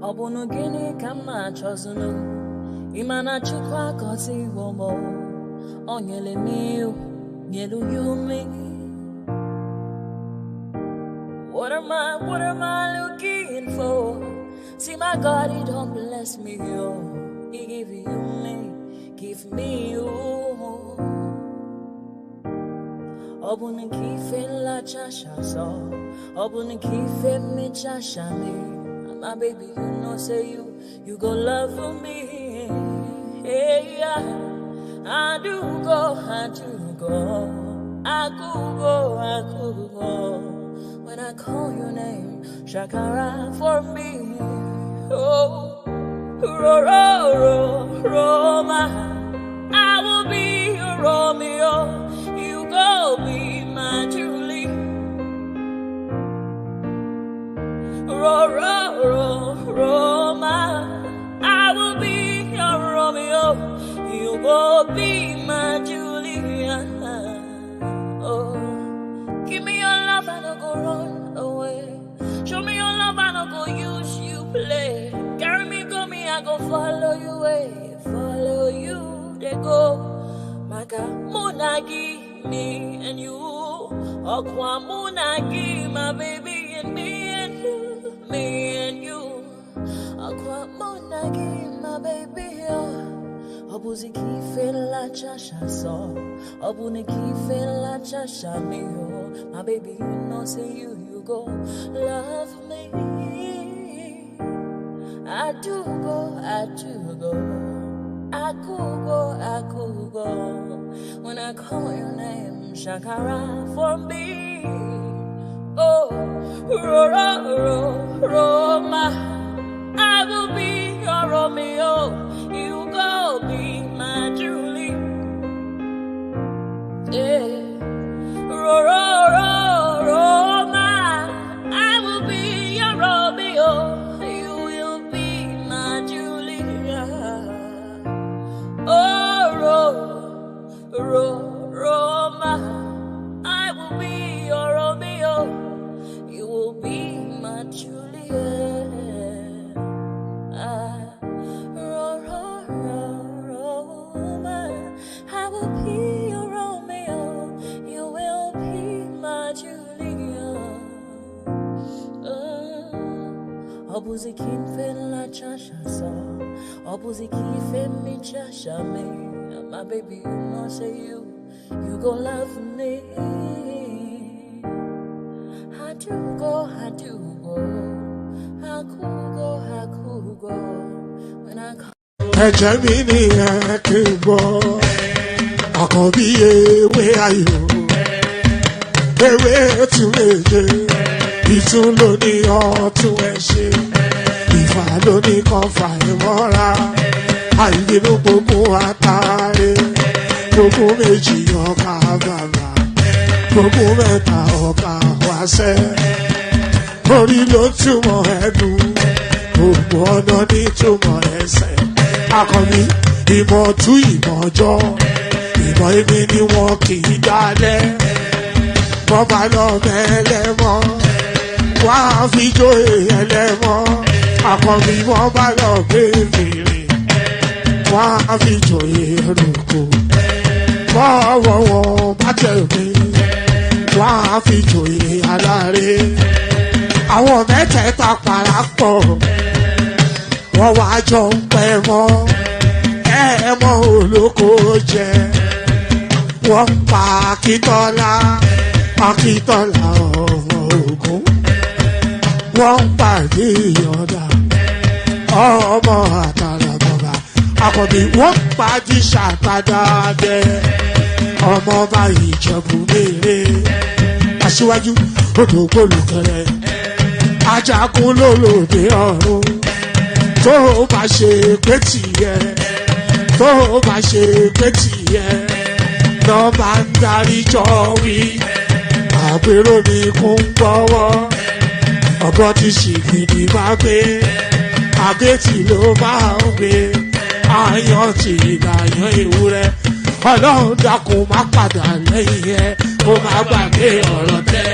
Obono gini kama chozunu Imana chukwa koti womo Onyele miu Nyelu yumi What am I looking for? See my God, he don't bless me, yo. He give you me, give me you. Obun kife la chasha so Obun kife me chasha me. My baby, you know, say you go love for me. Hey, yeah. I do go. I could go. When I call your name, Shakara for me. Oh, Roma. I will be your Romeo. You go be my Julie. Roma, I will be your Romeo. You will be my Julia. Oh, give me your love and I'll go run away. Show me your love and I'll go use you play. Carry me, go me, I go follow you way. Follow you, they go. Maka Munagi, me and you. Okwa Munagi, my baby and me and you. Me and you, Aqua Monagi, my baby. Obuzi kife la chasha so, Obuni kife la chasha me. My baby, you know, say you go love me. I do go. I could go. When I call your name, Shakara for me. Oh, Roma, I will be your Romeo. You go be my Julie. Yeah, Roma, I will be your Romeo. You will be my Julia. Oh, Roma, I will be your Romeo. You will be my Juliet. Roma, I will be your Romeo. You will be my Juliet. Obuzi kife la chasha so, Obuzi kife mi chasha me. My baby, you know, say you go love me. I do go. I could go. When I call. Ejemini akibo, akobiye where are you? Ewe tumeje, itulo ni otu eshe, ifalo ni konfa imora, aibinu gbogbo atare, gbogbo meji oka baba, gbogbo meta oka wase. Orí ló túmọ̀ ẹnu, gbogbo ọ̀nà ní túmọ̀ ẹsẹ̀. Akọni ìmọ̀ tú ìmọ̀ ọjọ́, ìmọ̀ èmi ni wọn kì í dálẹ̀. Wọ́n bá lọ mẹ́lẹ́mọ́, wọ́n á fi jóye ẹlẹ́mọ́. Akọni wọ́n bá lọ bèbèrè, wọ́n á fi jóye ẹlòkò. Bọ́ọ̀wọ̀ wọn bá tẹ̀lé, wọ́n á fi jóye aláre. Àwọn mẹ́tẹ̀ẹ̀ta parapọ̀, wọ́n wá jọ ń pẹ́ mọ́, ẹ̀ẹ́mọ́ olóko jẹ. Wọ́n pa Akíntọ́lá ọmọ Ògún. Wọ́n pa Ìyọ̀dà ọmọ Àtàlàbọ̀bà. Àkọ́bí wọ́n pa Jíṣà Tádádé ọmọ ọba Ìjẹ̀bú Mèrè. Aṣíwájú odò gbólùkẹrẹ. Ajagun lólòdì ọ̀run. Tó bá ṣe pé tìyẹ, tó bá ṣe pé tìyẹ, lọ bá ń darí jọ wí. Àpérò mi kún gbọ́wọ́, ọ̀gọ́ ti ṣìgìdì máa gbé, àgétì ló máa ń gbé, àyàn ti ìlàyàn ewúrẹ́. Ọlọ́run dákun má padà lẹ́yìn ẹ, kó má gbàgbé ọ̀rọ̀ tẹ́.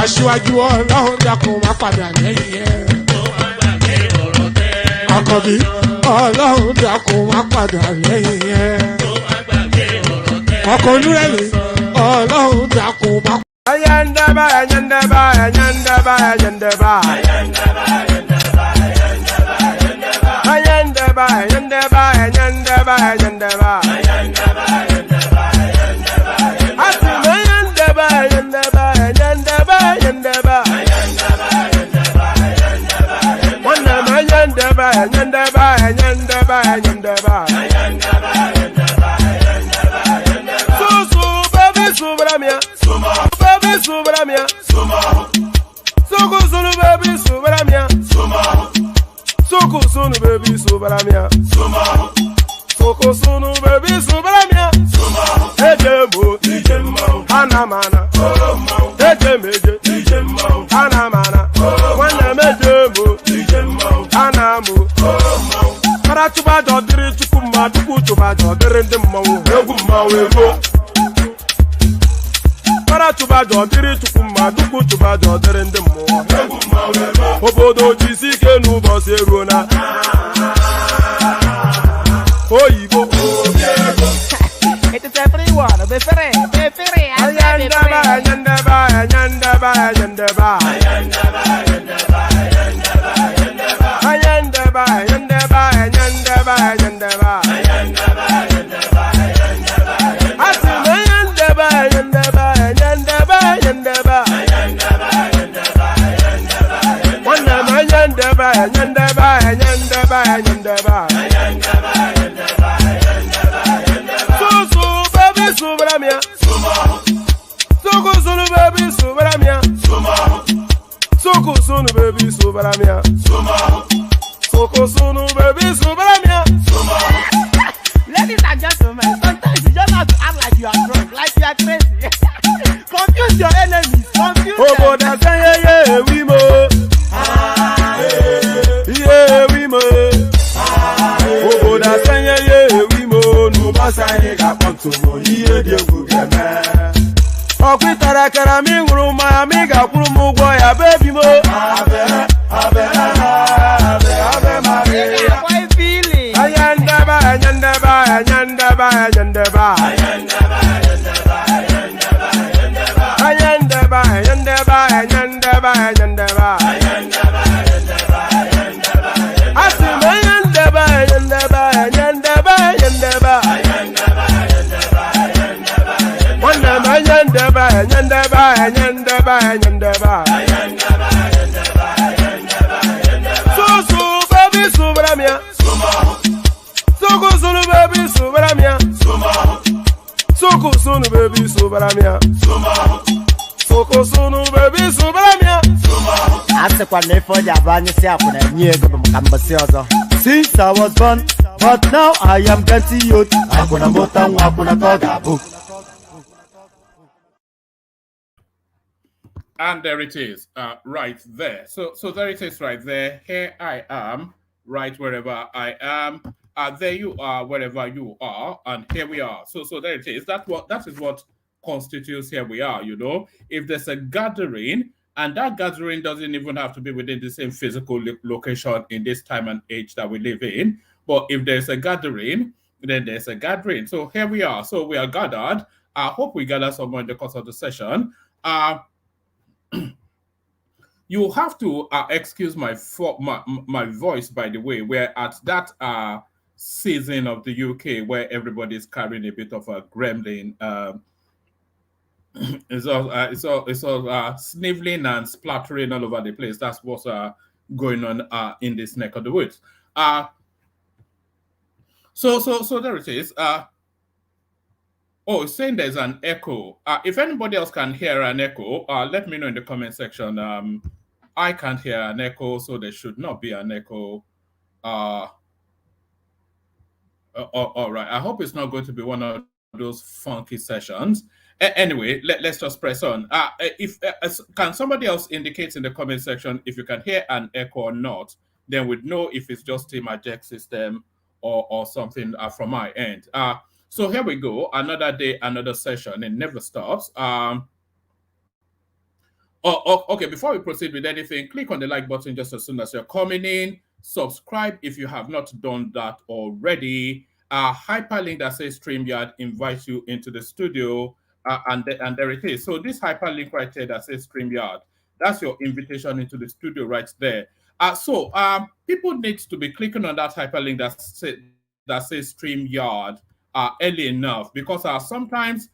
Aṣíwájú Ọlọ́run dákun má padà lẹ́yìn ẹ. àkọ́bí ọlọ́run dákun má padà lẹ́yìn yẹn. ọkọ̀ onírẹ̀lẹ̀ ọlọ́run dákun má. Ayandaba, ayandaba, ayandaba, ayandaba. Ayandaba, ayandaba, ayandaba, ayandaba. Atima ayandaba, ayandaba, ayandaba, ayandaba. Wanama ayandaba, ayandaba, ayandaba, ayandaba. Susu, baby, subramia. Baby, subramia. Suku, sunu, baby, subramia. Suku, sunu, baby, subramia. Suku, sunu, baby, subramia. Ejemo, anamana. Ejemeje, anamana. Wana mejemo, anamu. Para chuba jodiri chukuma, tuku chuba jodiri ndimo, egu mawevo. Para chuba jodiri chukuma, tuku chuba jodiri ndimo, egu mawevo. Obodo jisike nubo seruna. Oyibo, It is everyone, be free, ayandaba, ayandaba, ayandaba, ayandaba. Ayandaba, ayandaba, ayandaba, ayandaba. Atima ayandaba, ayandaba, ayandaba, ayandaba. Wanama ayandaba, ayandaba, ayandaba, ayandaba. Susu, baby, subramia. Suku, sunu, baby, subramia. Suku, sunu, baby, subramia. Suku, sunu, baby, subramia. Ladies and gentlemen, sometimes you just have to act like you are drunk, like you are crazy. Confuse your enemies, confuse them. Oboda say yeah, we mo. Yeah, we mo. Oboda say yeah, we mo. No basa ni ka ponto mo. Iye de gugeme. Okwitara kara mi nguru ma mi ga kwuru mu gwo ya baby mo. Abe Maria. How are you feeling? Ayandaba, ayandaba, ayandaba, ayandaba. Ayandaba, ayandaba, ayandaba, ayandaba. Atima ayandaba, ayandaba, ayandaba, ayandaba. Wanama ayandaba, ayandaba, ayandaba, ayandaba. Susu, baby, subramia. Suku, sunu, baby, subramia. Suku, sunu, baby, subramia. Suku, sunu, baby, subramia. Since I was born, but now I am getting youth. Hakuna motangu, hakuna togabu. And there it is, right there. So there it is, right there. Here I am, right wherever I am. There you are, wherever you are, and here we are. So there it is. That is what constitutes here we are. You know, if there's a gathering, and that gathering doesn't even have to be within the same physical location in this time and age that we live in. But if there's a gathering, then there's a gathering. So here we are. So we are gathered. I hope we gather somewhere in the course of the session. You have to excuse my voice, by the way. We're at that season of the UK where everybody's carrying a bit of a gremlin. It's all sniveling and splattering all over the place. That's what's going on in this neck of the woods. So there it is. Oh, it's saying there's an echo. If anybody else can hear an echo, let me know in the comment section. I can't hear an echo, so there should not be an echo. All right. I hope it's not going to be one of those funky sessions. Anyway, let's just press on. Can somebody else indicate in the comment section if you can hear an echo or not? Then we'd know if it's just a Majek system or something from my end. So here we go. Another day, another session. It never stops. Okay, before we proceed with anything, click on the like button just as soon as you're coming in. subscribe if you have not done that already. Our hyperlink that says StreamYard invites you into the studio, and there it is. So this hyperlink right there that says StreamYard, that's your invitation into the studio right there. So people need to be clicking on that hyperlink that says StreamYard early enough, because sometimes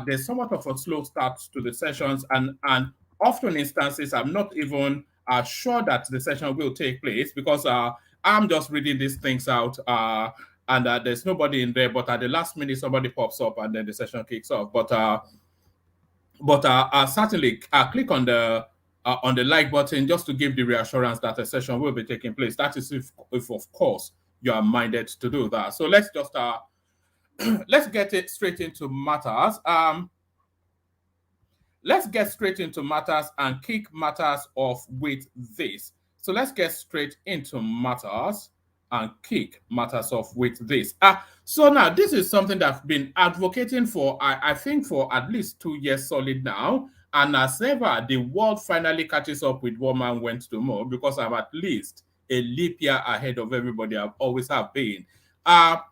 there's somewhat of a slow start to the sessions, and often instances I'm not even sure that the session will take place, because I'm just reading these things out, and there's nobody in there, but at the last minute somebody pops up and then the session kicks off. But certainly click on the like button just to give the reassurance that a session will be taking place. That is if of course you are minded to do that. So let's just let's get it straight into matters. Let's get straight into matters and kick matters off with this. So let's get straight into matters and kick matters off with this. So now this is something that I've been advocating for, I think, for at least 2 years solid now. And as ever, the world finally catches up with one man went to more, because I'm at least a leap year ahead of everybody. I've always have been.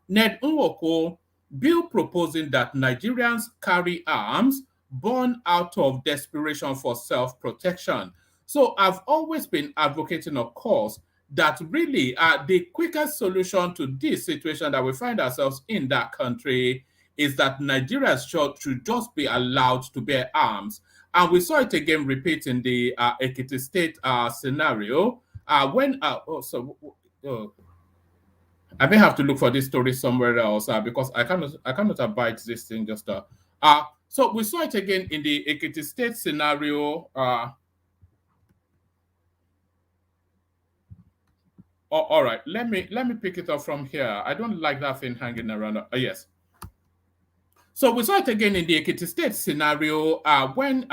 Ned Nwoko bill proposing that Nigerians carry arms born out of desperation for self-protection. So I've always been advocating, of course, that really the quickest solution to this situation that we find ourselves in that country is that Nigerians should just be allowed to bear arms. And we saw it again repeat in the Ekiti State scenario when I may have to look for this story somewhere else because I cannot abide this thing just so we saw it again in the Ekiti State scenario. All right, let me pick it up from here. I don't like that thing hanging around. Yes. So we saw it again in the Ekiti State scenario when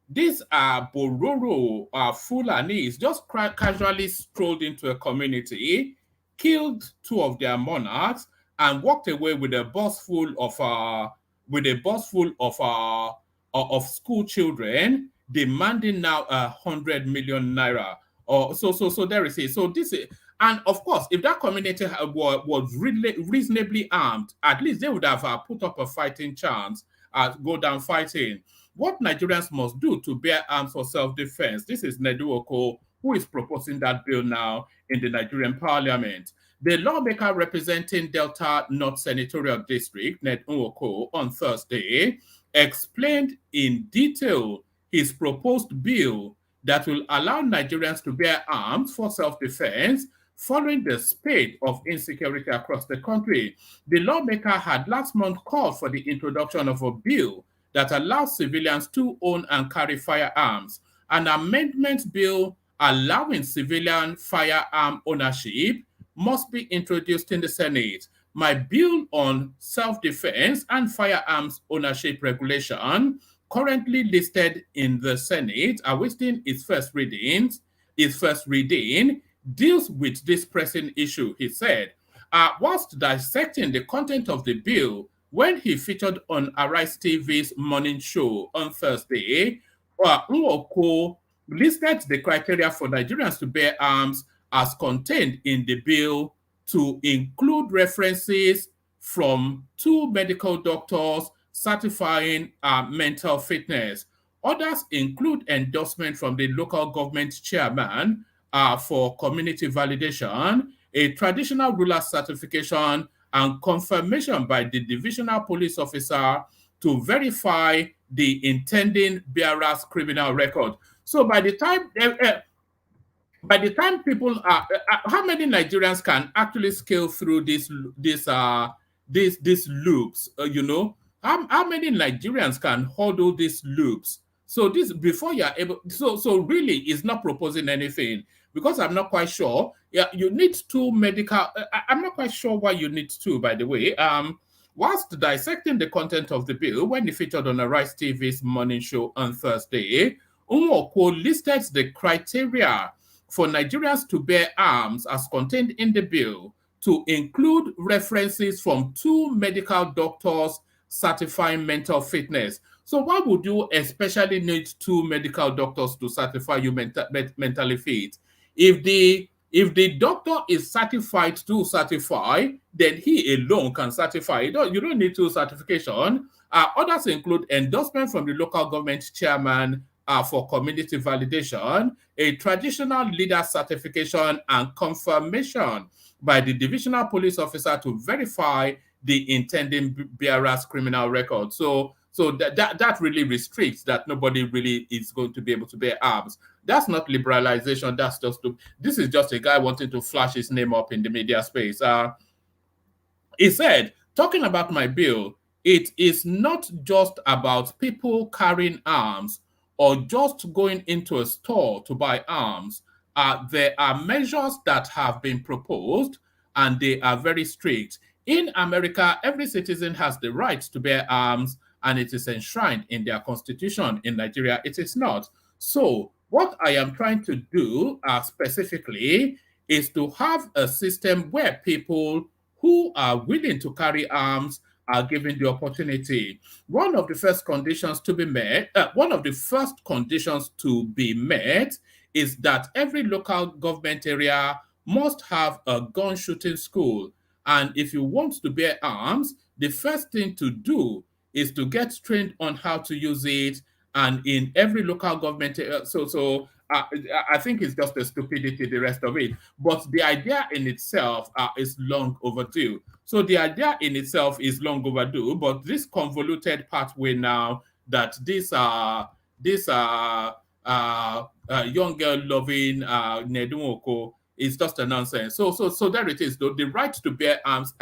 this Bororo Fulanis just casually strolled into a community, killed 2 of their monarchs, and walked away with a bus full of school children, demanding now 100 million naira. So there is it. So this is, and of course, if that community was really reasonably armed, at least they would have put up a fighting chance, go down fighting. What Nigerians must do to bear arms for self-defense. This is Neduoko, who is proposing that bill now in the Nigerian parliament. The lawmaker representing Delta North Senatorial District, Ned Nwoko, on Thursday, explained in detail his proposed bill that will allow Nigerians to bear arms for self-defense following the spate of insecurity across the country. The lawmaker had last month called for the introduction of a bill that allows civilians to own and carry firearms. An amendment bill allowing civilian firearm ownership must be introduced in the Senate. My bill on self-defense and firearms ownership regulation, currently listed in the Senate, awaiting its first reading, deals with this pressing issue, he said. Whilst dissecting the content of the bill, when he featured on Arise TV's morning show on Thursday, Nwoko listed the criteria for Nigerians to bear arms as contained in the bill to include references from 2 medical doctors certifying mental fitness. Others include endorsement from the local government chairman for community validation, a traditional ruler certification, and confirmation by the divisional police officer to verify the intending bearer's criminal record. So by the time people how many Nigerians can actually scale through these loops? How many Nigerians can hurdle these loops? So this before you are able. So really, it's not proposing anything, because I'm not quite sure. Yeah, you need 2 medical. I'm not quite sure why you need 2. By the way, whilst dissecting the content of the bill, when he featured on Arise TV's morning show on Thursday, Nwoko listed the criteria for Nigerians to bear arms as contained in the bill to include references from 2 medical doctors certifying mental fitness. So why would you especially need 2 medical doctors to certify you mentally fit? If If the doctor is certified to certify, then he alone can certify. You don't need two certification. Others include endorsement from the local government chairman for community validation, a traditional leader certification, and confirmation by the divisional police officer to verify the intending bearer's criminal record. So that really restricts that nobody really is going to be able to bear arms. That's not liberalization. That's just this is just a guy wanting to flash his name up in the media space. He said, talking about my bill, it is not just about people carrying arms or just going into a store to buy arms. There are measures that have been proposed and they are very strict. In America, every citizen has the right to bear arms and it is enshrined in their constitution. In Nigeria, it is not. So what I am trying to do specifically is to have a system where people who are willing to carry arms are given the opportunity. One of the first conditions to be met, is that every local government area must have a gun shooting school. And if you want to bear arms, the first thing to do is to get trained on how to use it. And in every local government, I think it's just a stupidity, the rest of it. But the idea in itself is long overdue. So the idea in itself is long overdue, but this convoluted pathway now that this young girl loving Nedumoko is just a nonsense. So there it is. Though the right to bear arms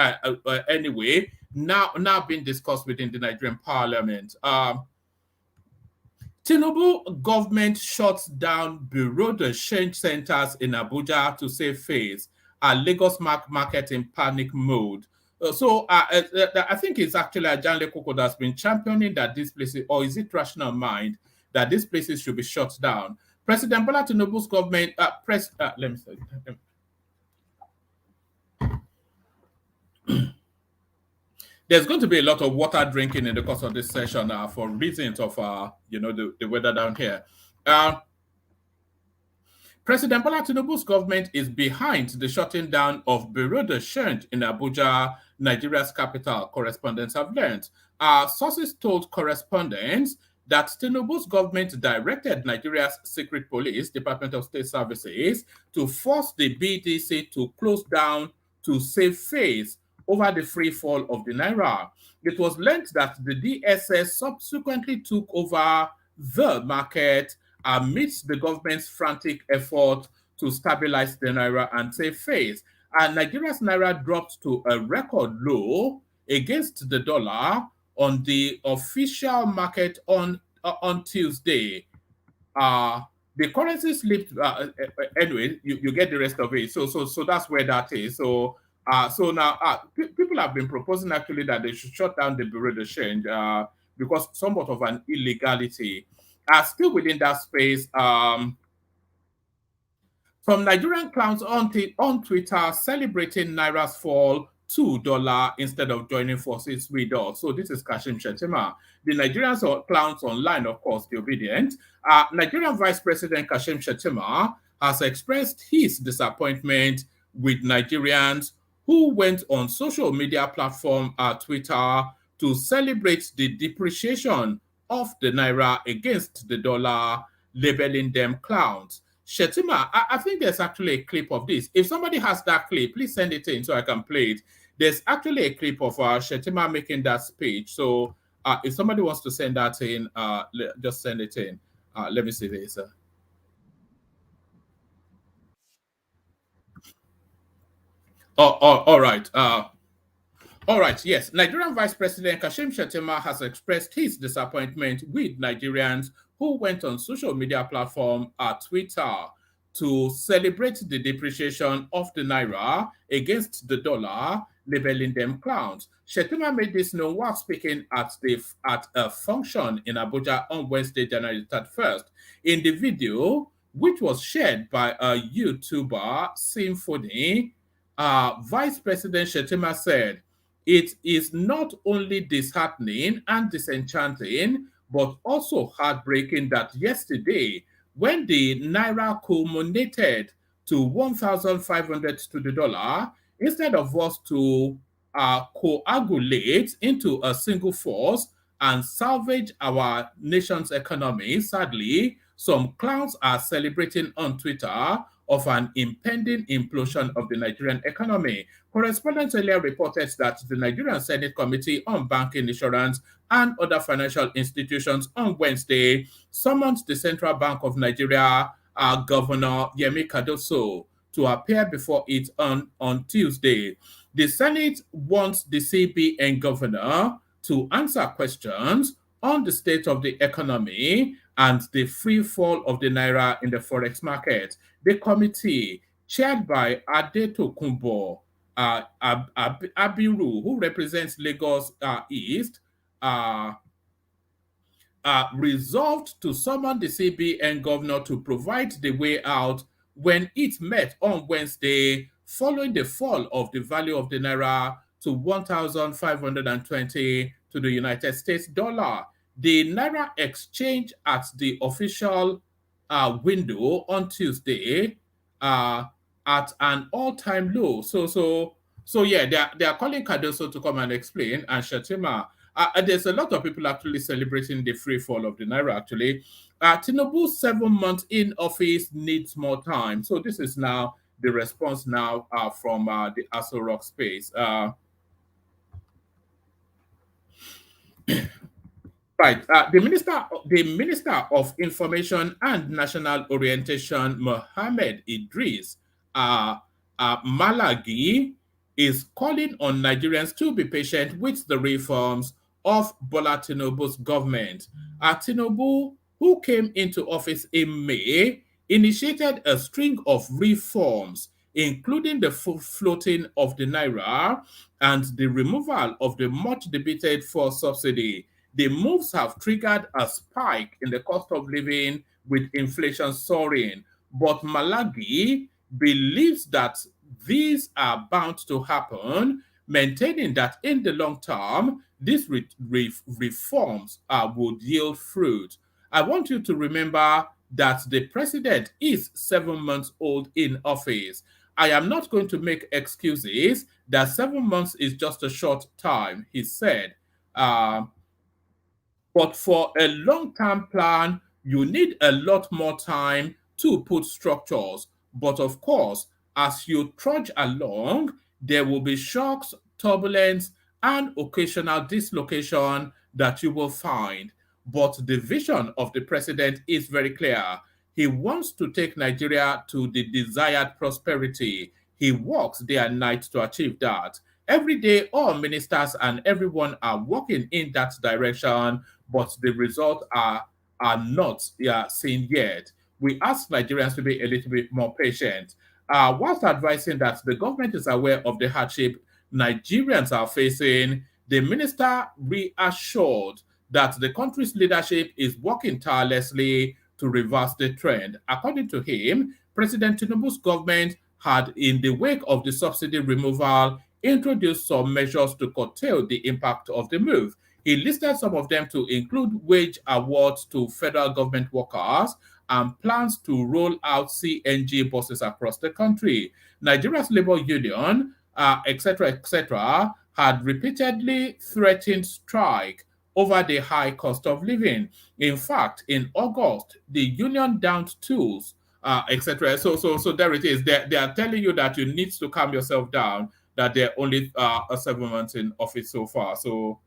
anyway now being discussed within the Nigerian Parliament. Tinubu government shuts down Bureau de Change centers in Abuja to save face. Lagos market in panic mode. I think it's actually Ajanle Koko that's been championing that these places, or is it rational mind, that these places should be shut down. President Bola Tinubu's government, let me say. There's going to be a lot of water drinking in the course of this session for reasons of, the weather down here. President Bola Tinubu's government is behind the shutting down of Bureau de Change in Abuja, Nigeria's capital, correspondents have learned. Sources told correspondents that Tinubu's government directed Nigeria's secret police, Department of State Services, to force the BDC to close down to save face over the free fall of the Naira. It was learned that the DSS subsequently took over the market amidst the government's frantic effort to stabilize the Naira and save face. And Nigeria's Naira dropped to a record low against the dollar on the official market on Tuesday. The currency slipped. Anyway, you get the rest of it. So that's where that is. So now people have been proposing actually that they should shut down the Bureau de Change because somewhat of an illegality. Still within that space, some Nigerian clowns on Twitter celebrating Naira's fall $2 instead of joining forces with us. So this is Kashim Shettima. The Nigerian clowns online, of course, the obedient. Nigerian Vice President Kashim Shettima has expressed his disappointment with Nigerians who went on social media platform Twitter to celebrate the depreciation of the Naira against the dollar, labeling them clowns. Shettima, I think there's actually a clip of this. If somebody has that clip, please send it in so I can play it. There's actually a clip of Shettima making that speech. So if somebody wants to send that in, just send it in. Let me see this. All right. All right, yes. Nigerian Vice President Kashim Shettima has expressed his disappointment with Nigerians who went on social media platform Twitter to celebrate the depreciation of the Naira against the dollar, labeling them clowns. Shettima made this known while speaking at a function in Abuja on Wednesday, January 31st. In the video, which was shared by a YouTuber, Symphony, Vice President Shettima said, "It is not only disheartening and disenchanting, but also heartbreaking that yesterday, when the Naira culminated to 1,500 to the dollar, instead of us to coagulate into a single force and salvage our nation's economy. Sadly, some clowns are celebrating on Twitter of an impending implosion of the Nigerian economy. Correspondents earlier reported that the Nigerian Senate Committee on Banking, Insurance, and Other Financial Institutions on Wednesday summoned the Central Bank of Nigeria Governor Yemi Cardoso to appear before it on Tuesday. The Senate wants the CBN governor to answer questions on the state of the economy and the free fall of the naira in the forex market. The committee, chaired by Adetokunbo Abiru, who represents Lagos East, resolved to summon the CBN governor to provide the way out when it met on Wednesday following the fall of the value of the naira to 1,520 to the United States dollar. The naira exchange at the official window on Tuesday at an all-time low. So yeah, they are calling Cardoso to come and explain, and Shatima. There's a lot of people actually celebrating the free fall of the naira. Actually, Tinubu's 7 months in office needs more time. So this is now the response now from the Aso Rock space. Right. The Minister of Information and National Orientation, Mohammed Idris Malagi, is calling on Nigerians to be patient with the reforms of Bola Tinubu's government. Tinubu, who came into office in May, initiated a string of reforms, including the floating of the naira and the removal of the much debated fuel subsidy. The moves have triggered a spike in the cost of living with inflation soaring. But Malagi believes that these are bound to happen, maintaining that in the long term, these reforms would yield fruit. I want you to remember that the president is 7 months old in office. I am not going to make excuses that 7 months is just a short time, he said. But for a long-term plan, you need a lot more time to put structures. But of course, as you trudge along, there will be shocks, turbulence, and occasional dislocation that you will find. But the vision of the president is very clear. He wants to take Nigeria to the desired prosperity. He works day and night to achieve that. Every day, all ministers and everyone are working in that direction, but the results are not seen yet. We ask Nigerians to be a little bit more patient. Whilst advising that the government is aware of the hardship Nigerians are facing, the minister reassured that the country's leadership is working tirelessly to reverse the trend. According to him, President Tinubu's government had, in the wake of the subsidy removal, introduced some measures to curtail the impact of the move. He listed some of them to include wage awards to federal government workers and plans to roll out CNG buses across the country. Nigeria's labor union, etc., had repeatedly threatened strike over the high cost of living. In fact, in August, the union downed tools, etc. So there it is. They are telling you that you need to calm yourself down, that they're only 7 months in office so far. So,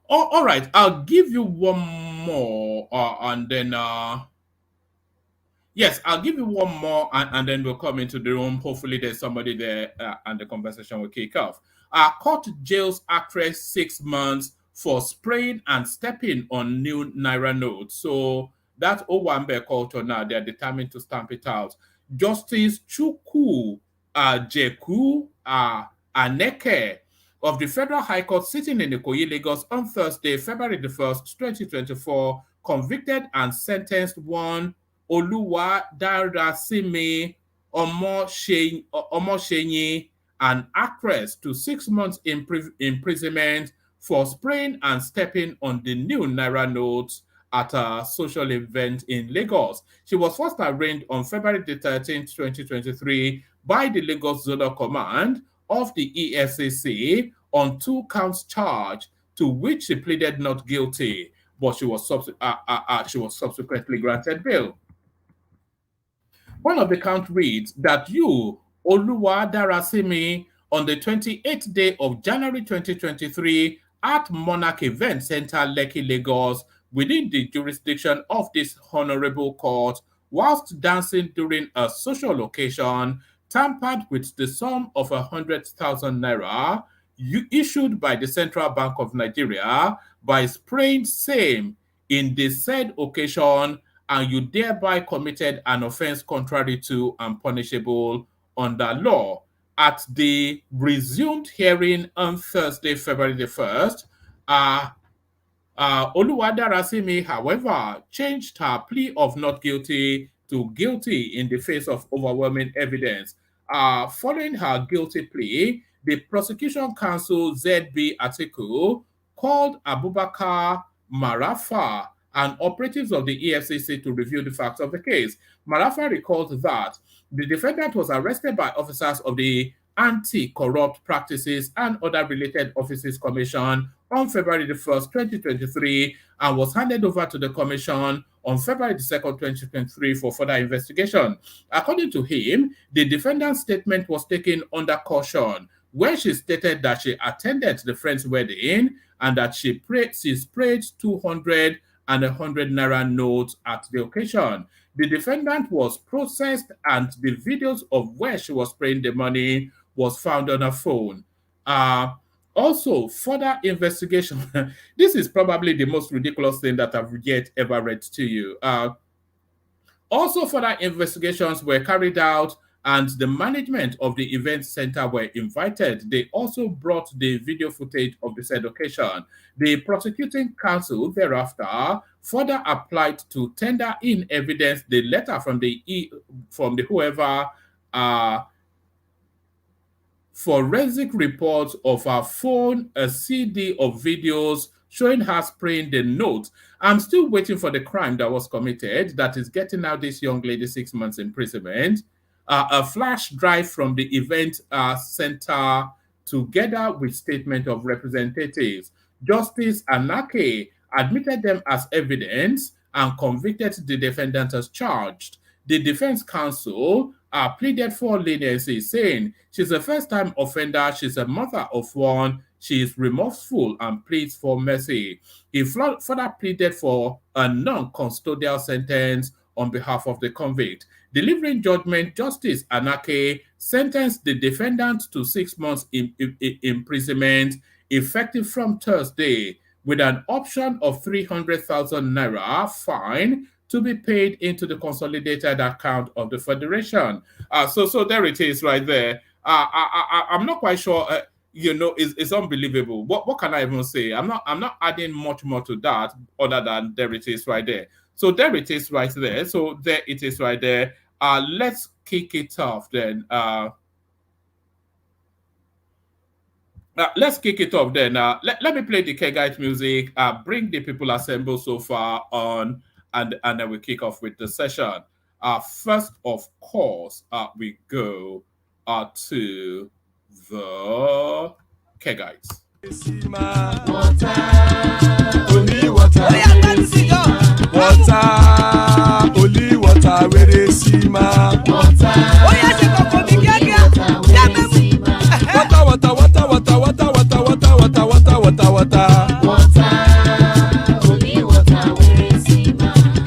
all right, I'll give you one more, and then yes, I'll give you one more, and then we'll come into the room. Hopefully, there's somebody there, and the conversation will kick off. Court jails actress 6 months for spraying and stepping on new naira notes. So that Owambe culture now, they're determined to stamp it out. Justice Chukwu Jeku Aneke of the Federal High Court sitting in Ikoyi, Lagos on Thursday, February the 1st, 2024, convicted and sentenced one Oluwadarasimi Omoshenyi, an actress, to 6 months imprisonment for spraying and stepping on the new naira notes at a social event in Lagos. She was first arraigned on February the 13th, 2023 by the Lagos Zonal Command of the EFCC on 2 counts charge, to which she pleaded not guilty, but she was subsequently granted bail. One of the count reads that you, Oluwadarasimi, on the 28th day of January 2023 at Monarch Event Center, Lekki, Lagos, within the jurisdiction of this honorable court, whilst dancing during a social occasion, tampered with the sum of 100,000 naira issued by the Central Bank of Nigeria by spraying same in the said occasion, and you thereby committed an offense contrary to and punishable under law. At the resumed hearing on Thursday, February the 1st, Oluwadarasimi, however, changed her plea of not guilty to guilty in the face of overwhelming evidence. Following her guilty plea, the prosecution counsel ZB Atiku called Abubakar Marafa and operatives of the EFCC to review the facts of the case. Marafa recalled that the defendant was arrested by officers of the Anti-Corrupt Practices and Other Related Offices Commission on February the 1st, 2023, and was handed over to the commission on February the 2nd, 2023 for further investigation. According to him, the defendant's statement was taken under caution, where she stated that she attended the friend's wedding and that she sprayed 200 and 100 naira notes at the occasion. The defendant was processed and the videos of where she was spraying the money was found on her phone. Also, further investigation. This is probably the most ridiculous thing that I've yet ever read to you. Also, further investigations were carried out and the management of the event center were invited. They also brought the video footage of the said occasion. The prosecuting counsel thereafter further applied to tender in evidence the letter from the whoever forensic reports of her phone, a CD of videos showing her spraying the note. I'm still waiting for the crime that was committed that is getting out this young lady 6 months imprisonment. A flash drive from the event center together with statement of representatives. Justice Anake admitted them as evidence and convicted the defendant as charged. The defense counsel pleaded for leniency, saying she's a first-time offender, she's a mother of one, she is remorseful and pleads for mercy. He further pleaded for a non-custodial sentence on behalf of the convict. Delivering judgment, Justice Anake sentenced the defendant to 6 months imprisonment, effective from Thursday, with an option of 300,000 naira fine to be paid into the consolidated account of the Federation. So there it is right there. I'm not quite sure, it's unbelievable. What can I even say? I'm not adding much more to that other than there it is right there. So there it is right there. So there it is right there. Let's kick it off then. Let's kick it off then. Let me play the Kegite music, bring the people assembled so far on, and then we kick off with the session. First, of course, we go to the Kegites. Only water, where they see my water.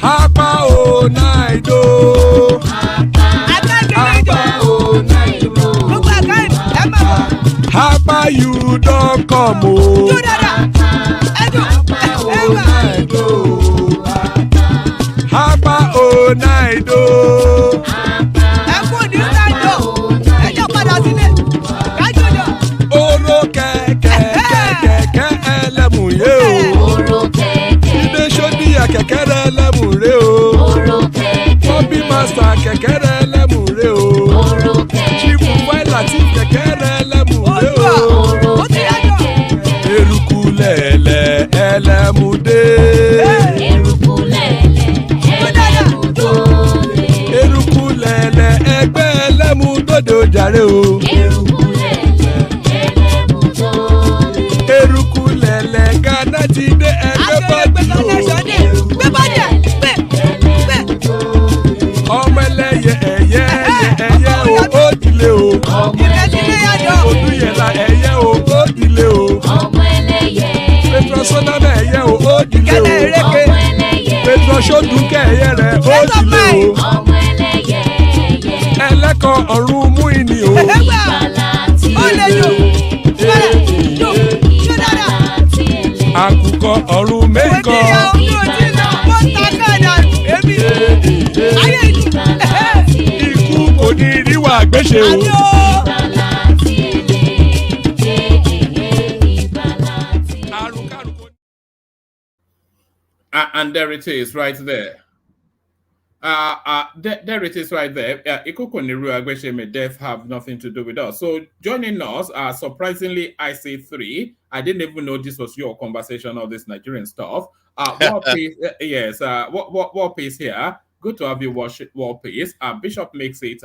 Hapa o naido. Hapa you don't come o. Hapa o naido. Oro kẹ̀kẹ́ ẹlẹ́mùrè o. Ilé sọ́díyà kẹ̀kẹ́ ẹlẹ́mùrè o. Bobby Master kẹ̀kẹ́ ẹlẹ́mùrè o. Chief Wailati kẹ̀kẹ́ ẹlẹ́mùrè o. Eruku lẹ̀lẹ̀ ẹlẹ́mùdé. ti dé ẹgbẹ́ bọ́dì o. Gbé bọ́dì ẹ̀ gbé. Ọmọ ẹlẹ́yẹ ẹyẹ o ó dilé o. Ìrẹsìlẹ̀ yàjọ. Olúyẹ̀lá ẹyẹ o ó dilé o. Petro Sodana ẹyẹ o ó dilé Kẹlẹ̀ o. ìrèké. Petro Sodunke ẹyẹ rẹ̀ ó dilé o. Ẹlẹ́kọ̀ ọ̀run mú ìní o. Ẹgbẹ́ ó lè jò. Bẹ́ẹ̀ jò jò dáadáa. Àkùkọ ọ̀run méjìkọ. Òdìyà ojú ojú náà wọ́n ta kẹ́ẹ̀dà èmi. Ayé ìlú. Ikú kò ní ríwà gbéṣe o. Àbí o. And there it is right there. There it is right there. Death have nothing to do with us. So joining us, surprisingly, I say 3. I didn't even know this was your conversation of this Nigerian stuff. War Peace, yes. War Peace here. Good to have you watch War Peace. Bishop makes it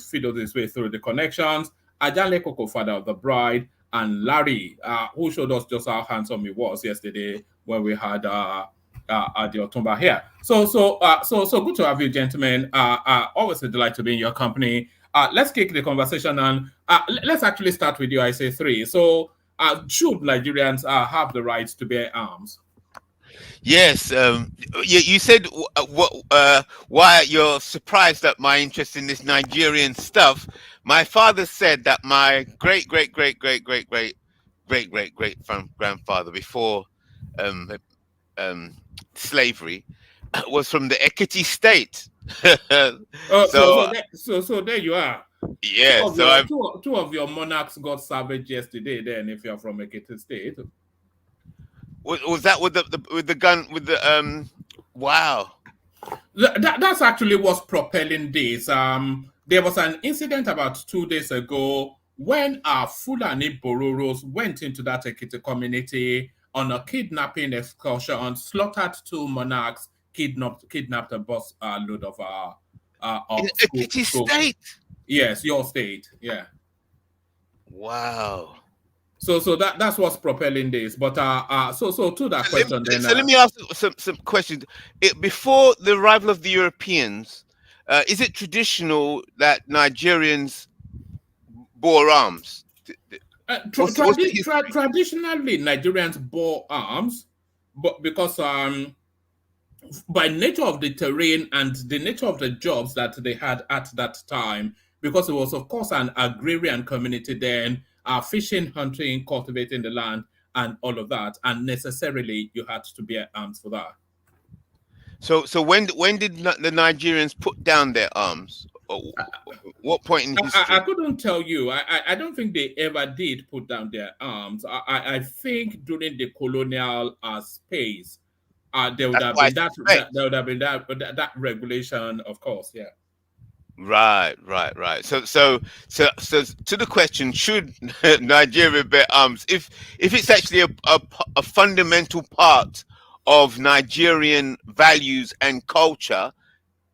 fiddle his way through the connections. Ajanle Koko, father of the bride, and Larry, who showed us just how handsome he was yesterday when we had the Otumba here. So good to have you, gentlemen. Always a delight to be in your company. Let's kick the conversation and let's actually start with you. I say 3. So should Nigerians have the right to bear arms? Yes, you said why you're surprised at my interest in this Nigerian stuff. My father said that my great grandfather before slavery was from the Ekiti state. So there you are. Yeah, two of your monarchs got savage yesterday. Then, if you're from Ekiti state. Was that with the gun with the wow? That's actually what's propelling this. There was an incident about 2 days ago when our Fulani Bororos went into that Ekiti community on a kidnapping excursion, slaughtered 2 monarchs, kidnapped a bus load of Ekiti state. Yes, your state. Yeah. Wow. So that's what's propelling this. But so to that question, let me ask some questions. Before the arrival of the Europeans, is it traditional that Nigerians bore arms? Traditionally, Nigerians bore arms, but because by nature of the terrain and the nature of the jobs that they had at that time, because it was of course an agrarian community then. Fishing, hunting, cultivating the land, and all of that, and necessarily you had to bear arms for that. So when did the Nigerians put down their arms? What point in history? I couldn't tell you. I don't think they ever did put down their arms. I think during the colonial space, there would have been that regulation, of course. Yeah. Right. So to the question, should Nigeria bear arms? If it's actually a fundamental part of Nigerian values and culture,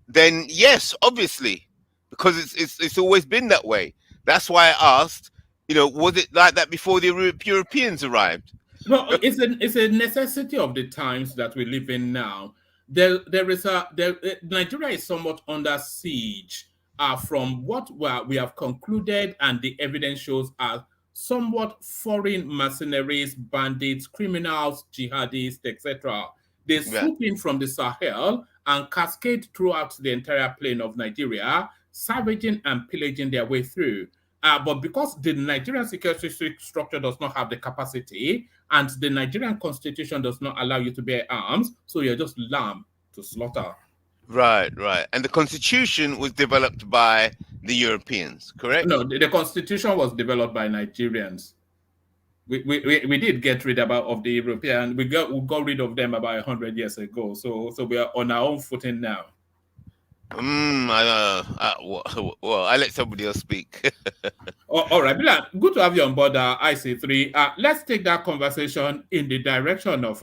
then yes, obviously, because it's always been that way. That's why I asked. Was it like that before the Europeans arrived? No, it's a necessity of the times that we live in now. Nigeria is somewhat under siege. From what we have concluded, and the evidence shows, are somewhat foreign mercenaries, bandits, criminals, jihadists, etc. They swoop in from the Sahel and cascade throughout the entire plain of Nigeria, savaging and pillaging their way through. But because the Nigerian security structure does not have the capacity, and the Nigerian constitution does not allow you to bear arms, so you're just lamb to slaughter. Right. And the constitution was developed by the Europeans, correct? No, the constitution was developed by Nigerians. We did get rid of the European. We got rid of them about 100 years ago. So we are on our own footing now. Well, I let somebody else speak. All right, Bilal, good to have you on board IC3. Let's take that conversation in the direction of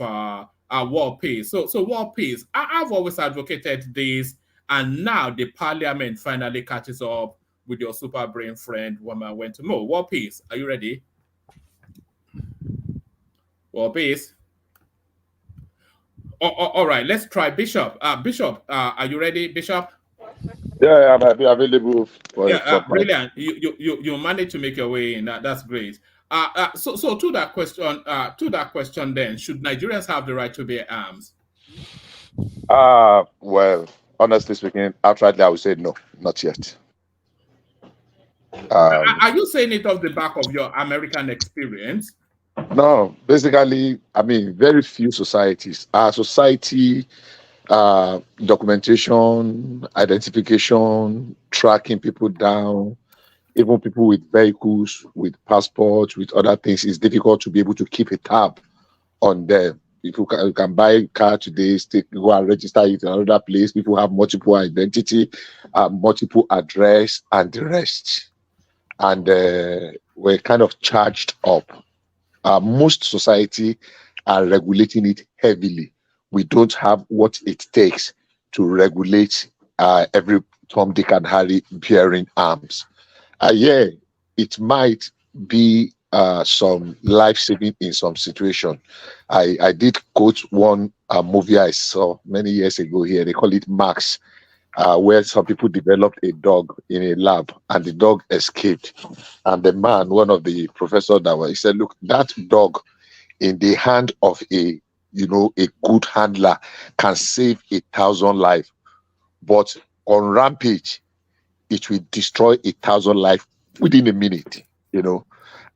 war peace. So war peace. I've always advocated this, and now the parliament finally catches up with your super brain friend Wama Wentumo. War peace. Are you ready? War peace. All right, let's try Bishop. Bishop, are you ready, Bishop? Yeah, I'm available for a Yeah, short time. brilliant. You managed to make your way in. That's great. So to that question, then, should Nigerians have the right to bear arms? Well, honestly speaking, outrightly, I would say no, not yet. Are you saying it off the back of your American experience? No, basically, I mean, very few societies. Our society, documentation, identification, tracking people down, even people with vehicles, with passports, with other things, it's difficult to be able to keep a tab on them. If you can buy a car today, go and register it in another place. People have multiple identity, multiple address, and the rest. And we're kind of charged up. Most society are regulating it heavily. We don't have what it takes to regulate every Tom, Dick, and Harry bearing arms. Yeah, it might be some life saving in some situation. I did quote one movie I saw many years ago here. They call it Max, where some people developed a dog in a lab and the dog escaped. And the man, one of the professors that was, he said, "Look, that dog in the hand of a a good handler can save 1,000 lives, but on rampage it will destroy 1,000 lives within a minute, and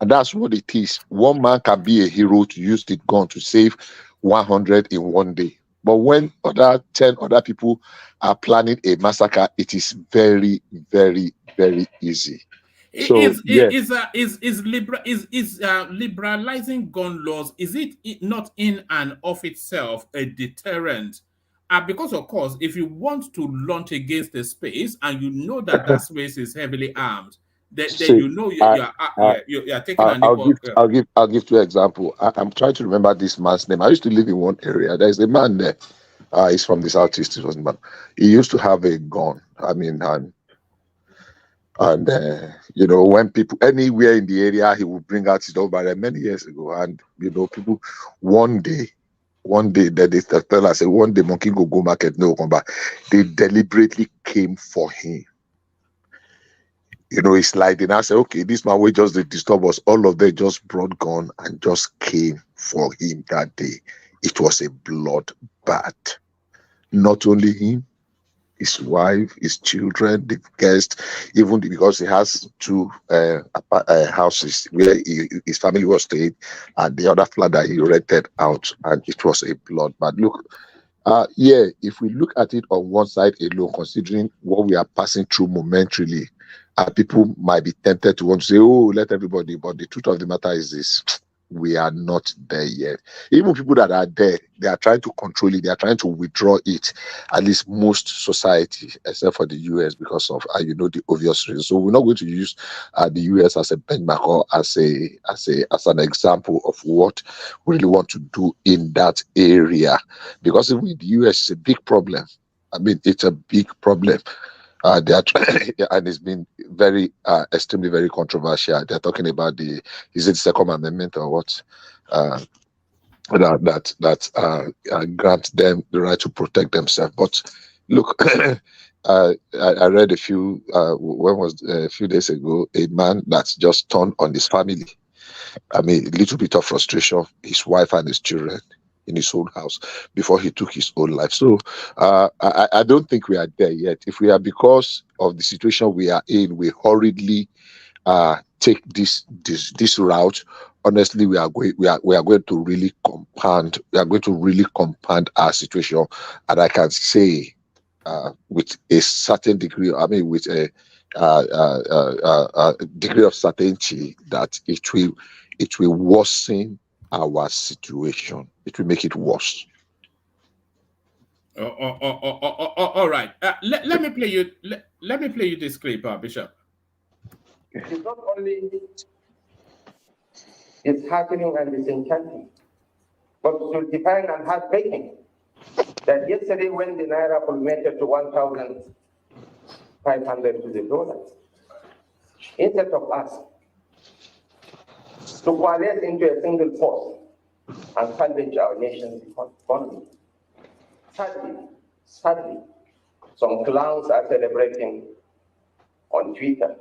that's what it is. One man can be a hero to use the gun to save 100 in one day. But when 10 other people are planning a massacre, it is very, very, very easy. So yes, Liberalizing gun laws, is it not in and of itself a deterrent? Because of course, if you want to launch against a space and you know that that space is heavily armed, then see, you know I, I, you are taking an I'll equal. give I'll give two example. I'm trying to remember this man's name. I used to live in one area. There's a man there. He's from the southeast. It wasn't man. He used to have a gun. I mean, and when people anywhere in the area, he would bring out his own barrel many years ago. And people one day that they tell us, say one day monkey go market, no come back. They deliberately came for him. It's like they now say, okay, this man will just disturb us. All of them just brought gun and just came for him that day. It was a bloodbath. Not only him, his wife, his children, the guests, even because he has two houses where his family was staying, and the other flat that he rented out, and it was a bloodbath. Look, if we look at it on one side alone, considering what we are passing through momentarily, people might be tempted to want to say, oh, let everybody, but the truth of the matter is this: we are not there yet. Even people that are there, they are trying to control it, they are trying to withdraw it, at least most society, except for the US, because of the obvious reason. So we're not going to use the US as a benchmark or as an example of what we really want to do in that area, because even the US is a big problem. I mean, it's a big problem. They are and it's been very extremely very controversial. They're talking about is it the Second Amendment or what? That grants them the right to protect themselves. But look, I read a few days ago, a man that's just turned on his family. I mean, a little bit of frustration, his wife and his children in his own house before he took his own life. So I don't think we are there yet. If we are, because of the situation we are in, we hurriedly take this route, honestly, we are going to really compound. We are going to really compound our situation, and I can say with a certain degree, I mean, with a degree of certainty that it will worsen our situation. It will make it worse. All right. Let me play you. Let me play you this clip, Bishop. It's not only it's happening and disenchanting, but stupefying and heartbreaking that yesterday when the naira culminated to 1,500 to the dollar, instead of us to coalesce into a single force and salvage our nation's economy, Sadly, some clowns are celebrating on Twitter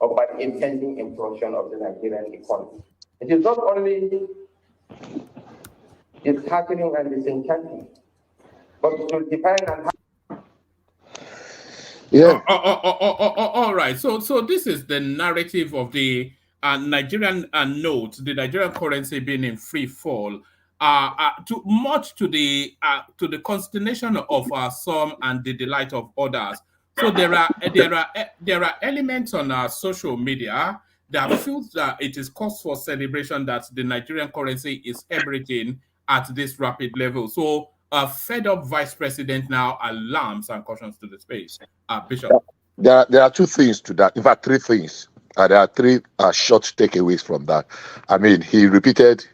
about impending implosion of the Nigerian economy. It is not only disheartening and disenchanting, but it will depend on how. Yeah. All right. So this is the narrative of the Nigerian note, the Nigerian currency being in free fall. To much to the consternation of some and the delight of others. So there are elements on our social media that feels that it is cause for celebration that the Nigerian currency is everything at this rapid level. So a fed up vice president now alarms and cautions to the space. Bishop. There are two things to that. In fact, three things. There are three short takeaways from that. I mean, he repeated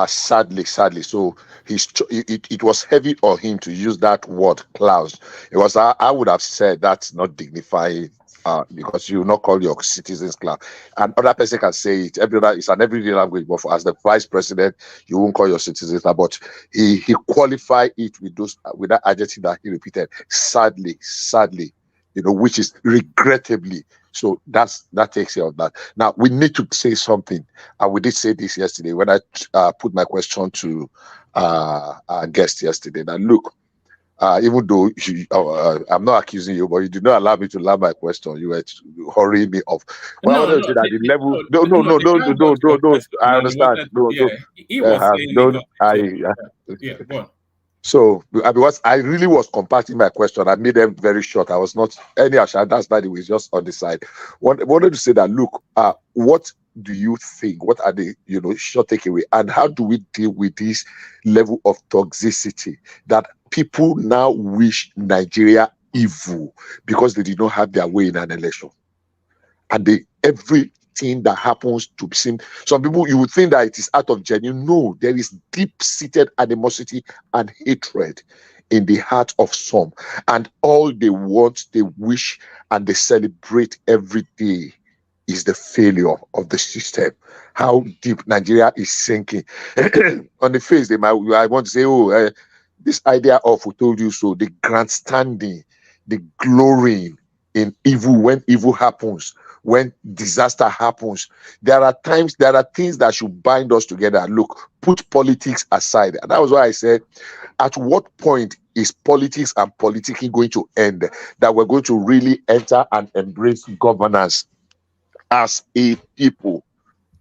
sadly. So it was heavy on him to use that word clouds. It was I would have said that's not dignifying because you will not call your citizens cloud. And other person can say it. It's an everyday language, but as the vice president, you won't call your citizens cloud. But he qualified it with that adjective that he repeated. Sadly. Which is regrettably. So that takes care of that. Now we need to say something, and we did say this yesterday when I put my question to our guest yesterday. Now look, even though I'm not accusing you, but you did not allow me to land my question. You were hurrying me off. Well, I wanted to say that the level. No. I understand. He was saying don't. Yeah, go on. So, because I really was compacting my question, I made them very short. I was not any ashamed. That's by the way, just on the side. Wanted to say that, look, what do you think? What are the short takeaway, and how do we deal with this level of toxicity that people now wish Nigeria evil because they did not have their way in an election, and everything that happens to seem, some people, you would think that it is out of genuine. No, there is deep-seated animosity and hatred in the heart of some, and all they want, they wish, and they celebrate every day is the failure of the system. How deep Nigeria is sinking. On the face, I want to say, this idea of "who told you so," the grandstanding, the glorying in evil when evil happens, when disaster happens. There are things that should bind us together. Look, put politics aside. And that was why I said, at what point is politics and politicking going to end, that we're going to really enter and embrace governance as a people?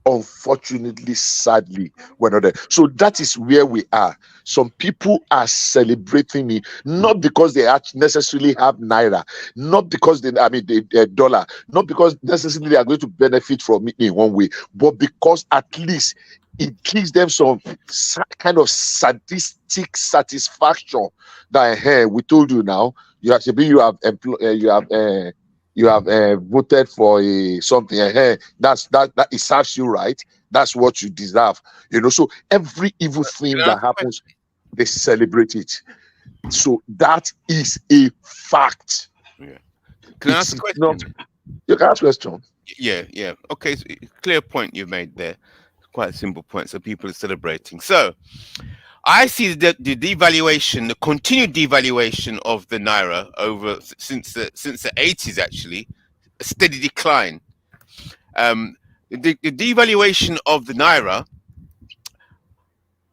Unfortunately, sadly, we're not there. So that is where we are. Some people are celebrating it, not because they necessarily have naira, not because they dollar, not because necessarily they are going to benefit from it in one way, but because at least it gives them some kind of sadistic satisfaction that, hey, we told you now, you have voted for something. That it serves you right. That's what you deserve. So every evil thing that happens, they celebrate it. So that is a fact. Yeah. Can I ask a question? You can ask a question. Yeah. Okay, so clear point you made there. Quite a simple point. So people are celebrating. So I see the devaluation, the continued devaluation of the naira since the 80s, actually, a steady decline. The devaluation of the naira,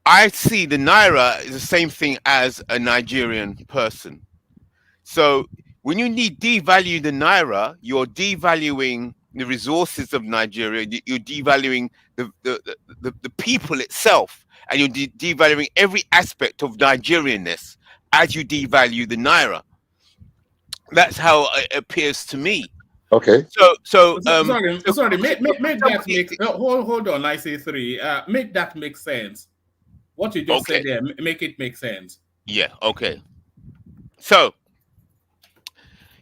I see the naira is the same thing as a Nigerian person. So when you devalue the naira, you're devaluing the resources of Nigeria. You're devaluing the people itself, and you're devaluing every aspect of Nigerianness as you devalue the naira. That's how it appears to me. Okay. Sorry. Hold on. I say three. Make that make sense. What you just said there, make it make sense. Yeah. Okay. So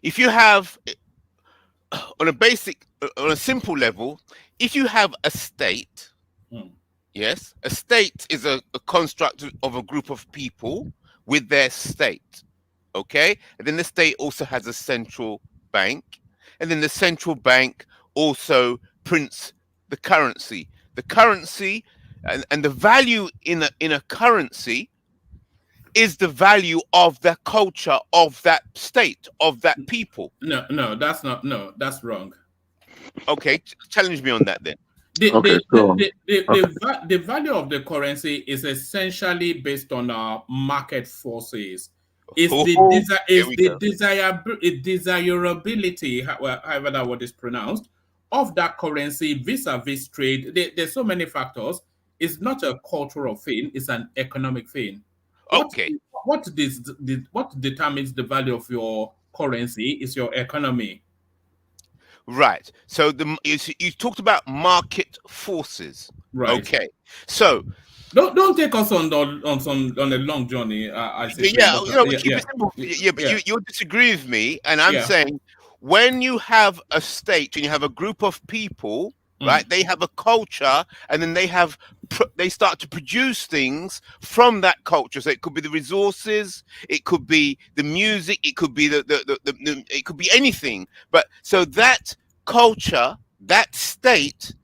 if you have, on a simple level, if you have a state, yes, a state is a construct of a group of people with their state, okay? And then the state also has a central bank, and then the central bank also prints the currency. The currency and the value in a currency is the value of the culture of that state, of that people. No, that's not. No, that's wrong. Okay, challenge me on that then. Okay, so The value of the currency is essentially based on our market forces. It's the desirability, however that word is pronounced, of that currency vis-a-vis trade. There's so many factors. It's not a cultural thing; it's an economic thing. Okay. What determines the value of your currency is your economy. Right. So you talked about market forces. Right. Okay. So don't take us on a long journey. I say keep it simple. But you disagree with me, and I'm saying when you have a state and you have a group of people, right? They have a culture, and then they start to produce things from that culture. So it could be the resources, it could be the music, it could be it could be anything. But so that culture, that state,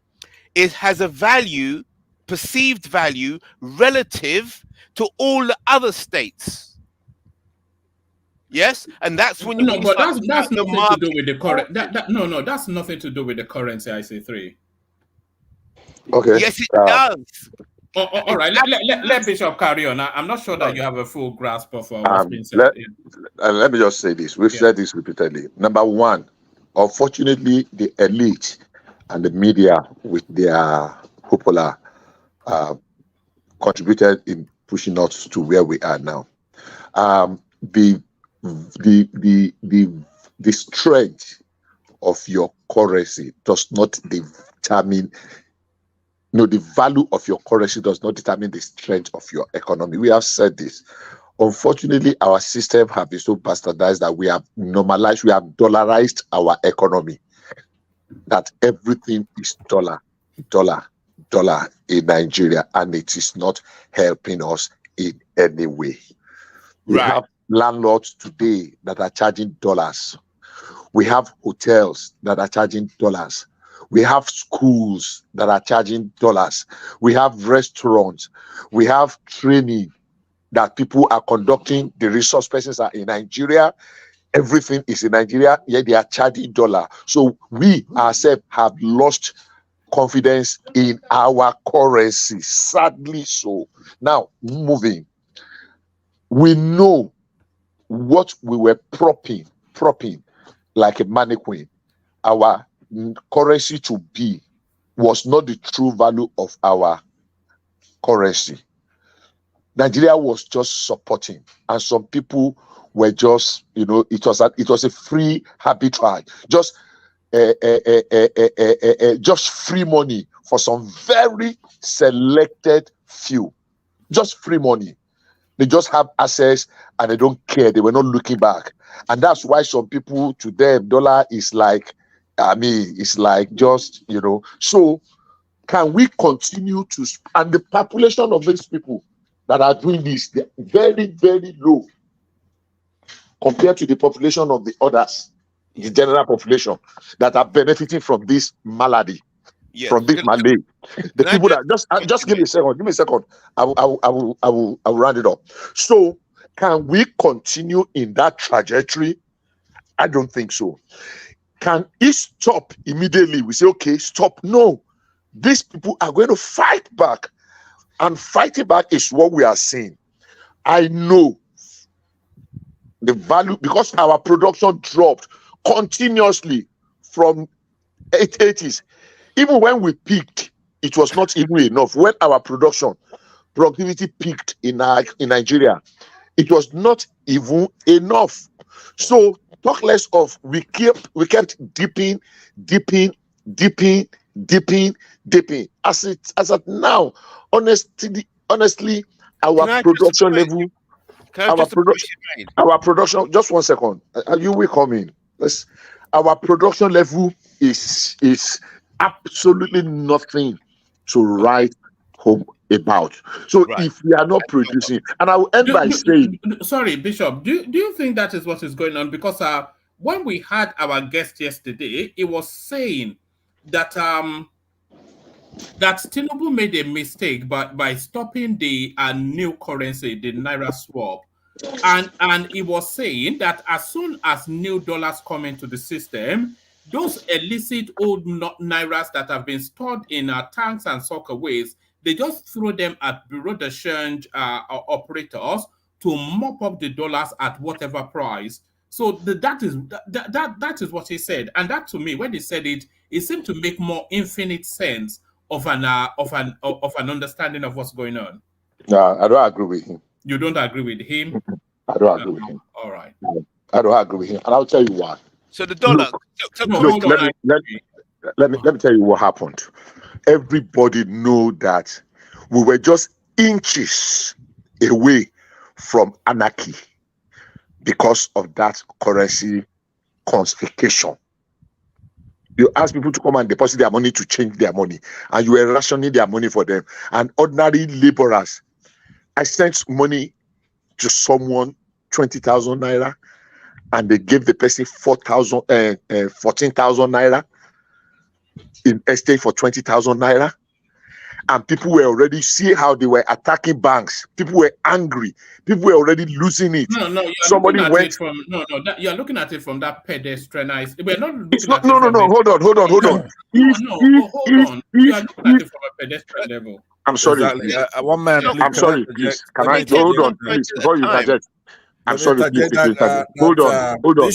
has a value, perceived value, relative to all the other states. Yes, and that's when that's nothing to do with the current. That's nothing to do with the currency. I say 3. okay. Yes, it does. All right, let Bishop carry on. I'm not sure that you have a full grasp of what's been said. Let me just say this. We've said this repeatedly. Number one, unfortunately, the elite and the media with their popular contributed in pushing us to where we are now. The strength of your currency does not determine. No, the value of your currency does not determine the strength of your economy. We have said this. Unfortunately, our system have been so bastardized that we have normalized, we have dollarized our economy. That everything is dollar in Nigeria, and it is not helping us in any way. We have landlords today that are charging dollars. We have hotels that are charging dollars. We have schools that are charging dollars. We have restaurants. We have training that people are conducting. The resource persons are in Nigeria. Everything is in Nigeria, yet they are charging dollar. So we ourselves have lost confidence in our currency, sadly so. Now, moving. We know what we were propping like a mannequin. Our currency to be was not the true value of our currency. Nigeria was just supporting, and some people were just, it was a free arbitrage, just free money for some very selected few, just free money. They just have access and they don't care. They were not looking back, and that's why some people, to them, dollar is like, it's like just, So can we continue to, and the population of these people that are doing this, they're very, very low compared to the population of the others, the general population that are benefiting from this malady, from this malady. The people that just give me a second. I will round it up. So can we continue in that trajectory? I don't think so. Can it stop immediately? We say, okay, stop. No, these people are going to fight back, and fighting back is what we are seeing. I know the value, because our production dropped continuously from 80s. Even when we peaked, it was not even enough. When our productivity peaked in Nigeria, it was not even enough. So talk less of, we kept dipping. As of now, honestly, our production level, our production. Just 1 second. You will come in. Our production level is absolutely nothing to write home about. So if we are not producing, and I will end by saying, sorry, Bishop, do you think that is what is going on? Because when we had our guest yesterday, he was saying that that Tinubu made a mistake by stopping the new currency, the Naira swap. And he was saying that as soon as new dollars come into the system, those illicit old Nairas that have been stored in tanks and soccerways, they just throw them at bureau de change operators to mop up the dollars at whatever price. So that is what he said, and that to me, when he said it, it seemed to make more infinite sense of an understanding of what's going on. No, I don't agree with him. You don't agree with him? I don't agree with him. All right. I don't agree with him, and I'll tell you why. So the dollar. Look, let me tell you what happened. Everybody know that we were just inches away from anarchy because of that currency confiscation. You ask people to come and deposit their money to change their money, and you were rationing their money for them. And ordinary laborers, I sent money to someone 20,000 naira, and they gave the person 14,000 naira in estate for 20,000 naira. And people were already see how they were attacking banks. People were angry. People were already losing it. No. Somebody went. You're looking at it from that pedestrianized. We're not looking Hold on. Hold on. You are looking at it from a pedestrian level. I'm sorry. Exactly. One man. I'm sorry. Please, can I hold on, please, before you interject? I'm sorry. Please,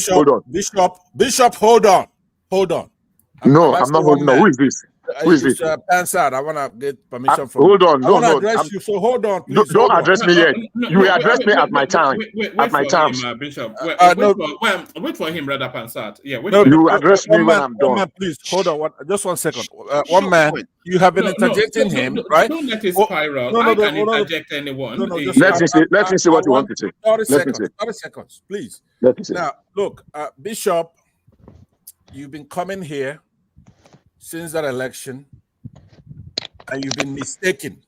hold on. Bishop, hold on. No, I'm not holding on. Who is this? Who is this? Pansard. I want to get permission from. Hold on. I want to address you. So hold on, please. Don't address me yet. You will address me at my time. At my time. Bishop. Wait for him, rather, Pansard. Yeah. You address me when I'm done. Man, please hold on. Just 1 second. One man. You have been interjecting him, right? Don't let it spiral. I can interject anyone. Let me see what you want to say. 30 seconds, please. Now, look, Bishop, you've been coming here since that election, and you've been mistaken.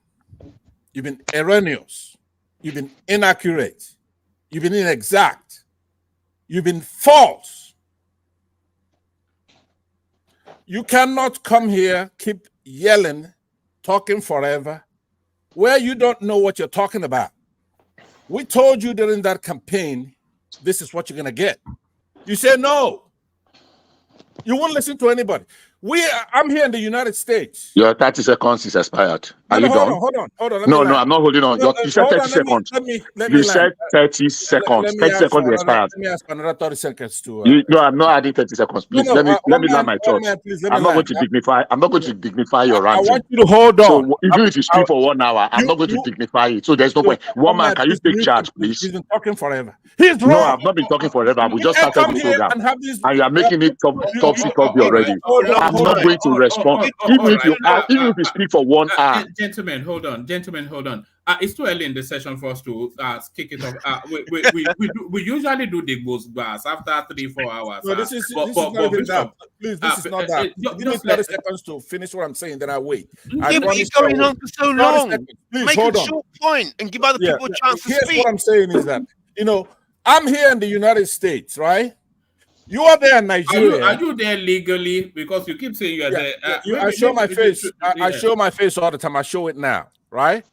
You've been erroneous. You've been inaccurate. You've been inexact. You've been false. You cannot come here, keep yelling, talking forever, where you don't know what you're talking about. We told you during that campaign, this is what you're going to get. You say no. You won't listen to anybody. I'm here in the United States. Your 30 seconds is expired. Are you done? Hold on. No, I'm not holding on. You said 30 seconds. You said 30 seconds. 30 seconds expired. Let me ask another 30 seconds to. No, I'm not adding 30 seconds. Please let me land my thoughts. I'm not going to dignify your ranting. I want you to hold on. So even if you speak for 1 hour, I'm not going to dignify it. So there's no point. One man, can you take charge, please? He's been talking forever. He's wrong. No, I've not been talking forever. We just started the program, and you are making it topsy-turvy already. I'm not going to respond. Even if you speak for 1 hour. Gentlemen, hold on. It's too early in the session for us to kick it off. We usually do the ghost bars after 3-4 hours. No, this is not that. Please, this is not that. Give me 30 seconds to finish what I'm saying, then I wait. Yeah, but you're going on for so long. Please, make a short point and give other people a chance to speak. Here's what I'm saying is that, I'm here in the United States, right? You are there in Nigeria. Are you there legally? Because you keep saying you are there. I show my face. I show my face all the time. I show it now, right?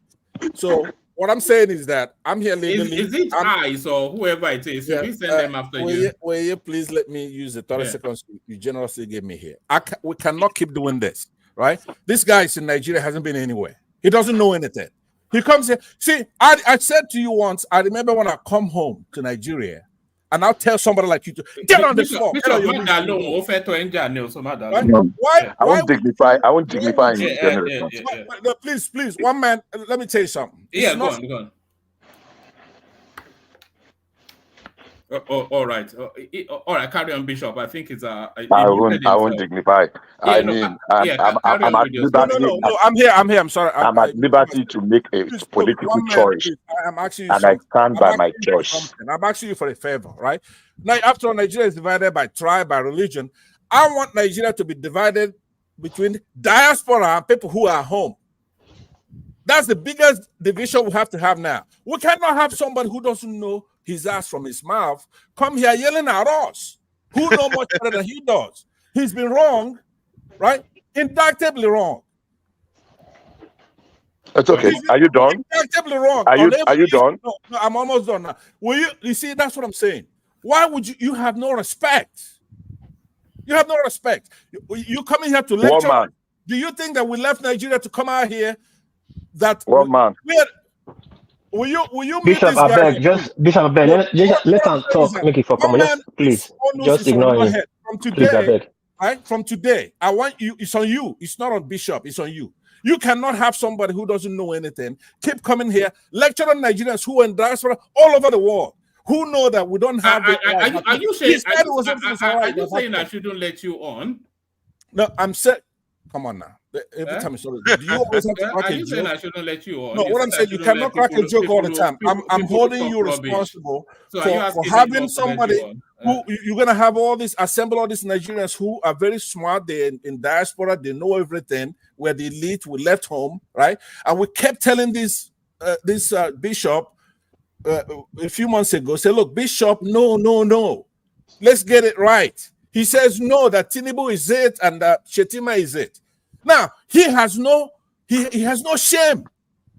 So what I'm saying is that I'm here legally. Is it ICE or whoever it is? Yeah, we send them after you. Will you please let me use the 30 seconds you generously gave me here? We cannot keep doing this, right? This guy is in Nigeria, hasn't been anywhere. He doesn't know anything. He comes here. See, I said to you once, I remember when I come home to Nigeria, and I'll tell somebody like you to get on this floor. I won't dignify him. Please, one man, let me tell you something. Go on. All right. All right, carry on, Bishop. I think it's I won't dignify. I'm at liberty. No, I'm here. I'm sorry. I'm at liberty to make a political choice. I'm actually, and I stand by my choice. I'm asking you for a favor, right? Now, after all, Nigeria is divided by tribe, by religion. I want Nigeria to be divided between diaspora and people who are home. That's the biggest division we have to have now. We cannot have somebody who doesn't know his ass from his mouth come here yelling at us, who know much better than he does. He's been wrong, right? Indictably wrong. It's okay. Are you done? Exactly wrong. Are you done? No, I'm almost done now. You see, that's what I'm saying. Why would you have no respect? You have no respect. You coming here to lecture. One man. Do you think that we left Nigeria to come out here? That one man. Will you Bishop, I beg, Bishop, I beg, let us talk, make it for comment. Just please, just ignore him. Please, I beg. Right? From today, I want you, it's on you. It's not on Bishop, it's on you. You cannot have somebody who doesn't know anything keep coming here, lecturing Nigerians who are in diaspora all over the world, who know that we don't have are you saying I shouldn't let you on? No, I'm saying, come on now. Every time it's always, do you always have to crack a joke? Saying I shouldn't let you on? No, what I'm saying, you cannot crack a joke all the time. I'm holding you responsible for having somebody who you're gonna have assemble all these Nigerians who are very smart. They're in diaspora, they know everything. We're the elite, we left home, right? And we kept telling this Bishop a few months ago, say, look, Bishop, no, let's get it right. He says no, that Tinubu is it and that Shetima is it. Now he has no shame.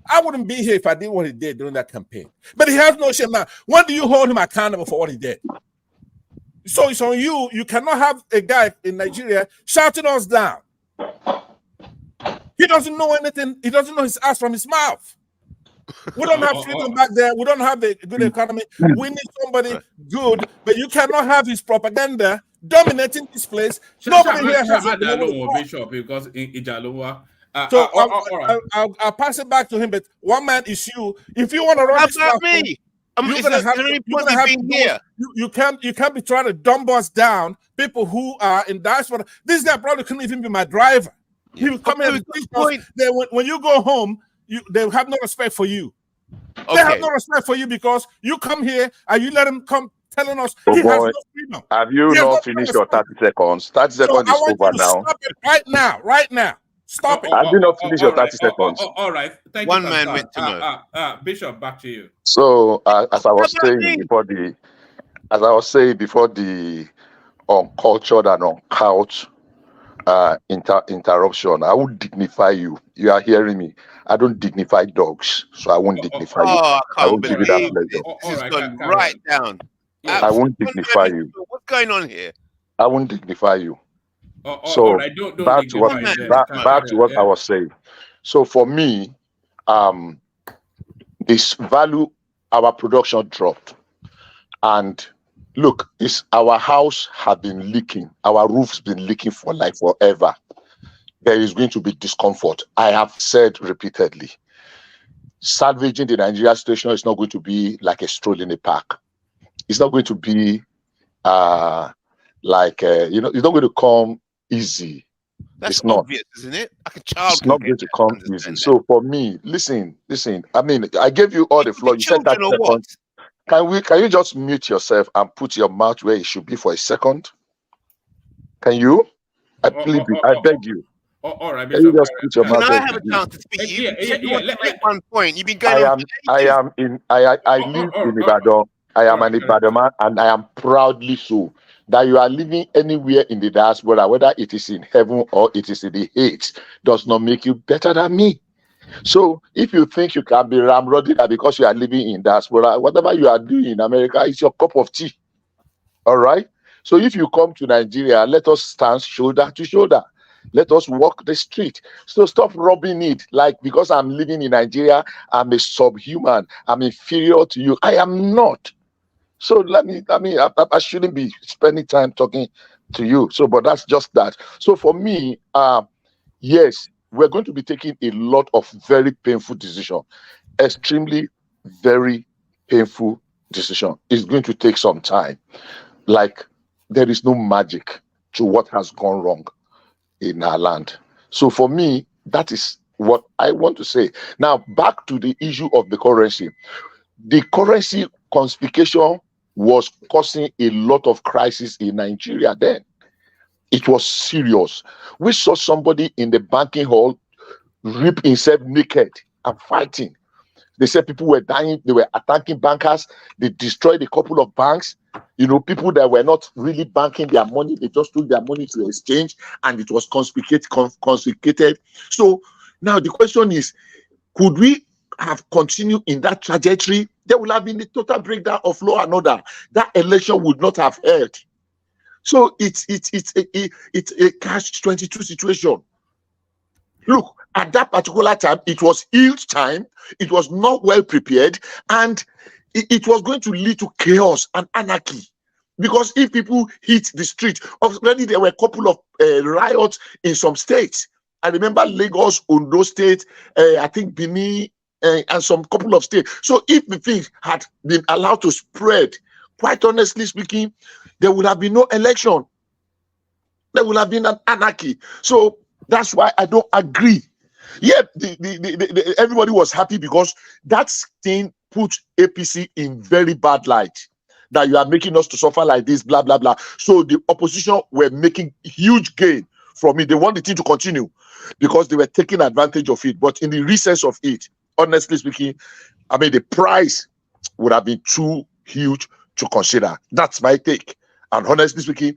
I wouldn't be here if I did what he did during that campaign. But he has no shame. Now, when do you hold him accountable for what he did? So it's on you. You cannot have a guy in Nigeria shouting us down. He doesn't know anything. He doesn't know his ass from his mouth. We don't have freedom back there. We don't have the good economy. We need somebody good, but you cannot have his propaganda dominating this place. Nobody here has it. Bishop, because so I'll pass it back to him. But one man is you. If you want to run this platform, you're gonna have to here. You can't be trying to dumb us down. People who are in diaspora. This guy probably couldn't even be my driver. He would come here. When you go home, they have no respect for you. Okay. They have no respect for you because you come here and you let him come telling us he has no freedom. Have you not finished your 30 seconds? 30 seconds is over now. Stop it right now. Stop it. Have you not finished your 30 seconds? All right. Thank One you. man went to know. Bishop, back to you. So, as I was saying before the uncultured and uncouth interruption, I would dignify you. You are hearing me. I don't dignify dogs, so I won't dignify you. I won't give you that pleasure. This has gone right down. I won't dignify you. What's going on here? I won't dignify you. So back to what I was saying. So for me, this value, our production dropped, and look, our house have been leaking. Our roof's been leaking for like forever. There is going to be discomfort. I have said repeatedly, salvaging the Nigeria situation is not going to be like a stroll in a park. It's not going to be it's not going to come easy. That's it's not obvious, isn't it? Like a child. It's not going to come easy. That. So for me, listen. I mean, I gave you all the floor. You said that seconds. Can you just mute yourself and put your mouth where it should be for a second? Can you? I beg you. All right, Bishop. You just put your mouth. Can I have a chance to speak? Let one point. You've been going on. I live in Ibadan. I am an Ibadan man, and I am proudly so. That you are living anywhere in the diaspora, whether it is in heaven or it is in the hate, does not make you better than me. So if you think you can be ramrodded because you are living in diaspora, whatever you are doing in America is your cup of tea. All right? So if you come to Nigeria, let us stand shoulder to shoulder. Let us walk the street. So stop robbing it. Like, because I'm living in Nigeria, I'm a subhuman. I'm inferior to you. I am not. So I shouldn't be spending time talking to you. So, but that's just that. So for me, yes, we're going to be taking a lot of very painful decisions. Extremely, very painful decision. It's going to take some time. Like, there is no magic to what has gone wrong in our land. So for me, that is what I want to say. Now, back to the issue of the currency. The currency consfication was causing a lot of crisis in Nigeria then. It was serious. We saw somebody in the banking hall rip himself naked and fighting. They said people were dying. They were attacking bankers. They destroyed a couple of banks. You know, people that were not really banking their money, they just took their money to exchange, and it was confiscated. So now the question is, Could we have continued in that trajectory? There would have been a total breakdown of law and order. That election would not have held. So it's a catch-22 situation. Look, at that particular time, it was ill time, it was not well prepared, and it was going to lead to chaos and anarchy. Because if people hit the street, already there were a couple of riots in some states. I remember Lagos, Ondo State, I think Benin, and some couple of states. So if the thing had been allowed to spread, quite honestly speaking, there would have been no election. There would have been an anarchy. So that's why I don't agree. Yeah, everybody was happy because that thing put APC in very bad light. That you are making us to suffer like this, blah, blah, blah. So the opposition were making huge gain from it. They want the thing to continue because they were taking advantage of it. But in the recess of it, honestly speaking, I mean, the price would have been too huge to consider. That's my take. And honestly speaking,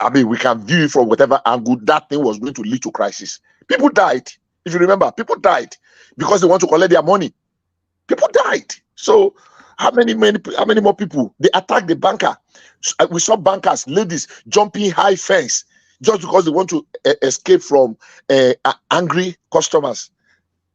I mean, we can view it from whatever angle that thing was going to lead to crisis. People died. If you remember, people died because they want to collect their money. People died. So how many more people? They attacked the banker. We saw bankers, ladies jumping high fence just because they want to escape from angry customers.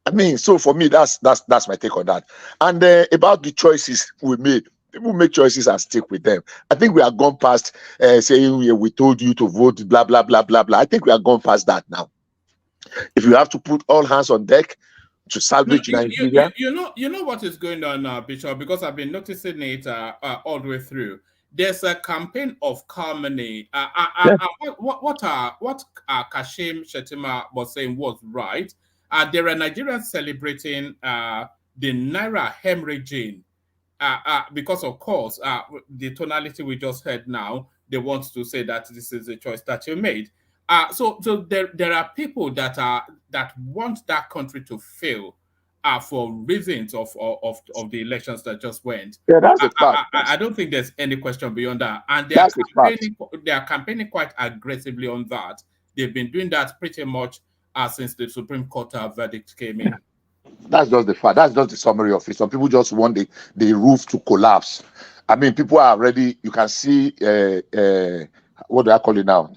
I mean, so for me, that's my take on that. And about the choices we made, people make choices and stick with them. I think we are gone past saying we told you to vote, blah, blah, blah, blah, blah. I think we are gone past that now. If you have to put all hands on deck to salvage Nigeria. You know what is going on now, Bishop, because I've been noticing it all the way through. There's a campaign of harmony. What Kashim Shettima was saying was right. There are Nigerians celebrating the Naira hemorrhaging because, of course, the tonality we just heard now, they want to say that this is a choice that you made. So there are people that want that country to fail for reasons of the elections that just went. Yeah, that's a fact. I don't think there's any question beyond that. And they are campaigning quite aggressively on that. They've been doing that pretty much since the Supreme Court verdict came in. That's just the fact. That's just the summary of it. Some people just want the roof to collapse. I mean, people are already, you can see, what do I call it now?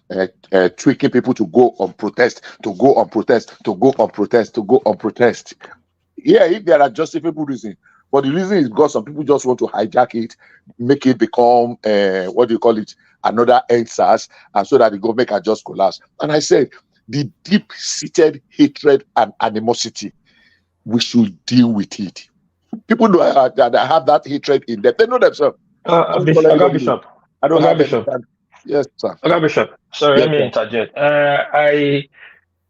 Tweaking people to go on protest, to go on protest, to go on protest, to go on protest. Yeah, if there are justifiable reasons. But the reason is because some people just want to hijack it, make it become, what do you call it, another EndSARS, and so that the government can just collapse. And I said, the deep-seated hatred and animosity, we should deal with it. People that have that hatred in them, they know themselves. Bishop. I don't have Bishop. Yes, sir. Okay, Bishop. Sorry, let me interject. I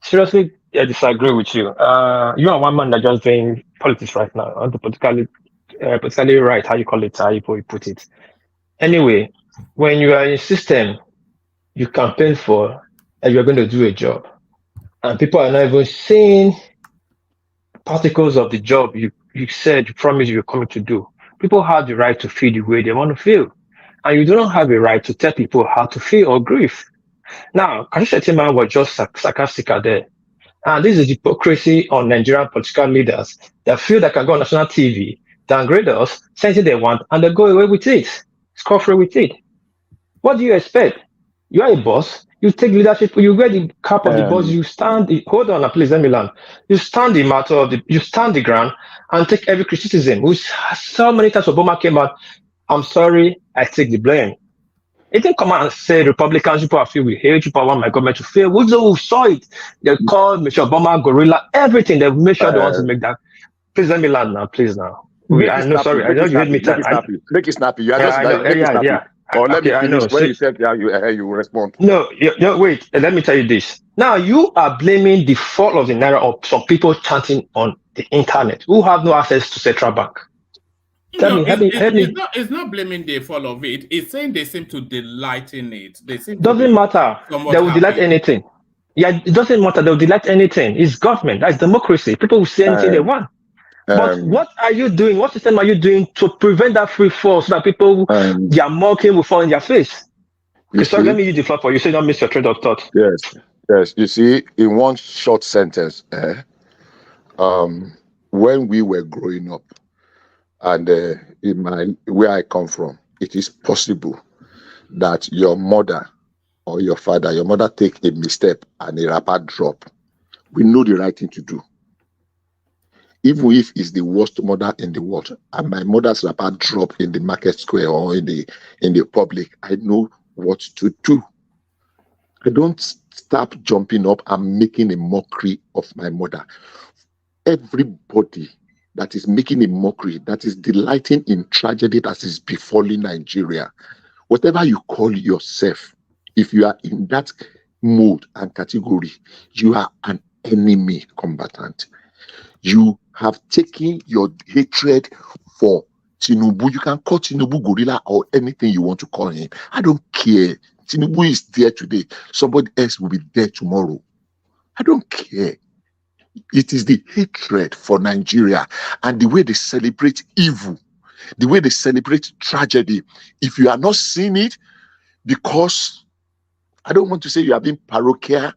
seriously disagree with you. You are one man that just doing politics right now, on the politically right, how you call it, how you put it. Anyway, when you are in a system, you campaign for, and you're going to do a job, and people are not even seeing particles of the job you said, you promised you're coming to do. People have the right to feel the way they want to feel. And you don't have a right to tell people how to feel or grieve. Now, Kashim Shettima was just sarcastic there. And this is hypocrisy on Nigerian political leaders that feel they can go on national TV, downgrade us, say anything they want, and they go away with it, scot-free with it. What do you expect? You are a boss. You take leadership. You wear the cap of the boss. You stand. Hold on, please, let me learn. You stand the matter of you stand the ground and take every criticism. Which so many times Obama came out. I'm sorry, I take the blame. It didn't come out and say Republicans, people I feel we hate, people want my government to fail. We saw it. They called Michelle Obama gorilla, everything. They make sure they want to make that. Please let me land now, please now. I know, sorry, I know you hate me. Make it snappy. You are just yeah. Or let me finish. When you said you will respond. No, wait. Let me tell you this. Now you are blaming the fall of the Naira of some people chanting on the internet who have no access to central bank. It's not blaming the fall of it. It's saying they seem to delight in it. Doesn't matter. They will delight anything. Yeah, it doesn't matter. They will delight anything. It's government. That's democracy. People will say anything they want. But what are you doing? What system are you doing to prevent that free fall so that people they are mocking will fall in their face? So let me use the floor for you so you don't miss your train of thought. Yes. You see, in one short sentence, when we were growing up, and where I come from, it is possible that your mother or your father, your mother take a misstep and a rapper drop. We know the right thing to do. Even if it's the worst mother in the world, and my mother's rapper drop in the market square or in the public, I know what to do. I don't stop jumping up and making a mockery of my mother. Everybody that is making a mockery, that is delighting in tragedy that is befalling Nigeria, whatever you call yourself, if you are in that mode and category, you are an enemy combatant. You have taken your hatred for Tinubu. You can call Tinubu gorilla or anything you want to call him. I don't care. Tinubu is there today. Somebody else will be there tomorrow. I don't care. It is the hatred for Nigeria and the way they celebrate evil, the way they celebrate tragedy. If you are not seeing it, because I don't want to say you are being parochial,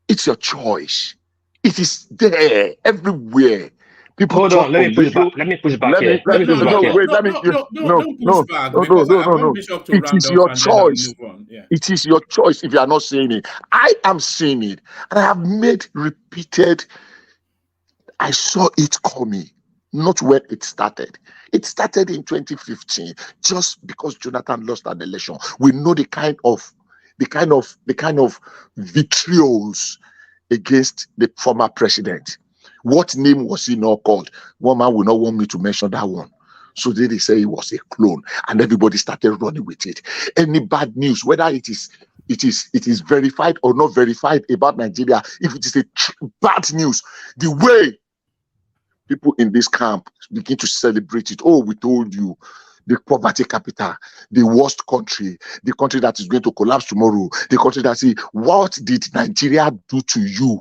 it's your choice. It is there everywhere. People hold on. Let me push back. Let me push back here. Let me push back here. Don't push back because I want Bishop to round up and then I'll move on. Yeah. It is your choice if you are not saying it. I am saying it, and I have made repeated. I saw it coming, not when it started. It started in 2015, just because Jonathan lost that election. We know the kind of vitriols against the former president. What name was he not called? One man will not want me to mention that one. So they say he was a clone, and everybody started running with it. Any bad news, whether it is verified or not verified about Nigeria, if it is a bad news, the way people in this camp begin to celebrate it. Oh, we told you. The poverty capital, the worst country, the country that is going to collapse tomorrow, the country that say, what did Nigeria do to you?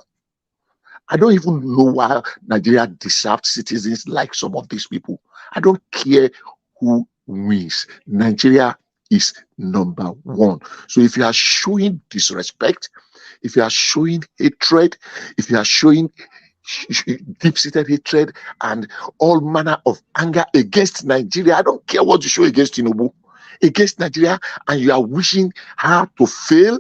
I don't even know why Nigeria deserved citizens like some of these people. I don't care who wins. Nigeria is number one. So if you are showing disrespect, if you are showing hatred, if you are showing deep-seated hatred and all manner of anger against Nigeria, I don't care what you show against Tinubu, against Nigeria, and you are wishing her to fail,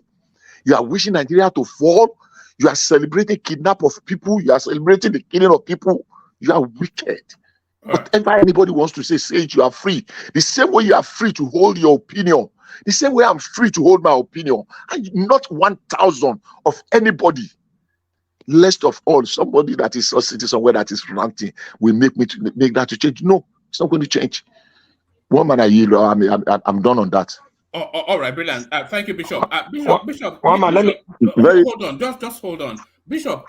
you are wishing Nigeria to fall, you are celebrating kidnap of people, you are celebrating the killing of people, you are wicked. Whatever anybody wants to say it, you are free. The same way you are free to hold your opinion, the same way I'm free to hold my opinion, and not 1,000 of anybody. Least of all, somebody that is sitting somewhere that is ranting will make that to change. No, it's not going to change. One man, I'm done on that. All right, brilliant. Thank you, Bishop. Bishop. Hold on. Just hold on. Bishop,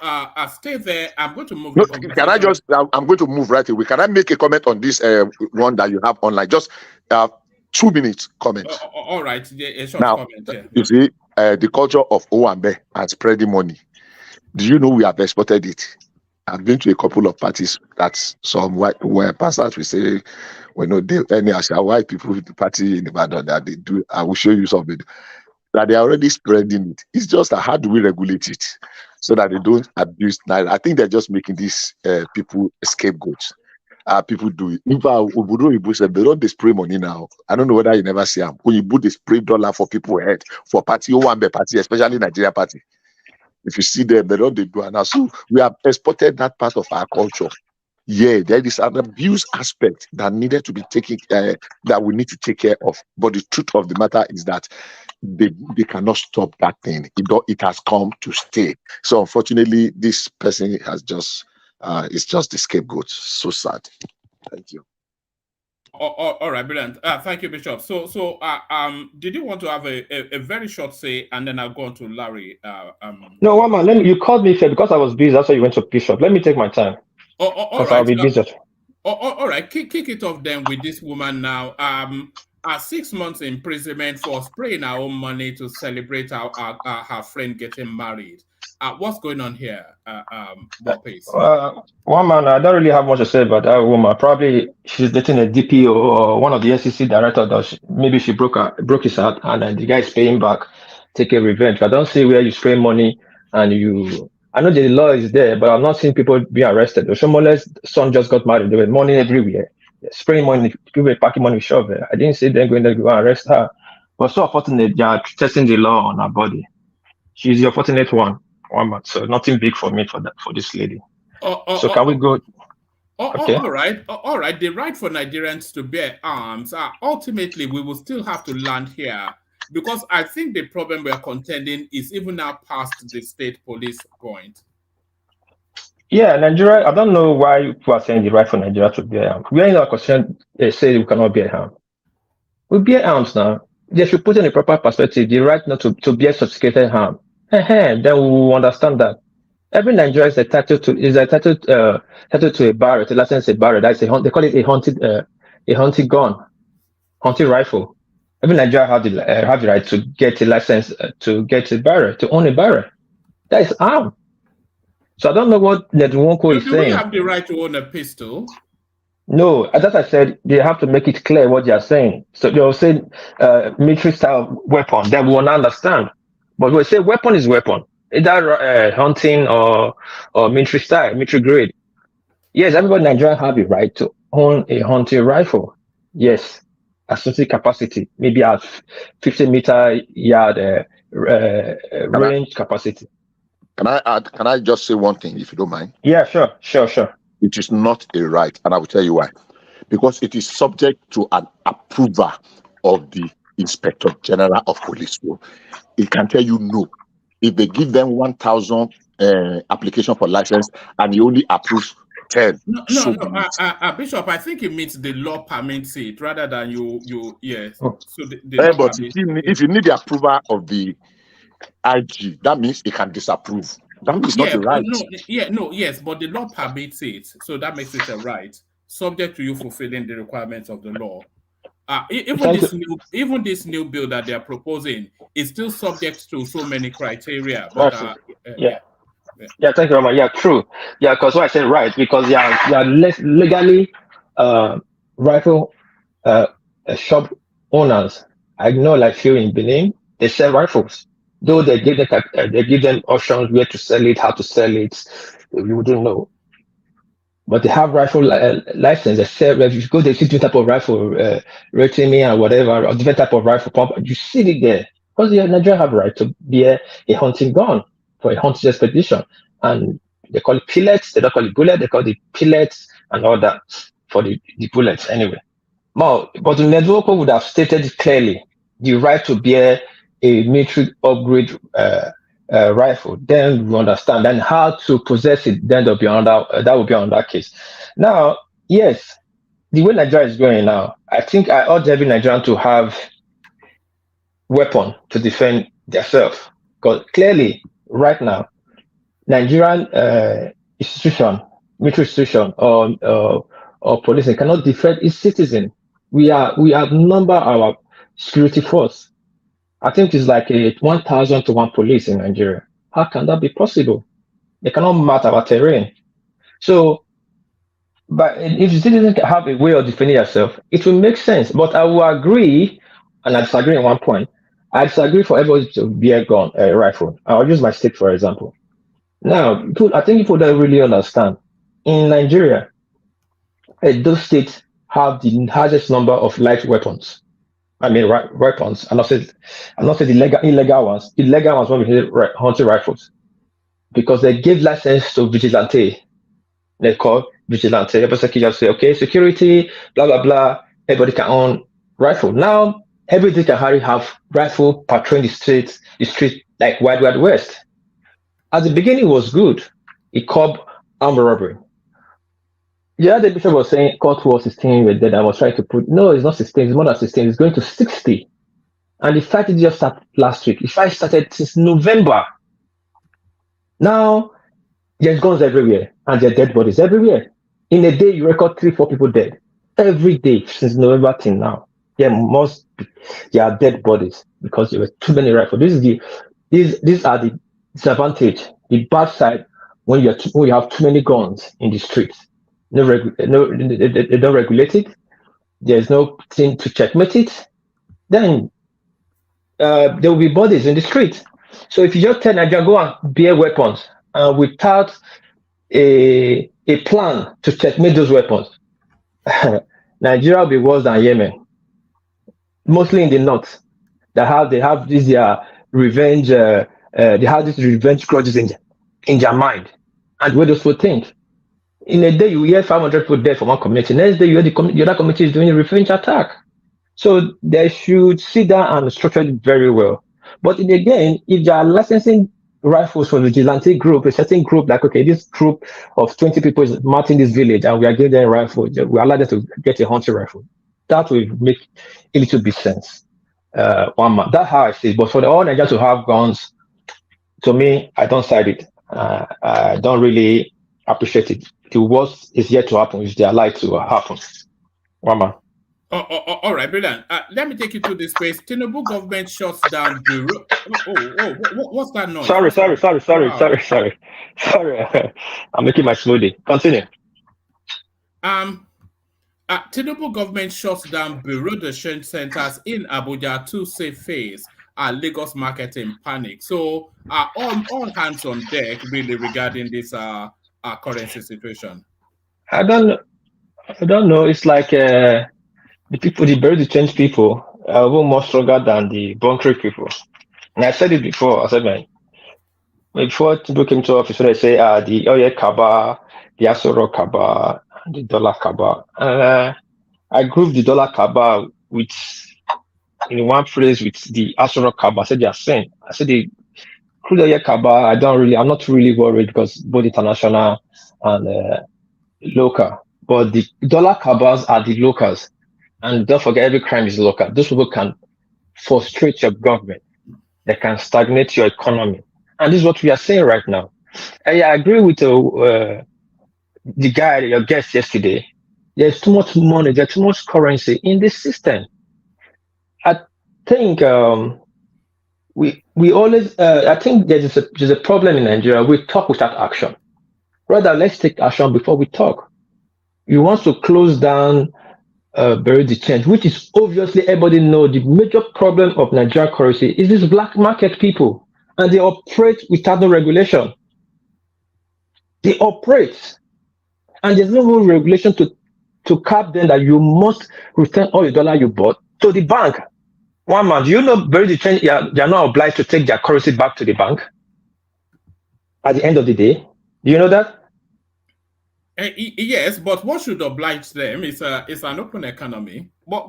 stay there. I'm going to move. No, can I just? I'm going to move right away. Can I make a comment on this one that you have online? Just 2 minutes comment. All right. A short now, comment. Yeah. You see, the culture of Owambe and spreading money. Do you know we have exported it? I've been to a couple of parties that some white pastors will say, well, no, any white people with the party in Ibadan that they do. I will show you something that they are already spreading it. It's just how do we regulate it so that they don't abuse? I think they're just making these people scapegoats. People do it. If they don't spray money now. I don't know whether you never see them. When you put the spray dollar for people head for party, party, especially Nigeria party. If you see them, they don't do it now. So we have exported that part of our culture. Yeah, there is an abuse aspect that needed to be taken, that we need to take care of. But the truth of the matter is that they cannot stop that thing. It has come to stay. So unfortunately, this person has just it's just the scapegoat. So sad. Thank you. All right, brilliant. Thank you, Bishop. So, did you want to have a very short say, and then I'll go on to Larry? No, one man. You called me because I was busy. That's why you went to Bishop. Let me take my time. All right. I'll be busy. All right. Kick it off then with this woman now. 6 months imprisonment for spraying our own money to celebrate her friend getting married. What's going on here, Bob Pace? One man, I don't really have much to say about that woman. Probably she's dating a DPO or one of the SEC directors. Maybe she broke his heart, and then the guy is paying back, taking revenge. I don't see where you spray money and you I know the law is there, but I've not seen people being arrested. Oshomole's son just got married. There was money everywhere. Spraying money, people were packing money shop there. I didn't see them going there to go and arrest her. But so unfortunate, they are testing the law on her body. She's the unfortunate one month. So nothing big for me for this lady. So can we go? Okay. All right. The right for Nigerians to bear arms. Ultimately, we will still have to land here, because I think the problem we are contending is even now past the state police point. Yeah, Nigeria, I don't know why people are saying the right for Nigeria to bear arms. We are in a question, they say we cannot bear arms. We bear arms now. They should put in a proper perspective, the right not to bear sophisticated harm. Then we will understand that. Every Nigerian is entitled to a barrel, to license a barrel. That's they call it a hunting gun, hunting rifle. Every Nigerian have the right to get a license to get a barrel, to own a barrel. That is arm. So I don't know what Nedwonko is saying. Do we have the right to own a pistol? No, as I said, they have to make it clear what they are saying. So they'll say military style weapon, then we will not understand. But we say weapon is weapon, either hunting or military style, military grade. Yes, everybody in Nigeria have the right to own a hunting rifle. Yes, associated capacity, maybe at 50-meter yard range capacity. Can I just say one thing, if you don't mind? Yeah, sure. It is not a right, and I will tell you why. Because it is subject to an approval of the Inspector General of Police. So it can tell you no. If they give them 1,000 application for license and he only approves 10. No, Bishop, I think it means the law permits it rather than you yes. Oh. So the but if you need the approval of the IG, that means it can disapprove. That means not a right. Yes, but the law permits it, so that makes it a right, subject to you fulfilling the requirements of the law. Even this new bill that they are proposing is still subject to so many criteria. But thank you, Rama. Yeah, true. Yeah, because what I said right, because you are legally rifle shop owners. I know, like here in Benin, they sell rifles. Though they give them options where to sell it, how to sell it, you wouldn't know. But they have rifle license. They sell. If you go, they see different type of rifle, rating me and whatever, or different type of rifle pump. You see it there because Nigeria have a right to bear a hunting gun for a hunting expedition, and they call it pellets. They don't call it bullet. They call it pellets and all that for the bullets anyway. But the Nedwoko would have stated clearly the right to bear a military upgrade rifle, then we understand. Then how to possess it, then that will be on that case. Now, yes, the way Nigeria is going now, I think I urge every Nigerian to have weapon to defend themselves. Because clearly, right now, Nigerian institution, military institution, or police cannot defend its citizen. We outnumber our security force. I think it's like 1,000 to 1 police in Nigeria. How can that be possible? They cannot map our terrain. So, but if you didn't have a way of defending yourself, it will make sense. But I will agree, and I disagree on one point. I disagree for everybody to bear a gun, a rifle. I'll use my state for example. Now, I think people don't really understand. In Nigeria, those states have the largest number of light weapons. I mean, weapons. I'm not saying the illegal ones. Illegal ones when we hit hunting rifles, because they give license to vigilante. They call vigilante. Everybody just say, okay, security, blah blah blah. Everybody can own rifle. Now, everybody can have rifle patrolling the street like Wild Wild West. At the beginning, it was good. It curbed armed robbery. Yeah, the bishop was saying court was 16 with that. I was trying to put, no, it's not 16, it's more than 16, it's going to 60. And the fight did just start last week. The fight started since November. Now, there's guns everywhere, and there are dead bodies everywhere. In a day, you record 3-4 people dead. Every day since November till now. There are dead bodies because there were too many rifles. These are the disadvantage, the bad side when you have too many guns in the streets. They don't regulate it. There's no thing to checkmate it. Then there will be bodies in the street. So if you just tell Nigeria go and bear weapons, without a plan to checkmate those weapons, Nigeria will be worse than Yemen, mostly in the north. They have this revenge. They have these revenge grudges in their mind, and where those people think. In a day, you hear 500 people dead from one community. Next day, you hear the other community is doing a revenge attack. So they should sit down and structure it very well. But again, if they are licensing rifles for vigilante group, a certain group, like, okay, this group of 20 people is marching this village and we are giving them rifles, we allow them to get a hunting rifle. That will make a little bit sense. That's how I see it. But for the all Nigerians to have guns, to me, I don't side it. I don't really appreciate it. The worst is yet to happen if they allow it to happen. Wama. All right, brilliant. Let me take you to this space. Tinubu government shuts down bureau. What's that noise? Sorry. I'm making my smoothie. Continue. Tinubu government shuts down bureau de change centers in Abuja to save face. Lagos market in panic. So, all hands on deck really regarding this currency situation. I don't know. It's like the bureau de change people are more stronger than the bunkering people. And I said it before. I said, man, before Tinubu came to office, they say the oil Kaba, the Asoro Kaba, and the dollar Kaba. And I grouped the dollar Kaba with, in one phrase, with the Asoro Kaba. I said they are same. I said the crude oil Kaba, I'm not really worried because both international and local. But the dollar Kabas are the locals. And don't forget, every crime is local. Those people can frustrate your government. They can stagnate your economy. And this is what we are saying right now. I agree with the guy, your guest yesterday. There's too much money, there's too much currency in this system. I think we always, I think there's a problem in Nigeria. We talk without action. Rather, let's take action before we talk. You want to close down bureau de change, which is obviously everybody know the major problem of Nigeria currency is these black market people, and they operate without no regulation. They operate, and there's no regulation to cap them that you must return all the dollar you bought to the bank. One man, do you know bureau de change? They're not obliged to take their currency back to the bank at the end of the day. Do you know that? Yes, but what should oblige them is an open economy. What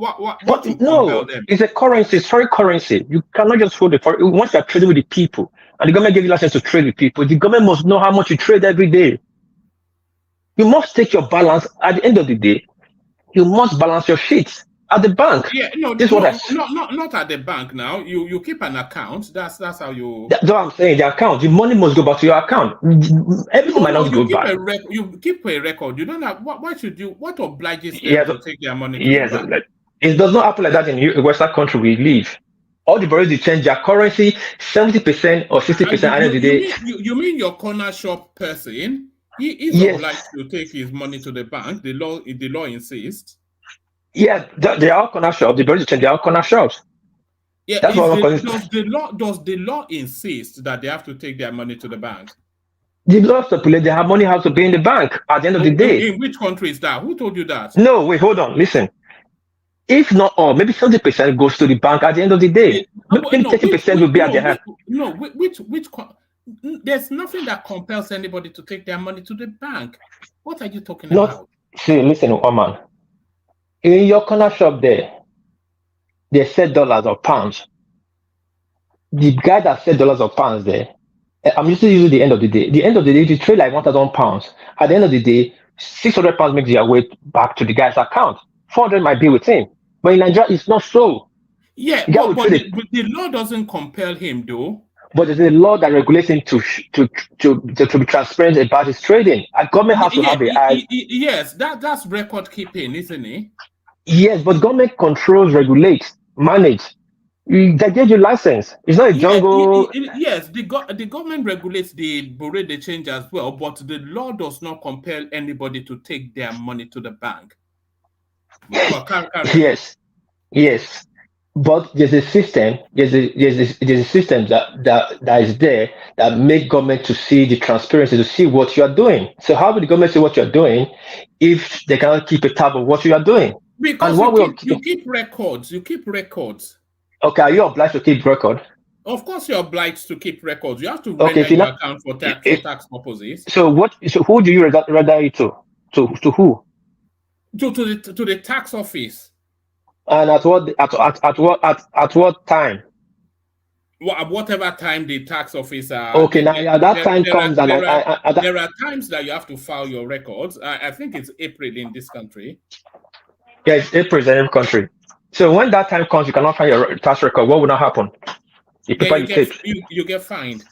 no, them? It's a currency, it's foreign currency. You cannot just hold it for once you're trading with the people, and the government gives you license to trade with people. The government must know how much you trade every day. You must take your balance at the end of the day. You must balance your sheets at the bank. Yeah, not at the bank now. You keep an account. That's how you. That's what I'm saying. The account, the money must go back to your account. Everything might not go back. You keep a record. You don't have. Why should you? What obliges them to take their money? It does not happen like that in a Western country we live. All the bureaus change their currency 70% or 60% at the end of the day. You mean your corner shop person? He is obliged to take his money to the bank. The law insists. Yeah, they are corner shops. The bureaus change they are corner shops. Yeah, does the law insist that they have to take their money to the bank? The law stipulates they have money has to be in the bank at the end of the day. In which country is that? Who told you that? No, wait, hold on, listen. If not all, maybe 70% goes to the bank at the end of the day. Maybe 30% will be at their hand. No, which there's nothing that compels anybody to take their money to the bank. What are you talking about? See, listen, Oman. In your corner shop there, they said dollars or pounds. The guy that said dollars or pounds there, I'm using the end of the day. The end of the day, if you trade like 1,000 pounds, at the end of the day, 600 pounds makes their way back to the guy's account. 400 might be with him. But in Nigeria, it's not so. Yeah, but the law doesn't compel him, though. But there's a law that regulates him to be transparent about his trading. A government has to have the eye. Yes, that's record keeping, isn't it? Yes, but government controls, regulates, manage. They gave you license. It's not a jungle. Yes, the government regulates the bureau de change as well, but the law does not compel anybody to take their money to the bank. Yes. But there's a system, there's a system that is there that make government to see the transparency, to see what you are doing. So how will the government see what you're doing if they cannot keep a tab of what you are doing? Because And one way of you keep records. You keep records. okay, are you obliged to keep record? Of course, you're obliged to keep records. You have to Okay, render if you're your not, account for tax purposes. so what? So who do you render it to? To who? To the tax office. And at what time? Whatever time the tax officer. Okay, now that time comes, and there are times that you have to file your records. I think it's April in this country. Yeah, it's April in every country. So when that time comes, you cannot find your tax record. What will not happen? You get fined.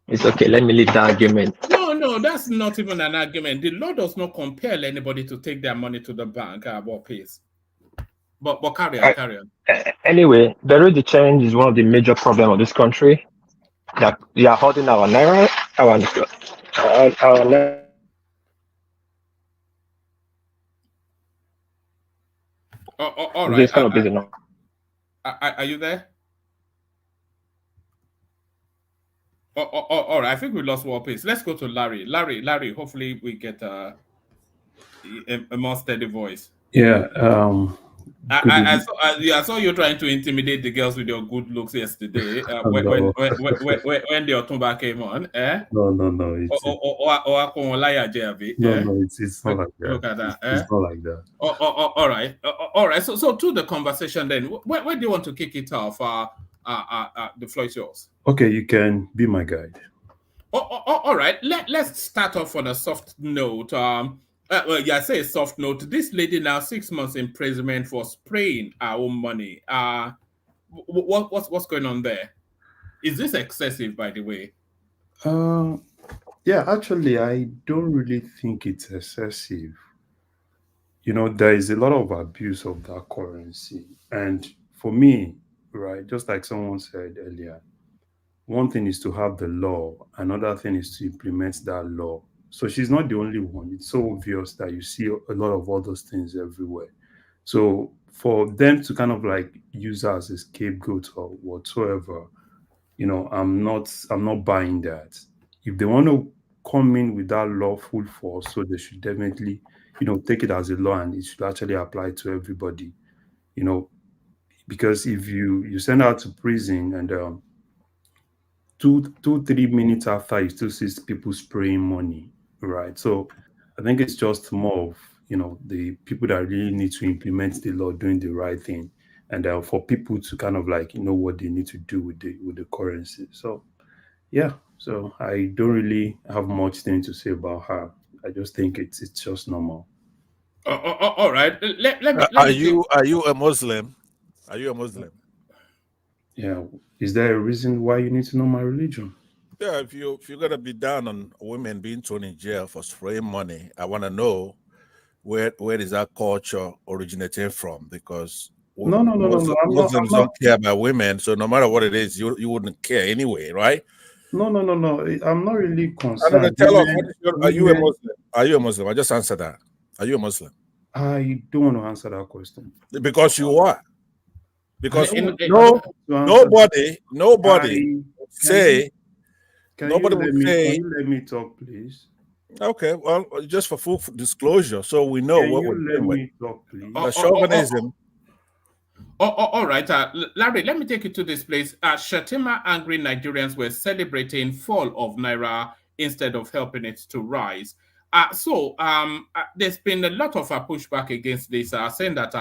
It's okay. Let me leave that argument. No, that's not even an argument. The law does not compel anybody to take their money to the bank at what pace. But carry on. Anyway, the rate of change is one of the major problems of this country. That we are holding our naira, our all right. This kind of busy now. Are you there? All right. I think we lost one pace. Let's go to Larry. Larry. Hopefully, we get a more steady voice. Yeah. I saw you trying to intimidate the girls with your good looks yesterday when the Otumba came on. No. No, It's not like that. Look at that. It's not like that. All right. So to the conversation then, where do you want to kick it off? The floor is yours. Okay, you can be my guide. All right. Let's start off on a soft note. I say a soft note. This lady now 6 months imprisonment for spraying our own money. What's going on there? Is this excessive, by the way? Yeah, actually, I don't really think it's excessive. There is a lot of abuse of that currency, and for me, right, just like someone said earlier, one thing is to have the law, another thing is to implement that law. So she's not the only one. It's so obvious that you see a lot of all those things everywhere. So for them to kind of like use her as a scapegoat or whatsoever, I'm not buying that. If they want to come in with that law full force, so they should definitely, take it as a law and it should actually apply to everybody. Because if you send her to prison and 2-3 minutes after you still see people spraying money, right? So I think it's just more of the people that really need to implement the law doing the right thing, and for people to kind of like know what they need to do with the currency. So yeah, so I don't really have much thing to say about her. I just think it's just normal. All right. Are you a Muslim? Are you a Muslim? Yeah. Is there a reason why you need to know my religion? Yeah, if you're gonna be down on women being thrown in jail for spraying money, I want to know where is that culture originating from? Because no. Muslims don't care about women, so no matter what it is, you wouldn't care anyway, right? No. I'm not really concerned. Tell us, are you a Muslim? Are you a Muslim? I just answer that. Are you a Muslim? I don't want to answer that question. Because you are. Because nobody say. Can you let me talk, please? Okay, well, just for full disclosure, so we know what we're doing with. Talk, please? The chauvinism. All right, Larry, let me take you to this place. Shatima angry Nigerians were celebrating fall of Naira instead of helping it to rise. So there's been a lot of pushback against this, saying that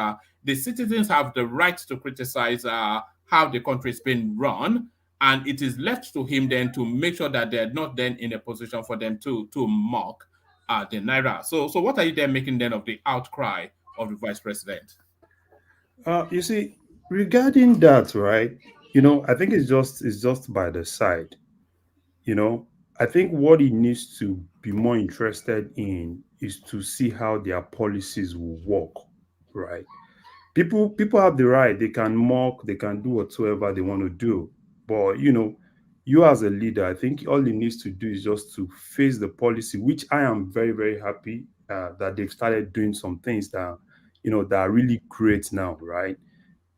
the citizens have the right to criticize how the country is being run, and it is left to him then to make sure that they're not then in a position for them to mock the Naira. So what are you then making then of the outcry of the vice president? You see, regarding that, right? I think it's just by the side. I think what he needs to be more interested in is to see how their policies will work, right? People have the right. They can mock, they can do whatsoever they want to do. But, you as a leader, I think all he needs to do is just to face the policy, which I am very, very happy that they've started doing some things that, that are really great now, right?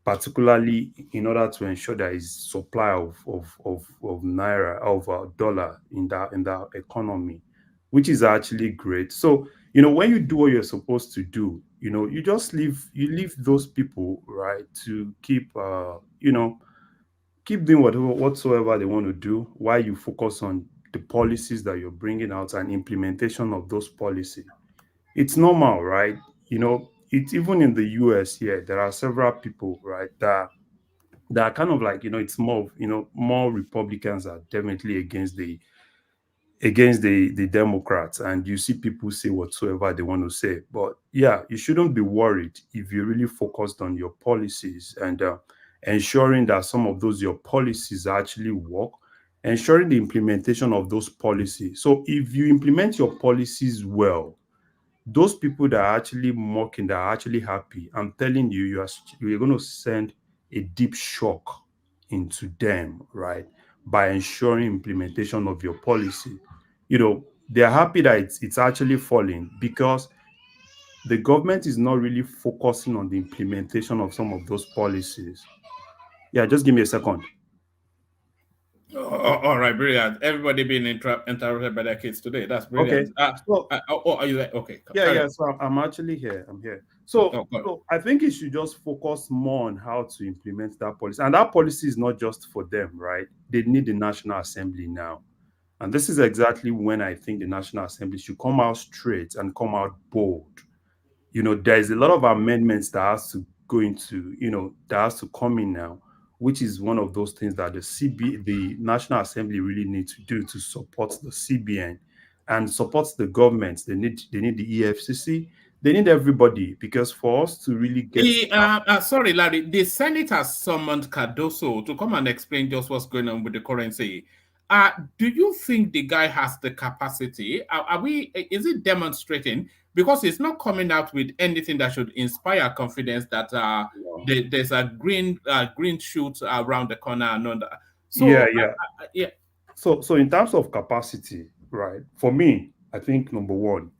Particularly in order to ensure there is supply of naira, of dollar in that economy, which is actually great. So when you do what you're supposed to do, you just leave those people, right, to keep doing whatsoever they want to do, while you focus on the policies that you're bringing out and implementation of those policies. It's normal, right? It's even in the US here, there are several people, right, that are kind of like, it's more of, more Republicans are definitely against the Democrats, and you see people say whatsoever they want to say. But yeah, you shouldn't be worried if you're really focused on your policies and ensuring that some of those your policies actually work, ensuring the implementation of those policies. So if you implement your policies well, those people that are actually mocking, that are actually happy, I'm telling you, you're going to send a deep shock into them, right? By ensuring implementation of your policy. They're happy that it's actually falling because the government is not really focusing on the implementation of some of those policies. Yeah, just give me a second. All right, brilliant. Everybody being interrupted by their kids today. That's Okay. brilliant. Are you there? Okay. Yeah. So I'm actually here. I'm here. So I think you should just focus more on how to implement that policy. And that policy is not just for them, right? They need the National Assembly now. And this is exactly when I think the National Assembly should come out straight and come out bold. There's a lot of amendments that has to go into, that has to come in now, which is one of those things that the National Assembly really need to do to support the CBN and support the government. They need the EFCC. They need everybody, because for us to really get sorry, Larry, the Senate has summoned Cardoso to come and explain just what's going on with the currency. Do you think the guy has the capacity? Is it demonstrating? Because it's not coming out with anything that should inspire confidence that there's a green shoot around the corner and all that. So, yeah. So in terms of capacity, right? For me, I think number one,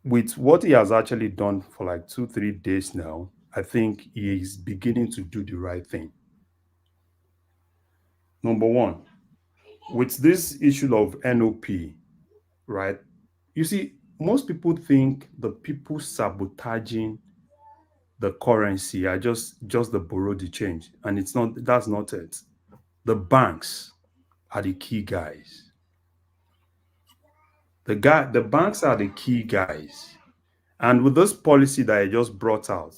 with what he has actually done for like 2-3 days now, I think he is beginning to do the right thing. Number one, with this issue of NOP, right? You see, most people think the people sabotaging the currency are just the borrow the change, and it's not. That's not it. The banks are the key guys. The banks are the key guys, and with this policy that I just brought out,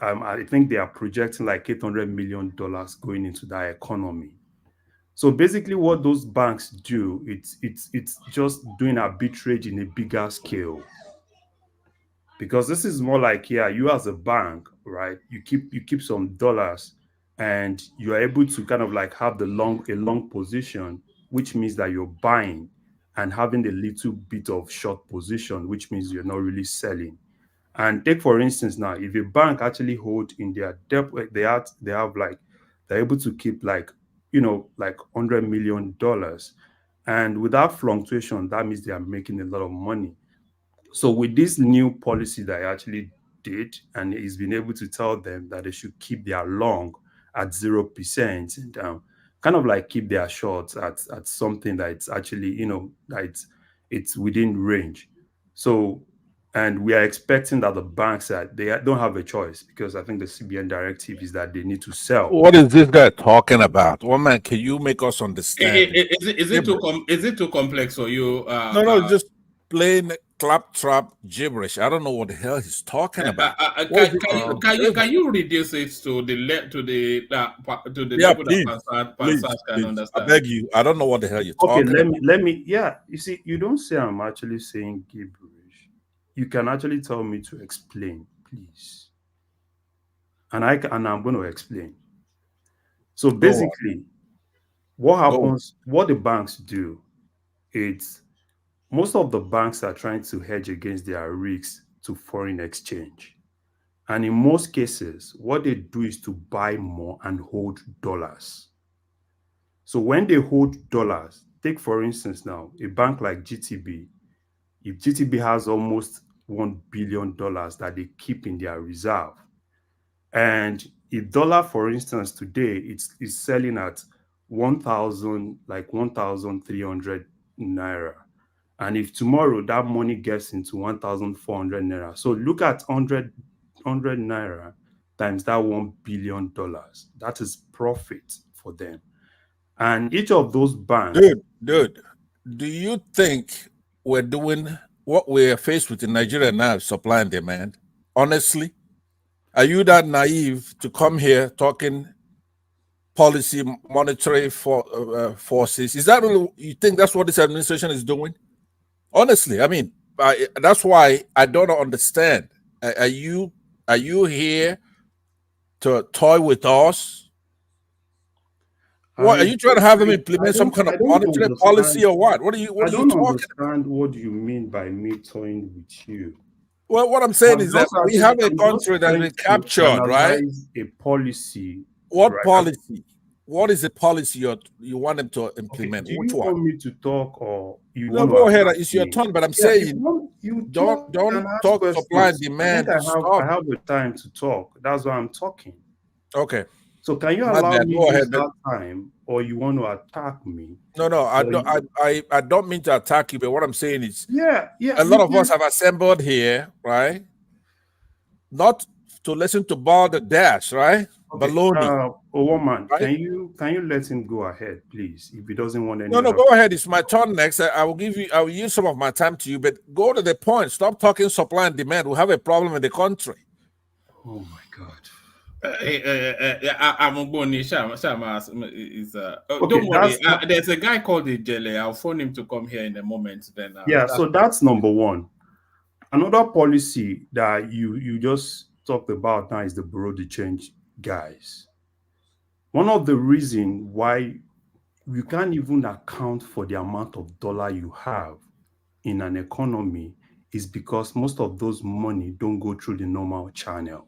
I think they are projecting like $800 million going into that economy. So basically, what those banks do, it's just doing arbitrage in a bigger scale. Because this is more like, you as a bank, right? You keep some dollars, and you are able to kind of like have a long position, which means that you're buying, and having a little bit of short position, which means you're not really selling. And take for instance now, if a bank actually hold in their debt, they're able to keep like $100 million, and without fluctuation, that means they are making a lot of money. So with this new policy that I actually did, and he's been able to tell them that they should keep their long at 0%, and kind of like keep their shorts at something that it's actually, that it's within range. So, and we are expecting that the banks don't have a choice, because I think the CBN directive is that they need to sell. What is this guy talking about? One man, can you make us understand? Is it too complex for you? No, just plain claptrap gibberish. I don't know what the hell he's talking about. Can you reduce it to the level that Pansas can understand? I beg you. I don't know what the hell you're talking about. Let me. Yeah, you see, you don't say I'm actually saying gibberish. You can actually tell me to explain, please. And I'm going to explain. So basically, what happens? What the banks do, it's most of the banks are trying to hedge against their risks to foreign exchange. And in most cases, what they do is to buy more and hold dollars. So when they hold dollars, take for instance now, a bank like GTB, if GTB has almost $1 billion that they keep in their reserve. And a dollar, for instance, today it's selling at 1,300 naira. And if tomorrow that money gets into 1,400 naira, so look at 100 naira times that $1 billion. That is profit for them. And each of those banks. Dude, do you think we're doing what we're faced with in Nigeria now, supply and demand? Honestly, are you that naive to come here talking policy, monetary forces? Is that really, you think that's what this administration is doing? Honestly, I mean, that's why I don't understand. Are you here to toy with us? What are you trying to have them implement some kind of monetary policy or what? What are you talking about? Understand what you mean by me toying with you. Well, what I'm saying is that we have a country that's been captured, right? A policy. What policy? What is the policy you want them to implement? Okay, do Which you one? want me to talk or you No, want go to ahead. It's your turn, but I'm saying don't talk supply and demand. I have the time to talk. That's why I'm talking. Okay. So can you allow me to use that time, or you want to attack me? No, I don't mean to attack you, but what I'm saying is, a lot of us have assembled here, right? Not to listen to Ball the Dash, right? Okay. Baloney. Woman, right? can you let him go ahead, please? If he doesn't want any. No, go ahead. It's my turn next. I will use some of my time to you, but go to the point. Stop talking supply and demand. We have a problem in the country. Oh my God. Don't worry. There's a guy called Ijele. I'll phone him to come here in a moment. Then so that's number one. Another policy that you just talked about now is the Bureau de Change guys. One of the reasons why you can't even account for the amount of dollar you have in an economy is because most of those money don't go through the normal channel.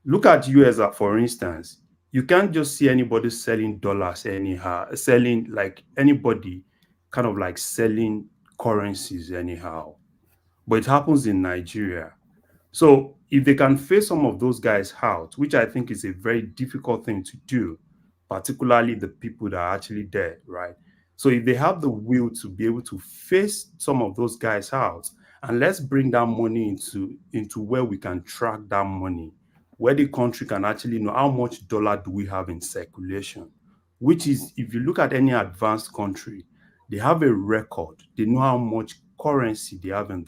Look at US, for instance. You can't just see anybody selling dollars anyhow, selling like anybody kind of like selling currencies anyhow. But it happens in Nigeria. So if they can face some of those guys out, which I think is a very difficult thing to do, particularly the people that are actually dead, right? So if they have the will to be able to face some of those guys out, and let's bring that money into where we can track that money, where the country can actually know how much dollar do we have in circulation, which is, if you look at any advanced country, they have a record. They know how much currency they have in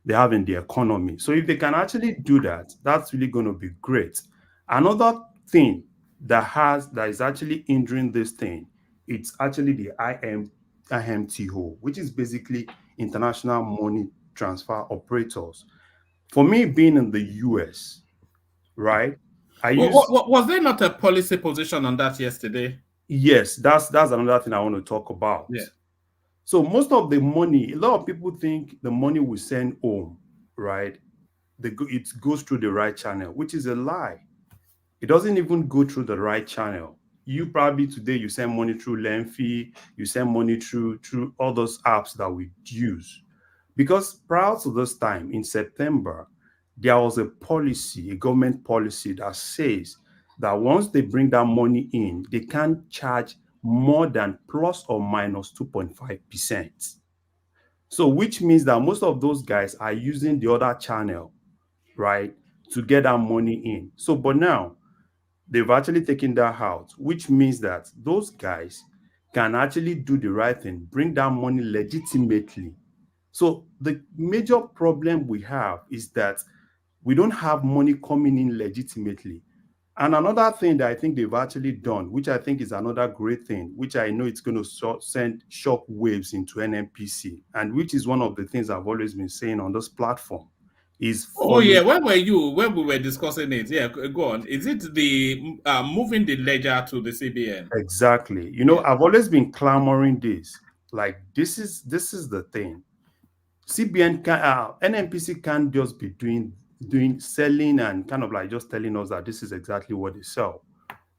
the economy. So if they can actually do that, that's really going to be great. Another thing that is actually hindering this thing, it's actually the IMTO, which is basically international money transfer operators. For me, being in the US, right? Was there not a policy position on that yesterday? Yes, that's another thing I want to talk about. Yeah. So most of the money, a lot of people think the money we send home, right? It goes through the right channel, which is a lie. It doesn't even go through the right channel. You probably today you send money through Lenfi, you send money through all those apps that we use. Because prior to this time in September, there was a government policy that says that once they bring that money in, they can't charge more than plus or minus 2.5%. So which means that most of those guys are using the other channel, right, to get that money in. So, but now they've actually taken that out, which means that those guys can actually do the right thing, bring that money legitimately. So the major problem we have is that we don't have money coming in legitimately. And another thing that I think they've actually done, which I think is another great thing, which I know it's going to send shock waves into NNPC, and which is one of the things I've always been saying on this platform, is where were you when we were discussing it? Yeah, go on. Is it the moving the ledger to the CBN? Exactly. I've always been clamoring this. Like, this is the thing. CBN NNPC can't just be doing selling and kind of like just telling us that this is exactly what they sell.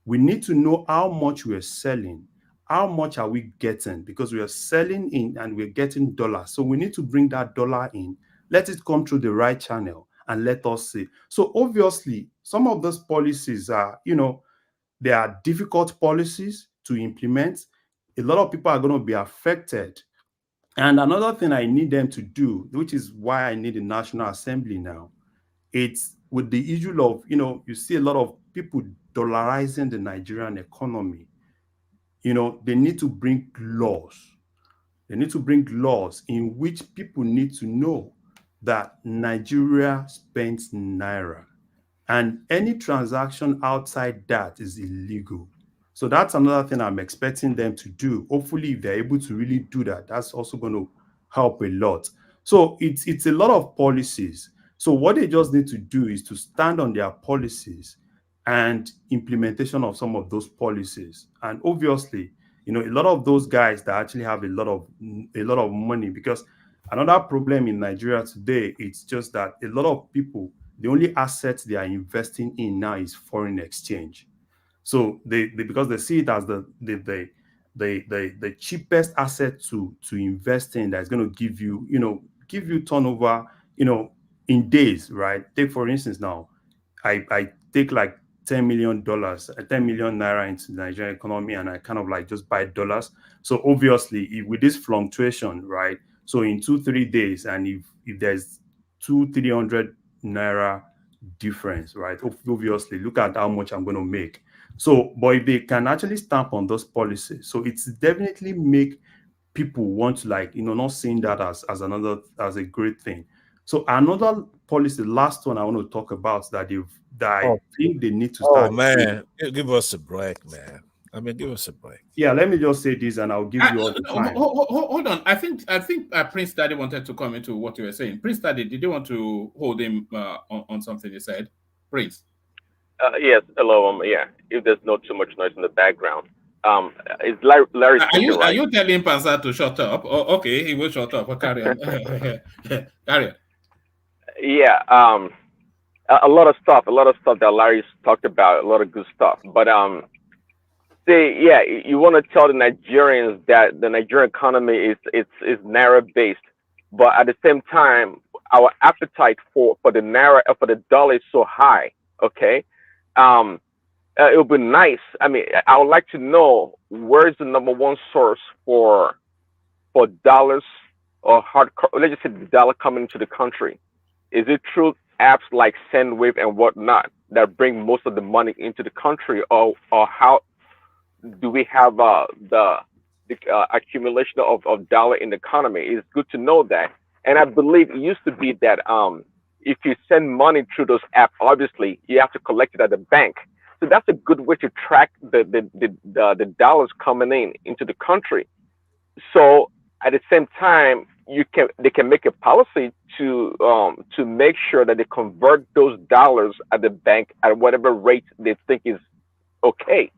We need to know how much we're selling how much are we getting? Because we are selling in and we're getting dollars. So we need to bring that dollar in, let it come through the right channel, and let us see. So obviously, some of those policies are, they are difficult policies to implement. A lot of people are going to be affected. And another thing I need them to do, which is why I need the National Assembly now, it's with the issue of, you see a lot of people dollarizing the Nigerian economy. They need to bring laws. They need to bring laws in which people need to know that Nigeria spends naira, and any transaction outside that is illegal. So that's another thing I'm expecting them to do. Hopefully, if they're able to really do that, that's also going to help a lot. So it's a lot of policies. So what they just need to do is to stand on their policies and implementation of some of those policies. And obviously, a lot of those guys that actually have a lot of money, because another problem in Nigeria today, it's just that a lot of people, the only assets they are investing in now is foreign exchange. So they because they see it as the cheapest asset to invest in, that's going to give you turnover in days, right? Take for instance now, I take like $10 million, 10 million naira into the Nigerian economy, and I kind of like just buy dollars. So obviously, with this fluctuation, right? So in 2-3 days, and if there's 200-300 naira difference, right? Obviously, look at how much I'm going to make. So, but if they can actually stamp on those policies, so it's definitely make people want to not seeing that as a great thing. So another policy, the last one I want to talk about that I think they need to start. Oh man, give us a break, man. I mean, give us a break. Yeah, let me just say this, and I'll give you all the time. Hold on. I think Prince Daddy wanted to come into what you were saying. Prince Daddy, did you want to hold him on something you said, Prince? Yes. Hello. Yeah. If there's not too much noise in the background, is Larry speaking, right? Are you telling Panza to shut up? Oh, okay, he will shut up. Carry on. Carry on. Yeah. A lot of stuff that Larry's talked about, a lot of good stuff. But you want to tell the Nigerians that the Nigerian economy is naira based, but at the same time, our appetite for the naira for the dollar is so high. Okay. It would be nice. I mean, I would like to know where's the number one source for dollars or hard. Let's just say the dollar coming into the country. Is it through apps like SendWave and whatnot that bring most of the money into the country, or how do we have the accumulation of dollar in the economy? It's good to know that. And I believe it used to be that if you send money through those apps, obviously you have to collect it at the bank. So that's a good way to track the dollars coming into the country. So at the same time, they can make a policy to make sure that they convert those dollars at the bank at whatever rate they think is okay.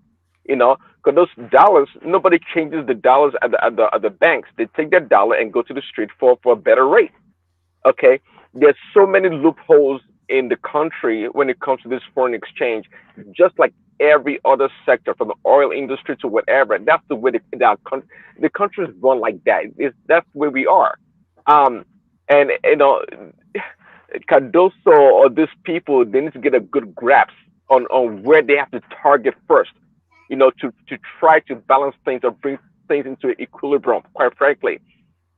Because those dollars, nobody changes the dollars at the banks. They take their dollar and go to the street for a better rate. Okay, there's so many loopholes in the country when it comes to this foreign exchange, just like every other sector, from the oil industry to whatever. That's the way the country is run like that. That's where we are. And Cardoso or these people, they need to get a good grasp on where they have to target first, to try to balance things or bring things into equilibrium, quite frankly.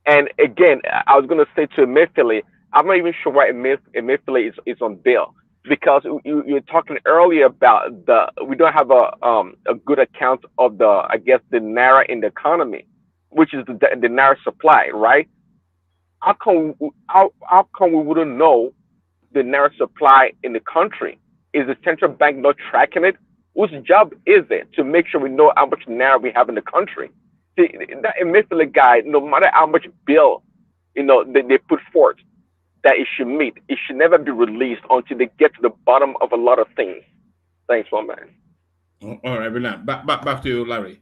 And again, I was going to say to Emefiele, I'm not even sure why Emefiele is on bail, because you were talking earlier about we don't have a good account of the naira in the economy, which is the naira supply, right? How come we wouldn't know the naira supply in the country? Is the central bank not tracking it? Whose job is it to make sure we know how much naira we have in the country? See, that Emefiele guy, no matter how much bill they put forth that it should meet, it should never be released until they get to the bottom of a lot of things. Thanks, my man. All right, brilliant. Back to you, Larry.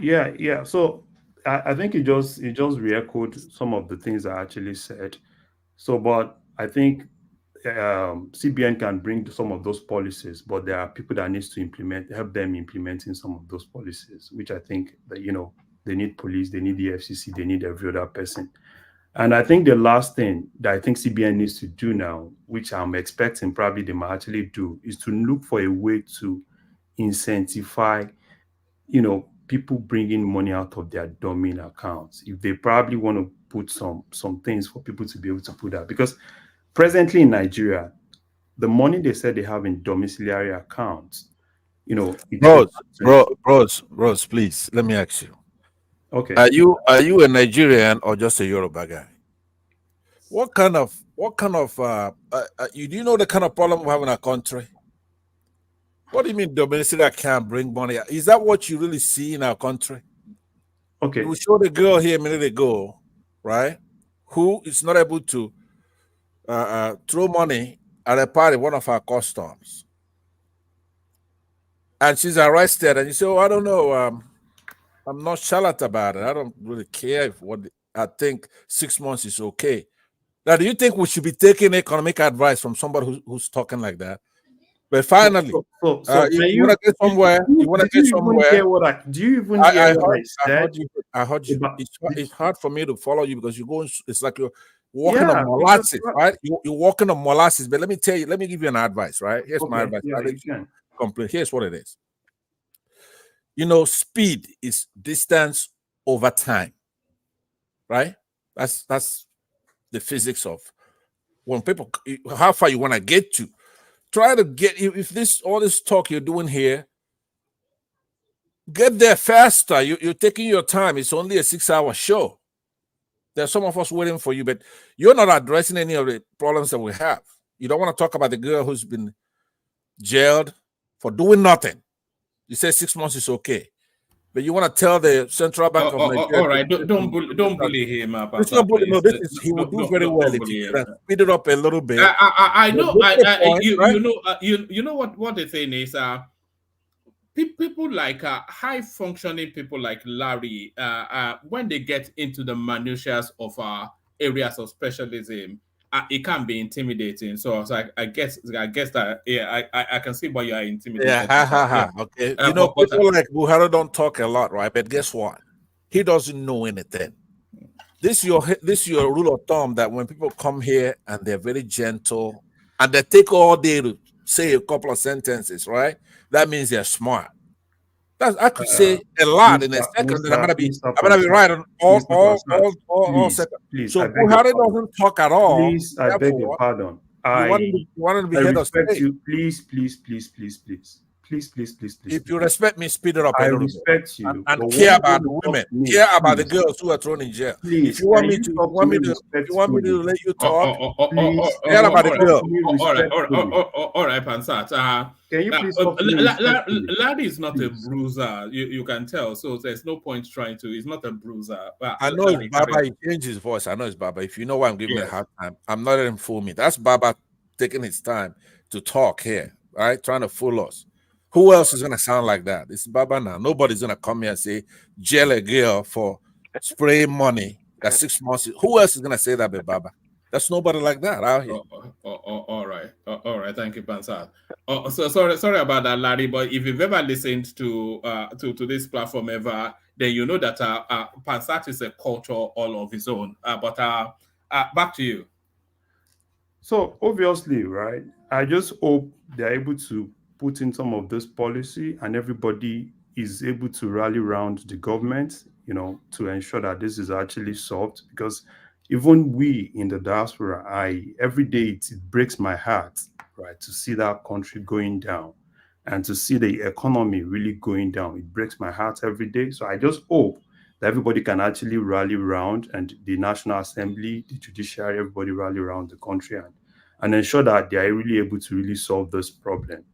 Yeah. So I think it just re-echoed some of the things I actually said. So, but I think CBN can bring some of those policies, but there are people that needs to help them implementing some of those policies, which I think that, they need police, they need the FCC, they need every other person. And I think the last thing that I think CBN needs to do now, which I'm expecting probably they might actually do, is to look for a way to incentivize, people bringing money out of their domain accounts. If they probably want to put some things for people to be able to put that, because presently in Nigeria, the money they said they have in domiciliary accounts, Bros, please let me ask you. Okay. Are you a Nigerian or just a Yoruba guy? What kind of do you know the kind of problem we have in our country? What do you mean domiciliary can't bring money? Is that what you really see in our country? Okay. We showed a girl here a minute ago, right? Who is not able to throw money at a party, one of our customs. And she's arrested, and you say, "Oh, I don't know. I'm not charlotte about it. I don't really care I think 6 months is okay." Now, do you think we should be taking economic advice from somebody who's talking like that? But finally, you want to get somewhere. You want to get somewhere. Do you even hear what I said? I heard you. It's hard for me to follow you because you go. It's like you're walking on molasses, right? You're walking on molasses. But let me tell you. Let me give you an advice, right? Here's my advice. Here's what it is. Speed is distance over time, right? That's the physics of when people, how far you want to get to. Try to get, if all this talk you're doing here, get there faster. You're taking your time. It's only a 6-hour show. There's some of us waiting for you, but you're not addressing any of the problems that we have. You don't want to talk about the girl who's been jailed for doing nothing. You say 6 months is okay, but you want to tell the Central Bank of Nigeria. All right, don't bully him. It's not bully. No, he will do very well if you can speed it up a little bit. I know. You know what the thing is. People like high functioning people like Larry, when they get into the minutiae of areas of specialism, it can be intimidating. So I was like, I guess that I can see why you are intimidated. Yeah. Okay. People like Buhari don't talk a lot, right? But guess what? He doesn't know anything. This is your rule of thumb that when people come here and they're very gentle and they take all day to say a couple of sentences, right? That means they're smart. I could say a lot in a second, and I'm gonna be right on all seconds. So Buhari doesn't talk at all. Please, I beg your pardon. You wanted to be head of state. You. Please. If you respect me, speed it up a little bit. I respect you. And care about the women. Care about the girls who are thrown in jail. Please, if you want me to let you talk, please care about the girl. All right, Pansat. Can you please Larry is not a bruiser. You can tell. So there's no point trying to. He's not a bruiser. I know it's Baba. He changed his voice. I know it's Baba. If you know why I'm giving a hard time, I'm not letting him fool me. That's Baba taking his time to talk here, right? Trying to fool us. Who else is going to sound like that? It's Baba now. Nobody's going to come here and say, jail a girl for spraying money. That's 6 months. Who else is going to say that, but Baba? There's nobody like that out here. All right. Thank you, Pansat. So sorry about that, Larry. But if you've ever listened to this platform ever, then you know that Pansat is a culture all of his own. But back to you. So obviously, right? I just hope they're able to put in some of this policy and everybody is able to rally around the government, to ensure that this is actually solved. Because even we in the diaspora, every day it breaks my heart, right, to see that country going down and to see the economy really going down. It breaks my heart every day. So I just hope that everybody can actually rally around, and the National Assembly, the judiciary, everybody rally around the country and ensure that they are really able to really solve this problem.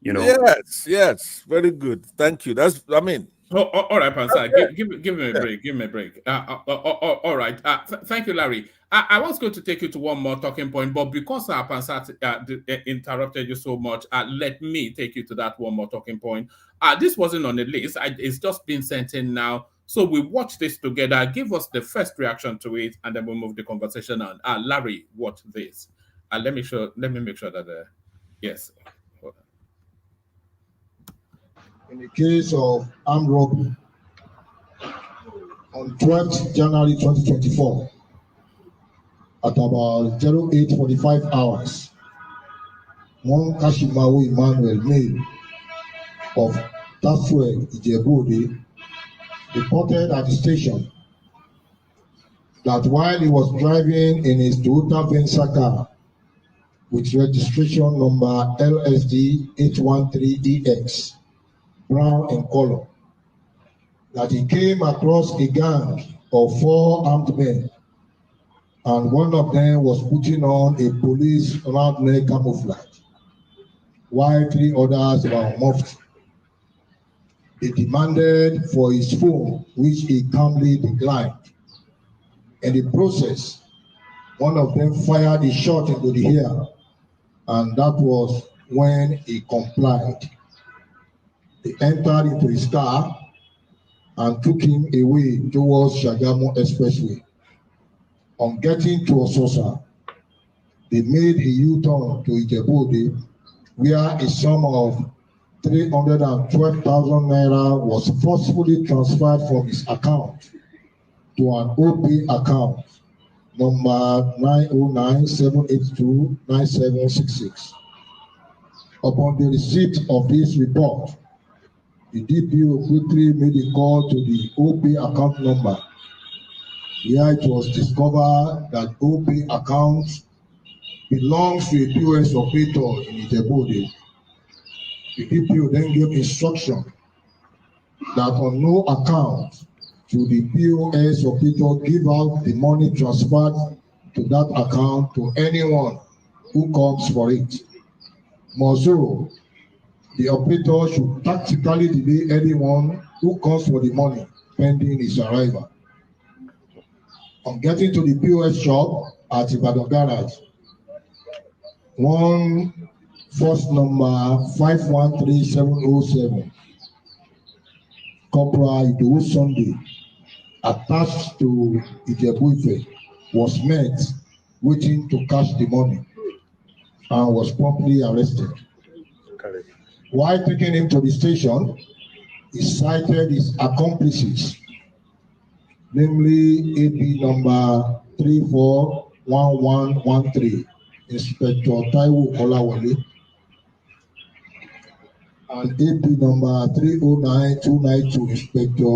Yes, very good. Thank you. All right, Pansat. Give me a break. Give me a break. All right. Thank you, Larry. I was going to take you to one more talking point, but because Pansat interrupted you so much, let me take you to that one more talking point. This wasn't on the list. It's just been sent in now. So we watch this together. Give us the first reaction to it, and then we'll move the conversation on. Larry, watch this. let me make sure that yes. In the case of armed robbery, on 12th January 2024, at about 08:45 hours, one Kashimawo Emmanuel male of Tafue Ijebu-Ode reported at the station that while he was driving in his Toyota Venza car with registration number LSD 813EX, brown in color, that he came across a gang of 4 armed men, and one of them was putting on a police round neck camouflage, while 3 others were muffed. They demanded for his phone, which he calmly declined. In the process, one of them fired a shot into the air, and that was when he complied. They entered into his car and took him away towards Shagamu Expressway. On getting to Ososa, they made a U-turn to Ijebu-Ode, where a sum of 312,000 naira was forcefully transferred from his account to an OP account number 909-782-9766. Upon the receipt of this report, the DPO quickly made a call to the OP account number, where it was discovered that OP account belongs to a POS operator in Ijebu-Ode. The DPO then gave instruction that on no account should the POS operator give out the money transferred to that account to anyone who comes for it. Moreover, the operator should tactically delay anyone who comes for the money pending his arrival. On getting to the POS shop at Ibadan Garage, one first number 513707, Corporal Idowu Sunday, attached to Ijebu-Ife, was met waiting to cash the money and was promptly arrested. While taking him to the station, he cited his accomplices, namely AP number 341113, Inspector Taiwo Kolawole, and AP number 309292, Inspector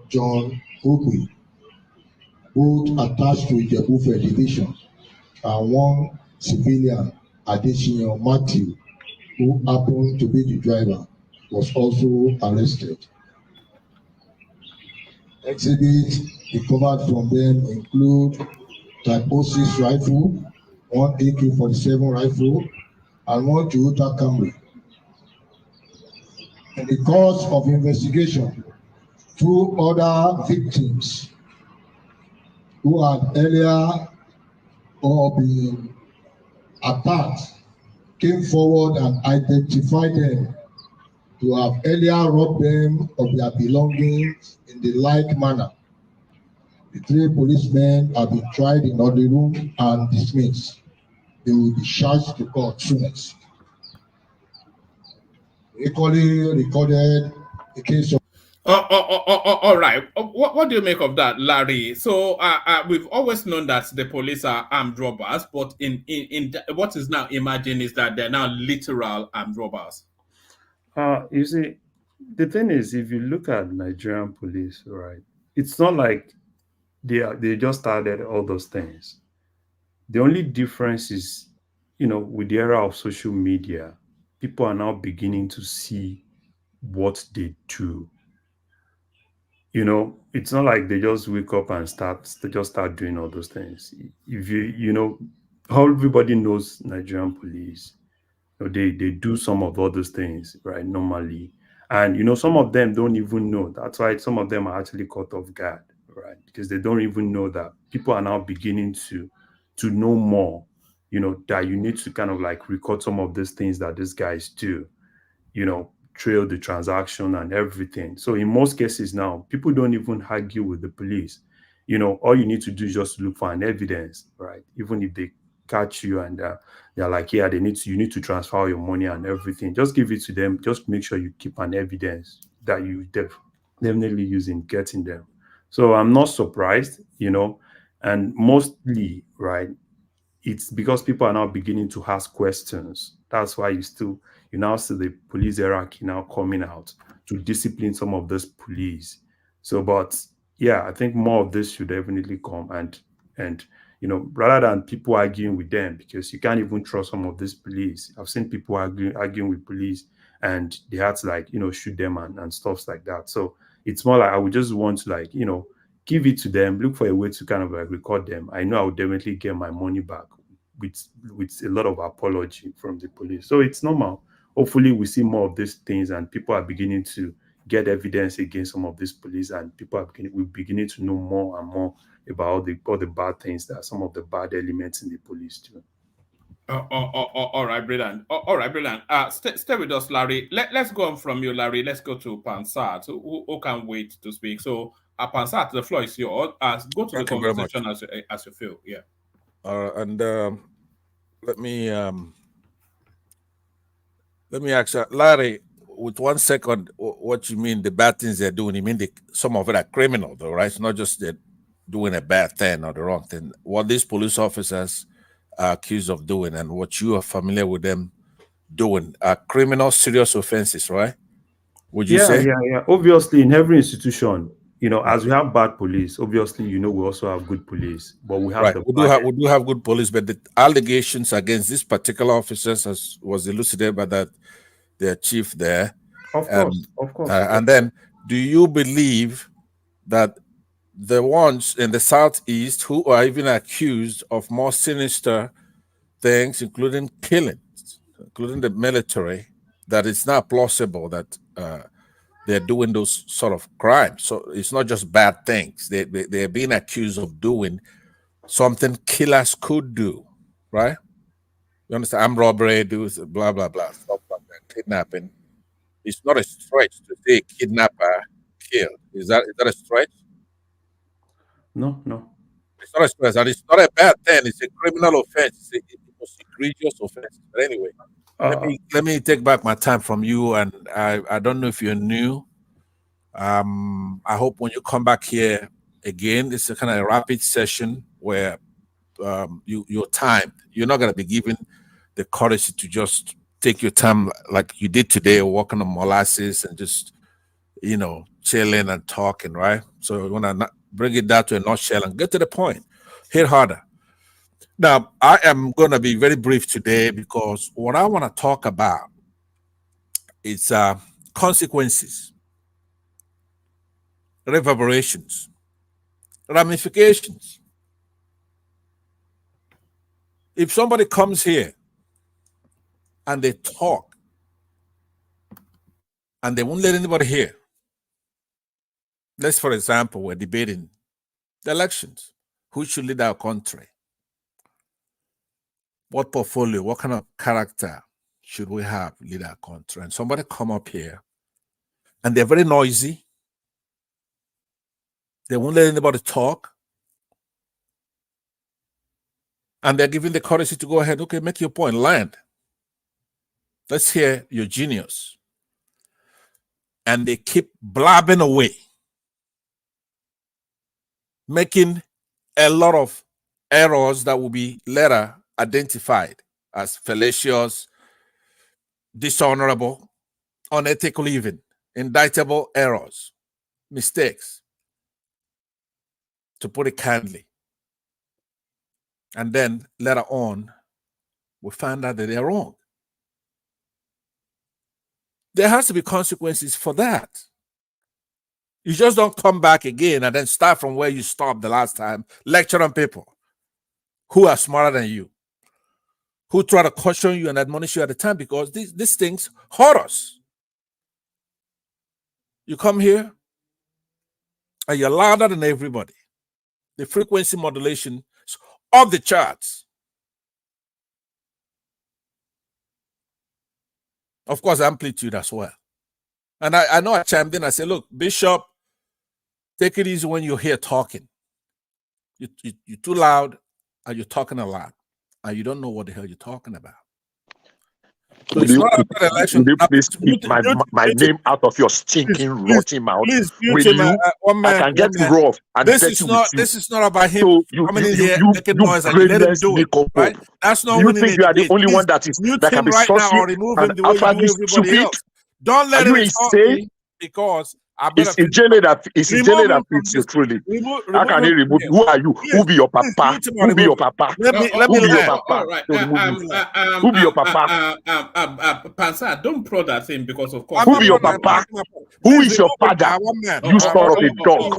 John Ogwe, both attached to Ijebu-Ife Division, and one civilian, Adesina Matthew, who happened to be the driver, was also arrested. Exhibits recovered from them include Type 06 rifle, one AK-47 rifle, and one Toyota Camry. In the course of investigation, 2 other victims who had earlier or been attacked came forward and identified them to have earlier robbed them of their belongings in the like manner. The 3 policemen have been tried in the room and dismissed. They will be charged to court soonest. Equally recorded the case of. All right. What do you make of that, Larry? So we've always known that the police are armed robbers, but in what is now emerging is that they're now literal armed robbers. You see, the thing is, if you look at Nigerian police, right, it's not like they just started all those things. The only difference is, with the era of social media, people are now beginning to see what they do. It's not like they just wake up and start doing all those things. If everybody knows Nigerian police. They do some of all those things, right, normally. And, some of them don't even know. That's why some of them are actually caught off guard, right? Because they don't even know that people are now beginning to know more, that you need to kind of like record some of these things that these guys do, trail the transaction and everything. So in most cases now, people don't even argue with the police. All you need to do is just look for an evidence, right? Even if they catch you and they're like, yeah, you need to transfer your money and everything. Just give it to them. Just make sure you keep an evidence that you definitely use in getting them. So I'm not surprised, and mostly, right, it's because people are now beginning to ask questions. That's why you now see the police hierarchy now coming out to discipline some of those police. So, but yeah, I think more of this should definitely come, and rather than people arguing with them, because you can't even trust some of these police. I've seen people arguing with police, and they had to shoot them and stuff like that. So it's more like I would just want to give it to them, look for a way to kind of record them. I know I would definitely get my money back with a lot of apology from the police. So it's normal. Hopefully we see more of these things and people are beginning to get evidence against some of these police, and people are beginning to know more and more about all the bad things, that some of the bad elements in the police too. All right, brilliant. All right, brilliant. Stay with us, Larry. Let's go on from you, Larry. Let's go to Pansat, who can wait to speak. So, Pansat, the floor is yours. Go to Thank the you very much. conversation as you feel. Yeah. And let me ask Larry, with 1 second, what you mean the bad things they're doing? You mean some of it are criminal, though, right? It's not just they're doing a bad thing or the wrong thing. What these police officers are accused of doing and what you are familiar with them doing are criminal, serious offenses, right? Would you say? Yeah. Obviously, in every institution, as we have bad police, obviously, we also have good police, but we have we do have good police, but the allegations against this particular officers was elucidated by their chief there. Of course. And then, do you believe that the ones in the southeast who are even accused of more sinister things, including killings, including the military, that it's not plausible that they're doing those sort of crimes? So it's not just bad things. They're being accused of doing something killers could do, right? You understand? Armed robbery, do blah, blah, blah, stuff like that, kidnapping. It's not a stretch to say kidnapper killed. Is that a stretch? No. It's not a stretch, and it's not a bad thing. It's a criminal offense. It's a most egregious offense. But anyway, let me take back my time from you, and I don't know if you're new. I hope when you come back here again, it's a kind of a rapid session where your time, you're not going to be given the courage to just take your time like you did today, walking on molasses and just chilling and talking, right? So you want to bring it down to a nutshell and get to the point, hit harder. Now, I am going to be very brief today because what I want to talk about is consequences, reverberations, ramifications. If somebody comes here and they talk and they won't let anybody hear, let's, for example, we're debating the elections. Who should lead our country? What portfolio, what kind of character should we have lead our country? And somebody come up here and they're very noisy. They won't let anybody talk. And they're giving the courtesy to go ahead. Okay, make your point, land. Let's hear your genius. And they keep blabbing away, making a lot of errors that will be later identified as fallacious, dishonorable, unethical even, indictable errors, mistakes, to put it kindly. And then later on, we find out that they're wrong. There has to be consequences for that. You just don't come back again and then start from where you stopped the last time, lecture on people who are smarter than you, who try to caution you and admonish you at the time, because these things hurt us. You come here and you're louder than everybody. The frequency modulation is off the charts. Of course, amplitude as well. And I know I chimed in. I said, look, Bishop, take it easy when you're here talking. You're too loud and you're talking a lot. and you don't know what the hell you're talking about. So it's not about the election. Please keep my name out of your stinking, rotten mouth. Please, Will you? I can get rough and this dirty is with not. you. This is not about him So you coming in here making noise and you let him do it. Right? That's not you winning think you are the debate. only Please one that mute can him be right now saucy or remove him and the way you do utterly everybody stupid? else. Don't let Are him you insult insane? me because I It's better Ijele that fits you this. truly. Remove How can he him remove from you? Who are you? here. Who be your Please papa? mute him or Who be remove your him. papa? Let me Who be your land. papa? All right. To remove you. Who be your papa? Pansa, don't prod at him because of course. Who be your papa? Who is your father? You son of a dog.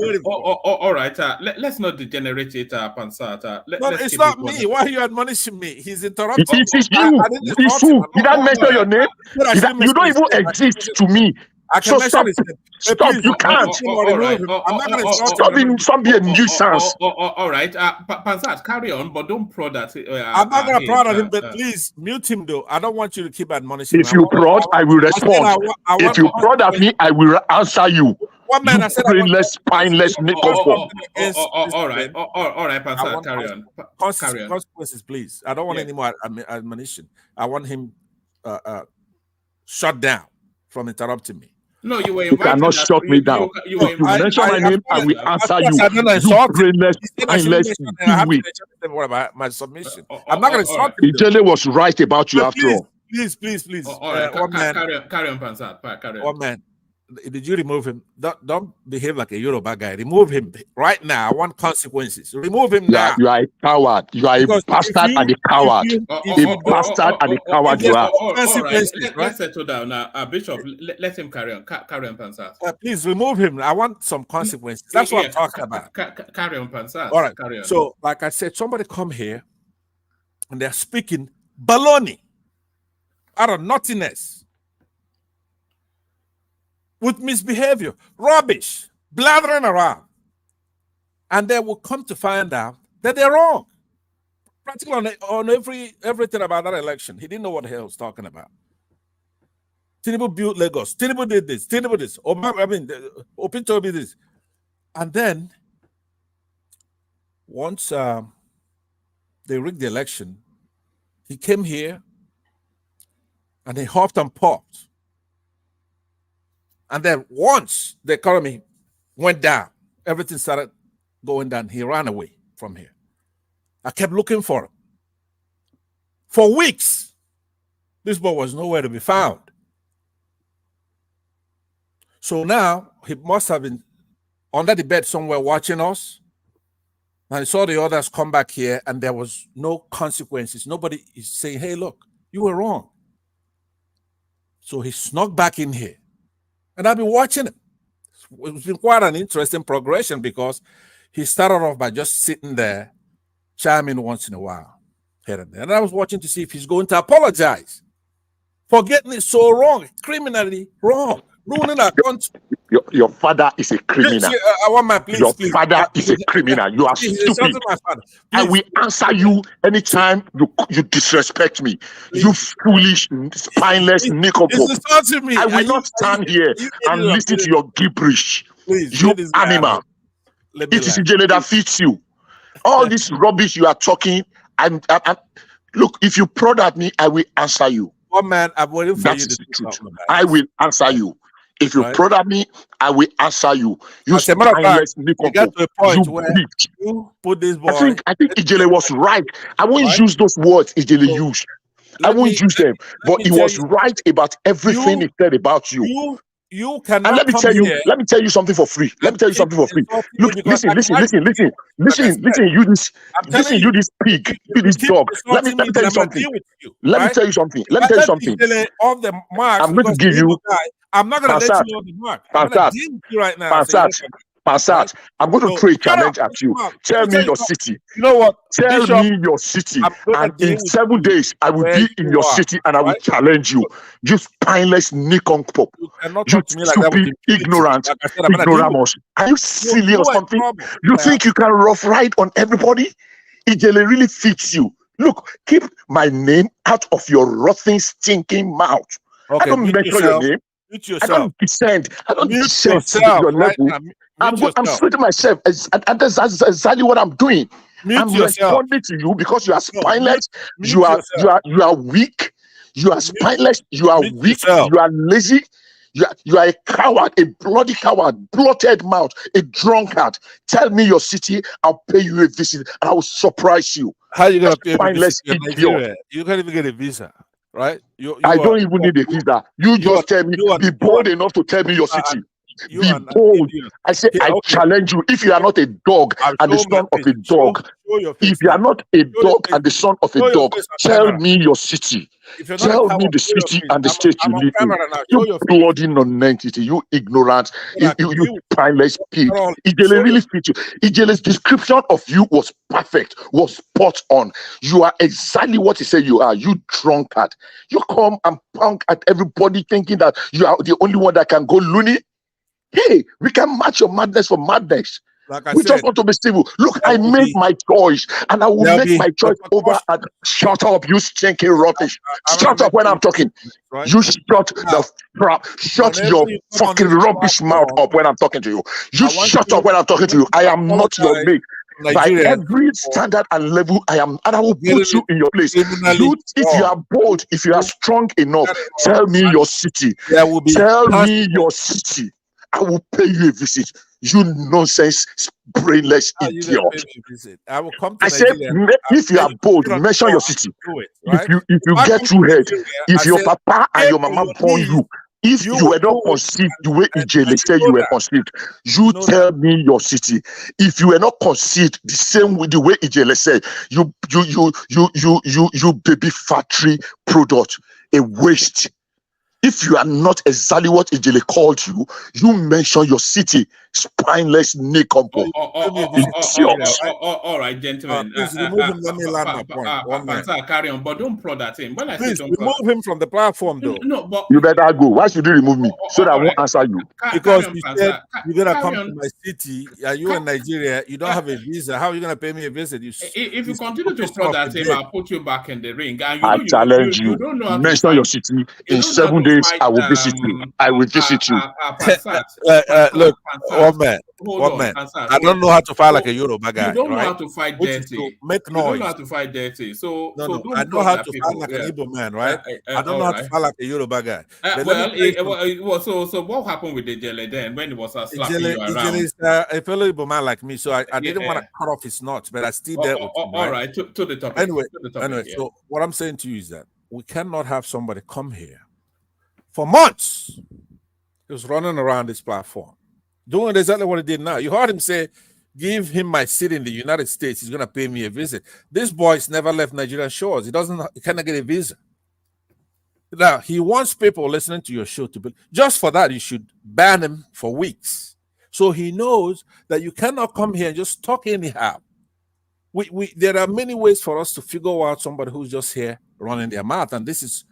All right. Let's not degenerate it, Pansa. No, it's not me. Why are you admonishing me? He's interrupting. It is you. It's you. Did I mention your name? You don't even exist to me. I can mention his name. Stop. You can't. All right. I'm not going to insult him. Stop being a nuisance. All right. Pansa, carry on, but don't prod at him. I'm not going to prod at him, but please mute him, though. I don't want you to keep admonishing him. If you prod, I will respond. If you prod at me, I will answer you. What man? I said brainless, spineless, all right, Pansa, carry on. Consequences, please. I don't want any more admonition. I want him shut down from interrupting me. No, you were invited. You cannot shut me down. If you mention my name, I will answer you. You brainless, spineless, whatever my submission. I'm not going to insult him. Ijele was right about you after all. Please. All right, carry on, Pansa. Carry on. One man. Did you remove him? Don't behave like a Yoruba guy. Remove him right now. I want consequences. Remove him now. You are a coward. You are a bastard and a coward. A bastard and a coward you are. Let's settle down now. Bishop, let him carry on. Carry on, Pansa. Please remove him. I want some consequences. That's what I'm talking about. Carry on, Pansa. All right. Carry on. So, like I said, somebody come here and they're speaking baloney out of nothingness. With misbehavior, rubbish, blathering around. And they will come to find out that they're wrong. Practically on everything about that election. He didn't know what the hell he was talking about. Tinubu built Lagos. Tinubu did this. Tinubu this. Opin told me this. And then, once they rigged the election, he came here and he hopped and popped. And then once the economy went down, everything started going down. He ran away from here. I kept looking for him. For weeks, this boy was nowhere to be found. So now he must have been under the bed somewhere watching us. And he saw the others come back here and there was no consequences. Nobody is saying, hey, look, you were wrong. So he snuck back in here. And I've been watching it. It's been quite an interesting progression because he started off by just sitting there, chiming once in a while, here and there. And I was watching to see if he's going to apologize for getting it so wrong, criminally wrong, ruining our country. Your father is a criminal. Your father is a criminal. You are stupid. I will answer you anytime you disrespect me. You foolish, spineless nickelpop. I will not stand here and listen to your gibberish. You animal. It is Ijele that fits you. All this rubbish you are talking, and look, if you prod at me, I will answer you. One man, I'm waiting for you to do something. I will answer you. If you prod at me, I will answer you. You spineless nickelpop. You put this boy. I think Ijele was right. I won't use those words Ijele used. I won't use them. But he was right about everything he said about you. You cannot. And let me tell you something for free. Let me tell you something for free. Look, listen, you this pig, you this dog. Let me tell you something. Let me tell you something. I'm going to give you. I'm not going to let you on the mark. I'm going to deal with you right now. Pansat, I'm going to throw a challenge at you. Tell me your city. You know what? Tell me your city. And in 7 days, I will be in your city and I will challenge you. You spineless nincompoop. You stupid, ignorant, ignoramus. Are you silly or something? You think you can rough ride on everybody? Ijele really fits you. Look, keep my name out of your rotten, stinking mouth. I don't mention your name. I don't descend. I don't descend to your level. I'm treating myself, and that's exactly what I'm doing. I'm responding to you because you are spineless, you are weak, you are spineless, you are weak, you are lazy, you are a coward, a bloody coward, bloated mouth, a drunkard. Tell me your city, I'll pay you a visit, and I will surprise you. How are you gonna pay me spineless in idiot? Nigeria? You can't even get a visa, right? I don't even need a visa. You just tell me, be bold enough to tell me your city. Be bold. I say, I challenge you. If you are not a dog and the son of a dog, if you are not a dog and the son of a dog, tell me your city. Tell me the city and the state you live in. You bloody non-entity, you ignorant, you spineless pig. Ijele really fit you. Ijele's description of you was perfect, was spot on. You are exactly what he said you are. You drunkard. You come and punk at everybody thinking that you are the only one that can go loony. Hey, we can match your madness for madness. Like we just want to be civil. Look, I made my choice, and I will make my choice over. And shut up, you stinking rubbish! Shut up when I'm talking. Right? You shut shut your fucking rubbish mouth up when I'm talking to you. You shut up when I'm talking to you. I am not your mate. By every standard and level, I am, and I will put you in your place. You, if you are bold, if you are strong enough, tell me your city. Tell me your city. I will pay you a visit. You nonsense, brainless idiot. I will come to I said, if you are bold, mention your city. Right? If you get through head, if your papa and your mama born you, if you were not conceived the way Ijele said you were conceived, you tell me your city. If you were not conceived the same way the way Ijele said, you baby factory product, a waste. If you are not exactly what Ijele called you, you mention your city, spineless nincompoop. All right, gentlemen. Please remove him. Let me land my point. Carry on, but don't prod at him. When I please remove him from the platform, though. No, but you better go. Why should you remove me? So that I won't answer you. Because you said you're gonna come to my city. Are you in Nigeria? You don't have a visa. How are you gonna pay me a visit? If you continue to prod at him, I'll put you back in the ring. And I challenge you. Mention your city. In 7 days, I will visit you. I will visit you. Look, one man. I don't know how to fight like a Yoruba guy. You don't know how to fight dirty. Make noise. You don't know how to fight dirty. So I know how to fight like an Igbo man, right? I don't know how to fight like a Yoruba guy. So what happened with the Ijele then when it was slapping you around? Ijele is a fellow Igbo man like me, so I didn't want to cut off his nuts, but I still dealt with him. All right, to the topic. Anyway, so what I'm saying to you is that we cannot have somebody come here for months. He was running around this platform, doing exactly what he did now. You heard him say, give him my city in the United States. He's going to pay me a visit. This boy's never left Nigerian shores. He cannot get a visa. Now, he wants people listening to your show to be, just for that, you should ban him for weeks. So he knows that you cannot come here and just talk anyhow. There are many ways for us to figure out somebody who's just here running their mouth. And this is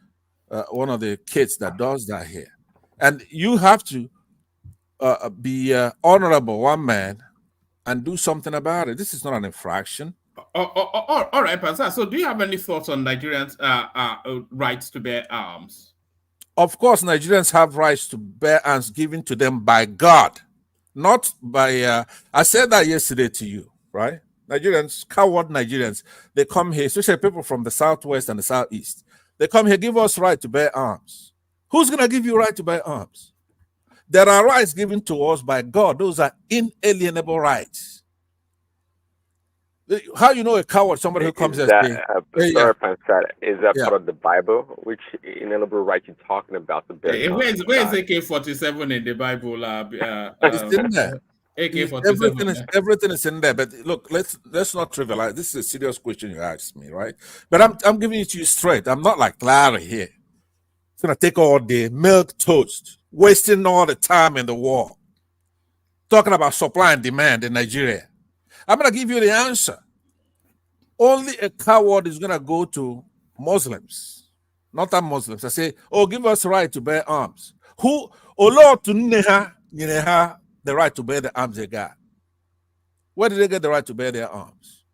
one of the kids that does that here. And you have to be honorable, one man, and do something about it. This is not an infraction. All right, Pastor. So do you have any thoughts on Nigerians' rights to bear arms? Of course, Nigerians have rights to bear arms given to them by God, not by... I said that yesterday to you, right? Nigerians, coward Nigerians, they come here, especially people from the Southwest and the Southeast. They come here, give us right to bear arms. Who's going to give you right to bear arms? There are rights given to us by God. Those are inalienable rights. How you know a coward, somebody who comes and says, is that part of the Bible? Which inalienable right you're talking about? Where's AK-47 in the Bible? It's in there. AK-47. Everything is in there. But look, let's not trivialize. This is a serious question you asked me, right? But I'm giving it to you straight. I'm not like Larry here. It's gonna take all day, milk toast, wasting all the time in the war, talking about supply and demand in Nigeria. I'm gonna give you the answer. Only a coward is gonna go to Muslims, not that Muslims. I say, oh, give us the right to bear arms. Who, oh Lord, to the right to bear the arms they got? Where did they get the right to bear their arms?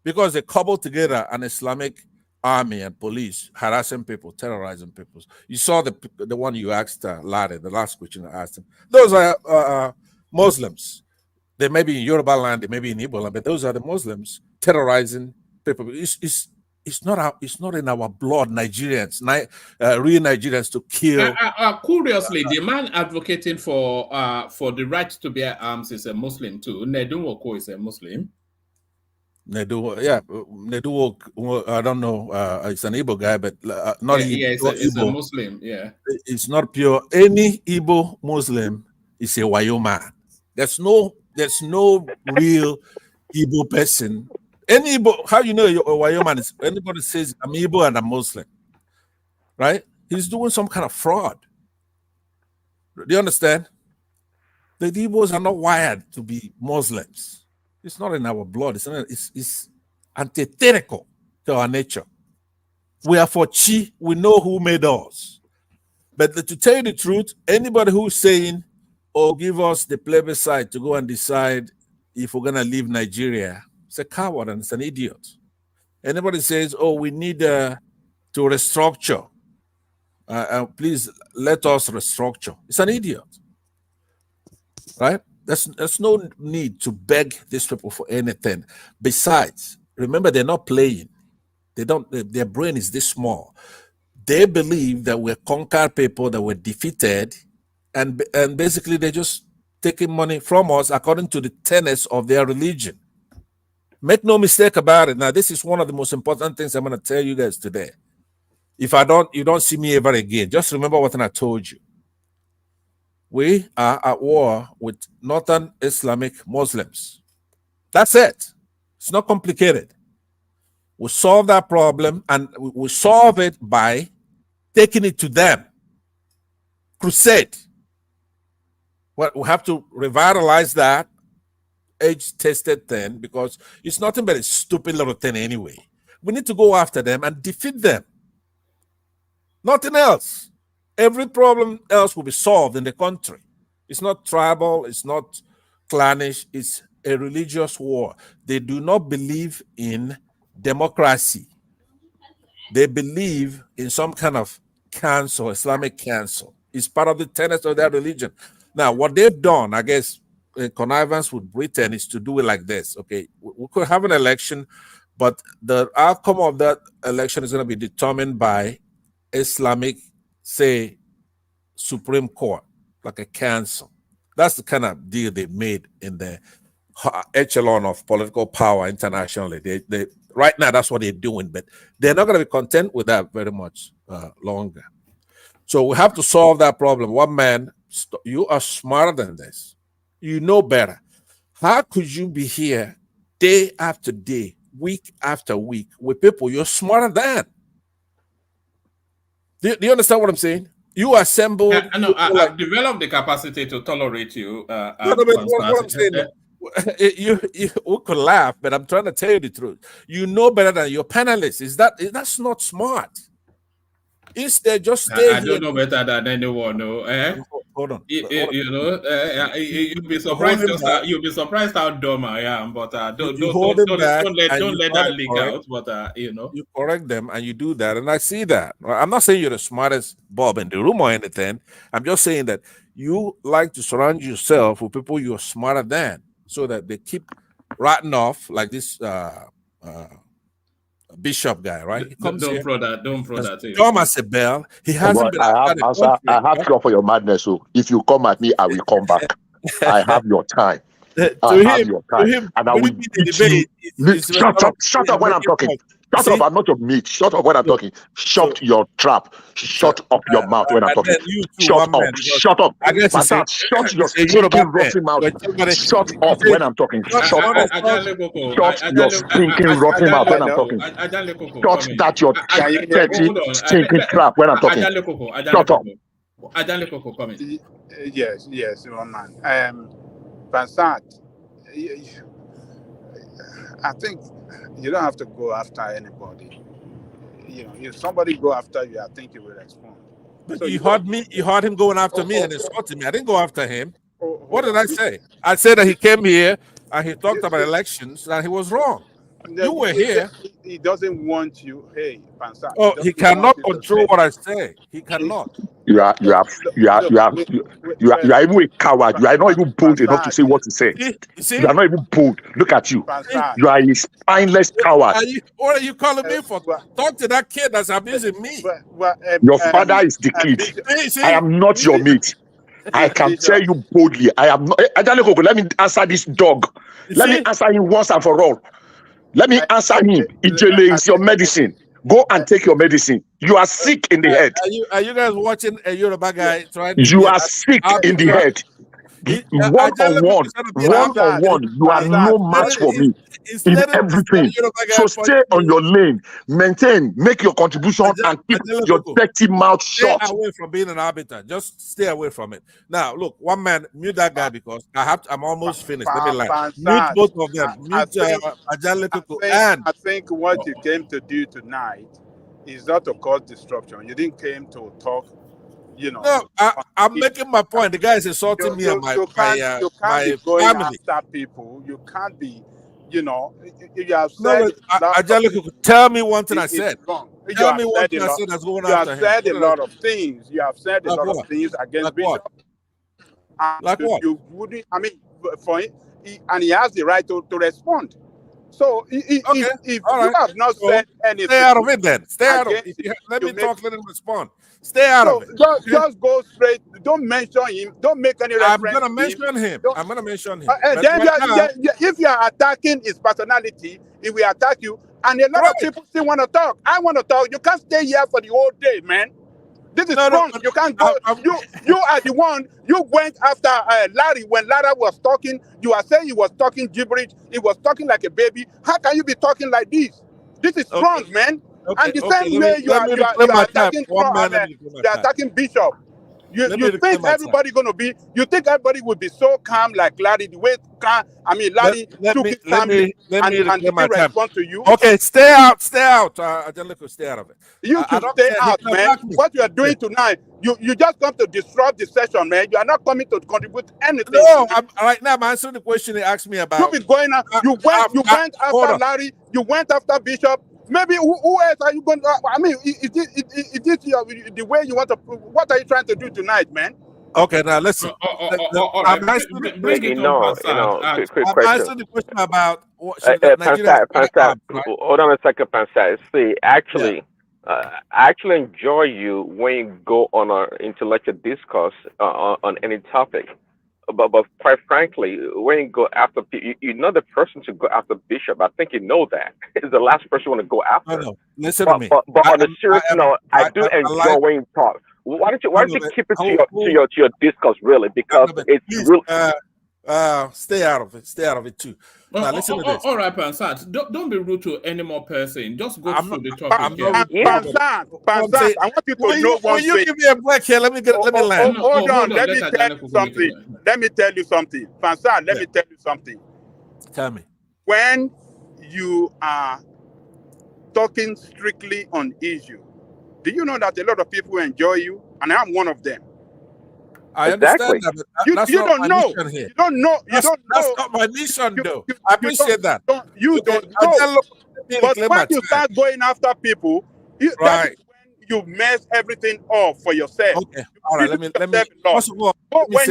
Because they cobbled together an Islamic army and police harassing people, terrorizing people. You saw the one you asked Larry, the last question I asked him. Those are Muslims. They may be in Yoruba land, they may be in Igbo land, but those are the Muslims terrorizing people. It's not in our blood, Nigerians, real Nigerians, to kill. Curiously, the man advocating for the right to bear arms is a Muslim too. Nedunwoko is a Muslim. Nedu, I don't know. It's an Igbo guy, but not Igbo. It's a Muslim. Yeah, it's not pure. Any Igbo Muslim is a Wayo man. There's no real Igbo person. Any Igbo, how you know a Wayo man is? Anybody says I'm Igbo and I'm Muslim, right? He's doing some kind of fraud. Do you understand? The Igbos are not wired to be Muslims. It's not in our blood. It's antithetical to our nature. We are for Chi. We know who made us. But to tell you the truth, anybody who's saying, "Oh, give us the plebiscite to go and decide if we're gonna leave Nigeria," it's a coward and it's an idiot. Anybody says, "Oh, we need to restructure. Please let us restructure," it's an idiot, right? There's no need to beg these people for anything. Besides, remember, they're not playing. Their brain is this small. They believe that we're conquered people, that we're defeated, and basically they're just taking money from us according to the tenets of their religion. Make no mistake about it. Now, this is one of the most important things I'm going to tell you guys today. If you don't see me ever again, just remember what I told you. We are at war with Northern Islamic Muslims. That's it. It's not complicated. We solve that problem, and we solve it by taking it to them. Crusade. Well, we have to revitalize that age-tested thing, because it's nothing but a stupid little thing anyway. We need to go after them and defeat them. Nothing else. Every problem else will be solved in the country. It's not tribal, it's not clannish, it's a religious war. They do not believe in democracy. They believe in some kind of council, Islamic council. It's part of the tenets of their religion. Now, what they've done, I guess, in connivance with Britain, is to do it like this. Okay, we could have an election, but the outcome of that election is going to be determined by Islamic, say, Supreme Court, like a council. That's the kind of deal they made in the echelon of political power internationally. They right now, that's what they're doing, but they're not going to be content with that very much longer. So we have to solve that problem. One man, you are smarter than this. You know better. How could you be here day after day, week after week with people you're smarter than? Do you understand what I'm saying? You assembled. Yeah, I know. I've developed the capacity to tolerate you. What I'm saying, we could laugh, but I'm trying to tell you the truth. You know better than your panelists. That's not smart. Instead, just stay I don't know better than anyone. No, Hold on. You'll be surprised. You'll be surprised how dumb I am. But don't let that leak out. But you correct them and you do that, and I see that. I'm not saying you're the smartest Bob in the room or anything. I'm just saying that you like to surround yourself with people you're smarter than, so that they keep ratting off like this. Bishop guy, right? He comes don't throw that. Thomas Abel. He hasn't been. I have cure for your madness. So if you come at me, I will come back. I have your time. I have your time, and I will beat you. Shut up when I'm talking. Shut up! I'm not your meat. Shut up when I'm talking. Shut your trap. Shut up your mouth when I'm talking. Shut up! Shut up! Shut your stinking rotten mouth. Shut up when I'm talking. Shut up! Shut your stinking rotten mouth when I'm talking. Shut that your dirty stinking trap when I'm talking. Shut up! Yes, one man. Bansat, I think you don't have to go after anybody. If somebody go after you, I think you will respond. But so you heard him going after me and insulting me. I didn't go after him. What did I say? I said that he came here and he talked about elections and he was wrong. You were here. He doesn't want you. Hey, Bansat. Oh, he cannot control what I say. He cannot. You are you are you are you are Look, you are even a coward. You are not even bold enough to say what you say. See? You are not even bold. Look at you. Pansat. You are a spineless coward. What are you calling me for? Talk to that kid that's abusing me. Your father is the kid. I am not your mate. I can tell you boldly. I am not. Ajalekoko, let me answer this dog. Let me answer him once and for all. Let me answer him. Ijele is your medicine. Go and take your medicine. You are sick in the head. Are you guys watching a Yoruba guy trying to You are sick in the head. One on one, you are no match for me in everything. So stay on your lane, maintain, make your contribution, and keep your dirty mouth shut. Stay away from being an arbiter. Just stay away from it. Now, look, one man, mute that guy because I'm almost finished. Let me lie. Mute both of them. Mute I think what you came to do tonight is not to cause disruption. You didn't came to talk. No, I'm making my point. The guy is insulting me and my be going family. after people. You can't be, you have said. Tell me one thing I said. Tell me one thing I said that's going after him. You have said a lot of things. You have said a lot of things against Bishop. Like what? You wouldn't. I mean, for him, and he has the right to respond. So if you have not said anything, stay out of it then. Stay out of it. Let me talk. Let him respond. Stay out of it. Just go straight. Don't mention him. Don't make any reference. I'm gonna mention him. I'm gonna mention him. If you are attacking his personality, he will attack you. And a lot of people still want to talk. I want to talk. You can't stay here for the whole day, man. This is wrong. You can't go. You are the one. You went after Larry when Larry was talking. You are saying he was talking gibberish. He was talking like a baby. How can you be talking like this? This is wrong, man. And the same way you are attacking Bishop. You think everybody gonna be? You think everybody will be so calm like Larry? The way calm. I mean, Larry took it calmly and respond to you. Okay, stay out. Stay out. Stay out of it. You should stay out, man. What you are doing tonight, you just come to disrupt the session, man. You are not coming to contribute anything. No, right now I'm answering the question he asked me about. You've been going out. You went after Larry. You went after Bishop. Maybe who else are you going to? I mean, is this the way you want to? What are you trying to do tonight, man? Okay, now listen. I'm answering the question about what should Nigeria. Hold on a second, Pansat. See, actually, I actually enjoy you when you go on an intellectual discourse on any topic. But quite frankly, when you go after people, you're not the person to go after Bishop. I think you know that. It's the last person you want to go after. No, listen to me. But on a serious note, I do enjoy when you talk. Why don't you keep it to your discourse, really? Because it's really. Stay out of it. Stay out of it too. Now listen to this. All right, Pansat. Don't be rude to any more person. Just go through the topic. Pansat, I want you to know one thing. Will you give me a break here? Let me land. Hold on. Let me tell you something. Let me tell you something. Pansat, let me tell you something. Tell me. When you are talking strictly on issue, do you know that a lot of people enjoy you? And I'm one of them. I understand that. You don't know. You don't know. That's not my mission, though. I appreciate that. You don't know. But when you start going after people, that is when you mess everything up for yourself. Okay. All right. Let me. First of all, when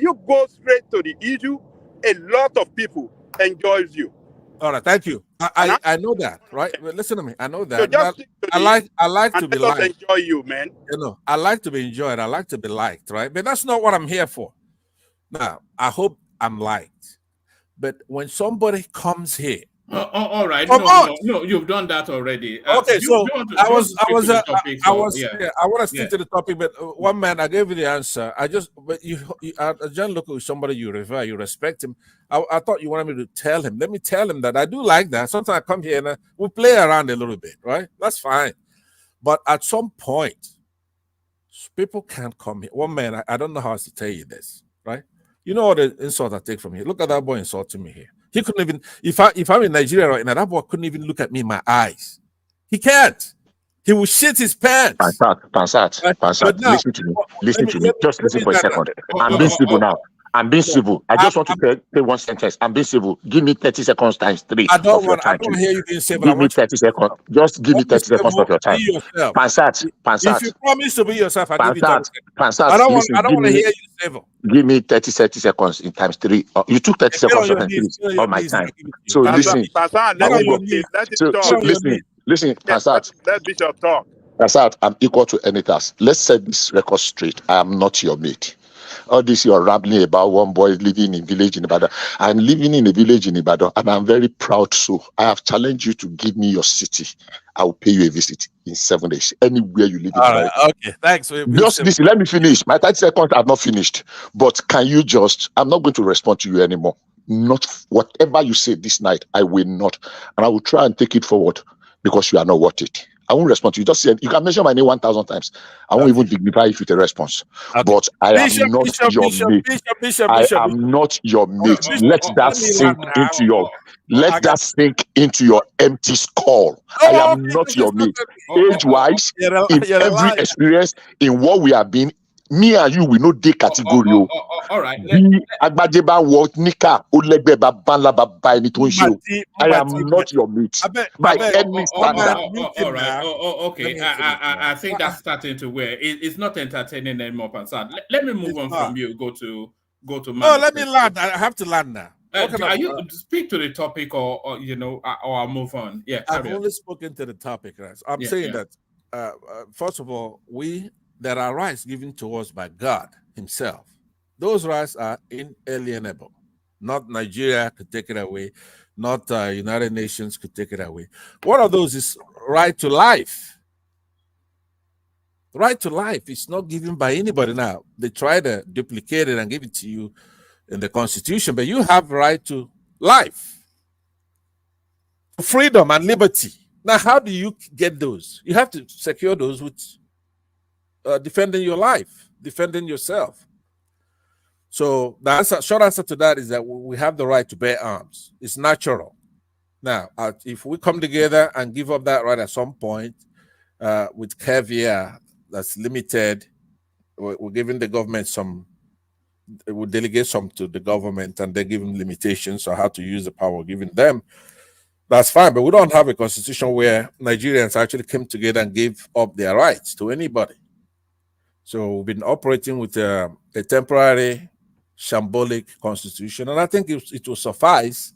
you go straight to the issue, a lot of people enjoys you. All right. Thank you. I know that, right? Listen to me. I know that. I like to be liked. Enjoy you, man. You know, I like to be enjoyed. I like to be liked, right? But that's not what I'm here for. Now, I hope I'm liked. But when somebody comes here, all right. No, you've done that already. Okay, so I want to stick to the topic, but one man, I gave you the answer. But John Loco is somebody you revere, you respect him. I thought you wanted me to tell him. Let me tell him that I do like that. Sometimes I come here and we play around a little bit, right? That's fine. But at some point, people can't come here. One man, I don't know how else to tell you this, right? You know what the insult I take from here? Look at that boy insulting me here. He couldn't even, if I'm in Nigeria right now, that boy couldn't even look at me in my eyes. He can't. He will shit his pants. Pansat, listen to me. Listen to me. Just listen for a second. I'm being civil now. I'm being civil. I just want to say one sentence. I'm being civil. Give me 30 seconds times 3 I don't of your want. I time. don't want to hear you being civil. Give me 30 seconds. Just give me 30 seconds of your time. Be yourself. Pansat. If you promise to be yourself, I give you 30 seconds. Pansat, I don't listen, want to hear you civil. Give me 30 seconds in times 3. You took 30 seconds of my time. So listen. Pansat, let him talk. Listen, Pansat. Let Bishop talk. Pansat, I'm equal to any task. Let's set this record straight. I am not your mate. All this you're rambling about one boy living in village in Ibadan. I'm living in a village in Ibadan, and I'm very proud. So I have challenged you to give me your city. I will pay you a visit in 7 days, anywhere you live in America. Okay, thanks. Just listen, let me finish. My 30 seconds are not finished. But can you just, I'm not going to respond to you anymore. Not whatever you say this night, I will not. And I will try and take it forward because you are not worth it. I won't respond to you. Just say, you can mention my name 1,000 times. I won't even dignify you with a response. But I am not your mate. I am not your mate. Let that sink into your that sink into your empty skull. I am not your mate. Age-wise, in every experience, in what we have been, me and you will know the category. All right. I am not your mate by any standard. All right. Okay. I think that's starting to wear. It's not entertaining anymore, Pansat. Let me move on from you. Go to. No, let me land. I have to land now. Are you speak to the topic, or I'll move on? Yeah. I've only spoken to the topic, right? I'm saying that first of all, there are rights given to us by God Himself. Those rights are inalienable. Not Nigeria could take it away. Not United Nations could take it away. One of those is right to life. Right to life is not given by anybody now. They try to duplicate it and give it to you in the Constitution, but you have right to life, freedom and liberty. Now, how do you get those? You have to secure those with defending your life, defending yourself. So the short answer to that is that we have the right to bear arms. It's natural. Now, if we come together and give up that right at some point with caveat that's limited, we're giving the government we'll delegate some to the government and they're giving limitations on how to use the power we're giving them. That's fine, but we don't have a constitution where Nigerians actually came together and gave up their rights to anybody. So we've been operating with a temporary, shambolic constitution, and I think it will suffice.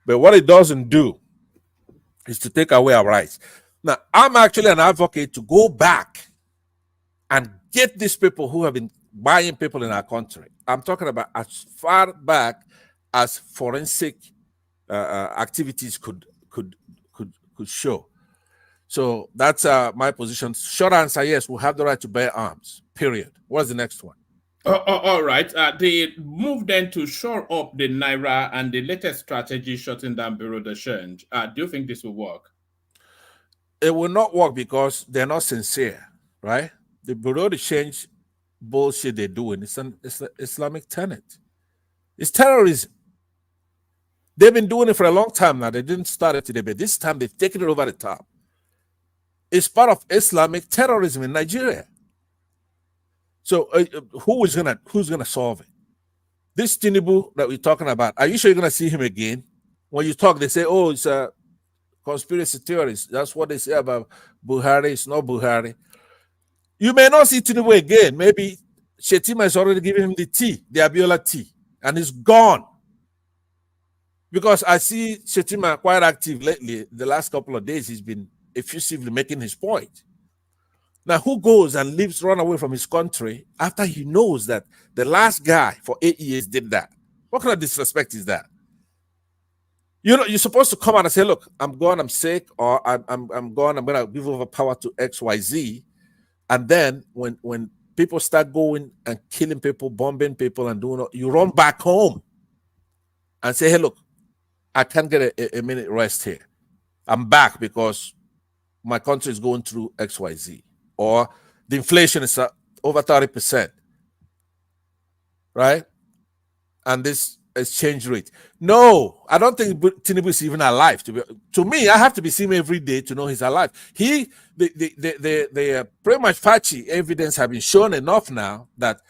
But what it doesn't do is to take away our rights. Now, I'm actually an advocate to go back and get these people who have been buying people in our country. I'm talking about as far back as forensic activities could show. So that's my position. Short answer, yes, we have the right to bear arms, period. What's the next one? All right. They moved then to shore up the Naira and the latest strategy shutting down Bureau de Change. Do you think this will work? It will not work because they're not sincere, right? The Bureau de Change bullshit they're doing, it's an Islamic tenet. It's terrorism. They've been doing it for a long time now. They didn't start it today, but this time they've taken it over the top. It's part of Islamic terrorism in Nigeria. So who's gonna solve it? This Tinubu that we're talking about, are you sure you're gonna see him again? When you talk, they say, "Oh, it's a conspiracy theorist." That's what they say about Buhari. It's not Buhari. You may not see Tinubu again. Maybe Shetima has already given him the Abiola tea, and he's gone. Because I see Shetima quite active lately. The last couple of days, he's been effusively making his point. Now, who goes and run away from his country after he knows that the last guy for 8 years did that? What kind of disrespect is that? You know, you're supposed to come out and say, "Look, I'm gone, I'm sick, or I'm gone, I'm gonna give over power to XYZ." And then when people start going and killing people, bombing people, and doing, you run back home and say, "Hey, look, I can't get a minute rest here. I'm back because my country is going through XYZ, or the inflation is over 30%, right? And this exchange rate." No, I don't think Tinubu is even alive. To me, I have to be seeing him every day to know he's alive. The pretty much patchy evidence have been shown enough now that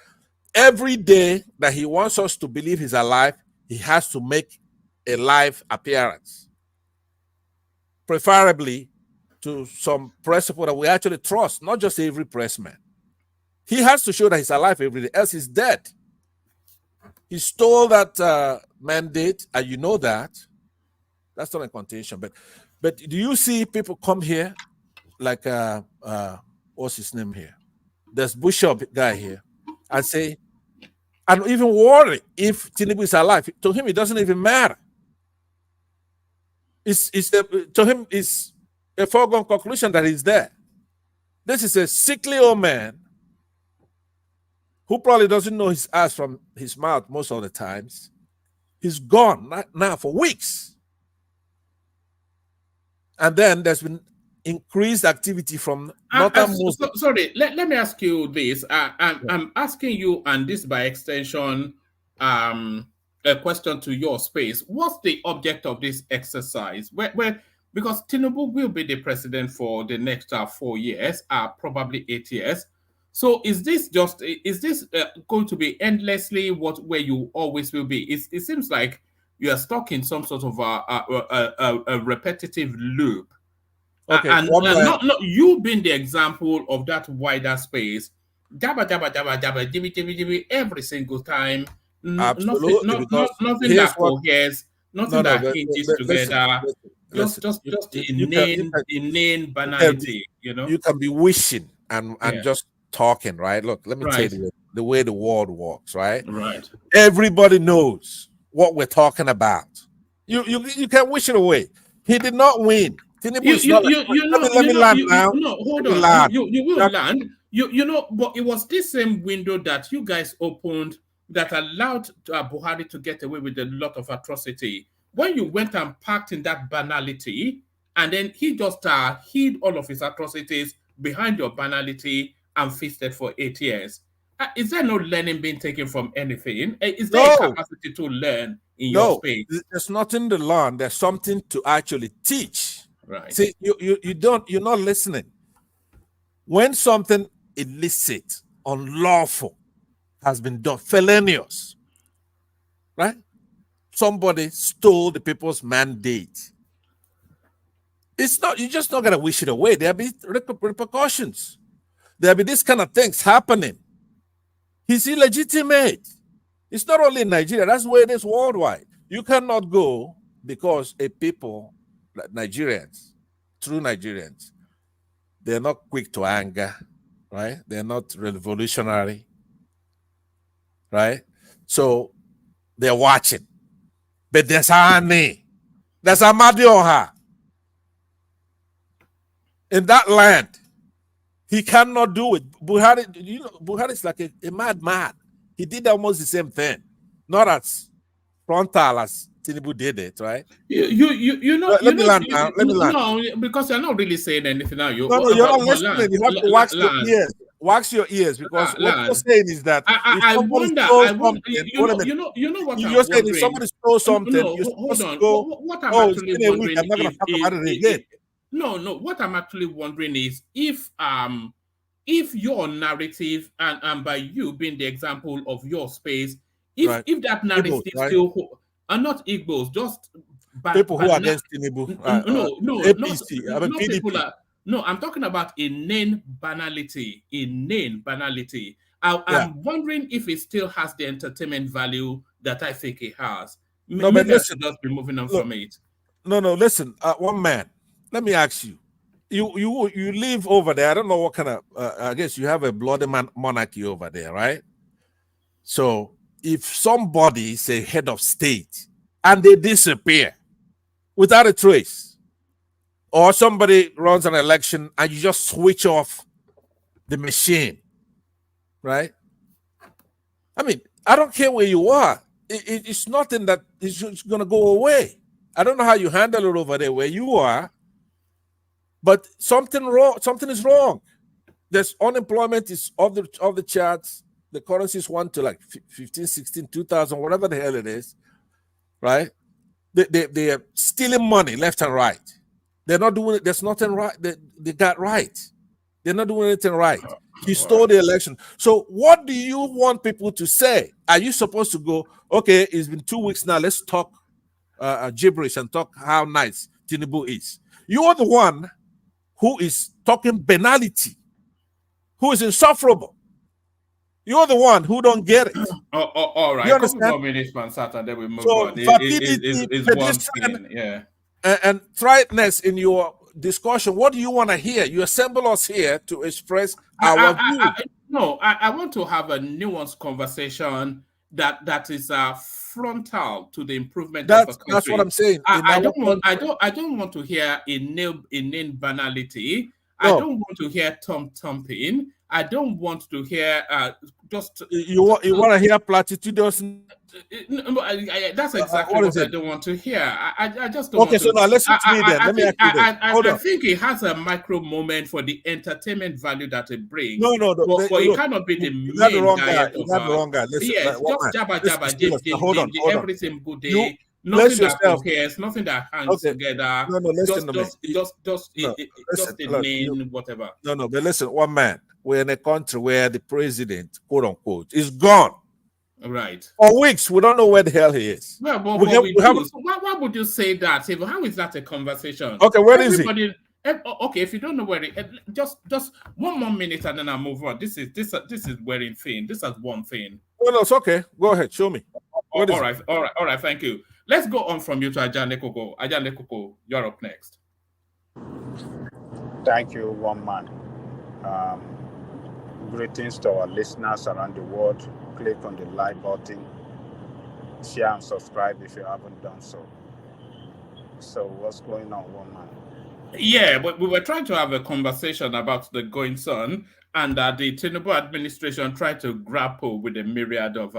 every day that he wants us to believe he's alive, he has to make a live appearance, preferably to some press report that we actually trust, not just every pressman. He has to show that he's alive every day, else he's dead. He stole that mandate, and you know that. That's not a contention. But do you see people come here like what's his name here? There's Bishop guy here, and say, and even worry if Tinubu is alive. To him, it doesn't even matter. To him, it's a foregone conclusion that he's there. This is a sickly old man who probably doesn't know his ass from his mouth most of the times. He's gone now for weeks. And then there's been increased activity from northern Muslims. Sorry, let me ask you this. I'm asking you, and this by extension, a question to your space. What's the object of this exercise? Because Tinubu will be the president for the next 4 years, probably 8 years. So is this going to be endlessly where you always will be? It seems like you are stuck in some sort of a repetitive loop. Okay, and not you being the example of that wider space. Jabba, jabba, jabba, jabba, jibby, jibby, jibby, every single time. Absolutely, nothing that coheres, nothing that hinges together. Just inane banality, you know. You can be wishing and just talking, right? Look, let me tell you the way the world works, right? Right. Everybody knows what we're talking about. You can wish it away. He did not win. Let me land now. No, hold on. You will land. You know, but it was this same window that you guys opened that allowed Buhari to get away with a lot of atrocity. When you went and packed in that banality, and then he just hid all of his atrocities behind your banality and feasted for 8 years. Is there no learning being taken from anything? Is there a capacity to learn in your space? There's nothing to learn. There's something to actually teach. Right. See, you're not listening. When something illicit, unlawful has been done, felonious, right? Somebody stole the people's mandate. You're just not gonna wish it away. There'll be repercussions. There'll be this kind of things happening. He's illegitimate. It's not only in Nigeria, that's where it is worldwide. You cannot go because a people, like Nigerians, true Nigerians, they're not quick to anger, right? They're not revolutionary, right? So they're watching. But there's Ani, there's Amadioha. In that land, he cannot do it. Buhari is like a madman. He did almost the same thing, not as frontal as Tinubu did it, right? Let me land now. Let me land. No, because you're not really saying anything now. You're not listening. You have to wax your ears. Wax your ears, because what you're saying is that I wonder. You know what you're saying? If somebody stole something, you're supposed to go. What I'm actually wondering I'm not going to talk about it again. No. What I'm actually wondering is if your narrative and by you being the example of your space, if that narrative still are not Igbos, just people who are against Tinubu. No, APC. not PDP. people are. No, I'm talking about inane banality. I'm wondering if it still has the entertainment value that I think it has. Maybe I should just be moving on from it. No, listen. One man. Let me ask you. You live over there. I don't know what kind of. I guess you have a bloody monarchy over there, right? So if somebody is a head of state and they disappear without a trace, or somebody runs an election and you just switch off the machine, right? I mean, I don't care where you are. It's nothing that is just going to go away. I don't know how you handle it over there where you are, but something is wrong. There's unemployment is off the charts. The currencies went to like 15, 16, 2,000, whatever the hell it is, right? They are stealing money left and right. They're not doing it. There's nothing right. They got right. They're not doing anything right. He stole the election. So what do you want people to say? Are you supposed to go, okay, it's been 2 weeks now, let's talk gibberish and talk how nice Tinubu is? You're the one who is talking banality, who is insufferable. You're the one who don't get it. All right. You understand? Couple more minutes, Mansat, and then we move So on. vapidity, It's one thing, yeah. And triteness in your discussion. What do you want to hear? You assemble us here to express our view. I want to have a nuanced conversation that is frontal to the improvement of the country. That's what I'm saying. I don't want to hear inane banality. No. I don't want to hear thumping. I don't want to hear just. You want to hear platitudes? That's exactly what I don't want to hear. I just don't. Okay, so now listen to me then. Let me ask you this. Hold on. I think it has a micro moment for the entertainment value that it brings. No, but it cannot be the main. You got the wrong guy. You got the wrong guy. Listen, yes, just jabba. Hold on. Every single day. Nothing that compares, nothing that hangs together. No, listen to me. Just a name, whatever. No, but listen, one man. We're in a country where the president, quote unquote, is gone. Right. For weeks, we don't know where the hell he is. Well, but so why would you say that? How is that a conversation? Okay, where is he? Okay, if you don't know where just 1 more minute and then I'll move on. This is wearing thin. This is one thing. No, it's okay. Go ahead, show me. All right. Thank you. Let's go on from you to Ajane Koko. Ajane Koko, you're up next. Thank you, one man. Greetings to our listeners around the world. Click on the like button, share and subscribe if you haven't done so. So what's going on, one man? Yeah, but we were trying to have a conversation about the goings on, and the Tinubu administration tried to grapple with a myriad of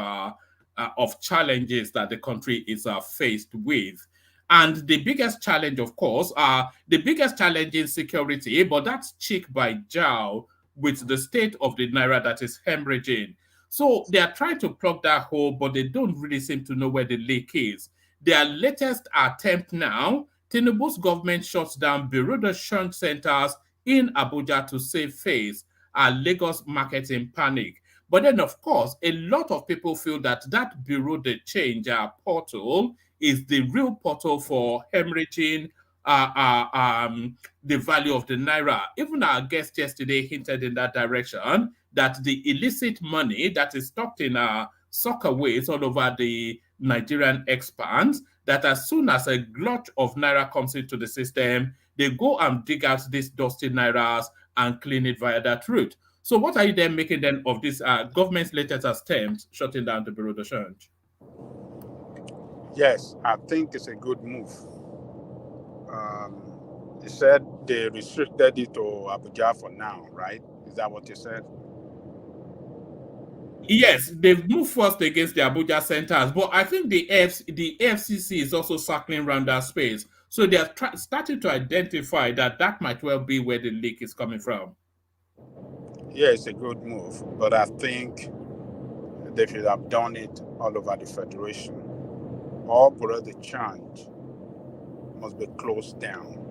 challenges that the country is faced with. And the biggest challenge, of course, the biggest challenge in security, but that's cheek by jowl with the state of the Naira that is hemorrhaging. So they are trying to plug that hole, but they don't really seem to know where the leak is. Their latest attempt now, Tinubu's government shuts down Bureau de Change centers in Abuja to save face, Lagos market in panic. But then, of course, a lot of people feel that Bureau de Change portal is the real portal for hemorrhaging the value of the Naira. Even our guest yesterday hinted in that direction that the illicit money that is stocked in soccer ways all over the Nigerian expanse, that as soon as a glut of Naira comes into the system, they go and dig out these dusty Nairas and clean it via that route. So what are you then making then of this government's latest attempt shutting down the Bureau de Change? Yes, I think it's a good move. You said they restricted it to Abuja for now, right? Is that what you said? Yes, they've moved first against the Abuja centers, but I think the AFCC is also circling around that space. So they are starting to identify that might well be where the leak is coming from. Yeah, it's a good move, but I think they should have done it all over the Federation. All Bureau de Change must be closed down.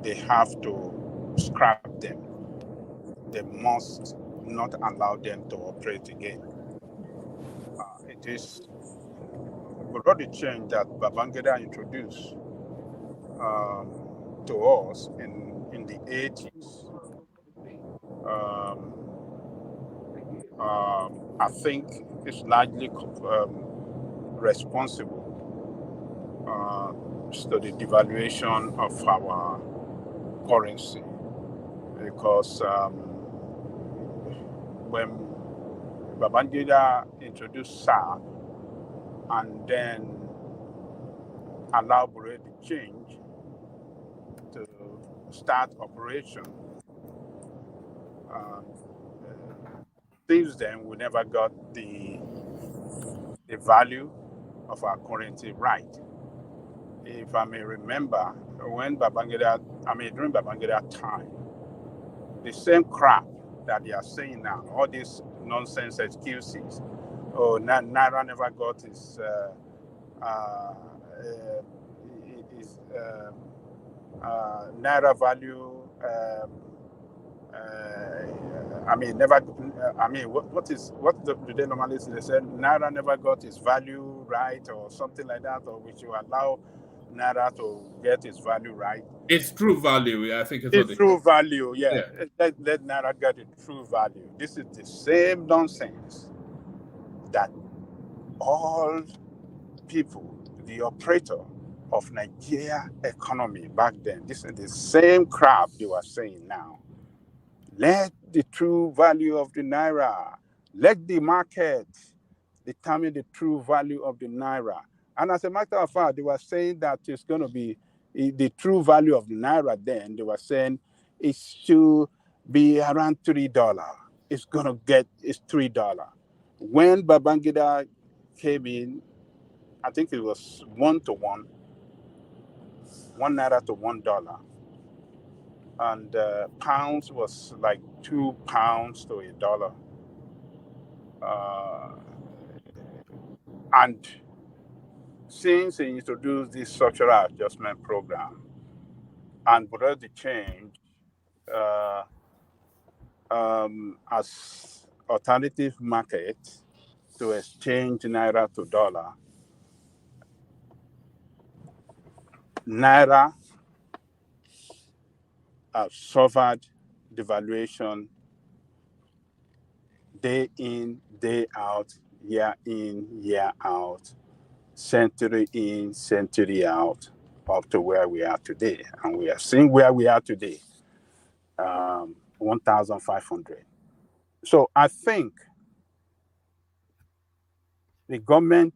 They have to scrap them. They must not allow them to operate again. It is Bureau de Change that Babangida introduced to us in the 80s. I think it's largely responsible to the devaluation of our currency, because when Babangida introduced SAR and then allowed Bureau de Change to start operation, since then we never got the value of our currency right. If I may remember, during Babangida time, the same crap that they are saying now, all these nonsense excuses. Oh, Naira never got his Naira value I mean, never. I mean, what do they normally say? They said Naira never got its value right, or something like that, or we should allow Naira to get its value right. Its true value, I think, is what Its they true value, yeah. Yeah. Let Naira get its true value. This is the same nonsense that all people, the operator of Nigeria economy back then, this is the same crap they were saying now. Let the true value of the Naira, let the market determine the true value of the Naira. And as a matter of fact, they were saying that it's going to be the true value of the Naira then, they were saying it should be around $3. It's $3. When Babangida came in, I think it was 1-to-1, 1 Naira to $1. And pounds was like 2 pounds to $1. And since he introduced this structural adjustment program and brought the change as alternative market to exchange Naira to dollar, Naira suffered devaluation day in, day out, year in, year out, century in, century out, up to where we are today. And we are seeing where we are today, 1,500. So I think the government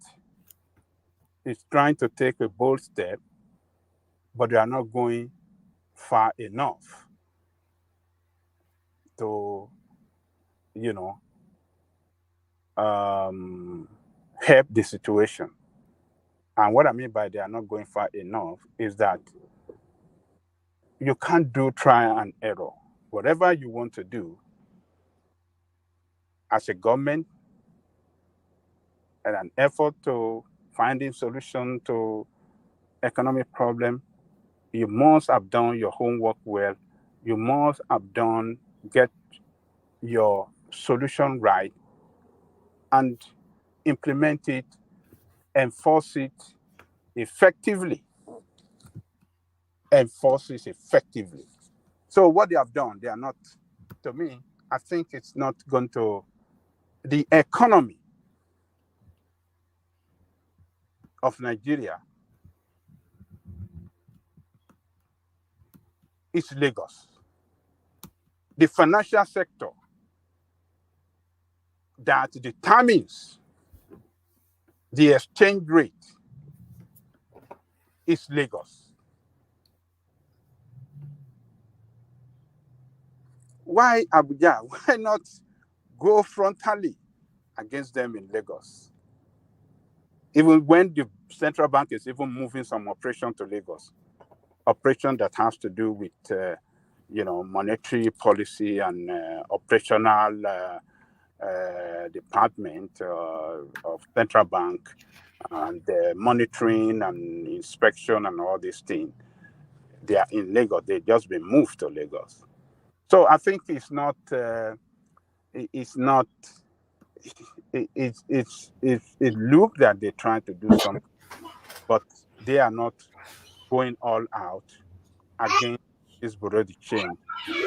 is trying to take a bold step, but they are not going far enough to, help the situation. And what I mean by they are not going far enough is that you can't do trial and error. Whatever you want to do as a government and an effort to finding solution to economic problem, you must have done your homework well. You must have get your solution right and implement it, enforce it effectively. So what they have done, they are not, to me, I think it's not going to, the economy of Nigeria is Lagos. The financial sector that determines the exchange rate is Lagos. Why Abuja? Why not go frontally against them in Lagos? Even when the central bank is even moving some operation to Lagos, operation that has to do with monetary policy and operational department of central bank and monitoring and inspection and all these things. They are in Lagos. They've just been moved to Lagos. So I think it's not. It looks that they're trying to do something, but they are not going all out against this Bureau de change.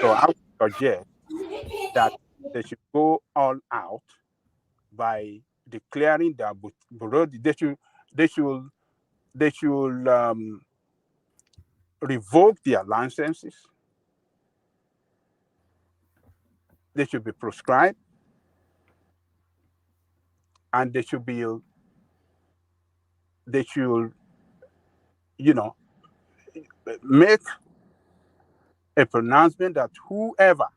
So I would suggest that they should go all out by declaring that Bureau they should revoke their licenses. They should be proscribed, and they should make a pronouncement that whoever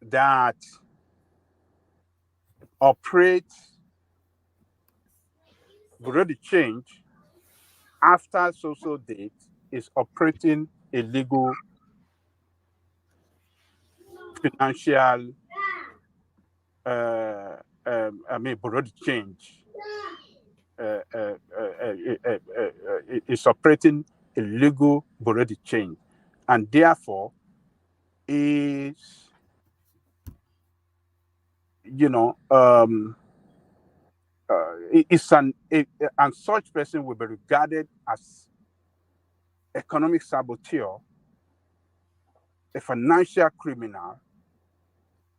that operates Bureau de change after social date is operating illegal financial Bureau de change is operating illegal Bureau de change, and therefore is, and such person will be regarded as economic saboteur, a financial criminal,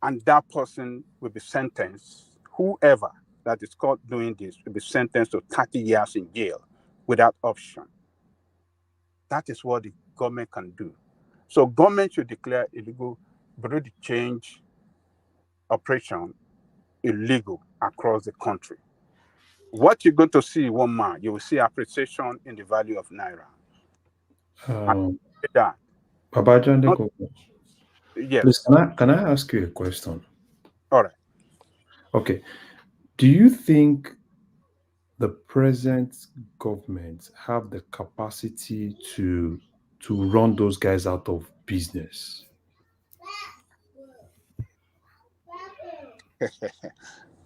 and that person will be sentenced. Whoever that is caught doing this will be sentenced to 30 years in jail without option. That is what the government can do. So government should declare illegal bureau de change operation illegal across the country. What you're going to see, one man, you will see appreciation in the value of naira. That. Babajande, yes. Please, can I ask you a question? All right. Okay. Do you think the present government have the capacity to run those guys out of business?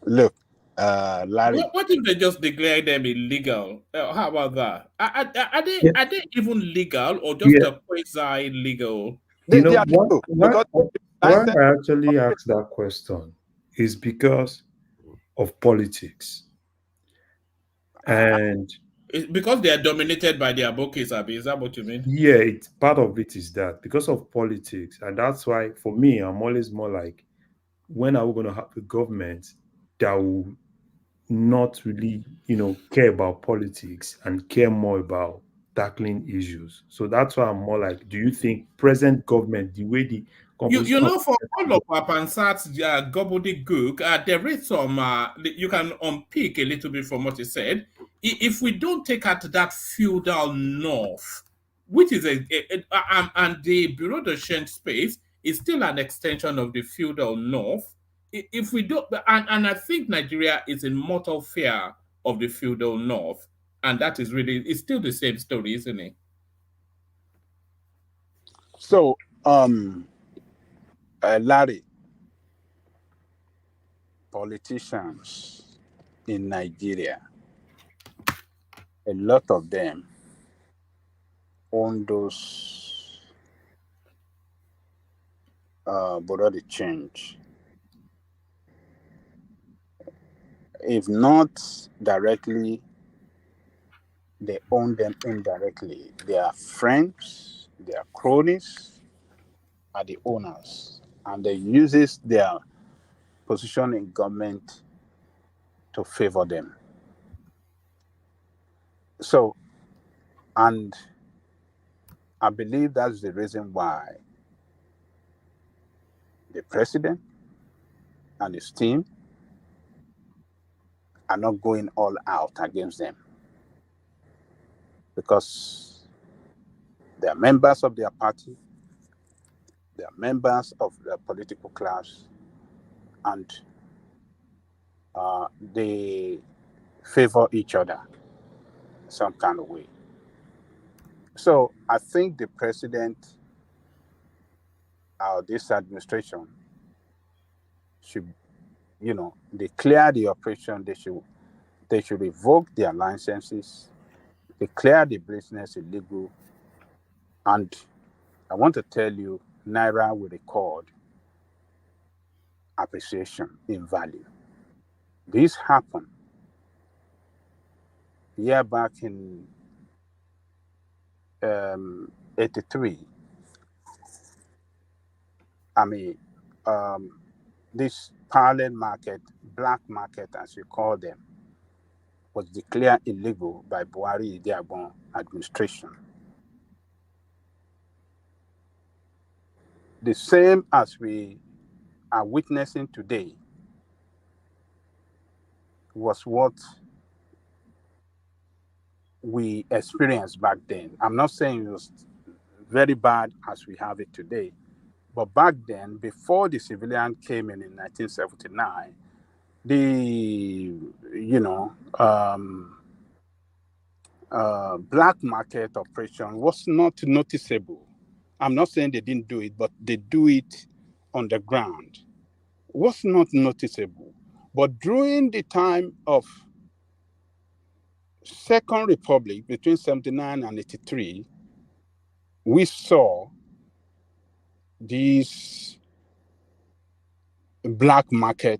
Look, Larry. What if they just declare them illegal? How about that? Are they even legal or just a quasi legal? You know why I actually asked that question is because of politics. And because they are dominated by their bookies, Abi, is that what you mean? yeah, it's part of it is that because of politics, and that's why for me, I'm always more like, when are we going to have a government that will not really, care about politics and care more about tackling issues? So that's why I'm more like, do you think present government, the way the You know, for all of our Pansat's gobbledygook, there is some, you can unpick a little bit from what he said. If we don't take out that feudal north, which is and the Bureau de Change space is still an extension of the feudal north. If we don't, and I think Nigeria is in mortal fear of the feudal north, and that is really, it's still the same story, isn't it? So, Larry, politicians in Nigeria, a lot of them own those bureau de change. If not directly, they own them indirectly. Their friends, their cronies are the owners, and they uses their position in government to favor them. So, and I believe that's the reason why the president and his team are not going all out against them, because they are members of their party, they are members of the political class, and they favor each other some kind of way. So I think the president or this administration should, declare the operation. They should revoke their licenses, declare the business illegal, and I want to tell you, Naira will record appreciation in value. This happened year back in 83. I mean, this parallel market, black market as we call them, was declared illegal by Buhari Idiagbon administration. The same as we are witnessing today was what we experienced back then. I'm not saying it was very bad as we have it today, but back then, before the civilian came in 1979, the black market operation was not noticeable. I'm not saying they didn't do it, but they do it on the ground. Was not noticeable. But during the time of Second Republic, between 79 and 83, we saw this black market,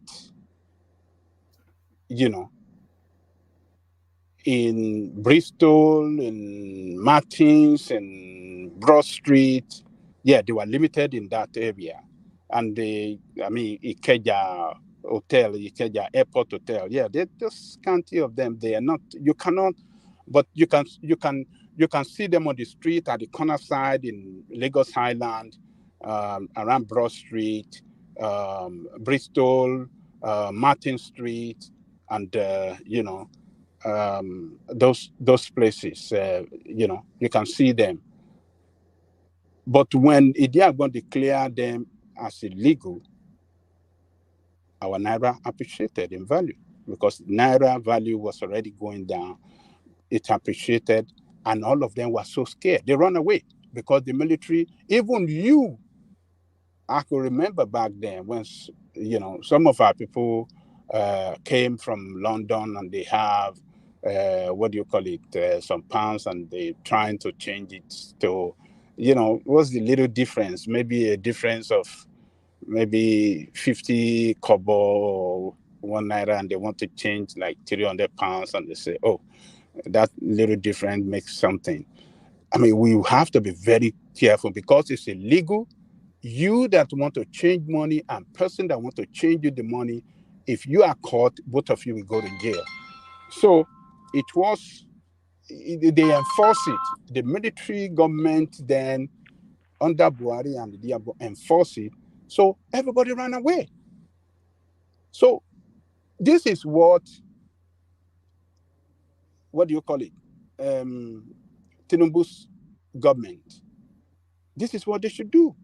in Bristol, in Martins, in Broad Street, they were limited in that area. And Ikeja Hotel, Ikeja Airport Hotel, there's just scanty of them. They are not. You cannot, but you can see them on the street at the corner side in Lagos Island, around Broad Street, Bristol, Martin Street, and those places. You can see them. But when they are going to declare them as illegal, our naira appreciated in value because naira value was already going down. It appreciated, and all of them were so scared. They run away because the military, even I could remember back then when, some of our people came from London and they have, some pounds, and they're trying to change it to, what's the little difference? Maybe a difference of maybe 50 kobo or 1 naira, and they want to change like 300 pounds, and they say, oh, that little difference makes something. We have to be very careful because it's illegal. You that want to change money and person that want to change you the money, if you are caught, both of you will go to jail. So they enforce it. The military government then under Buhari and the Diabo enforce it. So everybody ran away. So this is what do you call it? Tinubu's government. This is what they should do.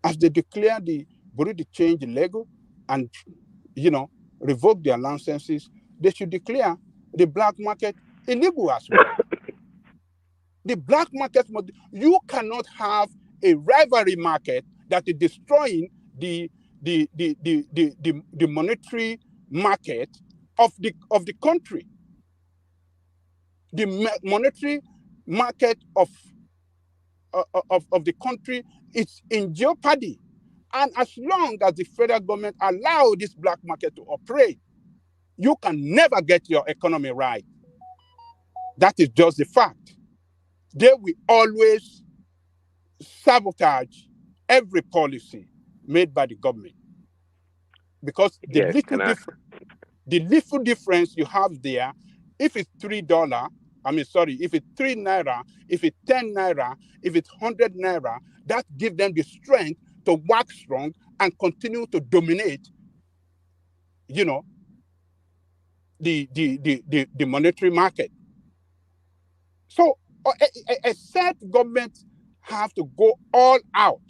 As they declare the Bureau de Change illegal and, revoke their licenses, they should declare the black market illegal as well. The black market, you cannot have a rivalry market that is destroying the monetary market of the country. The monetary market of the country is in jeopardy. And as long as the federal government allow this black market to operate, you can never get your economy right. That is just the fact. They will always sabotage every policy made by the government. Because the little difference you have there, if it's $3, if it's 3 naira, if it's 10 naira, if it's 100 naira, that gives them the strength to work strong and continue to dominate, the monetary market. So, except government have to go all out,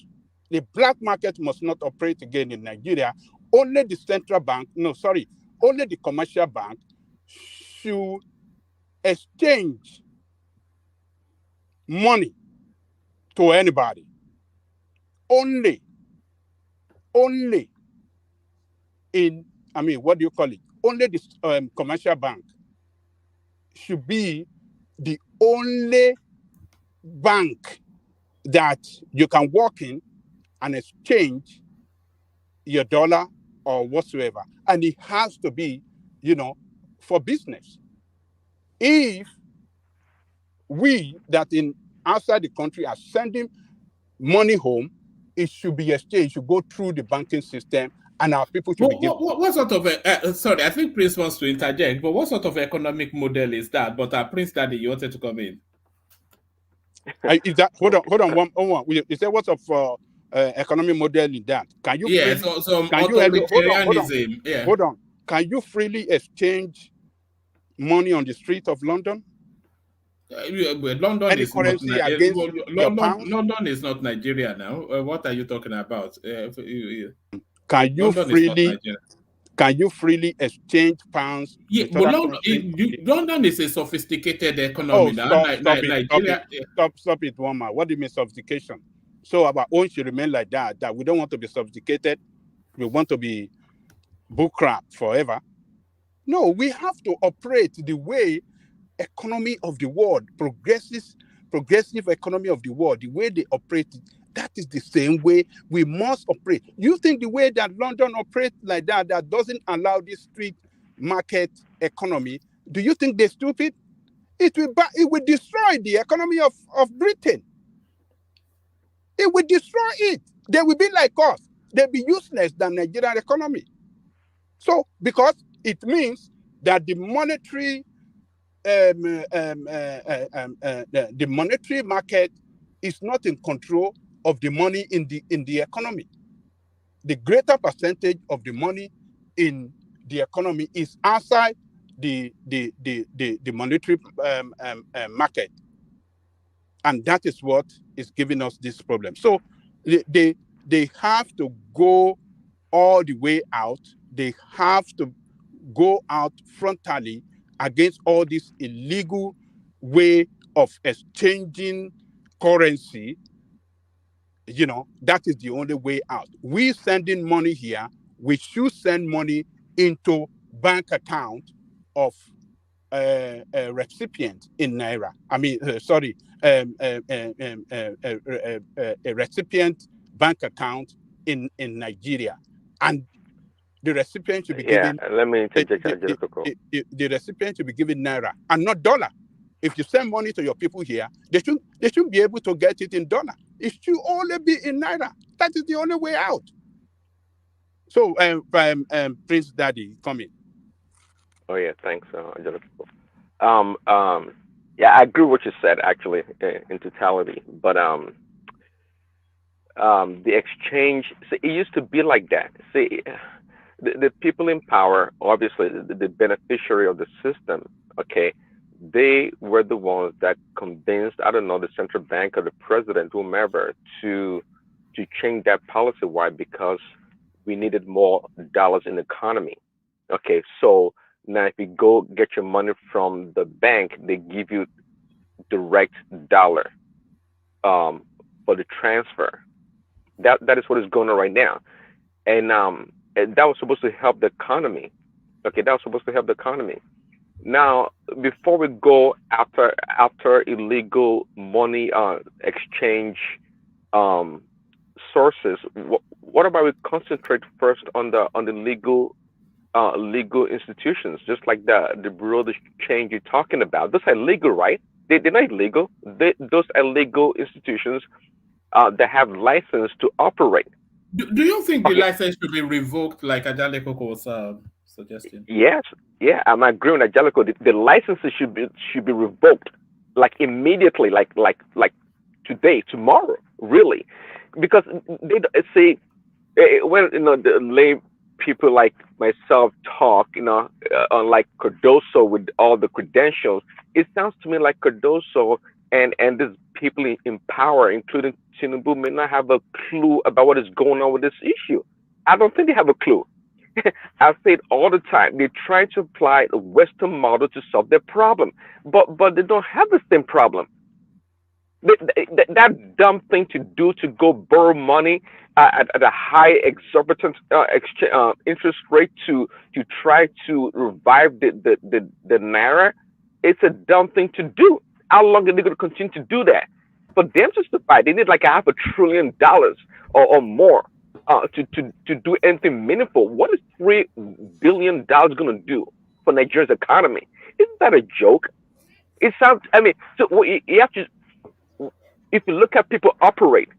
the black market must not operate again in Nigeria. Only the central bank, only the commercial bank should exchange money to anybody. Only in, only the commercial bank should be the only bank that you can walk in and exchange your dollar or whatsoever. And it has to be, for business. If we that in outside the country are sending money home, it should be exchanged, it should go through the banking system, and our people should be given. What sort of, sorry, I think Prince wants to interject, but what sort of economic model is that? But Prince Daddy, you wanted to come in. Is that, hold on, one. Is there what sort of economic model in that? Can you hold on. Can you freely exchange money on the street of London? London is currency not against London is not Nigeria now. What are you talking about? Can you freely exchange pounds? Yeah, but London is a sophisticated economy now. Stop it, Wama. What do you mean sophistication? So our own should remain like that. That we don't want to be sophisticated. We want to be bullcrap forever. No, we have to operate the way economy of the world, progressive economy of the world, the way they operate That is the same way we must operate. You think the way that London operates like that, that doesn't allow this street market economy, do you think they're stupid? It will destroy the economy of Britain. It will destroy it. They will be like us. They'll be useless than Nigerian economy. So, because it means that the monetary the monetary market is not in control of the money in the economy. The greater percentage of the money in the economy is outside the monetary market, and that is what is giving us this problem. So they have to go all the way out. They have to go out frontally against all this illegal way of exchanging currency. You know, that is the only way out. We sending money here, we should send money into bank account of a recipient in Naira. I mean, a recipient bank account in Nigeria. And the recipient should be given. Let me interject. The recipient should be given Naira and not dollar. If you send money to your people here, they should be able to get it in dollar. It should only be in Naira. That is the only way out. So, Prince Daddy, come in. Oh yeah, thanks, Angelico. Yeah, I agree with what you said actually in totality, but the exchange. See, it used to be like that. See, the people in power, obviously, the beneficiary of the system. Okay, they were the ones that convinced, I don't know, the central bank or the president, whomever, to change that policy. Why? Because we needed more dollars in the economy. Okay, so now if you go get your money from the bank, they give you direct dollar for the transfer. That is what is going on right now, and that was supposed to help the economy. Okay, that was supposed to help the economy. Now, before we go after illegal money exchange sources, what about we concentrate first on the legal institutions, just like the bureau de change you're talking about? Those are legal, right? They're not illegal. Those are legal institutions that have license to operate. Do you think the license should be revoked, like Angelico was suggesting? Yes, yeah, I'm agreeing with Angelico. The licenses should be revoked, like immediately, like today, tomorrow, really, because they say when the lay people like myself talk, unlike Cardoso with all the credentials, it sounds to me like Cardoso and these people in power, including Tinubu, may not have a clue about what is going on with this issue. I don't think they have a clue. I say it all the time. They try to apply a Western model to solve their problem, but they don't have the same problem. That dumb thing to do, to go borrow money at a high exorbitant interest rate to try to revive the Naira, it's a dumb thing to do. How long are they going to continue to do that? For them to survive, they need like $500 billion or more to do anything meaningful. What is $3 billion going to do for Nigeria's economy? Isn't that a joke? It sounds. I mean, so you have to. If you look at people operate,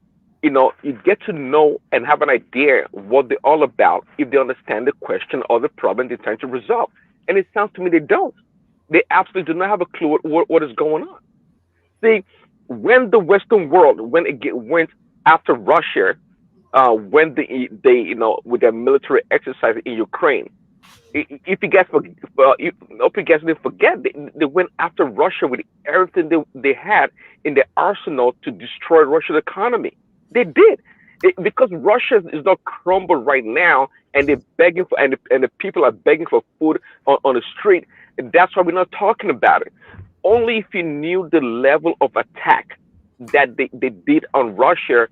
you get to know and have an idea what they're all about if they understand the question or the problem they're trying to resolve. And it sounds to me they don't. They absolutely do not have a clue what is going on. See, when the Western world, when it went after Russia, when they with their military exercise in Ukraine, if you guys didn't forget, they went after Russia with everything they had in their arsenal to destroy Russia's economy. They did. Because Russia is not crumbled right now, and they're begging for, and the people are begging for food on the street. That's why we're not talking about it. Only if you knew the level of attack that they did on Russia,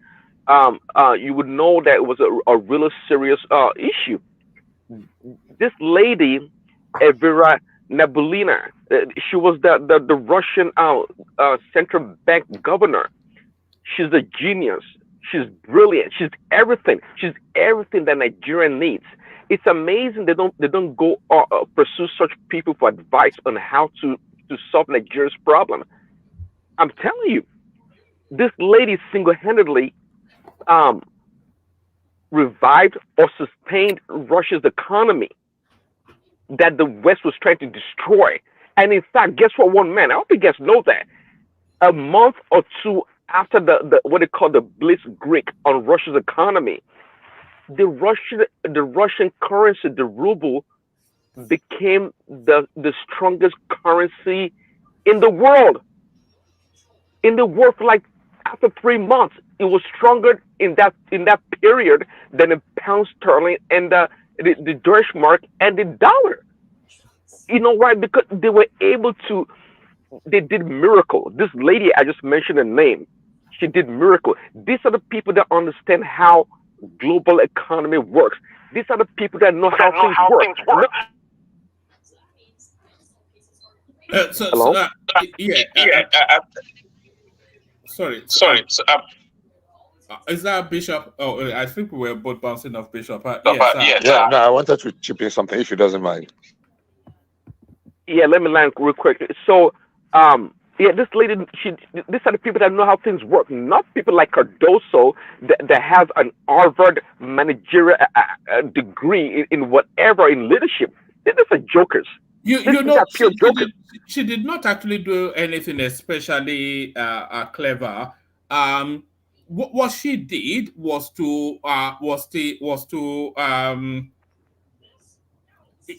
you would know that it was a really serious issue. This lady, Vera Nabulina, she was the Russian central bank governor. She's a genius. She's brilliant. She's everything. She's everything that Nigeria needs. It's amazing they don't go pursue such people for advice on how to solve Nigeria's problem. I'm telling you, this lady single-handedly revived or sustained Russia's economy that the West was trying to destroy. And in fact, guess what? One man, I don't think you guys know that. A month or two after the what they call the blitzkrieg on Russia's economy, the Russian currency, the ruble, became the strongest currency in the world. In the world, for like after 3 months, it was stronger in that period than the pound sterling and the Deutschmark and the dollar. You know why? Because they were able to. They did miracle. This lady I just mentioned her name. She did miracle. These are the people that understand how global economy works. These are the people that know how things work. Hello? Sorry. Is that Bishop? Oh, I think we were both bouncing off Bishop. Yes. Yeah, no, I wanted to chip in something if you doesn't mind. Yeah, let me land real quick. So, this lady, these are the people that know how things work, not people like Cardoso that have an Harvard managerial degree in whatever in leadership. These are jokers. You know, she did not actually do anything especially clever. What she did was to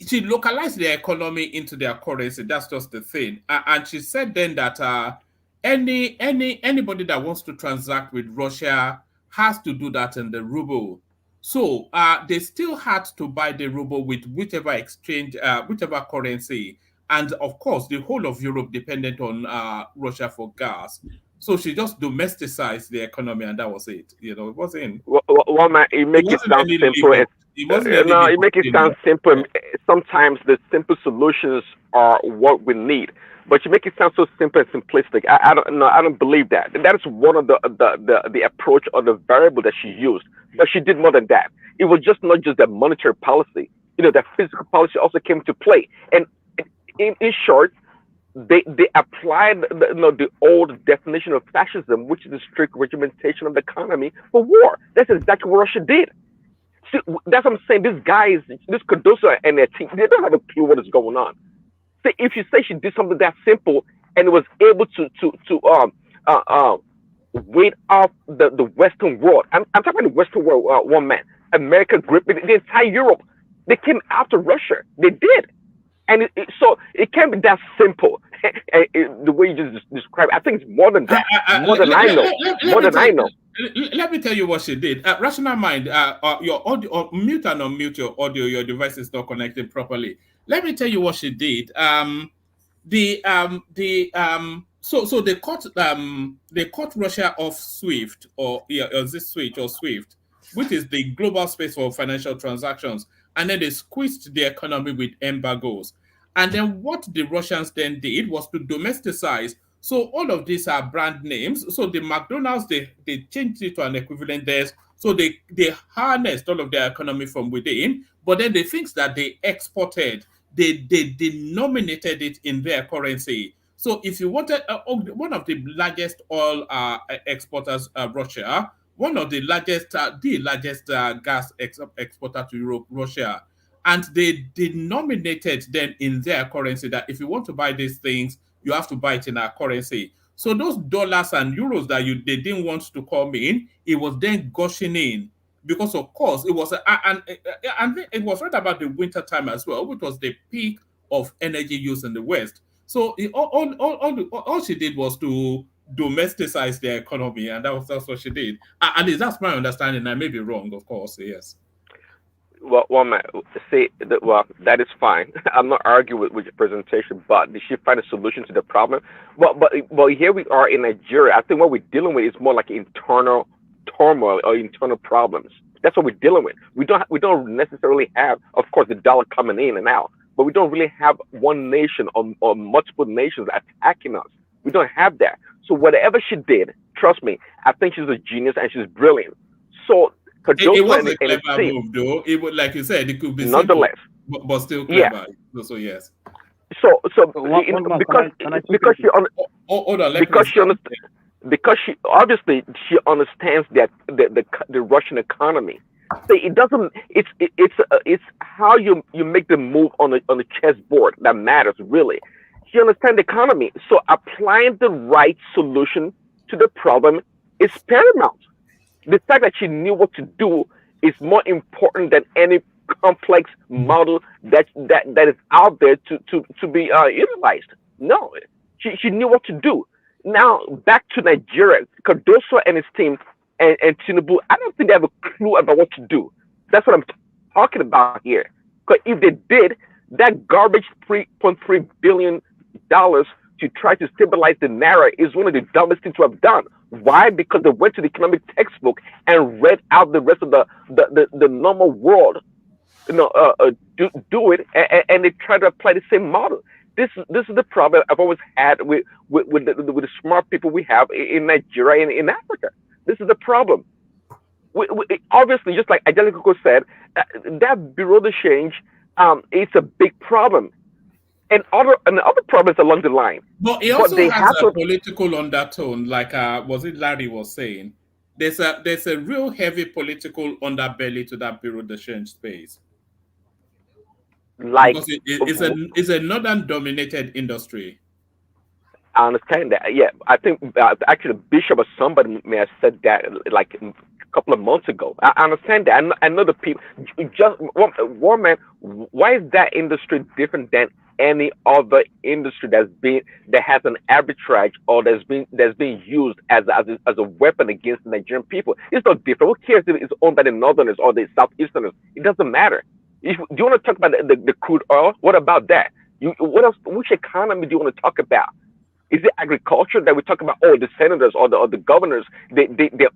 she localized their economy into their currency. That's just the thing. And she said then that anybody that wants to transact with Russia has to do that in the ruble. So they still had to buy the ruble with whichever exchange, whichever currency. And of course, the whole of Europe depended on Russia for gas. So she just domesticized the economy, and that was it. You know, it wasn't. Well, man, it makes it sound simple. You make it sound simple. Sometimes the simple solutions are what we need, but you make it sound so simple and simplistic. I don't believe that. That is one of the approach or the variable that she used. But she did more than that. It was just not just the monetary policy. You know, that physical policy also came to play. And in short, they applied the old definition of fascism, which is the strict regimentation of the economy for war. That's exactly what Russia did. See, that's what I'm saying. These guys, this Cardoso and their team, they don't have a clue what is going on. See, if you say she did something that simple and was able to wait off the Western world, I'm talking about the Western world, one man, America gripped the entire Europe. They came after Russia. They did. And so it can't be that simple. The way you just described it. I think it's more than that. More than I know. Let me tell you what she did. Rational mind, your audio, mute and unmute your audio. Your device is not connected properly. Let me tell you what she did. So they cut Russia off SWIFT or this switch or SWIFT, which is the global space for financial transactions, and then they squeezed the economy with embargoes. And then what the Russians then did was to domesticize. So all of these are brand names. So the McDonald's, they changed it to an equivalent there. So they harnessed all of their economy from within, but then the things that they exported, they denominated it in their currency. So if you wanted one of the largest oil exporters, Russia, one of the largest gas exporter to Europe, Russia, and they denominated them in their currency that if you want to buy these things, you have to buy it in our currency. So those dollars and euros that they didn't want to come in, it was then gushing in because, of course, it was and it was right about the winter time as well, which was the peak of energy use in the West. So all she did was to domesticize their economy, and that's what she did. At least that's my understanding. I may be wrong, of course. Yes. Well, man, that is fine. I'm not arguing with your presentation, but did she find a solution to the problem? Well, here we are in Nigeria. I think what we're dealing with is more like internal turmoil or internal problems. That's what we're dealing with. We don't necessarily have, of course, the dollar coming in and out, but we don't really have one nation or multiple nations attacking us. We don't have that. So whatever she did, Trust me, I think she's a genius and she's brilliant. So It was Cardoso a and his clever team, move, though. It would, like you said, it could be simple, nonetheless, but still yeah. clever. So yes. So One more. because Can I because she Hold on, let because me she understands, because she obviously she understands that the Russian economy. See, it doesn't. It's how you make the move on the chessboard that matters really. She understands the economy, so applying the right solution to the problem is paramount. The fact that she knew what to do is more important than any complex model that is out there to be utilized. No, she knew what to do. Now back to Nigeria, Cardoso and his team and Tinubu, I don't think they have a clue about what to do. That's what I'm talking about here. Because if they did, that garbage $3.3 billion to try to stabilize the naira is one of the dumbest things to have done. Why? Because they went to the economic textbook and read out the rest of the normal world, do it, and they try to apply the same model. This is the problem I've always had with the smart people we have in Nigeria and in Africa. This is the problem. Obviously, just like Angelico said, that bureau de change, it's a big problem. And other problems along the line. But it also has a political undertone, like was it Larry was saying? There's a real heavy political underbelly to that bureau de change space. Like because it's a northern dominated industry. I understand that. Yeah, I think actually Bishop or somebody may have said that like a couple of months ago. I understand that. I know the people. Just one man. Why is that industry different than any other industry that has an arbitrage or that's being used as a weapon against the Nigerian people? It's not different. Who cares if it's owned by the Northerners or the Southeasterners? It doesn't matter. Do you want to talk about the crude oil? What about that? What else? Which economy do you want to talk about? Is it agriculture that we talk about? Oh, the senators or the governors, they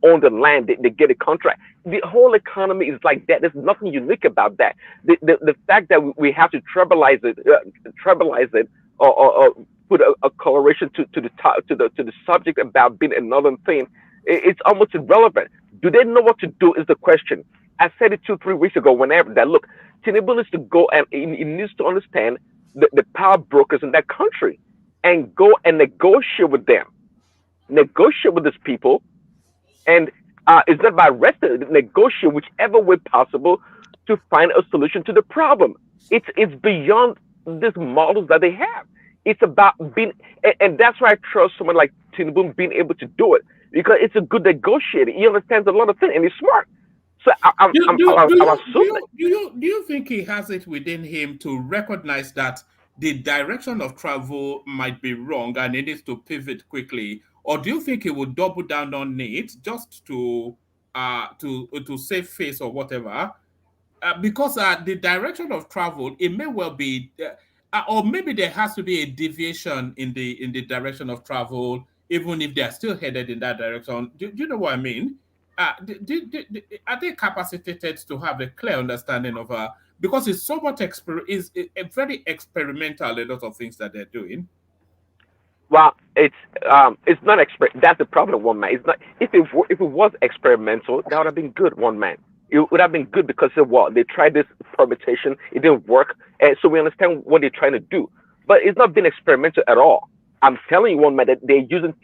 own the land, they get a contract. The whole economy is like that. There's nothing unique about that. The fact that we have to tribalize it, or put a coloration to the subject about being a northern thing, it's almost irrelevant. Do they know what to do? Is the question. I said it 2-3 weeks ago. Whenever that look, Tinubu needs to go and he needs to understand the power brokers in that country. And go and negotiate with them, negotiate with these people, and it's not about arresting. Negotiate whichever way possible to find a solution to the problem. It's beyond these models that they have. It's about being, and that's why I trust someone like Tinubu being able to do it because it's a good negotiator. He understands a lot of things and he's smart. So do you think he has it within him to recognize that the direction of travel might be wrong and it needs to pivot quickly, or do you think he would double down on it just to save face or whatever? Because the direction of travel, it may well be, or maybe there has to be a deviation in the direction of travel, even if they are still headed in that direction. Do you know what I mean? Are they capacitated to have a clear understanding of because it's somewhat is very experimental, a lot of things that they're doing. Well, it's not that's the problem, one man. It's not. If it was experimental, that would have been good, one man. It would have been good because of what they tried this permutation, it didn't work, and so we understand what they're trying to do. But it's not been experimental at all. I'm telling you, one man, that they're using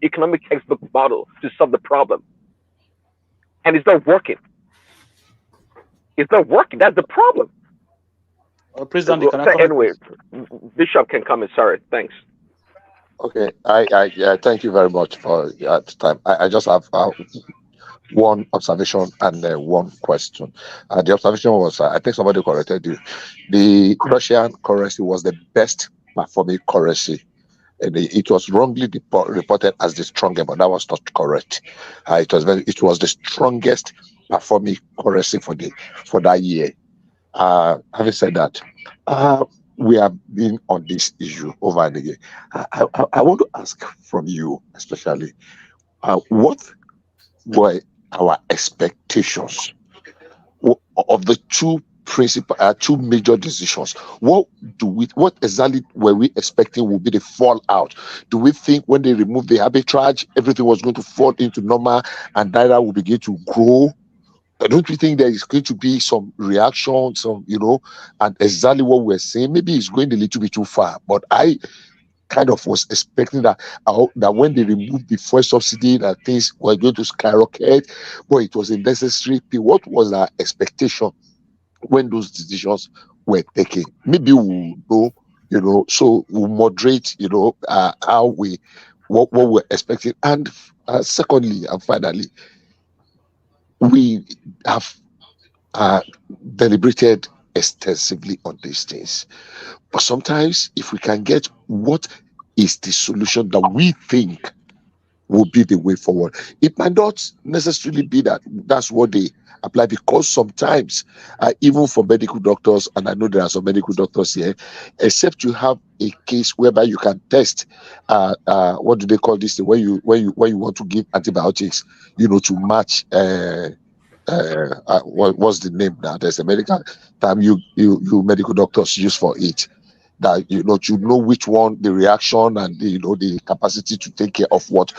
economic textbook model to solve the problem, and it's not working. It's not working. That's the problem. President, anyway, Bishop can come in. Sorry, thanks. Okay, I thank you very much for your time. I just have one observation and one question. The observation was, I think somebody corrected you. The Russian currency was the best performing currency. It was wrongly reported as the strongest, but that was not correct. It was the strongest performing currency for that year. Having said that, we have been on this issue over and again. I want to ask from you, especially, what were our expectations of the two two major decisions. What exactly were we expecting would be the fallout? Do we think when they remove the arbitrage, everything was going to fall into normal and Naira will begin to grow? Don't we think there is going to be some reaction, and exactly what we're saying? Maybe it's going a little bit too far, but I kind of was expecting that when they removed the fuel subsidy, that things were going to skyrocket, but it was a necessary thing. What was our expectation when those decisions were taken? Maybe we'll know, so we'll moderate, what we're expecting. And secondly and finally, we have deliberated extensively on these things. But sometimes, if we can get what is the solution that we think will be the way forward, it might not necessarily be that's what they apply, because sometimes, even for medical doctors, and I know there are some medical doctors here, except you have a case whereby you can test, what do they call this thing, when you want to give antibiotics, to match. What's the name now? There's a medical term you medical doctors use for it. That you know which one, the reaction and the capacity to take care of what.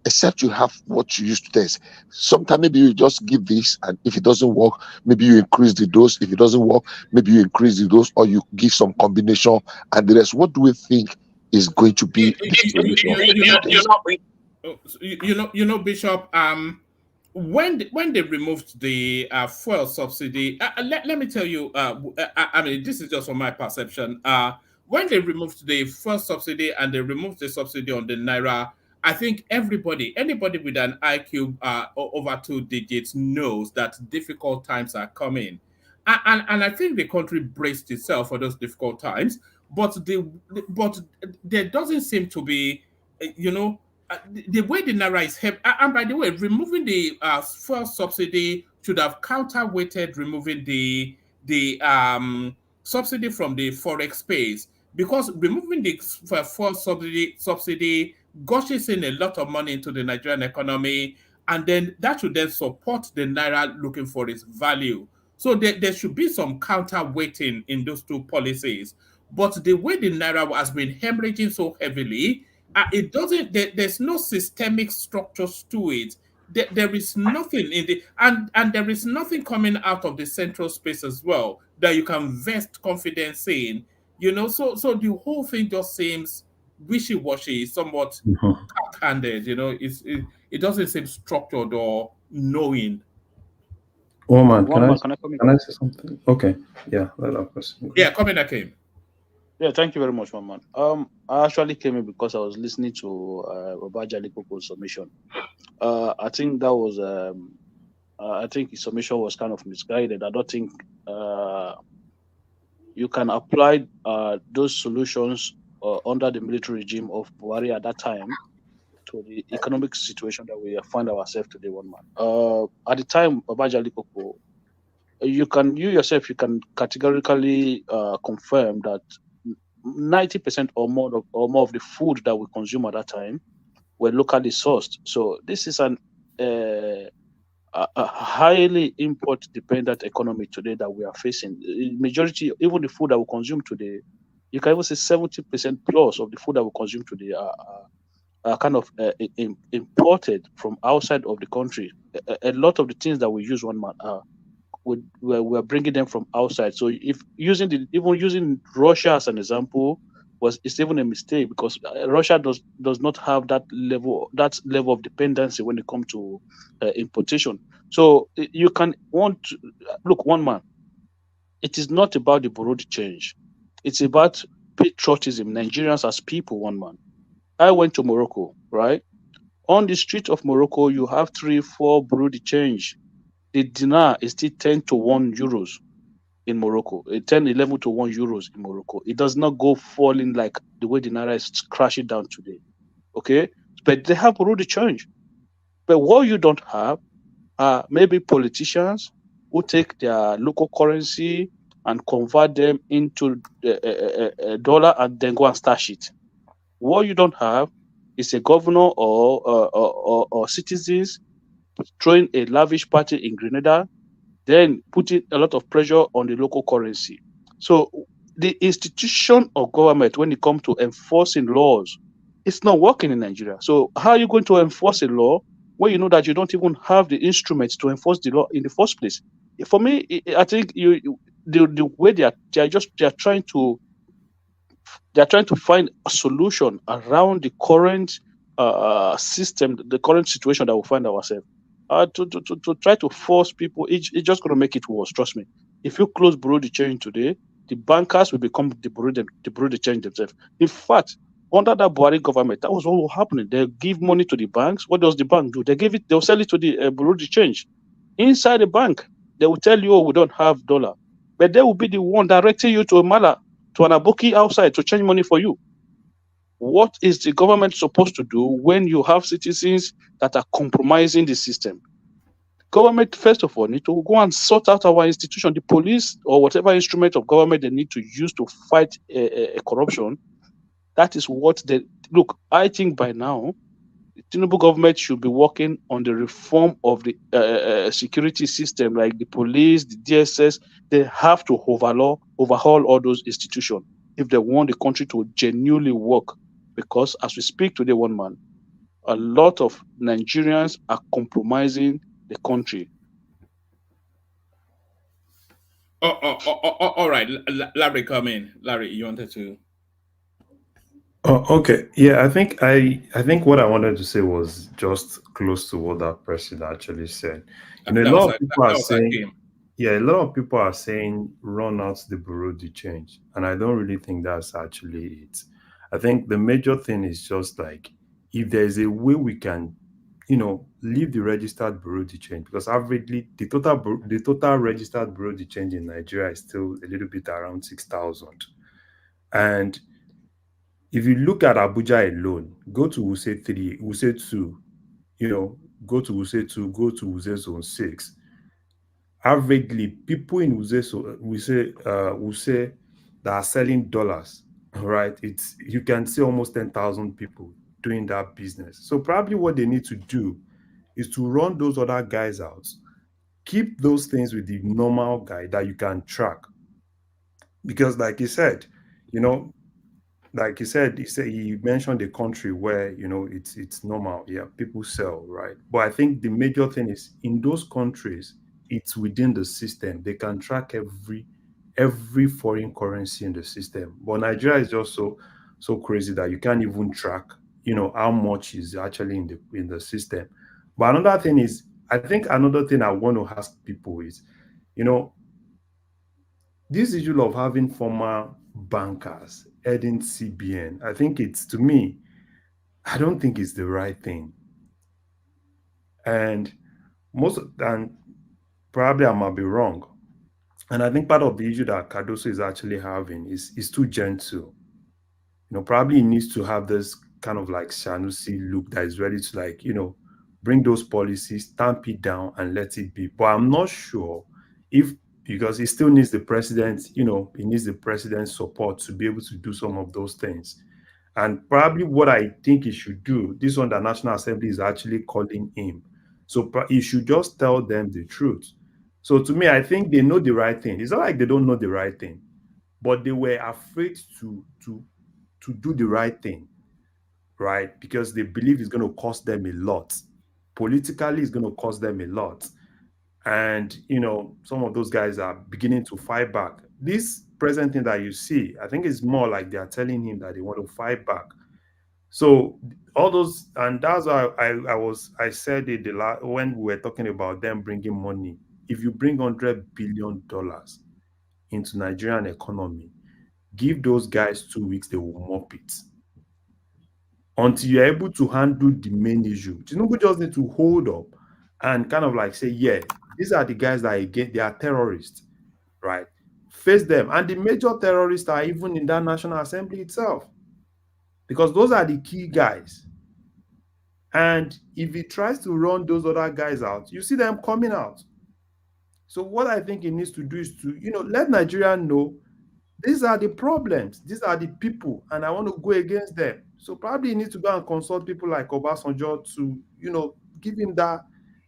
Except you have what you use to test. Sometimes maybe you just give this, and if it doesn't work, maybe you increase the dose. If it doesn't work, maybe you increase the dose, or you give some combination and the rest. What do we think is going to be the solution? Bishop. When they removed the fuel subsidy, let me tell you, I mean, this is just from my perception. When they removed the fuel subsidy and they removed the subsidy on the Naira, I think anybody with an IQ over 2 digits knows that difficult times are coming. And I think the country braced itself for those difficult times, but there doesn't seem to be, the way the Naira is helped. And by the way, removing the fuel subsidy should have counterweighted removing the subsidy from the forex space, because removing the fuel subsidy gushes in a lot of money into the Nigerian economy, and then that should then support the Naira looking for its value. So there should be some counterweighting in those two policies. But the way the Naira has been hemorrhaging so heavily, it doesn't. There's no systemic structures to it. There is nothing in the and there is nothing coming out of the central space as well that you can vest confidence in. So the whole thing just seems wishy-washy, somewhat handed. It doesn't seem structured or knowing. Oh man, can I say something? Okay, yeah, let our person. Yeah, come in, Akim. Yeah, thank you very much, man. I actually came in because I was listening to Obaja Likoko's submission. I think that was I think his submission was kind of misguided. I don't think you can apply those solutions under the military regime of Buhari at that time to the economic situation that we find ourselves today, one man. At the time, Obaja Likoko, you yourself can categorically confirm that 90% or more of the food that we consume at that time were locally sourced. So this is a highly import dependent economy today that we are facing. Majority, even the food that we consume today, you can even say 70% plus of the food that we consume today are kind of imported from outside of the country. A lot of the things that we use, one man, we're bringing them from outside. So if using Russia as an example it's even a mistake, because Russia does not have that level of dependency when it comes to importation. So you can look, one man. It is not about the Burundi change. It's about patriotism. Nigerians as people, one man. I went to Morocco, right? On the street of Morocco, you have 3-4 Burundi change. The dinar is still 10 to 1 euros in Morocco, 10, 11 to 1 euros in Morocco. It does not go falling like the way the Naira is crashing down today. Okay? But they have Burundi change. But what you don't have are maybe politicians who take their local currency and convert them into a dollar and then go and stash it. What you don't have is a governor or citizens throwing a lavish party in Grenada then putting a lot of pressure on the local currency. So the institution of government, when it comes to enforcing laws, it's not working in Nigeria. So how are you going to enforce a law when you know that you don't even have the instruments to enforce the law in the first place? For me, I think the way they are trying to find a solution around the current system, the current situation that we find ourselves. To try to force people, it's just going to make it worse. Trust me. If you close Bureau de Change today, the bankers will become the Bureau de Change themselves. In fact, under that Buhari government, that was what was happening. They give money to the banks. What does the bank do? They'll sell it to the Bureau de Change. Inside the bank, they will tell you, oh, we don't have dollar. But they will be the one directing you to a mala, to an aboki outside to change money for you. What is the government supposed to do when you have citizens that are compromising the system? Government, first of all, need to go and sort out our institution, the police or whatever instrument of government they need to use to fight corruption. That is what they look. I think by now, the Tinubu government should be working on the reform of the security system, like the police, the DSS. They have to overhaul all those institutions if they want the country to genuinely work. Because as we speak today, one man, a lot of Nigerians are compromising the country. All right. Larry, come in. Larry, you wanted to. Oh, okay. Yeah, I think what I wanted to say was just close to what that person actually said. You know, a lot of people are saying, yeah, a lot of people are saying run out the bureau de change, and I don't really think that's actually it. I think the major thing is just like if there's a way we can, leave the registered bureau de change, because averagely the total registered bureau de change in Nigeria is still a little bit around 6,000, and if you look at Abuja alone, go to Wuse 3, Wuse 2, go to Wuse 2, go to Wuse Zone 6. Averagely, people in Wuse that are selling dollars, right? You can see almost 10,000 people doing that business. So probably what they need to do is to run those other guys out, keep those things with the normal guy that you can track. Because like he said, like he mentioned a country where it's normal. Yeah, people sell, right? But I think the major thing is in those countries, it's within the system. They can track every foreign currency in the system. But Nigeria is just so crazy that you can't even track, how much is actually in the system. But another thing is, I think another thing I want to ask people is, this issue of having former bankers heading CBN, I think to me, I don't think it's the right thing. And probably I might be wrong. And I think part of the issue that Cardoso is actually having is too gentle. Probably he needs to have this kind of like Sanusi look that is ready to bring those policies, stamp it down and let it be. But I'm not sure because he still needs the president, he needs the president's support to be able to do some of those things. And probably what I think he should do, this one, the National Assembly is actually calling him. So he should just tell them the truth. So to me, I think they know the right thing. It's not like they don't know the right thing, but they were afraid to do the right thing, right? Because they believe it's going to cost them a lot. Politically, it's going to cost them a lot. And, some of those guys are beginning to fight back. This present thing that you see, I think it's more like they are telling him that they want to fight back. So all those, and that's why I said it when we were talking about them bringing money. If you bring $100 billion into Nigerian economy, give those guys 2 weeks, they will mop it. Until you're able to handle the main issue, Tinubu just need to hold up and kind of like say, yeah, these are the guys that they are terrorists, right? Face them. And the major terrorists are even in that National Assembly itself, because those are the key guys. And if he tries to run those other guys out, you see them coming out. So what I think he needs to do is to, let Nigeria know these are the problems, these are the people, and I want to go against them. So probably he needs to go and consult people like Obasanjo to, give him that,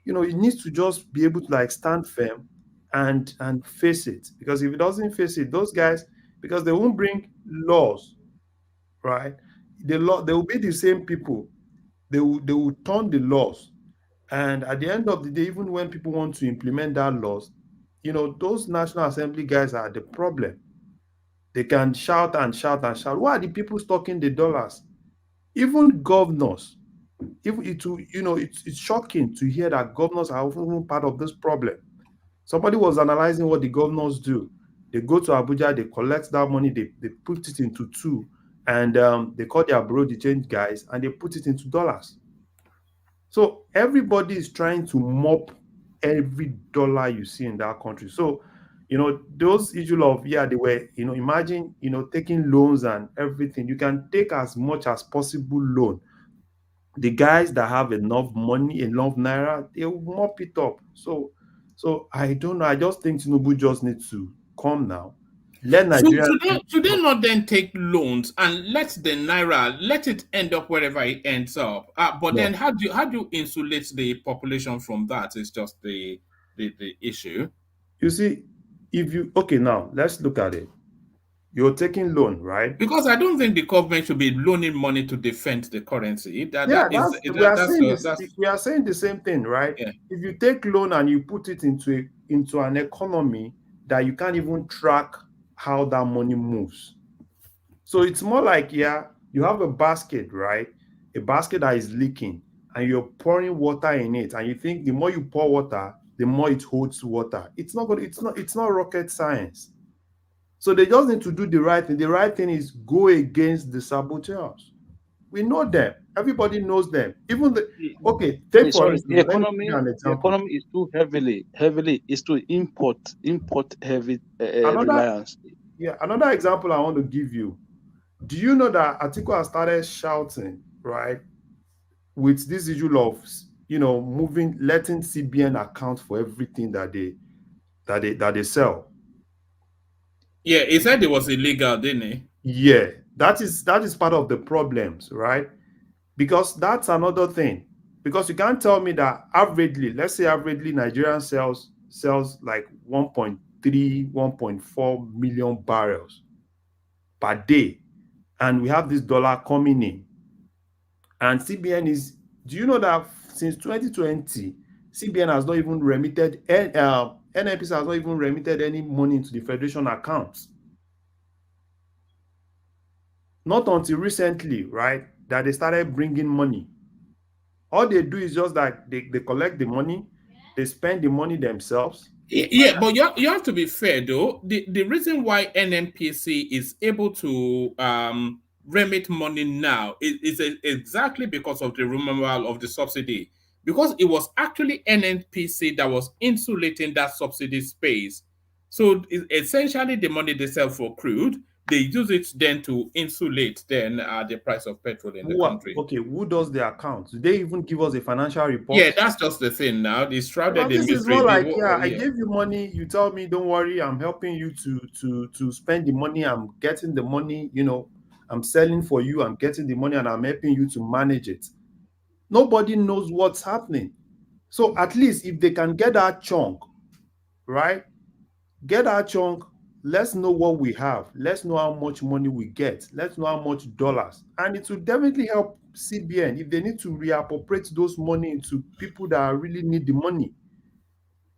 he needs to just be able to stand firm and face it. Because if it doesn't face it, those guys, because they won't bring laws, right? They will be the same people. They will turn the laws. And at the end of the day, even when people want to implement that laws, you know, those National Assembly guys are the problem. They can shout and shout and shout. Why are the people stocking the dollars? Even governors, it's shocking to hear that governors are often part of this problem. Somebody was analyzing what the governors do. They go to Abuja, they collect that money, they put it into two, and they call their bureau de change guys, and they put it into dollars. So everybody is trying to mop every dollar you see in that country. So, you know, those issue of, they were, imagine, taking loans and everything. You can take as much as possible loan. The guys that have enough money, enough naira, they will mop it up. So I don't know. I just think Tinubu just needs to come now. Let Nigeria. Should they not then take loans and let the naira, let it end up wherever it ends up? Then how do you insulate the population from that? Is just the issue. You see, now let's look at it. You're taking loan, right? Because I don't think the government should be loaning money to defend the currency. We are saying the same thing, right? Yeah. If you take loan and you put it into an economy that you can't even track how that money moves. So it's more like, you have a basket, right? A basket that is leaking, and you're pouring water in it, and you think the more you pour water, the more it holds water. It's not rocket science. So they just need to do the right thing. The right thing is go against the saboteurs. We know them. Everybody knows them. Even the the economy is too heavily is to import heavy reliance. Another example I want to give you. Do you know that Atiku has started shouting, right, with this issue of letting CBN account for everything that they sell? Yeah, he said it was illegal, didn't he? Yeah, that is part of the problems, right? Because that's another thing. Because you can't tell me that let's say averagely, Nigeria sells like 1.3, 1.4 million barrels per day, and we have this dollar coming in. And CBN do you know that since 2020, CBN has not even remitted, NNPC has not even remitted any money into the Federation accounts. Not until recently, right, that they started bringing money. All they do is just that they collect the money, they spend the money themselves. Yeah, but you have to be fair, though. The reason why NNPC is able to remit money now is exactly because of the removal of the subsidy. Because it was actually NNPC that was insulating that subsidy space. So essentially, the money they sell for crude, they use it then to insulate the price of petrol in the country. Okay, who does the accounts? Do they even give us a financial report? Yeah, that's just the thing now. It's shrouded in mystery. This is more like, I gave you money, you tell me, don't worry, I'm helping you to spend the money, I'm getting the money, I'm selling for you, I'm getting the money, and I'm helping you to manage it. Nobody knows what's happening. So at least if they can get that chunk, right? Get that chunk. Let's know what we have. Let's know how much money we get. Let's know how much dollars. And it will definitely help CBN if they need to reappropriate those money into people that really need the money.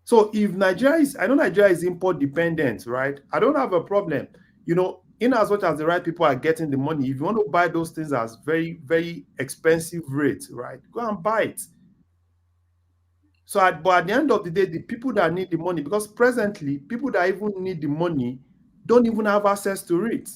So if I know Nigeria is import dependent, right? I don't have a problem. In as much as the right people are getting the money, if you want to buy those things as very, very expensive rates, right? Go and buy it. So, but at the end of the day, the people that need the money, because presently, people that even need the money don't even have access to it.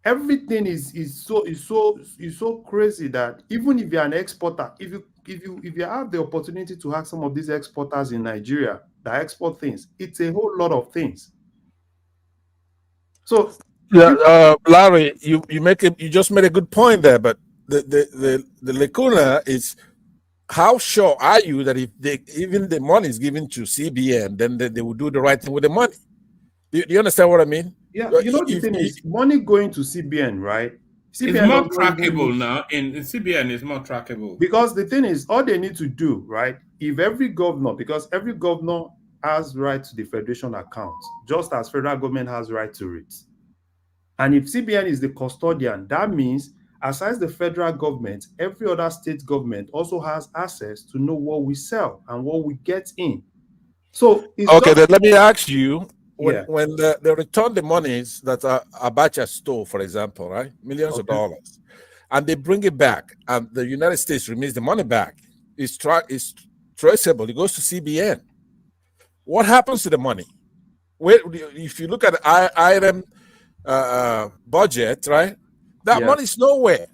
Everything is so crazy that even if you're an exporter, if you have the opportunity to have some of these exporters in Nigeria that export things, it's a whole lot of things. So Larry, you just made a good point there, but the lacuna is, how sure are you that if even the money is given to CBN, then they will do the right thing with the money? Do you understand what I mean? Yeah, the thing is, money going to CBN, right? It's more trackable now. In CBN is more trackable. Because the thing is, all they need to do, right? If every governor, because every governor has right to the federation account, just as federal government has right to it. And if CBN is the custodian, that means aside the federal government, every other state government also has access to know what we sell and what we get in. So it's okay, then let me ask you, when Yeah. they return the monies that Abacha stole, for example, right, millions of dollars, and they bring it back, and the United States remits the money back, it's traceable. It goes to CBN. What happens to the money? Where, if you look at the item budget, right, that money is nowhere.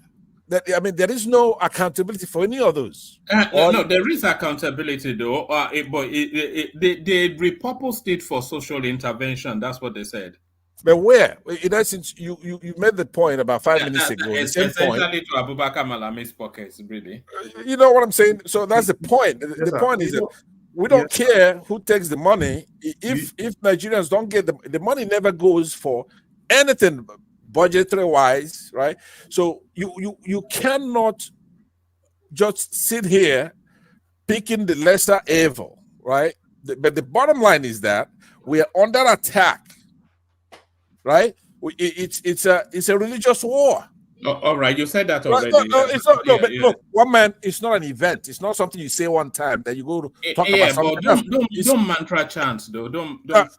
I mean, there is no accountability for any of those. No, there is accountability though. They repurposed it for social intervention. That's what they said. But where? In essence, you made the point about 5 minutes ago. The same point. Essentially to Abubakar Malami's pockets, really. You know what I'm saying? So that's the point. The point is that we don't care who takes the money. If Nigerians don't get the money, never goes for anything budgetary wise, right? So you cannot just sit here picking the lesser evil, right? But the bottom line is that we are under attack, right? It's a religious war. Oh, all right, you said that already. No, it's not. No, but look, one man, it's not an event. It's not something you say one time that you go to talk about something else. Don't mantra chant though.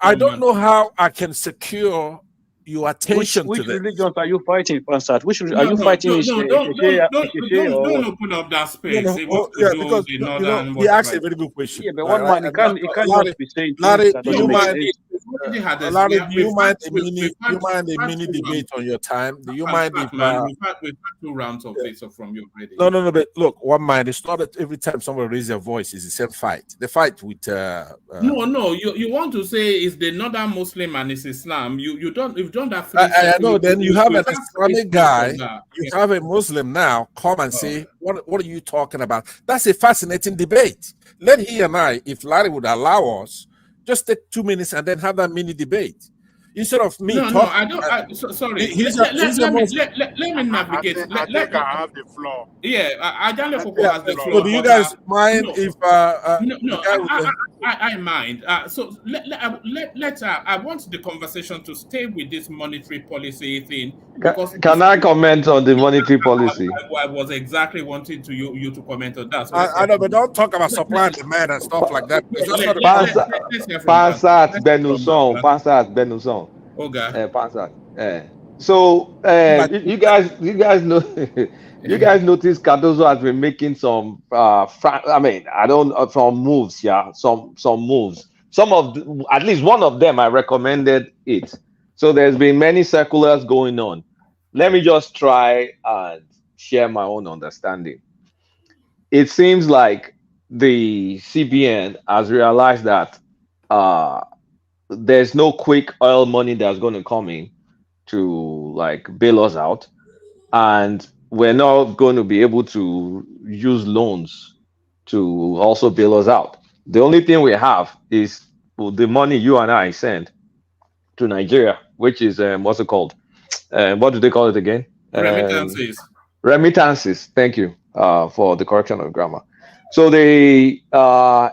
I don't know how I can secure your attention which to this. religions are you fighting, Pansat? Which are you fighting? Don't open up that space. Because he asked a very good question. Yeah, but one man, he can't just be saying. Larry, do you mind? Larry, do you mind a mini debate on your time? Do you mind if we've had 2 rounds of this from you already? No, but look, one mind. It's not that every time someone raises their voice is the same fight. The fight with no, you want to say it's the northern Muslim and it's Islam. You've done that. I know. Then you have an Islamic guy. You have a Muslim now come and say, "What are you talking about?" That's a fascinating debate. Let he and I, if Larry would allow us, just take 2 minutes and then have that mini debate instead of me. Sorry. Let me navigate. I think I have the floor. Yeah, Ajale has the floor. So do you guys mind if I mind. So I want the conversation to stay with this monetary policy thing. Can I comment on the monetary policy? I was exactly wanting you to comment on that. So I know, but don't talk about supply and demand and stuff like that. Pansat Benuson. Okay. Pansat. So you guys know you guys notice Cardozo has been making some some moves, some moves. At least one of them I recommended it. So there's been many circulars going on. Let me just try and share my own understanding. It seems like the CBN has realized that there's no quick oil money that's going to come in to bail us out, and we're not going to be able to use loans to also bail us out. The only thing we have is the money you and I send to Nigeria, which is what's it called? What do they call it again? Remittances. Thank you for the correction of grammar. So they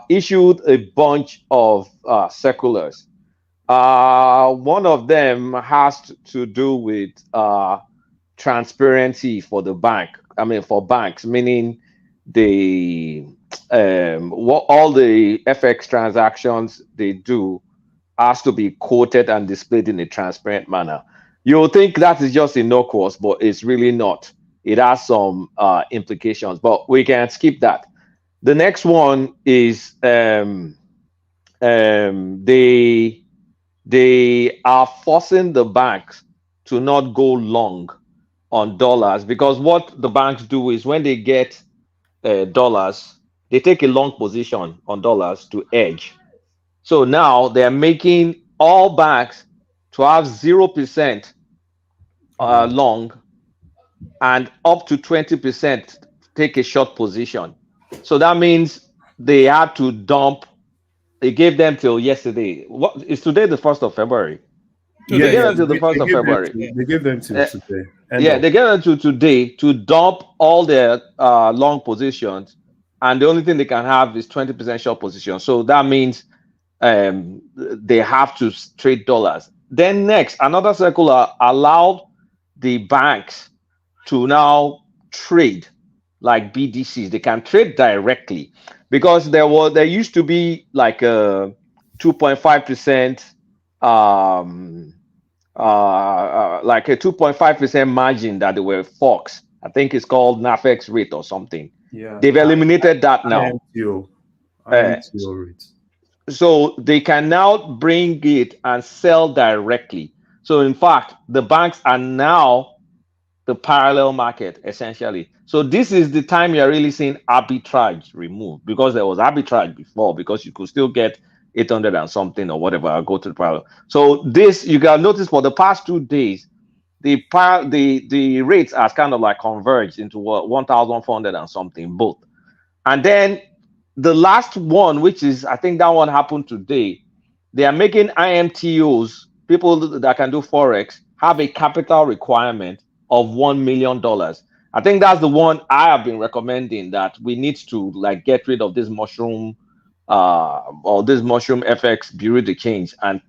issued a bunch of circulars. One of them has to do with transparency for the bank. For banks, meaning all the FX transactions they do has to be quoted and displayed in a transparent manner. You'll think that is just innocuous, but it's really not. It has some implications, but we can skip that. The next one is they are forcing the banks to not go long on dollars, because what the banks do is when they get dollars, they take a long position on dollars to hedge. So now they're making all banks to have 0% long and up to 20% take a short position. So that means they had to dump. They gave them till yesterday. What is today? The 1st of February. Yeah, They gave yeah, them till the 1st of February. they gave them till today. Yeah, they gave them to today to dump all their long positions, and the only thing they can have is 20% short position. So that means they have to trade dollars. Then next, another circular allowed the banks to now trade like BDCs. They can trade directly because there used to be like a 2.5% like a 2.5% margin that they were Fox. I think it's called NAFEX rate or something. Yeah. They've eliminated that now. IMTO rate. So they can now bring it and sell directly. So in fact, the banks are now the parallel market essentially. So this is the time you're really seeing arbitrage removed, because there was arbitrage before, because you could still get 800 and something or whatever, I'll go to the parallel. So this, you can notice for the past 2 days, the rates are kind of like converged into 1,400 and something both. And then the last one, which is, I think that one happened today, they are making IMTOs, people that can do Forex, have a capital requirement of $1 million. I think that's the one I have been recommending, that we need to like get rid of this mushroom or this mushroom FX bureau de change and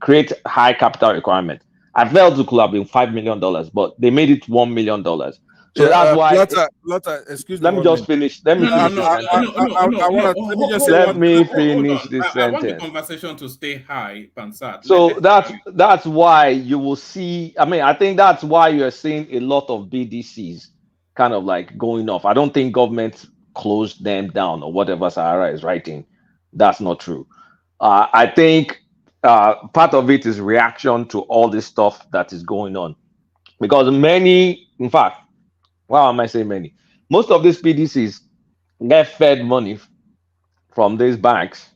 create high capital requirement. I felt it could have been $5 million, but they made it $1 million. So that's why. Lotta, excuse me. Let me just finish. Let me finish this sentence. Let me finish this I want the sentence. conversation to stay high, Pansat. So that's why you will see. I mean, I think that's why you are seeing a lot of BDCs kind of like going off. I don't think government closed them down or whatever Sahara is writing. That's not true. I think part of it is reaction to all this stuff that is going on, because many, in fact, why am I saying many? Most of these PDCs get fed money from these banks,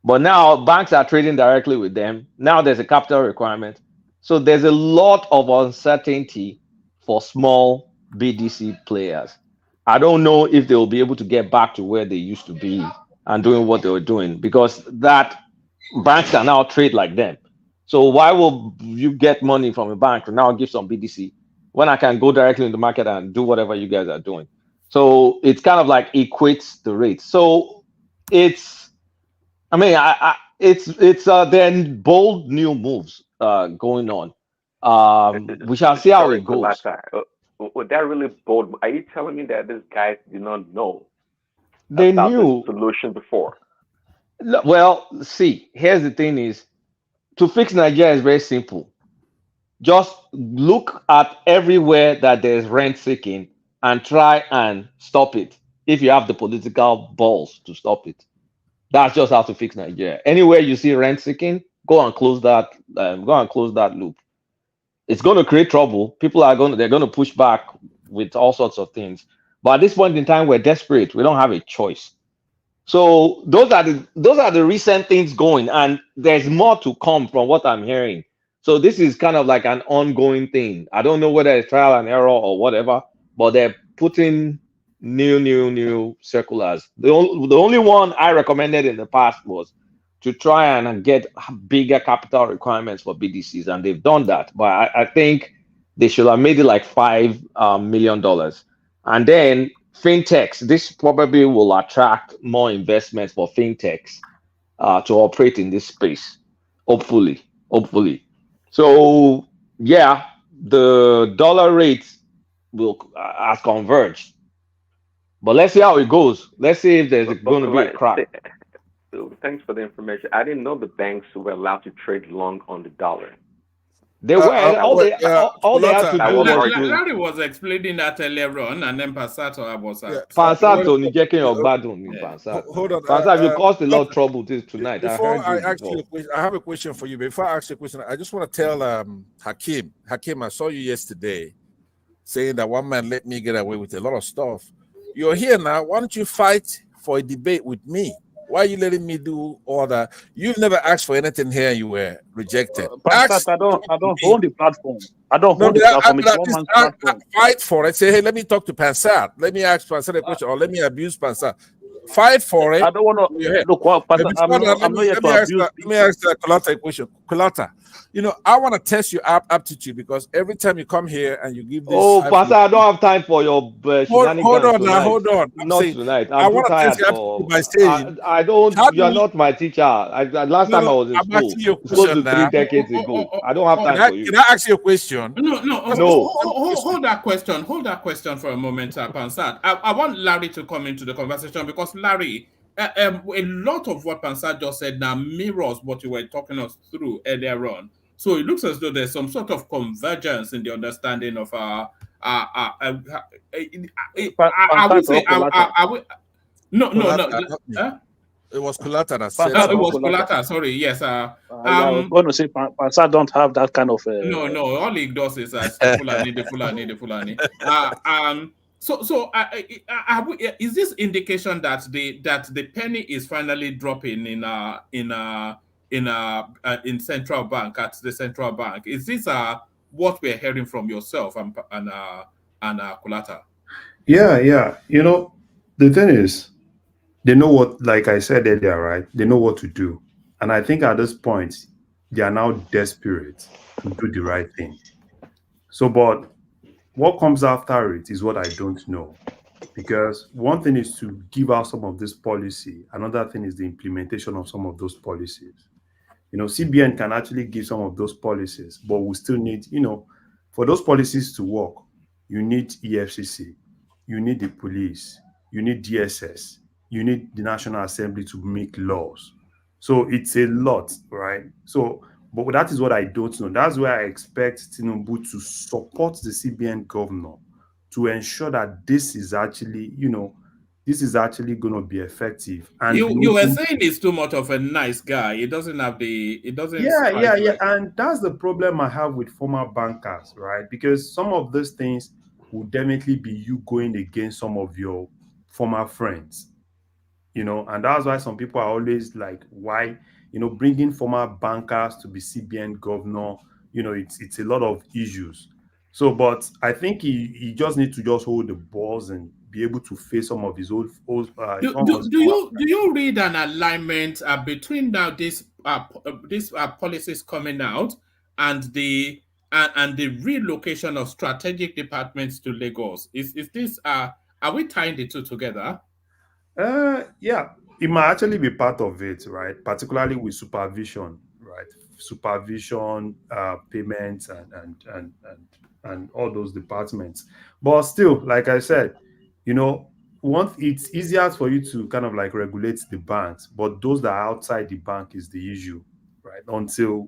but now banks are trading directly with them. Now there's a capital requirement. So there's a lot of uncertainty for small BDC players. I don't know if they will be able to get back to where they used to be and doing what they were doing, because that banks can now trade like them. So why will you get money from a bank to now give some BDC when I can go directly in the market and do whatever you guys are doing? So it's kind of like equates the rate. So it's, I mean, it's then bold new moves going on. We shall see how it goes. Was that really bold? Are you telling me that these guys did not know They about knew the solution before? Well, see, here's the thing is, to fix Nigeria is very simple. Just look at everywhere that there's rent seeking and try and stop it if you have the political balls to stop it. That's just how to fix Nigeria. Anywhere you see rent seeking, go and close that loop. It's going to create trouble. People are they're going to push back with all sorts of things. But at this point in time, we're desperate. We don't have a choice. So those are the recent things going, and there's more to come from what I'm hearing. So this is kind of like an ongoing thing. I don't know whether it's trial and error or whatever, but they're putting new circulars. The only one I recommended in the past was to try and get bigger capital requirements for BDCs, and they've done that. But I think they should have made it like $5 million, and then fintechs, this probably will attract more investments for fintechs to operate in this space, hopefully. So yeah, the dollar rate will has converged, but let's see how it goes. Let's see if there's going to be a crack. Thanks for the information. I didn't know the banks were allowed to trade long on the dollar. They were all they had to do was Larry was explaining that earlier on, and then Passato was Passato Nijeke Ogbadun. Hold on, Passato, you caused a lot of trouble tonight. Before I ask you a question, I have a question for you. Before I ask you a question, I just want to tell Hakeem, I saw you yesterday saying that one man let me get away with a lot of stuff. You're here now. Why don't you fight for a debate with me? Why are you letting me do all that? You've never asked for anything here. You were rejected. I don't hold the platform. I don't hold the platform. It's one man's platform. Fight for it. Say, hey, let me talk to Pansat. Let me ask Pansat a question, or let me abuse Pansat. Fight for it. I don't want to look. Well, I'm not here to abuse. Let me ask Colata a question. Colata, I want to test your aptitude because every time you come here and you give this. Oh, Pastor, I don't have time for your shenanigans. Hold on tonight. now, hold on. Not tonight. I I'm too want to test tired. your aptitude by saying, I don't. You are not my teacher. Last time I was in school, close to 3 decades ago. I don't have time for you. Can I ask you a question? No. Hold that question. Hold that question for a moment, Pansat. I want Larry to come into the conversation because Larry, a lot of what Pansat just said now mirrors what you were talking us through earlier on. So it looks as though there's some sort of convergence in the understanding of I would say no. It was Colata that said it was Colata. Sorry, yes. I was going to say Pansa don't have that kind of. No. All he does is the Fulani. So is this indication that the penny is finally dropping in central bank at the central bank? Is this what we're hearing from yourself and Colata? Yeah. The thing is, they know what, like I said earlier, right? They know what to do. And I think at this point, they are now desperate to do the right thing. So, but what comes after it is what I don't know. Because one thing is to give out some of this policy. Another thing is the implementation of some of those policies. CBN can actually give some of those policies, but we still need, for those policies to work, you need EFCC, you need the police, you need DSS, you need the National Assembly to make laws. So it's a lot, right? So, but that is what I don't know. That's where I expect Tinubu to support the CBN governor to ensure that this is actually, going to be effective. And you were saying he's too much of a nice guy. He doesn't have Yeah. And that's the problem I have with former bankers, right? Because some of those things will definitely be you going against some of your former friends, and that's why some people are always like, why, bringing former bankers to be CBN governor, it's a lot of issues. So, but I think he just needs to just hold the balls and be able to face some of his old. Do you read an alignment between now these policies coming out and the relocation of strategic departments to Lagos? Is this are we tying the two together? Yeah, it might actually be part of it, right? Particularly with supervision, right? Supervision, payments, and all those departments. But still, like I said, it's easier for you to kind of like regulate the banks, but those that are outside the bank is the issue, right? Until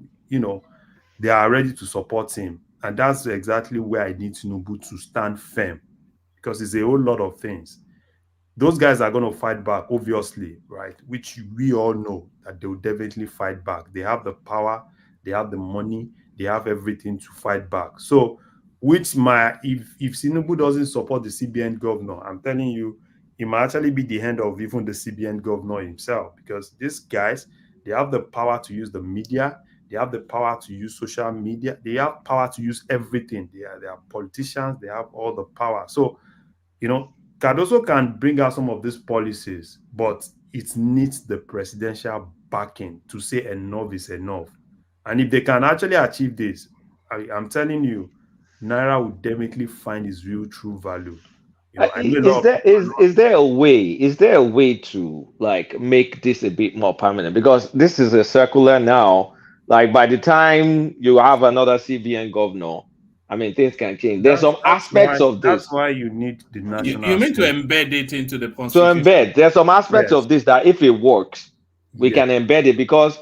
they are ready to support him, and that's exactly where I need Tinubu to stand firm, because it's a whole lot of things. Those guys are going to fight back, obviously, right? Which we all know that they will definitely fight back. They have the power, they have the money, they have everything to fight back. So, if Tinubu doesn't support the CBN governor, I'm telling you, it might actually be the end of even the CBN governor himself, because these guys, they have the power to use the media, they have the power to use social media, they have power to use everything. They are politicians, they have all the power. So, Cardoso can bring out some of these policies, but it needs the presidential backing to say enough is enough. And if they can actually achieve this, I'm telling you, Naira will definitely find its real true value. Is there a way to like make this a bit more permanent? Because this is a circular now. Like by the time you have another CBN governor, I mean, things can change. There's some aspects of this. That's why you need the national. You mean to embed it into the constitution? To embed. There's some aspects of this that if it works, we can embed it, because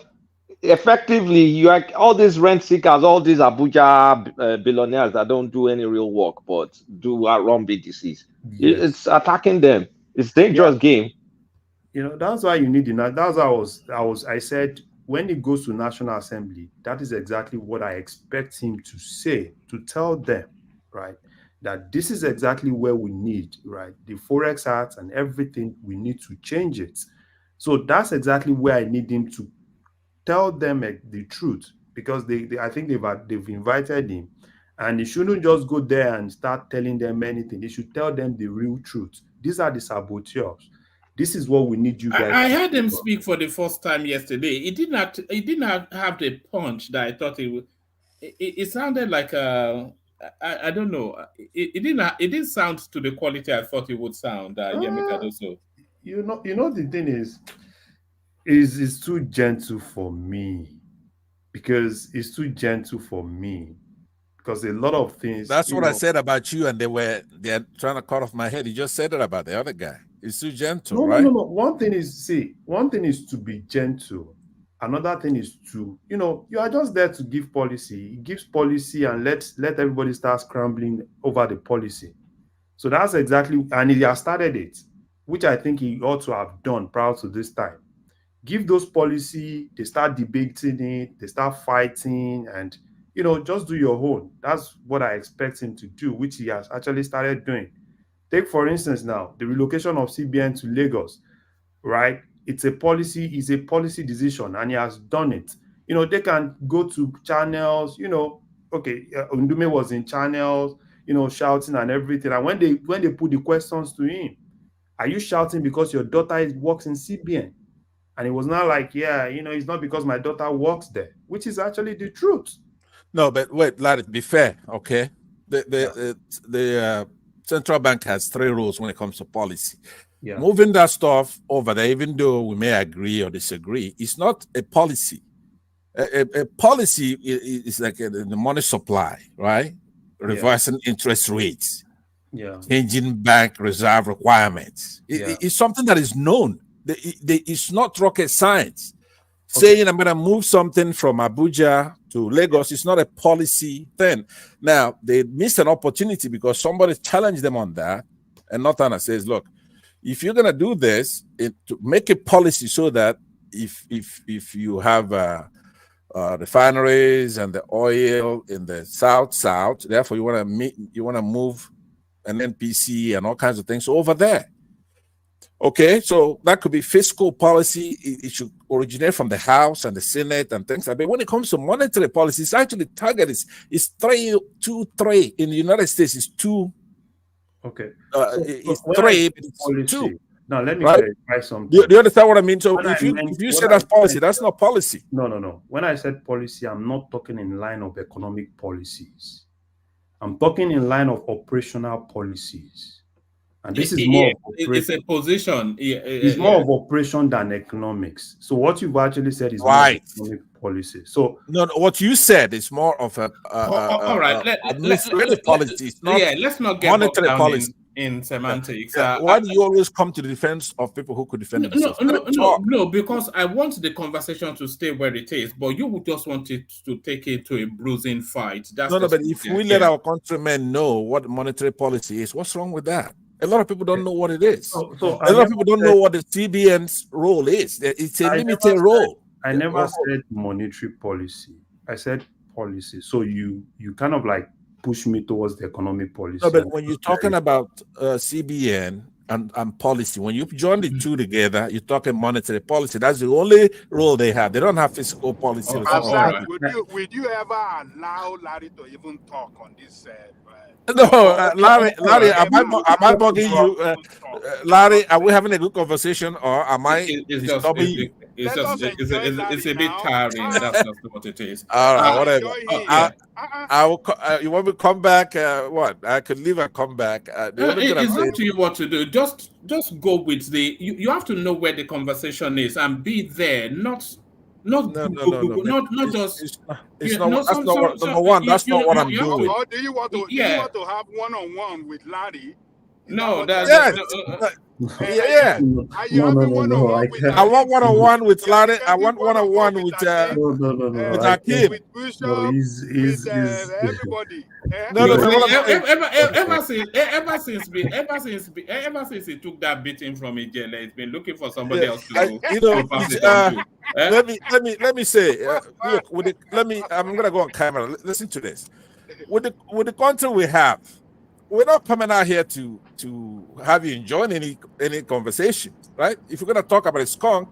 effectively you are all these rent seekers, all these Abuja billionaires that don't do any real work but do run BDCs. Yes. It's attacking them. It's dangerous game. That's why you need the. That's why I said, when it goes to National Assembly, that is exactly what I expect him to say, to tell them, right, that this is exactly where we need, right, the Forex Act and everything, we need to change it. So that's exactly where I need him to tell them the truth, because I think they've invited him, and he shouldn't just go there and start telling them anything. They should tell them the real truth. These are the saboteurs. This is what we need you guys. I heard him speak for the first time yesterday. It didn't have the punch that I thought it would. It sounded like I don't know. It didn't sound to the quality I thought it would sound. Yemi Cardoso. You know the thing is it's too gentle for me, because it's too gentle for me. Because a lot of things. That's what I said about you, and they're trying to cut off my head. You just said it about the other guy. It's too gentle, right? No. One thing is to be gentle. Another thing is to, you are just there to give policy. He gives policy and let everybody start scrambling over the policy. So that's exactly, and he has started it, which I think he ought to have done prior to this time. Give those policy, they start debating it, they start fighting, and just do your own. That's what I expect him to do, which he has actually started doing. Take, for instance, now the relocation of CBN to Lagos, right? It's a policy decision, and he has done it. They can go to channels, okay, Ndume was in channels, shouting and everything. And when they put the questions to him, are you shouting because your daughter works in CBN? And it was not like, yeah, it's not because my daughter works there, which is actually the truth. No, but wait, let it be fair, okay? The central bank has 3 rules when it comes to policy. Yeah. Moving that stuff over there, even though we may agree or disagree, it's not a policy. A policy is like the money supply, right? Reversing interest rates, changing bank reserve requirements. It's something that is known. It's not rocket science. Saying I'm going to move something from Abuja to Lagos is not a policy thing. Now, they missed an opportunity because somebody challenged them on that. And Northern says, look, if you're going to do this, to make a policy so that if you have refineries and the oil in the south, therefore you want to move an NPC and all kinds of things over there. Okay, so that could be fiscal policy. It should originate from the House and the Senate and things like that. But when it comes to monetary policy, it's actually target is 3. In the United States, it's 2. Okay. It's 3, but it's 2. Now, let me clarify something. Do you understand what I mean? So if you say that's policy, that's not policy. No. When I said policy, I'm not talking in line of economic policies. I'm talking in line of operational policies. And this is more of it's a position. It's more of operation than economics. So what you've actually said is more economic policy. So no, what you said is more of a all right. Administrative policy. Let's not get monetary policy in semantics. Why do you always come to the defense of people who could defend themselves? No, because I want the conversation to stay where it is, but you would just want it to take it to a bruising fight. That's but if we let our countrymen know what monetary policy is, what's wrong with that? A lot of people don't know what it is. A lot of people don't know what the CBN's role is. It's a limited role. I never said monetary policy. I said policy. So you kind of like push me towards the economic policy. No, but when you're talking about CBN and policy, when you join the two together, you're talking monetary policy. That's the only role they have. They don't have fiscal policy. Would you ever allow Larry to even talk on this? No, Larry, am I bugging you? Larry, are we having a good conversation, or am I disturbing you? It's a bit tiring. That's just what it is. All right, whatever. I will. You want me to come back? What? I could leave and come back. It's up to you what to do. Just go with the. You have to know where the conversation is and be there. Not just. It's not. That's not number one. That's not what I'm doing. Or do you want to have one-on-one with Larry? No, that's yeah. No. I want one-on-one with Larry. I want one-on-one with Akeem. No, he's everybody. Ever since he took that beating from Ijele, he's been looking for somebody else to let me say, look, I'm gonna go on camera. Listen to this. With the country we have, we're not coming out here to have you enjoy any conversation, right? If you're gonna talk about a skunk,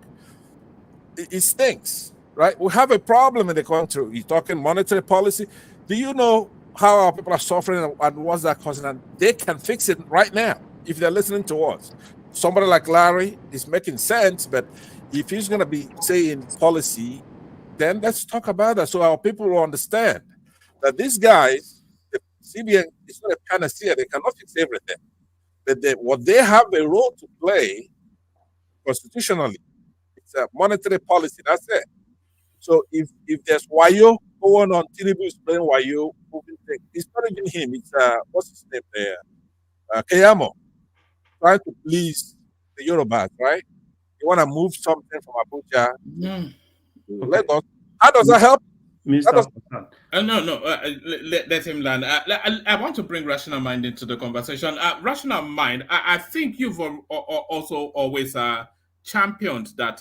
it stinks, right? We have a problem in the country. You're talking monetary policy. Do you know how our people are suffering and what's that causing? And they can fix it right now if they're listening to us. somebody like Larry is making sense, but if he's going to be saying policy, then let's talk about that so our people will understand that these guys, the CBN is not a panacea. They cannot fix everything. But what they have a role to play constitutionally, it's a monetary policy. That's it. So if there's Wayo going on, Tinubu is playing Wayo, moving things. It's not even him. It's what's his name there? Keyamo, trying to please the Yorubas, right? You want to move something from Abuja to Lagos. How does that help? Mr. Let him land. I want to bring rational mind into the conversation. Rational mind, I think you've also always championed that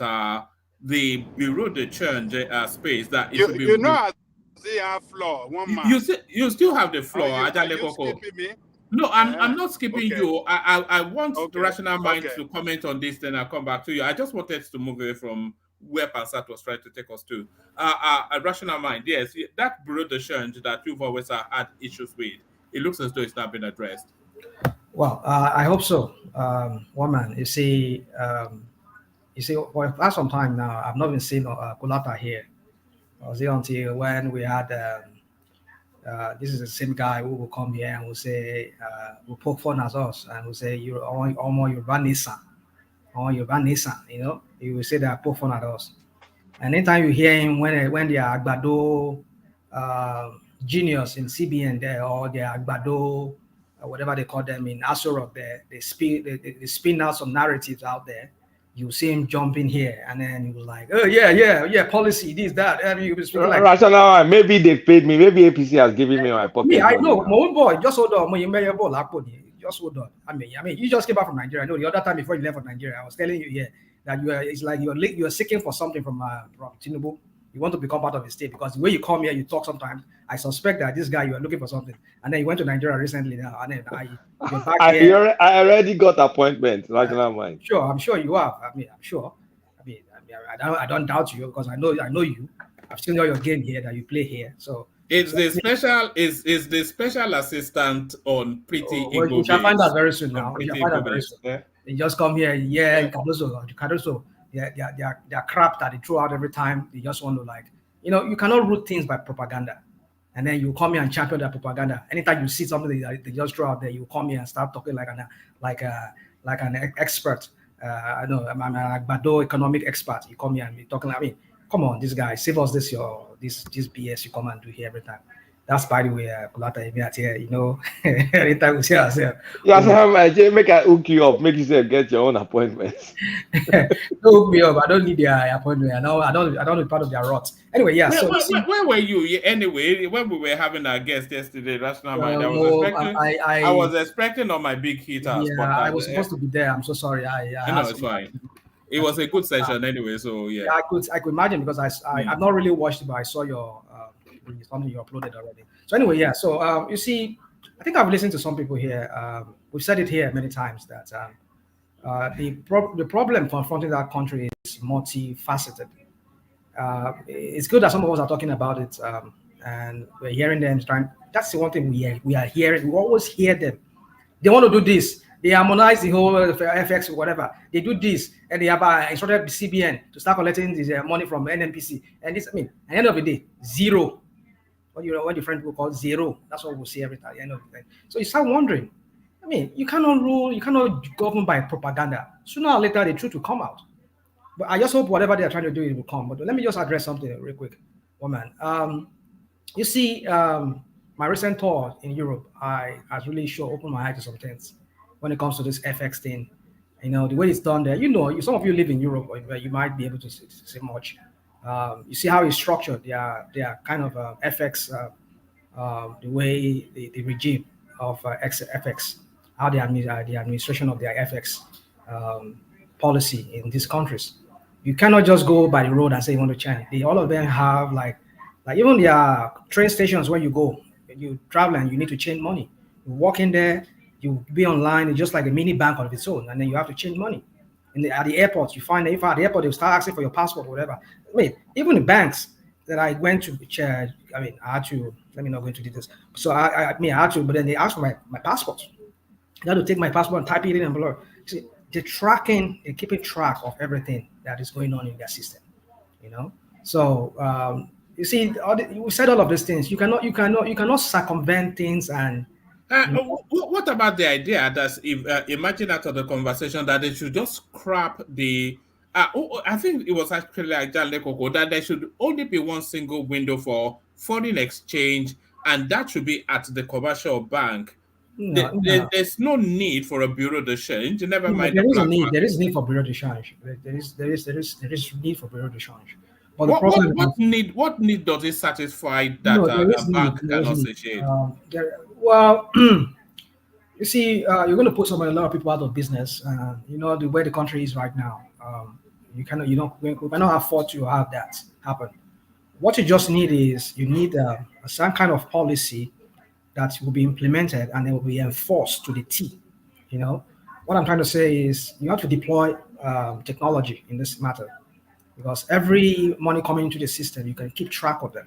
the Bureau de Change space that you know I see a flaw. One man. You still have the flaw. Are you skipping me? No, I'm not skipping you. I want the rational mind to comment on this, then I'll come back to you. I just wanted to move away from where Pansat was trying to take us to. A rational mind, yes, that Bureau de Change that you've always had issues with, it looks as though it's not been addressed. Well, I hope so. One man, you see, for quite some time now, I've not been seeing Kulata here. I was here until when we had. This is the same guy who will come here and will say, will poke fun at us and will say, you're run Nissan, or you run Nissan, you know, he will say that poke fun at us. And anytime you hear him when they are Agbado genius in CBN there, or they are Agbado, whatever they call them in Asorok there, they spin out some narratives out there. You see him jumping here, and then he was like, "Oh yeah, policy, this, that." And he was speaking like, rational. Maybe they paid me. Maybe APC has given me my pocket. Me, I know, my own boy. Just hold on, just hold on. I mean, you just came back from Nigeria. I know the other time before you left from Nigeria, I was telling you here that it's like you're seeking for something from Tinubu. You want to become part of the state because the way you come here, you talk sometimes. I suspect that this guy, you are looking for something, and then you went to Nigeria recently now, and then you're back here. I already got appointment. Rational mind. Sure, I'm sure you have. I'm sure. I don't doubt you because I know you. I've seen all your game here that you play here. So it's the special assistant on Pretty Igbo. You shall find out very soon now. You shall find out very soon. Yeah. They just come here, Cardoso. They're crap that they throw out every time. They just want to you cannot root things by propaganda. And then you come here and champion that propaganda. Anytime you see something they just throw out there, you come here and start talking like an expert. I know I'm an Agbado economic expert. You come here and be talking. I mean, come on, this guy, save us this BS you come and do here every time. That's by the way, Kulata here, you know. Anytime we see ourselves. Yeah, make I hook you up, make you get your own appointments. Don't hook me up. I don't need their appointment. I don't be part of their rot. Anyway, yeah. Where were you? Anyway, when we were having our guest yesterday, Rational Mind, I was expecting on my big hitter. Yeah, I was supposed to be there. I'm so sorry. I know it's fine. It was a good session anyway, so yeah. I could imagine because I've not really watched it, but I saw your something you uploaded already. So anyway, yeah. So you see, I think I've listened to some people here. We've said it here many times that the problem confronting that country is multifaceted. It's good that some of us are talking about it, and we're hearing them trying. That's the one thing we are hearing. We always hear them. They want to do this. They harmonize the whole FX or whatever. They do this, and they have instructed the CBN to start collecting this money from NNPC. And this, I mean, at the end of the day, zero. What your friend will call zero. That's what we'll see every time at the end of the day. So you start wondering. I mean, you cannot rule, you cannot govern by propaganda. Sooner or later, the truth will come out. But I just hope whatever they are trying to do, it will come. But let me just address something real quick, woman. You see, my recent tour in Europe, has really opened my eyes to some things when it comes to this FX thing. You know, the way it's done there. You know, some of you live in Europe, where you might be able to say much. You see how it's structured. They are kind of FX, the way the regime of FX, how the administration of their FX policy in these countries. You cannot just go by the road and say you want to change. All of them have like even their train stations where you go, you travel and you need to change money. You walk in there, you be online. It's just like a mini bank of its own, and then you have to change money. At the airport, you find that if at the airport they'll start asking for your passport or whatever. I mean, even the banks that I went to, I had to. Let me not go into details. So I had to, but then they asked for my passport. I had to take my passport and type it in and blah. See, they're keeping track of everything that is going on in their system. So you see, we said all of these things. You cannot circumvent things and. What about the idea that if imagine out of the conversation that they should just scrap the I think it was actually like John Lekoko that there should only be one single window for foreign exchange, and that should be at the commercial bank. There's no need for a bureau de change. Never mind. There is a need. There is need for bureau de change. There is need for bureau de change. But the problem what need does it satisfy that a bank cannot satiate? Well, you see, you're going to put a lot of people out of business. The way the country is right now, we cannot afford to have that happen. What you just need is some kind of policy that will be implemented and it will be enforced to the T. What I'm trying to say is you have to deploy technology in this matter, because every money coming into the system, you can keep track of them.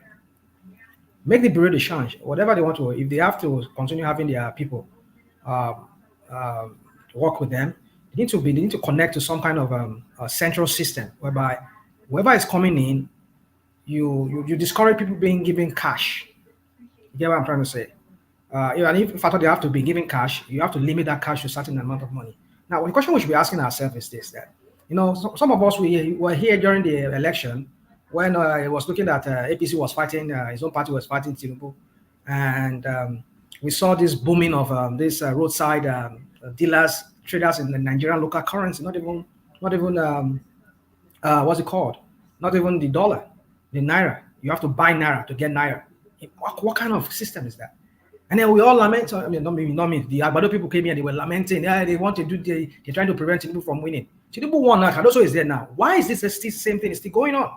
Make the bureau de change, whatever they want to. If they have to continue having their people work with them, they need to connect to some kind of a central system whereby whoever is coming in, you discourage people being given cash. You get what I'm trying to say? And if they have to be given cash, you have to limit that cash to a certain amount of money. Now, the question we should be asking ourselves is this: that some of us we were here during the election when it was looking at APC was fighting, his own party was fighting Tinubu, and we saw this booming of this roadside traders in the Nigerian local currency. Not even what's it called? Not even the dollar, the naira. You have to buy naira to get naira. What kind of system is that? And then we all lament. I mean, not me. The Agbado people came here. They were lamenting. They want to do. They're trying to prevent Tinubu from winning. Tinubu won. Cardoso is there now. Why is this the same thing? It's still going on.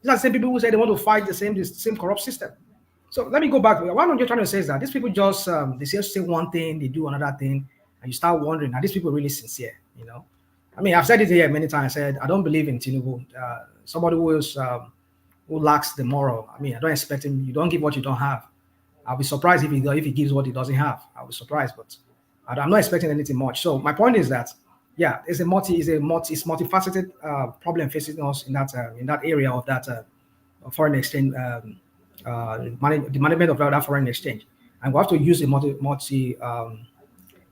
These are the same people who say they want to fight the same corrupt system. So let me go back. What I'm just trying to say is that these people just they say one thing, they do another thing, and you start wondering: are these people really sincere? I mean, I've said it here many times. I said I don't believe in Tinubu. Somebody who lacks the moral. I mean, I don't expect him. You don't give what you don't have. I'll be surprised if he gives what he doesn't have. I'll be surprised, but I'm not expecting anything much. So my point is that, yeah, it's multifaceted problem facing us in that area of that foreign exchange, the management of that foreign exchange, and we have to use a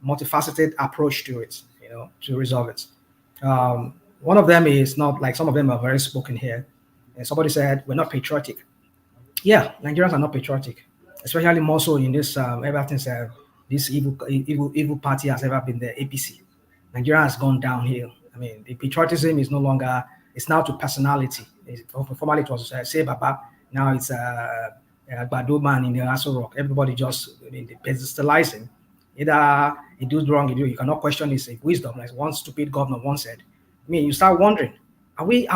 multifaceted approach to it, to resolve it. One of them is not like some of them are very spoken here. And somebody said we're not patriotic. Yeah, Nigerians are not patriotic. Especially more so in this ever since this evil party has ever been the APC. Nigeria has gone downhill. I mean, the patriotism is no longer. It's now to personality. Formerly it was say Baba. Now it's Agbado man in the Aso Rock. Everybody just they pedestalize him. Either he does wrong, you cannot question his wisdom. Like one stupid governor once said. I mean, you start wondering: are we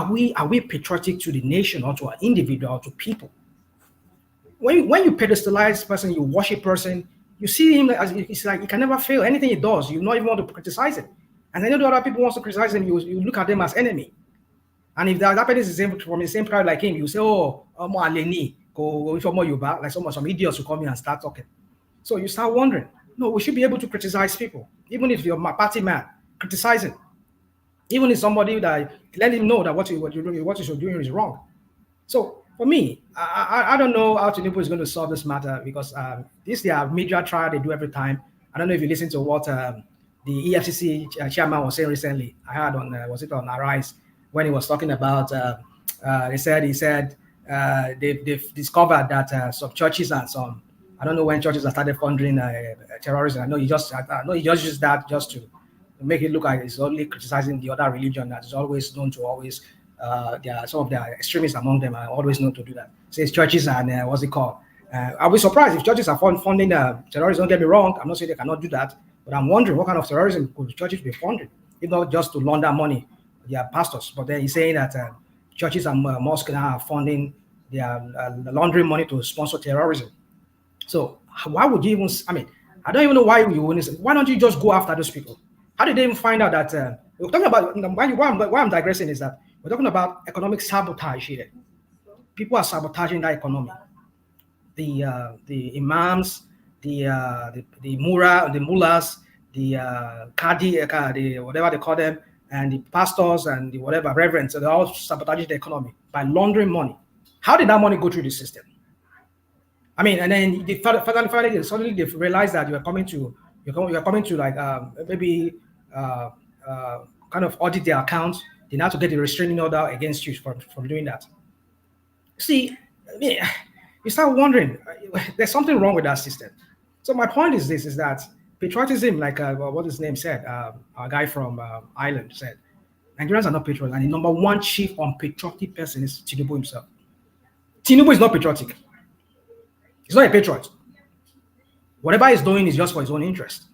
patriotic to the nation or to an individual or to people? When you pedestalize person, you worship person, you see him as it's like he can never fail. Anything he does, you not even want to criticize him. And then the other people want to criticize him, you look at them as enemy. And if that person is from the same tribe like him, you say, oh, go like some idiots who come in and start talking. So you start wondering. No, we should be able to criticize people, even if you're my party man, criticize him. Even if somebody that let him know that what you're doing is wrong. So for me, I don't know how Tinubu is going to solve this matter because this is their media trial they do every time. I don't know if you listen to what the EFCC chairman was saying recently. I heard on was it on Arise when he was talking about he said they've discovered that some churches and some I don't know when churches have started funding terrorism. I know he just used that just to make it look like it's only criticizing the other religion that is always known to always. Some of the extremists among them are always known to do that. Says churches and what's it called? I'll be surprised if churches are funding terrorism. Don't get me wrong. I'm not saying they cannot do that, but I'm wondering what kind of terrorism could churches be funding, if not just to launder money, their pastors. But then he's saying that churches and mosques now are funding their laundering money to sponsor terrorism. So why would you even? I mean, I don't even know why you wouldn't. Why don't you just go after those people? How did they even find out that? We're talking about why I'm digressing is that. We're talking about economic sabotage here. People are sabotaging that economy. The imams, the mullahs, the whatever they call them, and the pastors and the whatever reverends, so they're all sabotaging the economy by laundering money. How did that money go through the system? I mean, and then finally suddenly they realize that you're coming to like maybe kind of audit their accounts. They now have to get a restraining order against you from doing that. See, I mean, you start wondering, there's something wrong with that system. So my point is this: is that patriotism, like what his name said, a guy from Ireland said, Nigerians are not patriotic, and the number one chief unpatriotic person is Tinubu himself. Tinubu is not patriotic. He's not a patriot. Whatever he's doing is just for his own interest.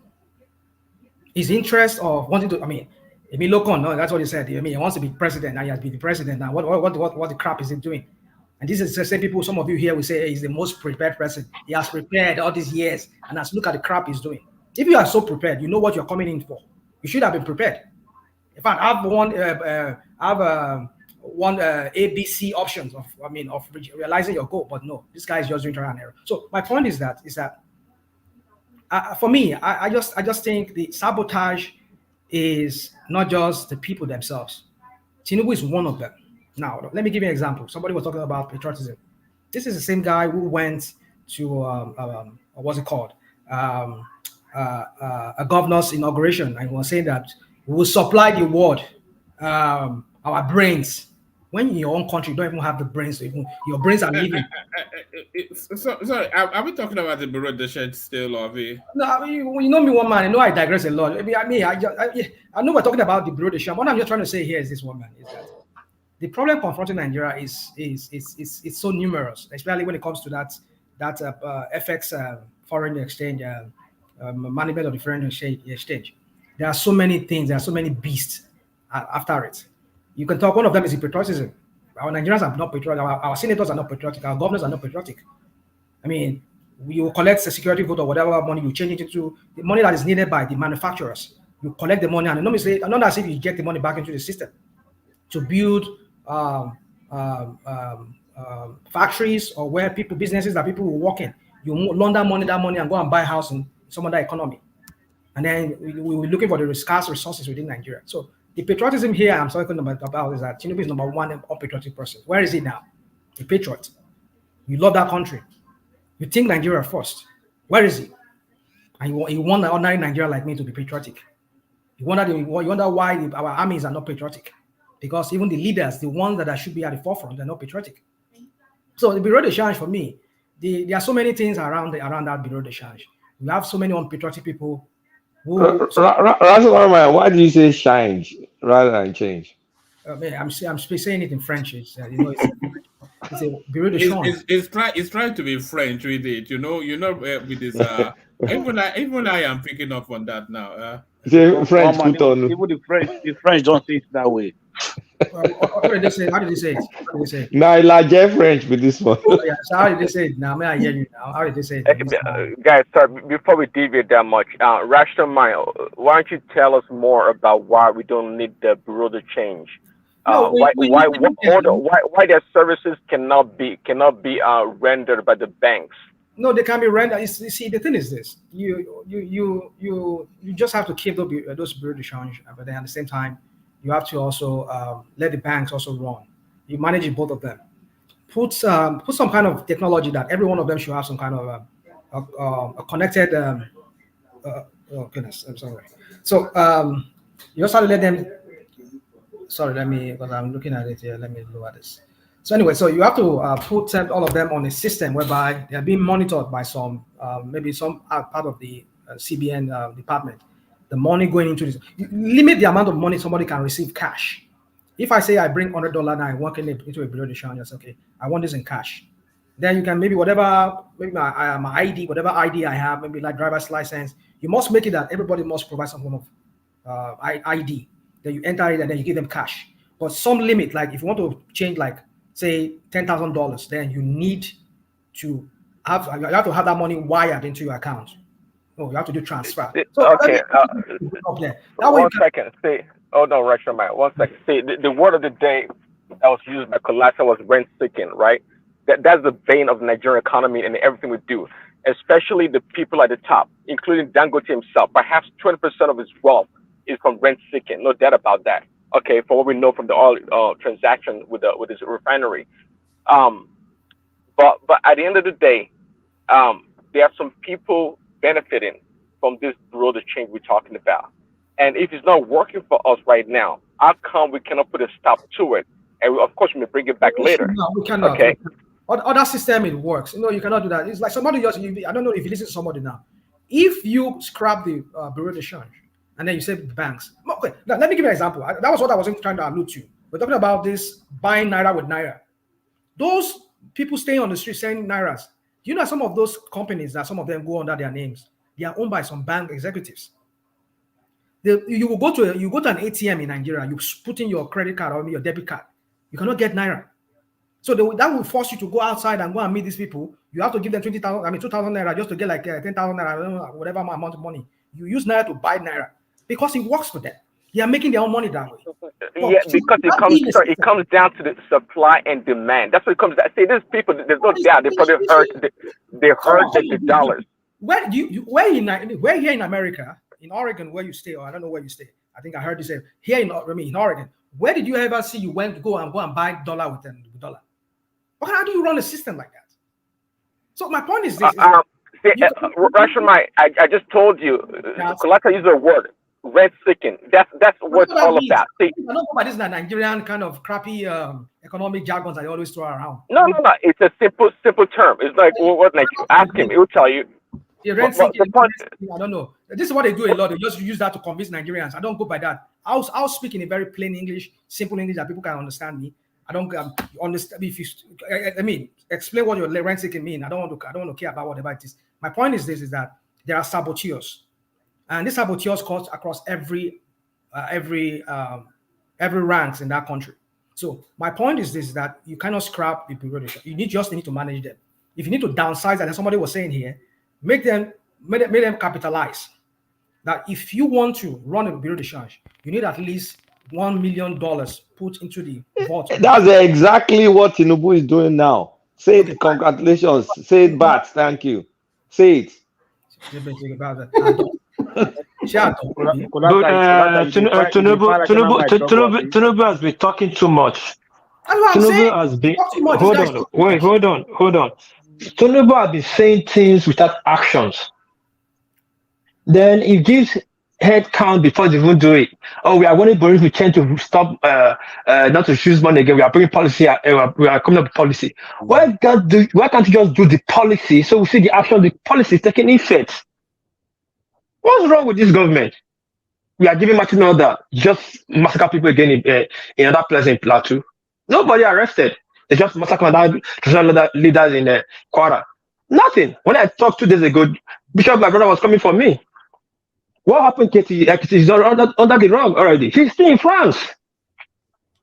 His interest of wanting to, I mean Lokon, no, that's what he said. I mean, he wants to be president, now he has been the president. Now, what the crap is he doing? And this is the same people, some of you here will say he's the most prepared person. He has prepared all these years, and let's look at the crap he's doing. If you are so prepared, you know what you're coming in for. You should have been prepared. In fact, I have one ABC options of realizing your goal, but no, this guy is just doing trial and error. So my point is that for me, I just think the sabotage is not just the people themselves. Tinubu is one of them. Now, let me give you an example. Somebody was talking about patriotism. This is the same guy who went to what's it called? A governor's inauguration, and was saying that we will supply the world our brains. When in your own country, you don't even have the brains. Your brains are leaving. Sorry, are we talking about the Bureau de Change still, or the? No, I mean, you know me, one man. I know I digress a lot. I know we're talking about the Bureau de Change. What I'm just trying to say here is this, one man, is that the problem confronting Nigeria is so numerous, especially when it comes to that FX foreign exchange management of the foreign exchange. There are so many things. There are so many beasts after it. You can talk. One of them is patriotism. Our Nigerians are not patriotic. Our senators are not patriotic. Our governors are not patriotic. I mean, you collect the security vote or whatever money, you change it into the money that is needed by the manufacturers. You collect the money, and not as if you get the money back into the system to build factories or where businesses that people will work in. You launder that money and go and buy a house in some other economy. And then we're looking for the scarce resources within Nigeria. So the patriotism here I'm talking about is that Tinubu is number one unpatriotic person. Where is he now? A patriot. You love that country. You think Nigeria first. Where is he? And you want an ordinary Nigeria like me to be patriotic. You wonder why our armies are not patriotic. Because even the leaders, the ones that should be at the forefront, they're not patriotic. So the Bureau de Change, for me, there are so many things around that Bureau de Change. We have so many unpatriotic people. Why do you say change rather than change? I'm saying it in French. It's a Bureau de Change. It's trying to be French with it. With this. Even I am picking up on that now. French put on. Even the French don't say it that way. How did they say it? Now, like French with this one. Yeah, so how did they say it? Now, may I hear you now? How did they say it? Guys, sorry, before we deviate that much, Rational Mind, why don't you tell us more about why we don't need the Bureau de Change? Why their services cannot be rendered by the banks? No, they can be rendered. You see, the thing is this: you just have to keep those Bureau de Change, but then at the same time, you have to also let the banks also run. You manage both of them. Put some kind of technology that every one of them should have some kind of a connected. Oh goodness, I'm sorry. So you also let them. Sorry, because I'm looking at it here. Let me look at this. So anyway, so you have to put all of them on a system whereby they are being monitored by some, maybe some part of the CBN department. The money going into this, you limit the amount of money somebody can receive cash. If I say I bring $100 now, I walk into a Bureau de Change, I say, okay, I want this in cash. Then you can maybe my ID, whatever ID I have, maybe like driver's license, you must make it that everybody must provide some form of ID. Then you enter it and then you give them cash. But some limit, like if you want to change, like say $10,000, then you need to have that money wired into your account. No, you have to do transfer. So okay. One second. See, one second. See, the word of the day that was used by Colassa was rent seeking, right? That's the bane of the Nigerian economy and everything we do. especially the people at the top, including Dangote himself. Perhaps 20% of his wealth is from rent seeking. No doubt about that. Okay, for what we know from the oil transaction with his refinery. But at the end of the day, there are some people benefiting from this road of change we're talking about. And if it's not working for us right now, how come we cannot put a stop to it? And of course, we may bring it back later. No, we cannot. Okay. Other system, it works. You cannot do that. It's like somebody just, I don't know if you listen to somebody now. If you scrap the Bureau de Change and then you say the banks. Okay, now, let me give you an example. That was what I was trying to allude to. We're talking about this buying Naira with Naira. Those people staying on the street selling Nairas. You know, some of those companies that some of them go under their names, they are owned by some bank executives. You go to an ATM in Nigeria, you put in your credit card or your debit card, you cannot get Naira. So that will force you to go outside and go and meet these people. You have to give them 2,000 Naira just to get like 10,000 Naira, I don't know, whatever amount of money. You use Naira to buy Naira because it works for them. They are making their own money that way. Yeah, because it comes down to the supply and demand. That's what it comes down. See, these people, there's no doubt they probably heard the dollars. Where here in America, in Oregon, where you stay, or I don't know where you stay. I think I heard you say here in Oregon. Where did you ever see you went to go and buy dollar with dollar? How do you run a system like that? So my point is this: Russian, I just told you. Kolaka used the word rent seeking. That's what it's all about. See, I don't know about this Nigerian kind of crappy economic jargons I always throw around. No. It's a simple term. It's like what like you ask him, he will tell you. I don't know. This is what they do a lot. They just use that to convince Nigerians. I don't go by that. I'll speak in a very plain English, simple English that people can understand me. I don't understand if you. I mean, explain what your rent seeking mean. I don't want to care about whatever it is. My point is this: is that there are saboteurs, and these saboteurs cut across every ranks in that country. So my point is this: that you cannot scrap the Bureau de Change. You just need to manage them. If you need to downsize, as somebody was saying here, make them capitalize. That if you want to run a Bureau de Change, you need at least $1 million put into the vault. That's exactly what Tinubu is doing now. Say it, congratulations. Say it, Bat. Thank you. Say it. Tinubu has been talking too much. Tinubu has been. Hold on. Tinubu has been saying things without actions. Then he gives head count before they even do it. Oh, we are wanting Boris to change to stop not to choose money again. We are bringing policy. We are coming up with policy. Why can't you just do the policy so we see the action? The policy is taking effect. What's wrong with this government? We are giving Martin order just massacre people again in other places in Plateau. Nobody arrested. They just massacre other leaders in Kwara. Nothing. When I talked 2 days ago, Bishop, my brother, was coming for me. What happened, Katie? He's under the rug already. He's still in France.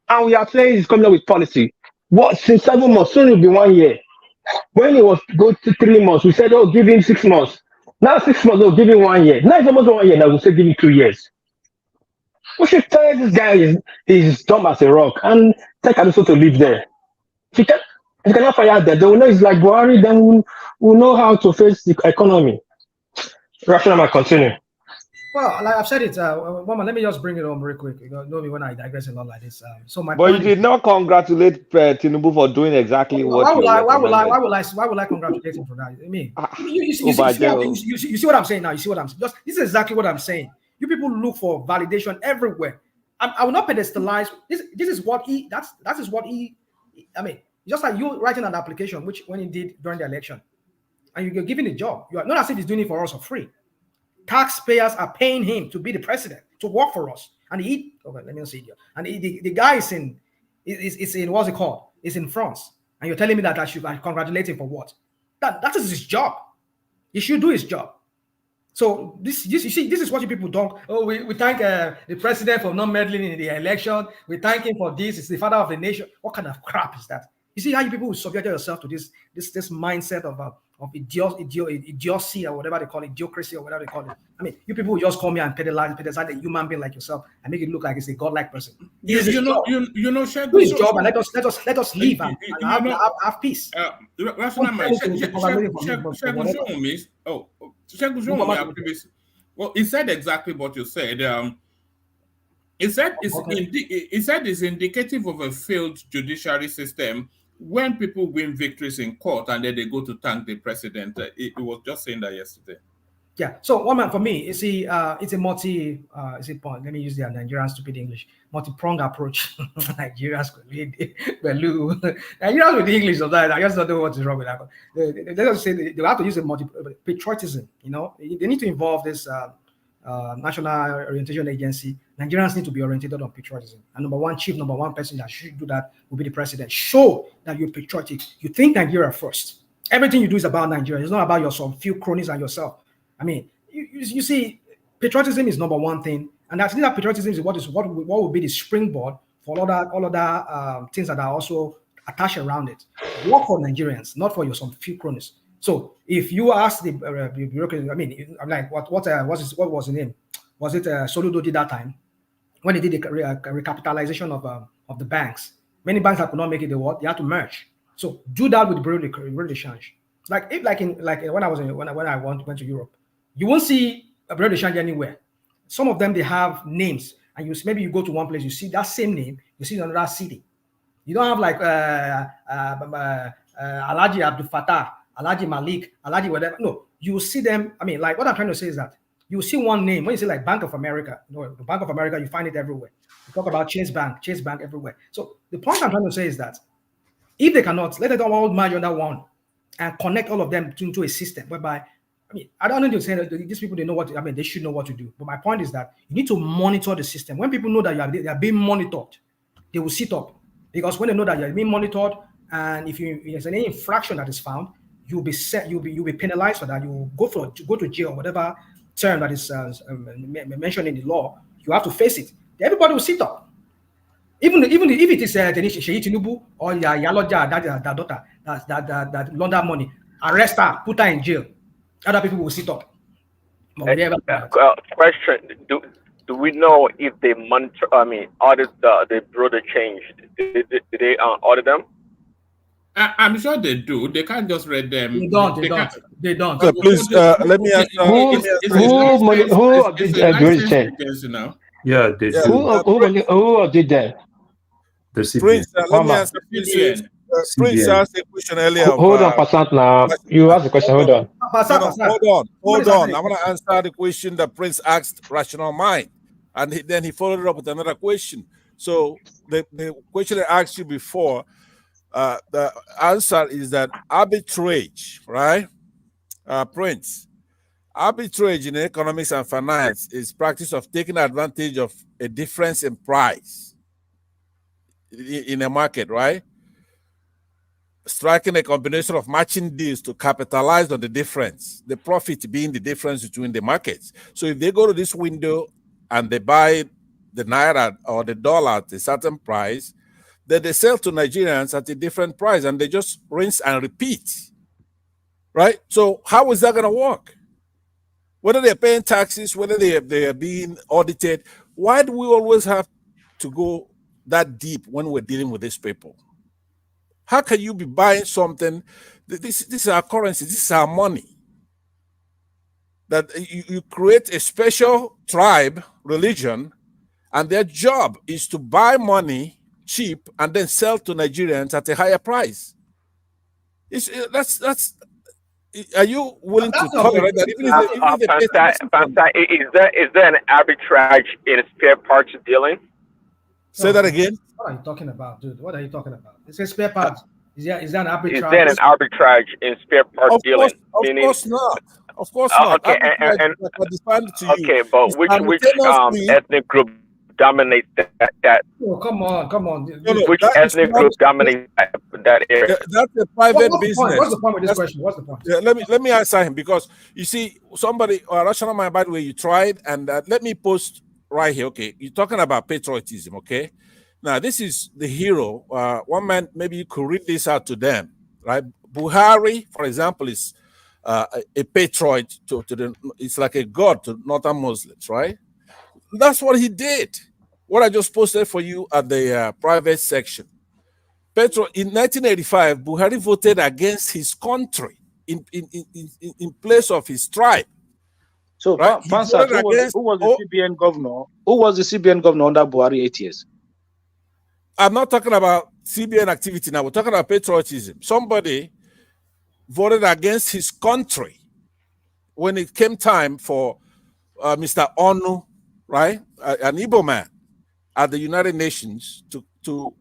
And we are saying he's coming up with policy. What, since 7 months, soon it'll be 1 year. When it was go to 3 months, we said, oh, give him 6 months. Now 6 months, oh, give him 1 year. Now it's almost 1 year. Now we'll say give him 2 years. We should tell this guy he's dumb as a rock and take Adeso to live there. If he cannot fire there, they will know it's like Buhari, then we'll know how to face the economy. Rational might continue. Well, like I've said it, Mama, let me just bring it home real quick. You know me when I digress a lot like this. But you did not congratulate Tinubu for doing exactly what. Why would I congratulate him for that? I mean, you see what I'm saying now. You see what I'm saying. This is exactly what I'm saying. You people look for validation everywhere. I will not pedestalize. This is what he. That is what he. I mean, just like you writing an application, which when he did during the election, and you're giving a job. You are not as if he's doing it for us for free. Taxpayers are paying him to be the president, to work for us. And let me see here. And the guy is in what's it called? It's in France. And you're telling me that I should congratulate him for what? That is his job. He should do his job. So this you see, this is what you people don't. Oh, we thank the president for not meddling in the election. We thank him for this. It's the father of the nation. What kind of crap is that? You see how you people subject yourself to this mindset of idiocy or whatever they call it, idiocracy or whatever they call it. I mean, you people just come here and pedestal a human being like yourself and make it look like it's a godlike person. You know, Shegun, do his job and let us live and have peace. Well, he said exactly what you said. He said it's indicative of a failed judiciary system when people win victories in court and then they go to thank the president. He was just saying that yesterday. Yeah. So one man for me, it's a let me use the Nigerian stupid English, multi-pronged approach. Nigerians Nigerians with the English sometimes. I just don't know what is wrong with that. Let us say they have to use a patriotism. You know, they need to involve this National Orientation Agency. Nigerians need to be oriented on patriotism. And number one person that should do that will be the president. Show that you're patriotic. You think Nigeria first. Everything you do is about Nigeria. It's not about your some few cronies and yourself. I mean, you see, patriotism is number one thing, and actually that patriotism is what will be the springboard for all other things that are also attached around it. Work for Nigerians, not for your some few cronies. So if you ask the bureaucracy, I mean, I'm like, what was the name? Was it Soludo did that time when they did the recapitalization of the banks? Many banks that could not make it, they had to merge. So do that with Bureau de Change. Like when I went to Europe, you won't see a Bureau de Change anywhere. Some of them they have names, and maybe you go to one place, you see that same name, you see another city. You don't have like Alhaji Abdul Fattah, Alhaji Malik, Alhaji whatever. No, you see them. I mean, like what I'm trying to say is that you see one name when you say like Bank of America. No, the Bank of America, you find it everywhere. You talk about Chase Bank everywhere. So the point I'm trying to say is that if they cannot, let them all merge under one and connect all of them into a system whereby, I mean, I don't need to say that these people, they know what, they should know what to do. But my point is that you need to monitor the system. When people know that they are being monitored, they will sit up. Because when they know that you're being monitored, and if there's any infraction that is found, you'll be penalized for that. You will go to jail, whatever term that is mentioned in the law. You have to face it. Everybody will sit up. Even if it is Sheyi Tinubu or Yaloja, that daughter that launder money, arrest her, put her in jail. Other people will sit up. Question: Do we know if they monitor? I mean, audit the Bureau de Change? Did they audit them? I'm sure they do. They can't just read them. They don't. So please, let me ask. Who did that? Yeah, they do. Who did that? The CBN. Prince, let me answer. Prince asked a question earlier. Hold on, Passant. Now you asked the question. Hold on. Hold on. I want to answer the question that Prince asked. Rational mind, and then he followed it up with another question. So the question I asked you before, the answer is that arbitrage, right? Prince, arbitrage in economics and finance is practice of taking advantage of a difference in price in a market, right? Striking a combination of matching deals to capitalize on the difference, the profit being the difference between the markets. So if they go to this window and they buy the naira or the dollar at a certain price, then they sell to Nigerians at a different price and they just rinse and repeat, right? So how is that going to work? Whether they're paying taxes, whether they are being audited, why do we always have to go that deep when we're dealing with these people? How can you be buying something? This is our currency. This is our money. That you create a special tribe, religion, and their job is to buy money cheap and then sell to Nigerians at a higher price. Are you willing to tolerate that? Is there an arbitrage in spare parts dealing? Say that again. What are you talking about, dude? What are you talking about? It's a spare parts. Is there an arbitrage? Is there an arbitrage in spare parts dealing? Of course not. Of course not. Okay, but which ethnic group dominates that? Oh, come on. Which ethnic group dominates that area? That's a private business. What's the point with this question? What's the point? Yeah, let me answer him, because you see, somebody, Rational Mind, by the way, you tried, and let me post right here. Okay, you're talking about patriotism. Okay, Now, this is the hero. One man, maybe you could read this out to them, right? Buhari, for example, is a patriot to the, it's like a god to Northern Muslims, right? That's what he did. What I just posted for you at the private section. Petro, in 1985, Buhari voted against his country in place of his tribe. So, right? Pansat, who was the CBN governor? Who was the CBN governor under Buhari 8 years? I'm not talking about CBN activity now. We're talking about patriotism. Somebody voted against his country when it came time for Mr. Onu, right, an Igbo man at the United Nations to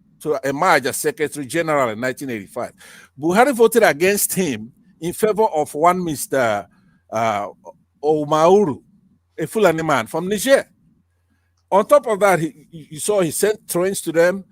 emerge as Secretary General in 1985. Buhari voted against him in favor of one Mr. Omauru, a Fulani man from Niger. On top of that, you saw he sent trains to them.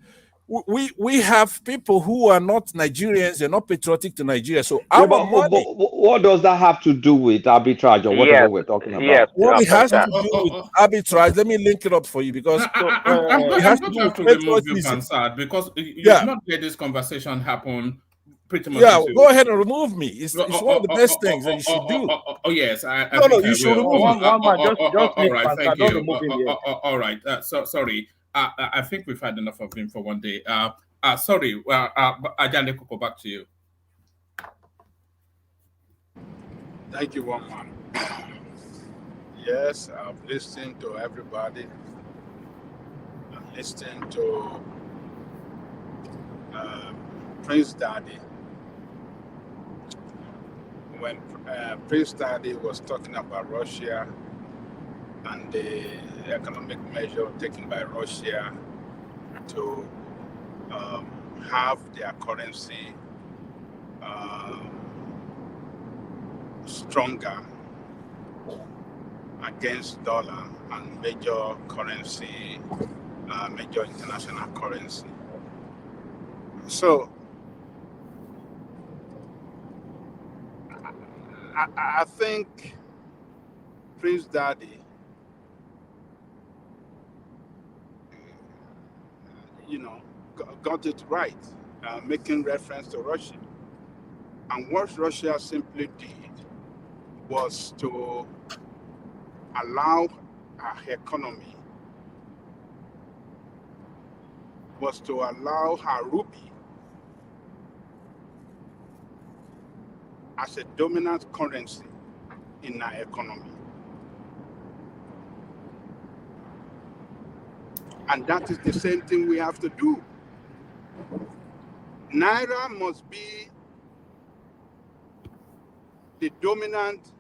We have people who are not Nigerians, they're not patriotic to Nigeria. So but what does that have to do with arbitrage or whatever we're talking about? Yes, what it has to do with arbitrage, let me link it up for you because I'm going to have to remove you, Pansad, because you cannot let this conversation happen pretty much. Yeah, go ahead and remove me. It's one of the best things that you should do. Oh, yes. You should remove me. All right, thank you. All right, sorry. I think we've had enough of him for one day. Sorry, Ajane Koko, back to you. Thank you, one man. Yes, I've listened to everybody. I'm listening to Prince Daddy. When Prince Daddy was talking about Russia and the economic measure taken by Russia to have their currency stronger against dollar and major currency, major international currency. So I think Prince Daddy, got it right, making reference to Russia. And what Russia simply did was to allow our economy, was to allow her rupee as a dominant currency in our economy. And that is the same thing we have to do. Naira must be the dominant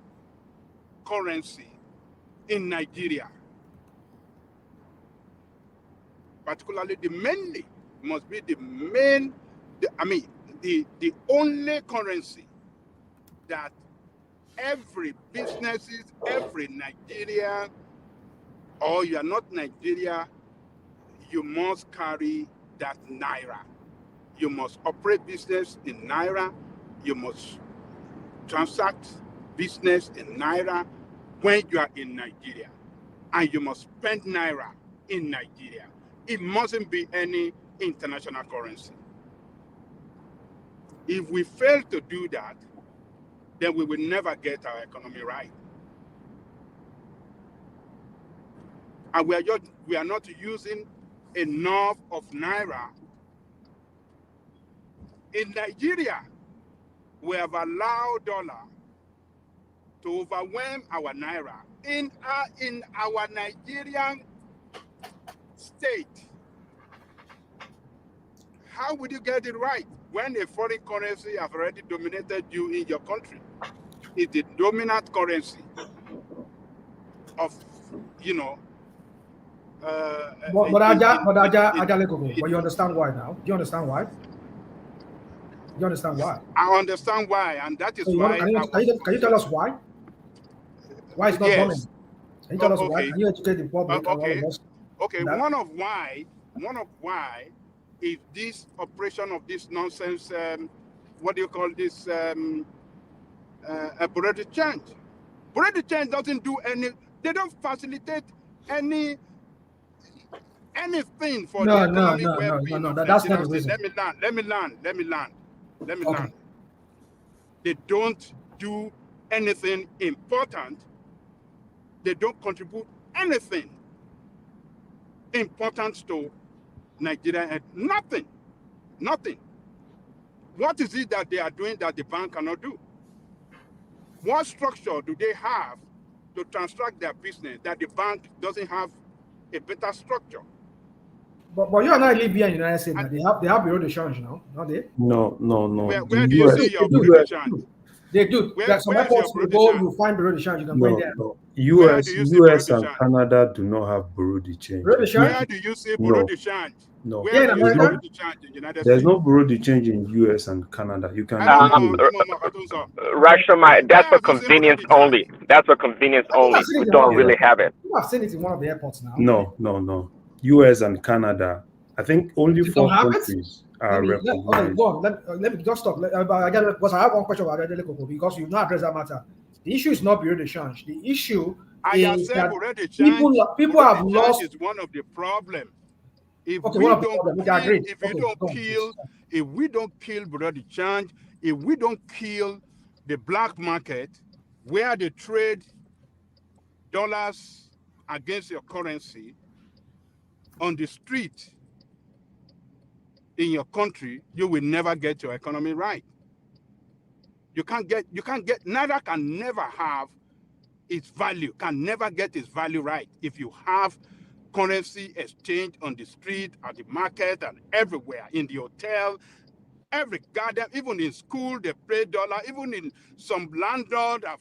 currency in Nigeria. Particularly the only currency that every businesses, every Nigerian, or you are not Nigeria, you must carry that Naira. You must operate business in Naira. You must transact business in Naira when you are in Nigeria. And you must spend Naira in Nigeria. It mustn't be any international currency. If we fail to do that, then we will never get our economy right. And we are not using enough of Naira. In Nigeria, we have allowed dollar to overwhelm our Naira. In our Nigerian state, how would you get it right when a foreign currency has already dominated you in your country? It's the dominant currency of, But you understand why now? Do you understand why? You understand why? I understand why, and that is why. Can you tell us why? Why it's not dominant? Can you tell us why? Can you educate the public? Okay. One of why is this operation of this nonsense. What do you call this? Bureau change. Bureau change doesn't do any. They don't facilitate any anything for No, the no, economic no, no, well-being no, of no. That's not the Nigerian reason. state. Let me land. Okay. They don't do anything important. They don't contribute anything important to Nigeria. And nothing. What is it that they are doing that the bank cannot do? What structure do they have to transact their business that the bank doesn't have a better structure? But you and I live here in the United States. They have bureau de change now, don't they? No. Where do you see your bureau de change? They do. There's some airports you go, you find bureau de change. You can go in there. No. Where do you see bureau US de and change? Canada do not have bureau de change. Bureau de change? Where do you see bureau de change? No. Where Yeah, in do you see America? bureau de change in the United There's States? no bureau de change in US and Canada. You can Rashomai, that's for convenience only. That's for convenience only. We don't really have it. I've seen it in one of the airports now. No. US and Canada. I think only You 4 don't have it? countries are recognized. Okay, go on. Let me just stop. Because I have one question about Ajale Koko, because you've not addressed that matter. The issue is not bureau de change. The issue is that people have lost. Is one of the problems. If Okay, we one of the don't problems. kill, Agreed. if we don't kill bureau de change, if we don't kill the black market where they trade dollars against your currency on the street in your country, you will never get your economy right. Naira can never have its value, can never get its value right if you have currency exchange on the street, at the market, and everywhere, in the hotel, every garden, even in school, they pay dollar, even in some landlord are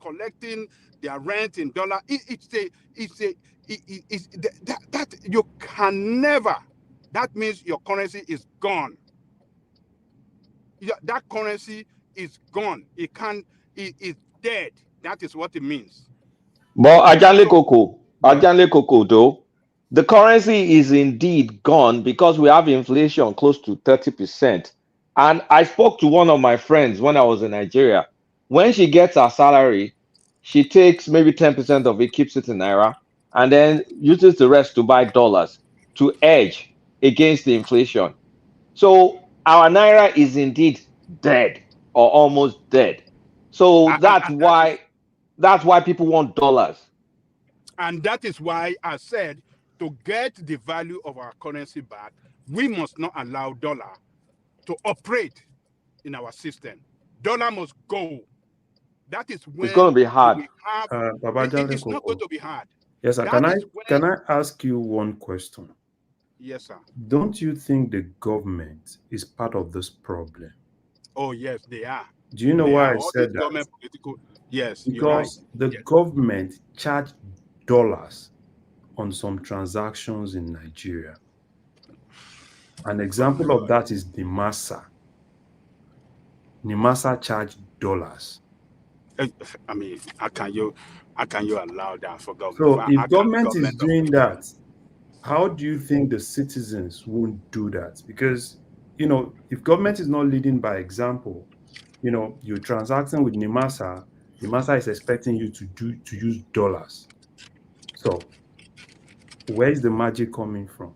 collecting their rent in dollar. That you can never. That means your currency is gone. That currency is gone. It's dead. That is what it means. But Ajale Koko, though, the currency is indeed gone because we have inflation close to 30%. And I spoke to one of my friends when I was in Nigeria. When she gets her salary, she takes maybe 10% of it, keeps it in Naira, and then uses the rest to buy dollars to hedge against the inflation. So our Naira is indeed dead or almost dead. So that's why people want dollars. And that is why I said to get the value of our currency back, we must not allow dollar to operate in our system. Dollar must go. That is when it's going to be hard. It's not going to be hard. Yes, sir. Can I ask you one question? Yes, sir. Don't you think the government is part of this problem? Oh, yes, they are. Do you know why I said that? Yes, because the government charged dollars on some transactions in Nigeria. An example of that is Nimasa. Nimasa charged dollars. I mean, how can you allow that for government? So if government is doing that, how do you think the citizens won't do that? Because, if government is not leading by example, you're transacting with Nimasa, Nimasa is expecting you to use dollars. So where is the magic coming from?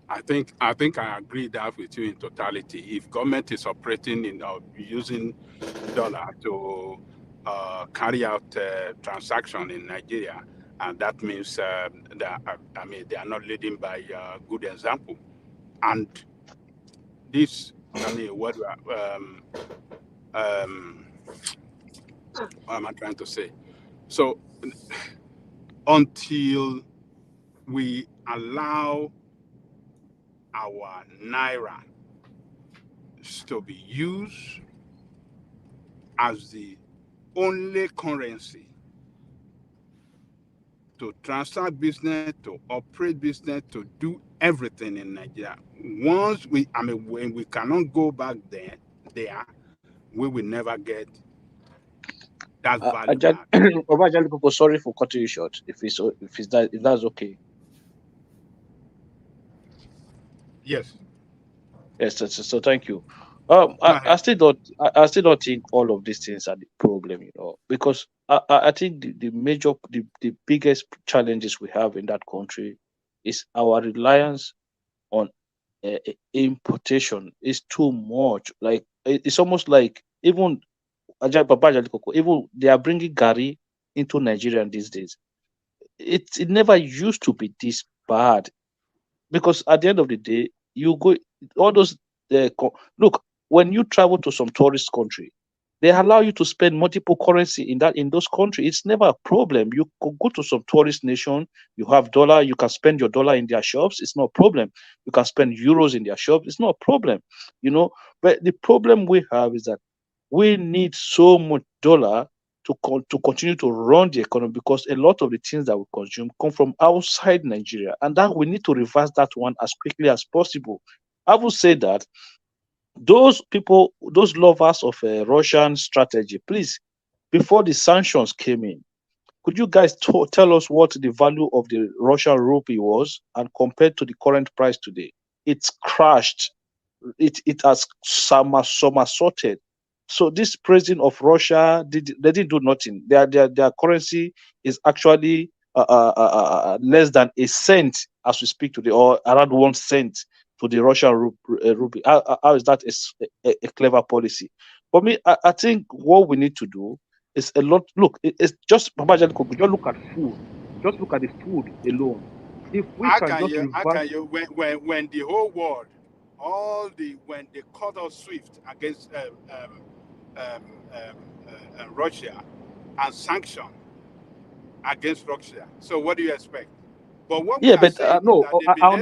I think I agree that with you in totality. If government is operating in using dollar to carry out transaction in Nigeria, and that means that they are not leading by good example. And this, what am I trying to say? So until we allow our Naira to be used as the only currency to transact business, to operate business, to do everything in Nigeria. When we cannot go back there, we will never get that value back. Sorry for cutting you short. If that's okay. Yes. Yes. So thank you. I still don't. I still don't think all of these things are the problem, because I think the major, the biggest challenges we have in that country is our reliance on importation is too much. Like it's almost like even Papa Ajay Koko, even they are bringing Gary into Nigeria these days. It never used to be this bad, because at the end of the day, you go all those look, when you travel to some tourist country, they allow you to spend multiple currency in those countries. It's never a problem. You could go to some tourist nation, you have dollar, you can spend your dollar in their shops, it's no problem. You can spend euros in their shops, it's not a problem. But the problem we have is that we need so much dollar to continue to run the economy, because a lot of the things that we consume come from outside Nigeria, and that we need to reverse that one as quickly as possible. I would say that those people, those lovers of a Russian strategy, please, before the sanctions came in, could you guys tell us what the value of the Russian rupee was, and compared to the current price today? It's crashed. It has somersaulted. So this president of Russia, they didn't do nothing. Their currency is actually less than a cent as we speak today, or around 1 cent to the Russian rupee. How is that a clever policy? For me, I think what we need to do is a lot. Look, it's just Papa Jalico, just look at food. Just look at the food alone. If we How can can just you? How can reverse, you? When the whole world, when they cut off SWIFT against Russia and sanction against Russia. So what do you expect? But what we yeah, are but saying is no, that I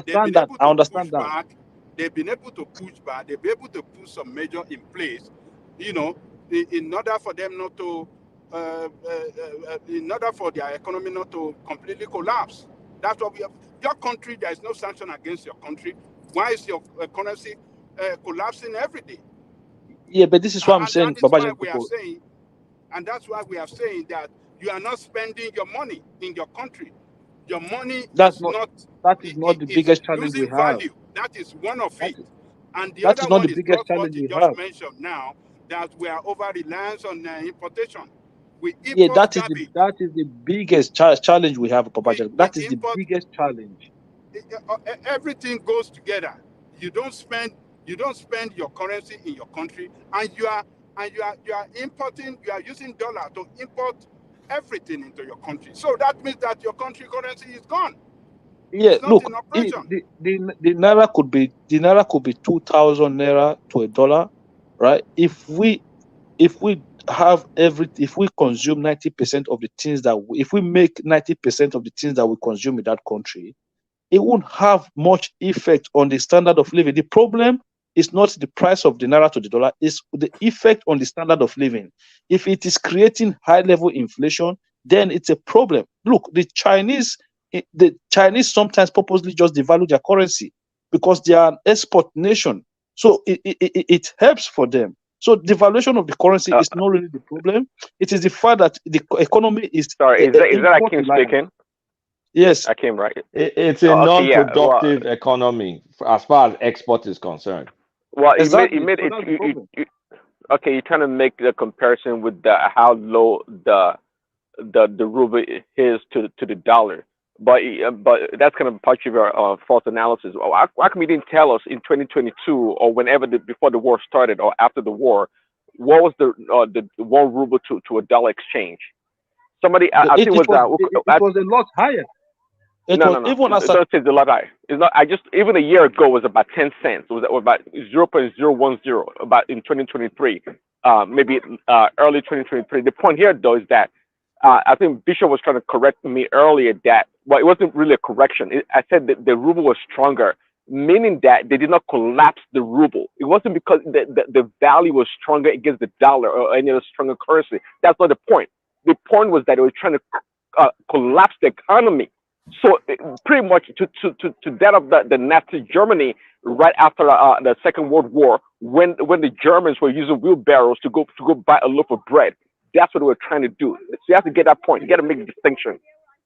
they've understand been that. able I to understand push that. back. They've been able to push back. They've been able to put some measure in place. You know, in order for them not to, in order for their economy not to completely collapse. That's what we have. Your country, there is no sanction against your country. Why is your currency collapsing every day? Yeah, but this is what I'm And saying, that is Baba why we are Jalico. saying, and that's why we are saying that you are not spending your money in your country. Your money That's is not not that is not the is biggest challenge we losing have. value. That is one of That it. is, And the that other is not the one is biggest just what challenge you we just have. mentioned now, that we are over reliance on importation. We Yeah, import garbage. that is the biggest challenge we have, Papa Jalico. We That is the import biggest challenge. everything goes together. You don't spend your currency in your country, and you are importing. You are using dollar to import everything into your country. So that means that your country currency is gone. Yeah, It's not look, in operation. the naira could be 2,000 naira to a dollar, right? If we if we consume 90% of the things if we make 90% of the things that we consume in that country, it won't have much effect on the standard of living. The problem is not the price of the naira to the dollar, it's the effect on the standard of living. If it is creating high level inflation, then it's a problem. Look, the Chinese sometimes purposely just devalue their currency because they are an export nation. So it helps for them. So devaluation of the currency is not really the problem. It is the fact that the economy is Sorry, is that import Akim reliant. speaking? Yes. Akim, right? It's a Oh, okay, yeah. Well, non-productive economy as far as export is concerned. Exactly. it So that's the problem. okay. You're trying to make the comparison with how low the ruble is to the dollar, but that's kind of part of your false analysis. Why come you didn't tell us in 2022 or whenever before the war started or after the war, what was the 1 ruble to a dollar exchange? Somebody, I think it was it was a lot higher. It no, was no, no. even as Don't say the lot high. It's not. I just even a year ago it was about 10 cents. It was about 0.010 about in 2023, maybe early 2023. The point here though is that I think Bishop was trying to correct me earlier that well it wasn't really a correction. I said that the ruble was stronger, meaning that they did not collapse the ruble. It wasn't because the value was stronger against the dollar or any other stronger currency. That's not the point. The point was that they were trying to collapse the economy. So pretty much to that of the Nazi Germany right after the Second World War, when the Germans were using wheelbarrows to go buy a loaf of bread, that's what they were trying to do. So you have to get that point. You got to make a distinction.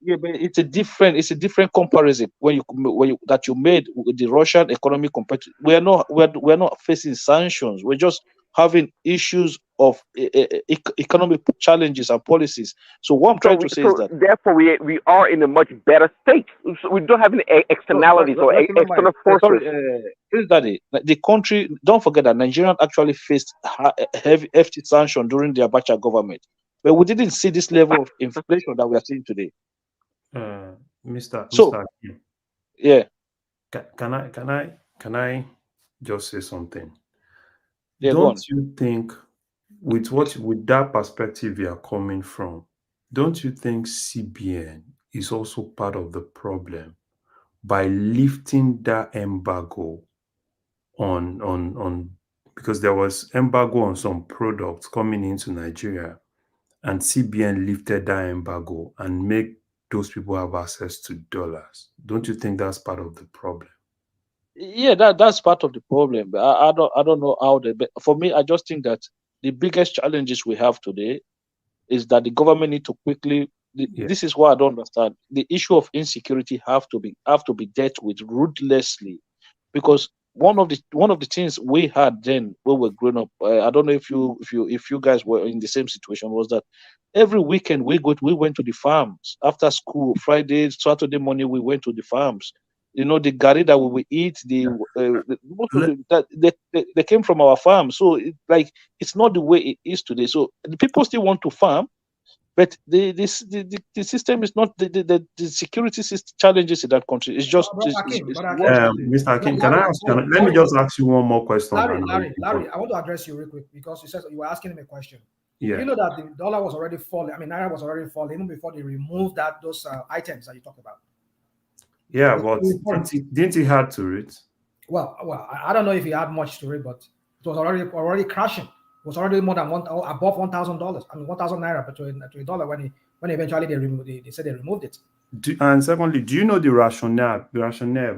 Yeah, but it's a different comparison when you that you made with the Russian economy compared to we're not facing sanctions. We're just having issues of economic challenges and policies. So what I'm trying to say is that therefore we are in a much better state. So we don't have any externalities or external forces. Sorry, Daddy, the country. Don't forget that Nigerians actually faced hefty sanction during the Abacha government, but we didn't see this level of inflation that we are seeing today. Mr. So, Akim, yeah. Can I just say something? Yeah, go on. Don't you think with that perspective you are coming from, don't you think CBN is also part of the problem by lifting that embargo on because there was embargo on some products coming into Nigeria, and CBN lifted that embargo and make those people have access to dollars? Don't you think that's part of the problem? Yeah, that's part of the problem. But I don't know how but for me, I just think that the biggest challenges we have today is that the government need to quickly. This is what I don't understand. The issue of insecurity have to be dealt with ruthlessly, because one of the things we had then when we were growing up, I don't know if you guys were in the same situation, was that every weekend we went to the farms after school. Friday, Saturday morning we went to the farms. You know, the gari that we will eat, most of they came from our farm. So it's not the way it is today. So the people still want to farm, but the system is not the security challenges in that country. It's just Mr. Akin, can I ask you? Let me just ask you one more question. Larry, I want to address you real quick because you said you were asking him a question. Yeah. You know that the dollar was already falling. I mean, naira was already falling even before they removed those items that you talked about. Yeah, but didn't he have to read? Well, I don't know if he had much to read, but it was already crashing. It was already more than above $1,000. I mean, 1,000 naira to a dollar when eventually they said they removed it. And secondly, do you know the rationale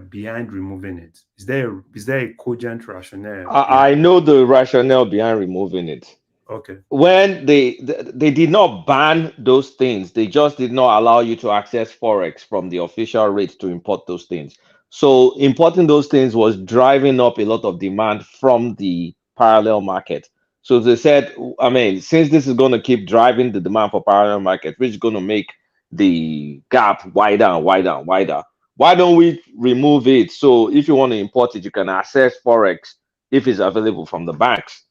behind removing it? Is there a cogent rationale? I know the rationale behind removing it. Okay. When they did not ban those things, they just did not allow you to access forex from the official rate to import those things. So importing those things was driving up a lot of demand from the parallel market. So they said, I mean, since this is going to keep driving the demand for parallel market, which is going to make the gap wider and wider and wider, why don't we remove it? So if you want to import it, you can access forex if it's available from the banks.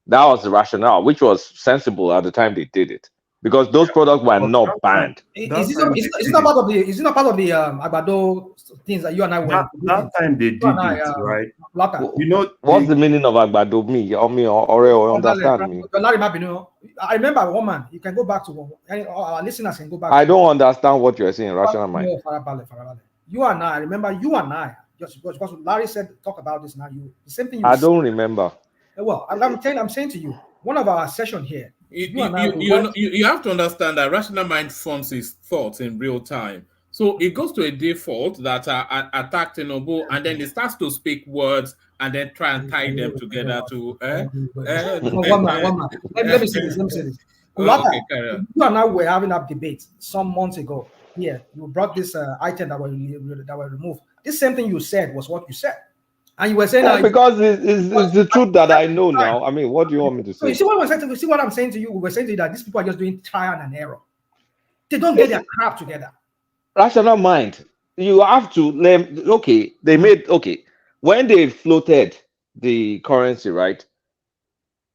That was the rationale, which was sensible at the time they did it, because those products were not banned. Is it not part of the Agbado things that you and I were? That time they did it, right? You know what's the meaning of Agbado? Or understand me? I remember a woman. You can go back to our listeners can go back. I don't understand what you're saying, rational mind. You and I remember. You and I just because Larry said talk about this now. The same thing. I don't remember. Well, I'm saying to you, one of our session here. You have to understand that rational mind forms his thoughts in real time. So it goes to a default that are attacked in Obo, and then it starts to speak words and then try and tie them together to. One man. Let me say this. Okay, you and I were having a debate some months ago. Here, you brought this item that were removed. This same thing you said was what you said. And you were saying because it's the truth that I know now. I mean, what do you want me to say? So you see what I'm saying to you? We were saying to you that these people are just doing trial and error. They don't get their crap together. Rational mind. You have to learn. Okay, they made when they floated the currency, right?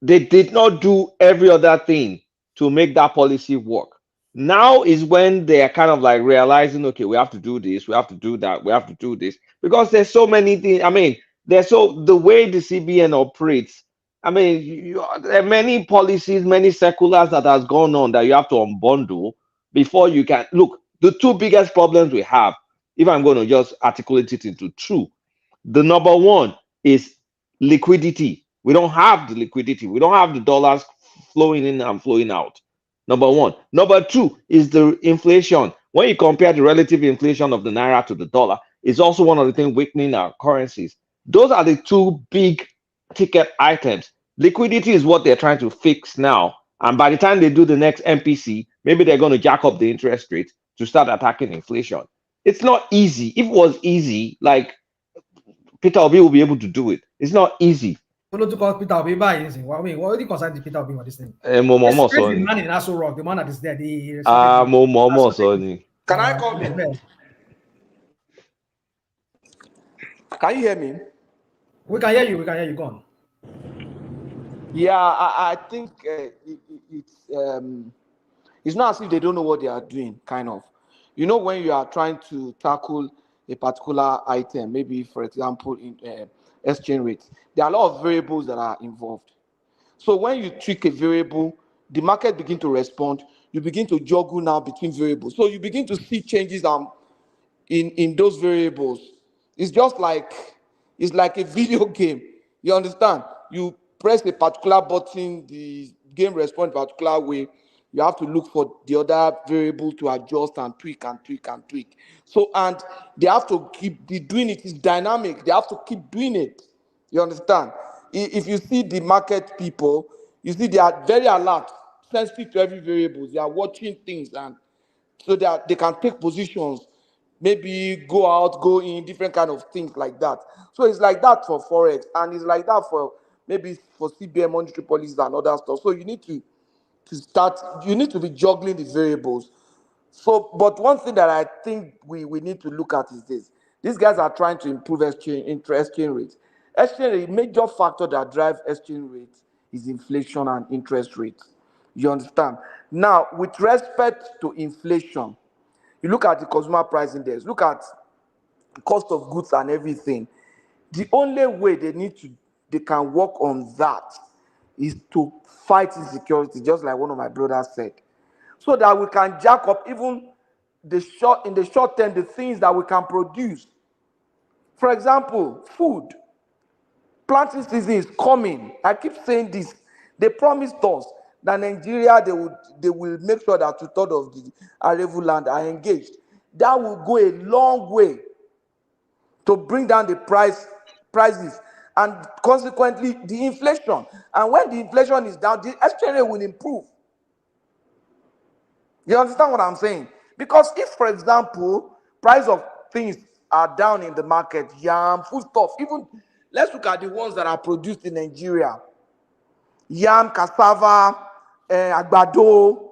They did not do every other thing to make that policy work. Now is when they are kind of like realizing, okay, we have to do this, we have to do that, we have to do this, because there's so many things. I mean, the way the CBN operates. I mean, there are many policies, many circulars that has gone on that you have to unbundle before you can look. The two biggest problems we have, if I'm going to just articulate it into two, the number one is liquidity. We don't have the liquidity. We don't have the dollars flowing in and flowing out. Number one. Number two is the inflation. When you compare the relative inflation of the naira to the dollar, it's also one of the things weakening our currencies. Those are the two big ticket items. Liquidity is what they're trying to fix now. And by the time they do the next MPC, maybe they're going to jack up the interest rate. to start attacking inflation. It's not easy. If it was easy, like Peter Obi will be able to do it. It's not easy. Follow to call Peter Obi by anything. What do you consider Peter Obi with this thing? The man in Aso Rock, the man that is there. Can I come in? Can you hear me? We can hear you. We can hear you. Go on. Yeah, I think it's not as if they don't know what they are doing, kind of. You know, when you are trying to tackle a particular item, maybe, for example, in exchange rates, there are a lot of variables that are involved. So when you tweak a variable, the market begin to respond. You begin to juggle now between variables. So you begin to see changes in those variables. It's just like a video game. You understand? You press a particular button, the game responds a particular way. You have to look for the other variable to adjust and tweak and tweak and tweak. So, and they have to keep doing it. It's dynamic. They have to keep doing it. You understand? If you see the market people, you see they are very alert, sensitive to every variable. They are watching things, and so that they can take positions, maybe go out, go in, different kind of things like that. So it's like that for Forex, and it's like that for maybe for CBN monetary policies and other stuff. So you need to be juggling the variables. So, but one thing that I think we need to look at is this. These guys are trying to improve exchange rates. Exchange rate, major factor that drives exchange rates is inflation and interest rates. You understand? Now, with respect to inflation, you look at the consumer price index, look at the cost of goods and everything. The only way they can work on that is to fight insecurity, just like one of my brothers said, so that we can jack up even in the short term, the things that we can produce. For example, food. Planting season is coming. I keep saying this. They promised us that Nigeria, they will make sure that 2/3 of the arable land are engaged. That will go a long way to bring down the prices and consequently the inflation. And when the inflation is down, the exchange rate will improve. You understand what I'm saying? Because if, for example, price of things are down in the market, yam, foodstuff, even let's look at the ones that are produced in Nigeria. Yam, cassava, agbado,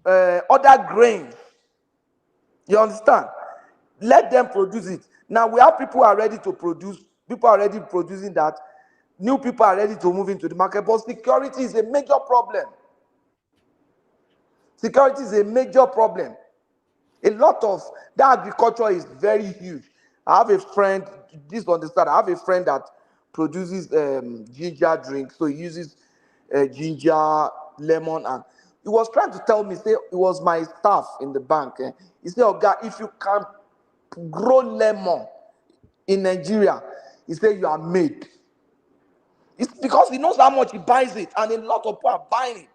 other grains. You understand? Let them produce it. Now we have people who are ready to produce, people are already producing that. New people are ready to move into the market, but security is a major problem. Security is a major problem. A lot of that agriculture is very huge. I have a friend, this understand, I have a friend that produces ginger drink. So he uses ginger, lemon, and he was trying to tell me, say, it was my staff in the bank. He said, "Oh God, if you can grow lemon in Nigeria," he said, "you are made." It's because he knows how much he buys it, and a lot of people are buying it.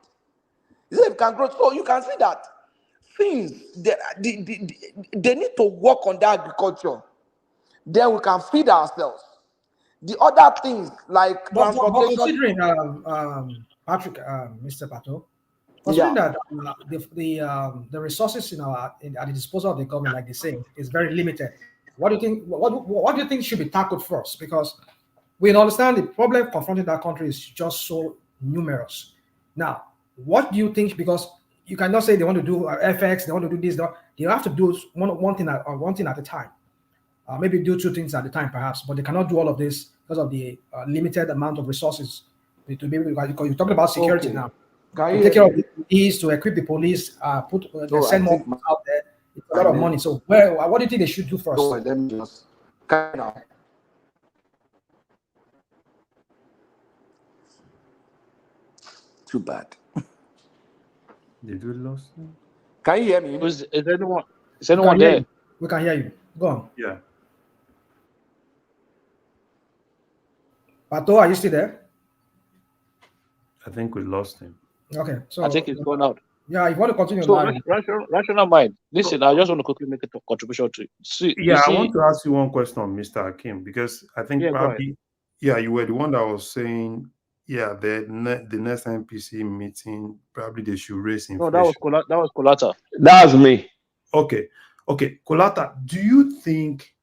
He said, "If you can grow," so you can see that things they need to work on the agriculture. Then we can feed ourselves. The other things like transportation. But considering Patrick, Mr. Pato, considering that the resources at the disposal of the government, like they say, is very limited. What do you think? What do you think should be tackled first? Because we understand the problem confronting that country is just so numerous. Now, what do you think? Because you cannot say they want to do FX, they want to do this. They have to do one thing at a time. Maybe do two things at a time, perhaps, but they cannot do all of this because of the limited amount of resources to be able to. Because you're talking about security now. To take care of the police, to equip the police, send more out there. It's a lot of money. So, what do you think they should do first? Let me just kind of. Too bad. Did we lose him? Can you hear me? Is anyone there? We can hear you. Go on. Yeah. Pato, are you still there? I think we lost him. Okay, so I think he's gone out. Yeah, if you want to continue. So rational mind. Listen, I just want to quickly make a contribution to see. I want to ask you one question on Mr. Hakim, because I think probably, you were the one that was saying, the next NPC meeting, probably they should raise inflation. No, that was Colata. That was me. Okay. Kolata, do you think,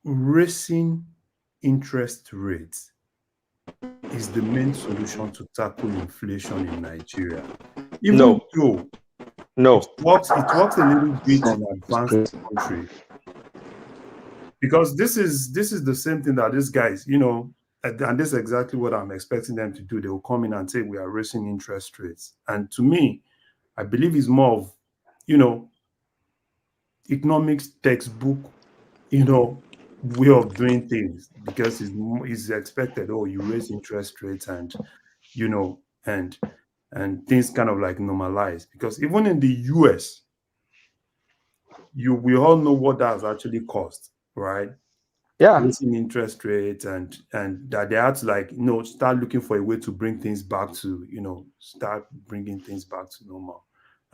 raising interest rates is the main solution to tackle inflation in Nigeria? Even though it works a little bit in advanced countries. Because this is the same thing that these guys, and this is exactly what I'm expecting them to do. They will come in and say we are raising interest rates. And to me, I believe it's more of, economics textbook, way of doing things, because it's expected, you raise interest rates and, and things kind of like normalize. Because even in the US, we all know what that has actually cost, right? Yeah. Raising interest rates and that they had to start looking for a way to bring things back to, start bringing things back to normal.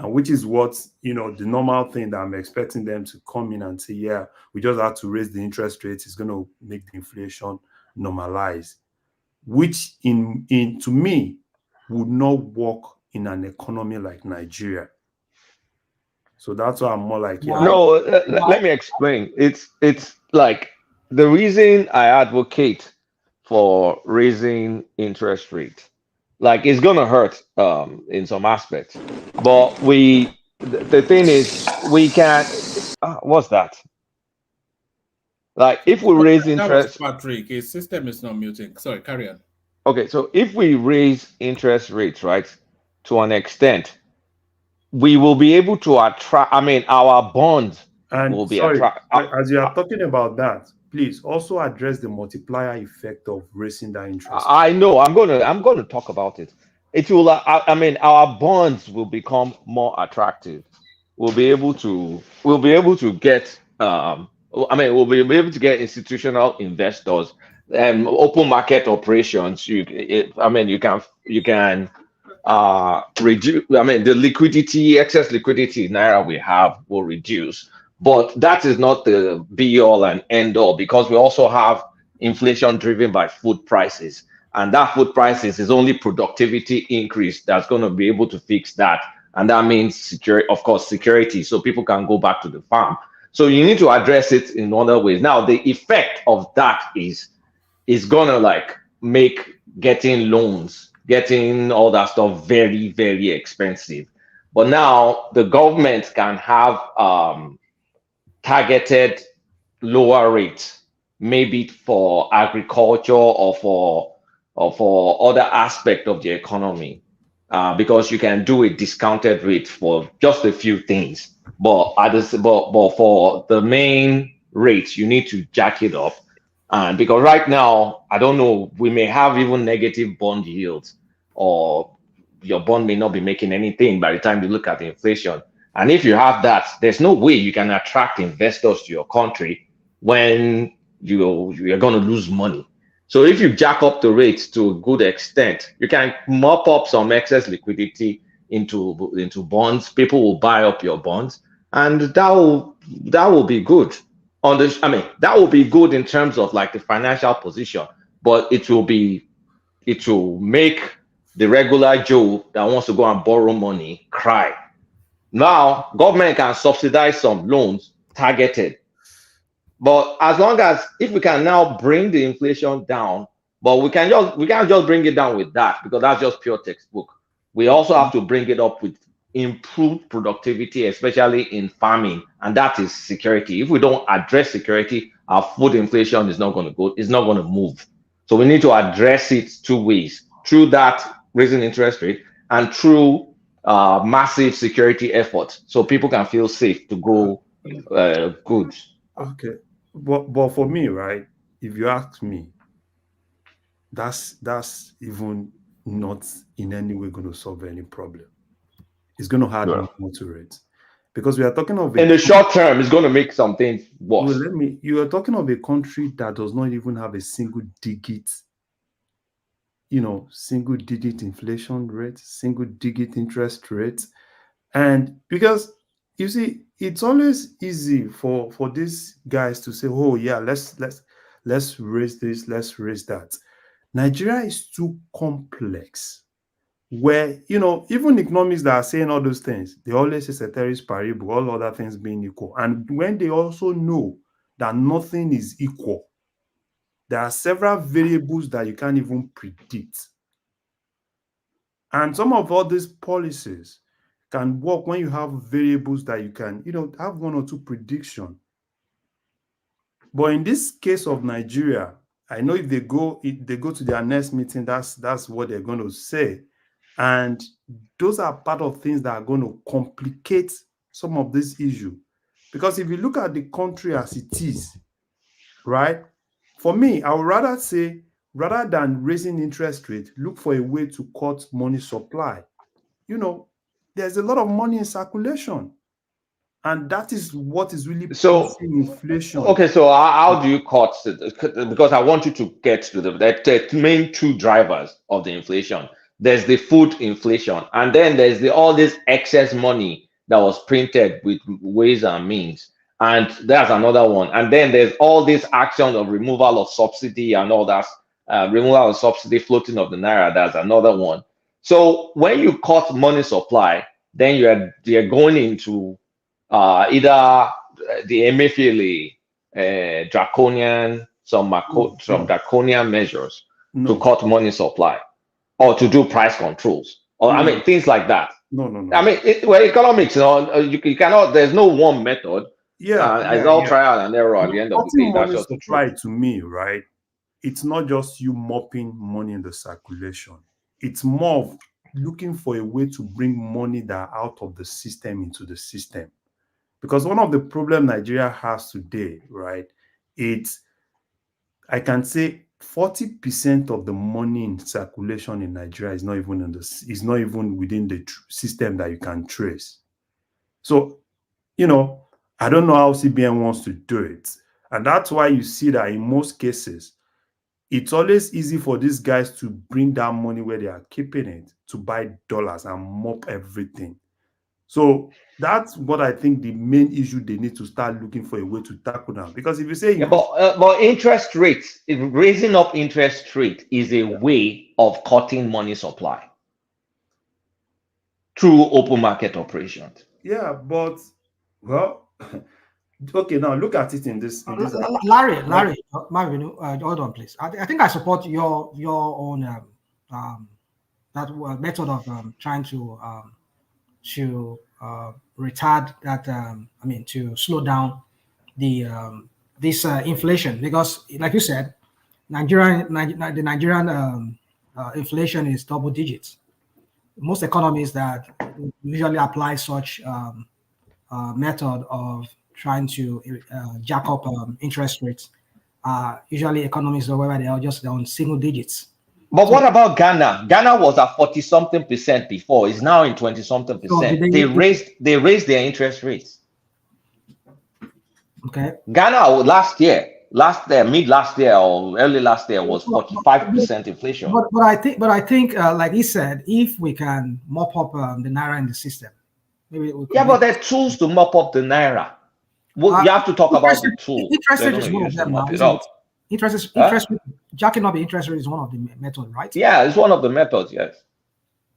And which is what, the normal thing that I'm expecting them to come in and say, yeah, we just have to raise the interest rates. It's going to make the inflation normalize, which to me would not work in an economy like Nigeria. So that's why I'm more like, let me explain. It's like the reason I advocate for raising interest rate, like it's gonna hurt in some aspects, but the thing is we can what's that? Like if we raise interest, that was Patrick, his system is not muting. Sorry, carry on. Okay, so if we raise interest rates, right, to an extent, we will be able to attract, our bonds will be attract. As you are talking about that, please also address the multiplier effect of raising that interest. I know. I'm gonna talk about it. It will. Our bonds will become more attractive. We'll be able to get. We'll be able to get institutional investors and open market operations. You can reduce. The liquidity, excess liquidity naira we have will reduce. But that is not the be all and end all, because we also have inflation driven by food prices. And that food prices is only productivity increase that's going to be able to fix that. And that means security, so people can go back to the farm. So you need to address it in other ways. Now, the effect of that is going to make getting loans, getting all that stuff very, very expensive. But now the government can have targeted lower rates, maybe for agriculture or for other aspect of the economy, because you can do a discounted rate for just a few things. But for the main rates, you need to jack it up. And because right now, I don't know, we may have even negative bond yields, or your bond may not be making anything by the time you look at the inflation. And if you have that, there's no way you can attract investors to your country when you're going to lose money. So if you jack up the rates to a good extent, you can mop up some excess liquidity into bonds. People will buy up your bonds, and that will be good. That will be good in terms of the financial position, but it will make the regular Joe that wants to go and borrow money cry. Now, government can subsidize some loans targeted. But as long as, if we can now bring the inflation down, but we can't just bring it down with that, because that's just pure textbook. We also have to bring it up with improved productivity, especially in farming, and that is security. If we don't address security, our food inflation is not going to move. So we need to address it two ways: through that raising interest rate, and through massive security efforts, so people can feel safe to grow goods. Okay, but for me, right, if you ask me, that's even not in any way going to solve any problem. It's going to add more to it, because we are talking of in the short term, it's going to make something worse. Well, you are talking of a country that does not even have a single digit inflation rate, single digit interest rate. And because you see, it's always easy for these guys to say, oh yeah, let's raise this, let's raise that. Nigeria is too complex. where, you know, even economists that are saying all those things, they always say ceteris paribus, all other things being equal. And when they also know that nothing is equal, there are several variables that you can't even predict. And some of all these policies can work when you have variables that you can, you know, have one or two prediction. But in this case of Nigeria, I know if they go to their next meeting, that's what they're going to say. And those are part of things that are going to complicate some of this issue. Because if you look at the country as it is, right? For me, I would rather say, rather than raising interest rate, look for a way to cut money supply. You know, there's a lot of money in circulation. And that is what is really pushing inflation. Okay, so how do you cut it? Because I want you to get to the main two drivers of the inflation. There's the food inflation, and then there's all this excess money that was printed with ways and means, and that's another one. And then there's all this action of removal of subsidy and all that, removal of subsidy, floating of the naira. That's another one. So when you cut money supply, then you're going into either the Emefiele draconian, some draconian measures to cut money supply, or to do price controls, or I mean things like that. No. I mean, economics, you know, you cannot. There's no one method. It's all trial and error at the end of the day. That's just the truth. To me, right? It's not just you mopping money in the circulation. It's more of looking for a way to bring money that are out of the system into the system. Because one of the problems Nigeria has today, right, I can say 40% of the money in circulation in Nigeria is not even within the system that you can trace. So, you know, I don't know how CBN wants to do it. And that's why you see that in most cases, it's always easy for these guys to bring that money where they are keeping it to buy dollars and mop everything. So that's what I think the main issue they need to start looking for a way to tackle now. Because if you say... but interest rates, raising up interest rate is a way of cutting money supply through open market operations. Yeah, but, well, okay, now look at it in this... Larry, Marvin, hold on, please. I think I support your own method of trying to retard that. To slow down the this inflation, because, like you said, the Nigerian inflation is double digits. Most economies that usually apply such method of trying to jack up interest rates usually economies where they are just on single digits. But what about Ghana? Ghana was at 40-something% before. It's now in 20-something%. So they raised their interest rates. Okay. Ghana mid last year or early last year was 45% inflation. But I think like he said, if we can mop up the naira in the system, maybe we can. Yeah, but there are tools to mop up the naira. Well, you have to talk about the tool. Interest rate is one of them now. Jacking up the interest rate is one of the methods, right? Yeah, it's one of the methods, yes.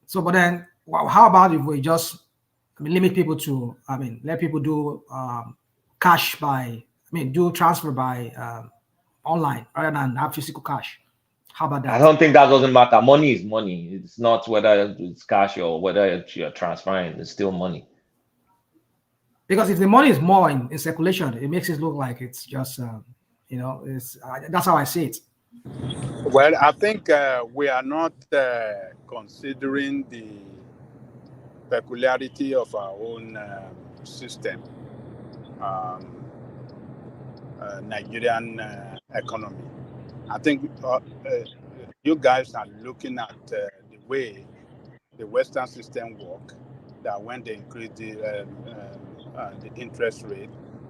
So, but then, how about if we just limit people to, let people do do transfer by online rather than have physical cash? How about that? I don't think that doesn't matter. Money is money. It's not whether it's cash or whether you're transferring. It's still money. Because if the money is more in circulation, it makes it look like it's just, that's how I see it. Well, I think we are not considering the peculiarity of our own system, Nigerian economy. I think you guys are looking at the way the Western system works, that when they increase the interest rate,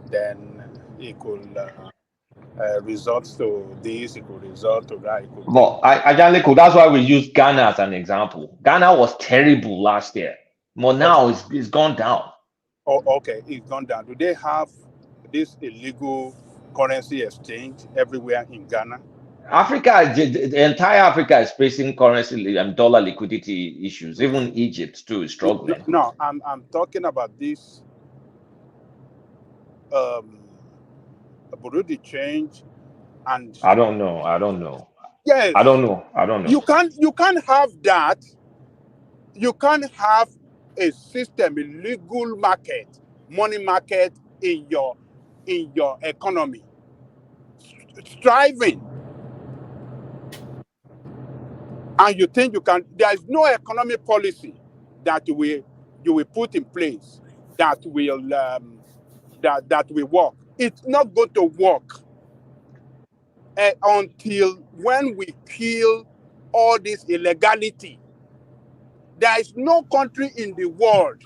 then it could result to this, it could result to that. Well, that's why we use Ghana as an example. Ghana was terrible last year, but now it's gone down. Oh, okay, it's gone down. Do they have this illegal currency exchange everywhere in Ghana? Africa, the entire Africa is facing currency and dollar liquidity issues. Even Egypt too is struggling. No, I'm talking about this Burundi change, and I don't know. yes, I don't know. you can't have that. You can't have a system, a legal market, money market in your economy striving, and you think you can. There is no economic policy that you will put in place that will that will work. It's not going to work until when we kill all this illegality. There is no country in the world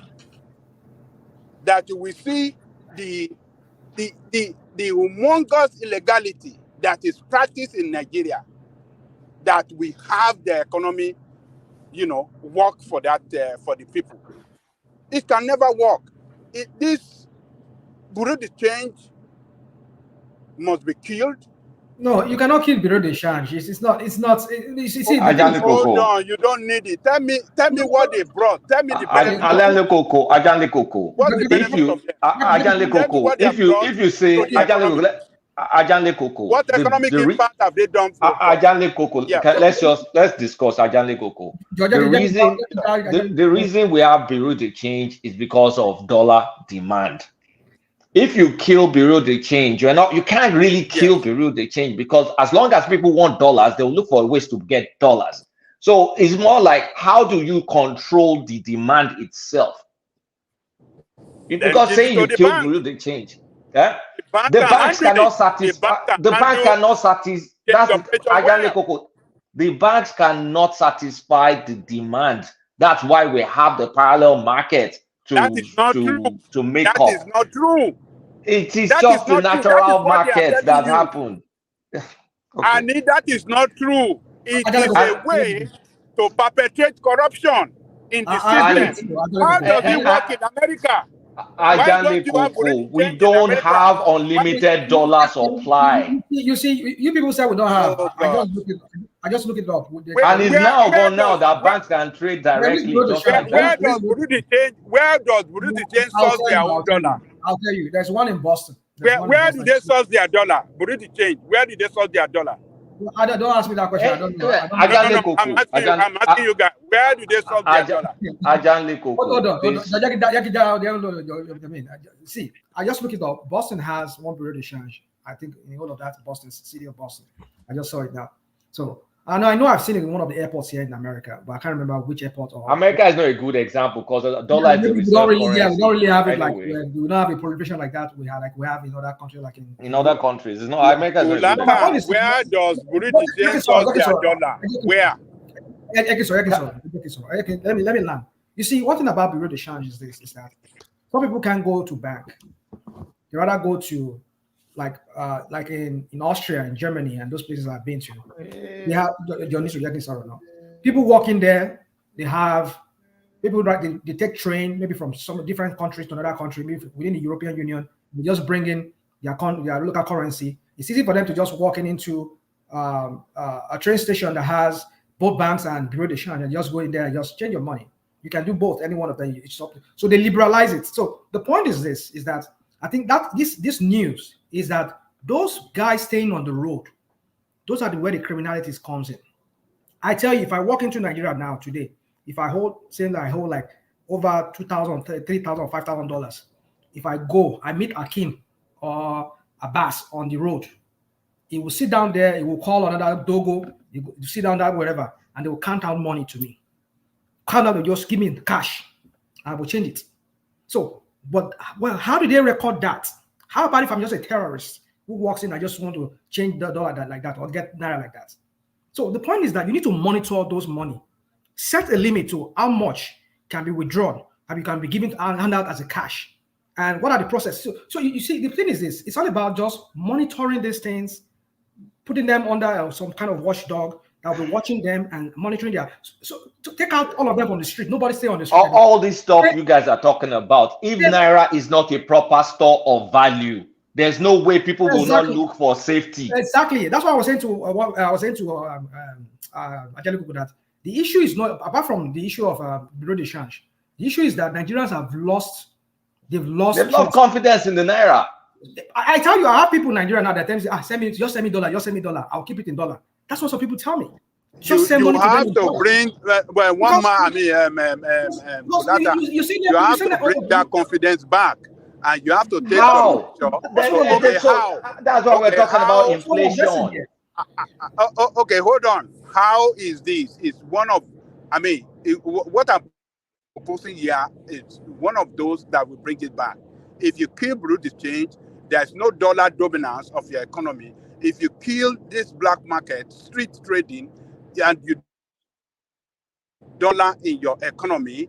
that you will see the humongous illegality that is practiced in Nigeria, that we have the economy, work for that for the people. It can never work. This Burundi change must be killed. No, you cannot kill Bureau de Change. It's not. Hold on, you don't need it. Tell me what they brought. Tell me the benefit. Ajale Coco. If you say Ajale Coco, what economic impact have they done for Ajale Coco? Yeah. Let's discuss Ajale Coco. The reason we have Bureau de Change is because of dollar demand. If you kill Bureau de Change, you can't really kill Bureau de Change, because as long as people want dollars, they'll look for ways to get dollars. So it's more like, how do you control the demand itself? Because saying you kill Bureau de Change, the banks cannot satisfy. The bank cannot satisfy. The banks cannot satisfy the demand. That's why we have the parallel market. That is not true. To make that up. Is not true. It is just the natural market that happened. Okay. And that is not true. It is a way to perpetrate corruption in the system. How does it work in America? We don't have unlimited dollar supply. You see, you people say we don't have. I just look it up. And it's now gone now that banks can trade directly. Where does Burundi change source their own dollar? I'll tell you. There's one in Boston. Where do they source their dollar? Burundi change. Where do they source their dollar? Don't ask me that question. I don't know. I'm asking you guys. Where do they source their dollar? Hold on. See, I just look it up. Boston has one Bureau de Change. I think in all of that, Boston, city of Boston. I just saw it now. So I know I've seen it in one of the airports here in America, but I can't remember which airport. America is not a good example because the dollar is we don't really have it like we don't have a prohibition like that. We have in other countries, like in other countries. It's not America. Is not a good where does Burundi change source their dollar? Where? Let me land. You see, one thing about Bureau de Change is that some people can't go to bank. They rather go to like in Austria and Germany and those places I've been to. They have people walking there. They have people they take train maybe from some different countries to another country, maybe within the European Union. They just bring in their local currency. It's easy for them to just walk into a train station that has both banks and Bureau de Change and just go in there and just change your money. You can do both, any one of them. So they liberalize it. So the point is that I think that this news is that those guys staying on the road, those are where the criminality comes in. I tell you, if I walk into Nigeria now today, if I hold like over $2,000, $3,000, $5,000, if I go, I meet Akim or Abbas on the road, he will sit down there, he will call another dogo, you sit down there, wherever, and they will count out money to me. Count out, just give me cash, I will change it. So, how do they record that? How about if I'm just a terrorist who walks in, I just want to change the dollar like that or get naira like that? So the point is that you need to monitor those money. Set a limit to how much can be withdrawn and you can be given hand out as a cash. And what are the processes? So you see, the thing is this, it's all about just monitoring these things, putting them under some kind of watchdog that will be watching them and monitoring their. So to take out all of them on the street, nobody stay on the street. All this stuff you guys are talking about, if naira is not a proper store of value, there's no way people will not Exactly. look for safety. Exactly. That's what I was saying to what I was saying to Angelico, that the issue is not, apart from the issue of bureau de change, the issue is that Nigerians have lost. They've lost confidence in the naira. I tell you, I have people in Nigeria now that tell me, send me dollar, just send me dollar. I'll keep it in dollar. That's what some people tell me. You have to bring well, one man. I mean, you have to bring that confidence back, and you have to take how? How? That's what we're talking about, inflation. Okay, hold on. How is this? It's one of, I mean, what I'm proposing here is one of those that will bring it back. If you kill bureau de change, there's no dollar dominance of your economy. If you kill this black market, street trading, and you dollar in your economy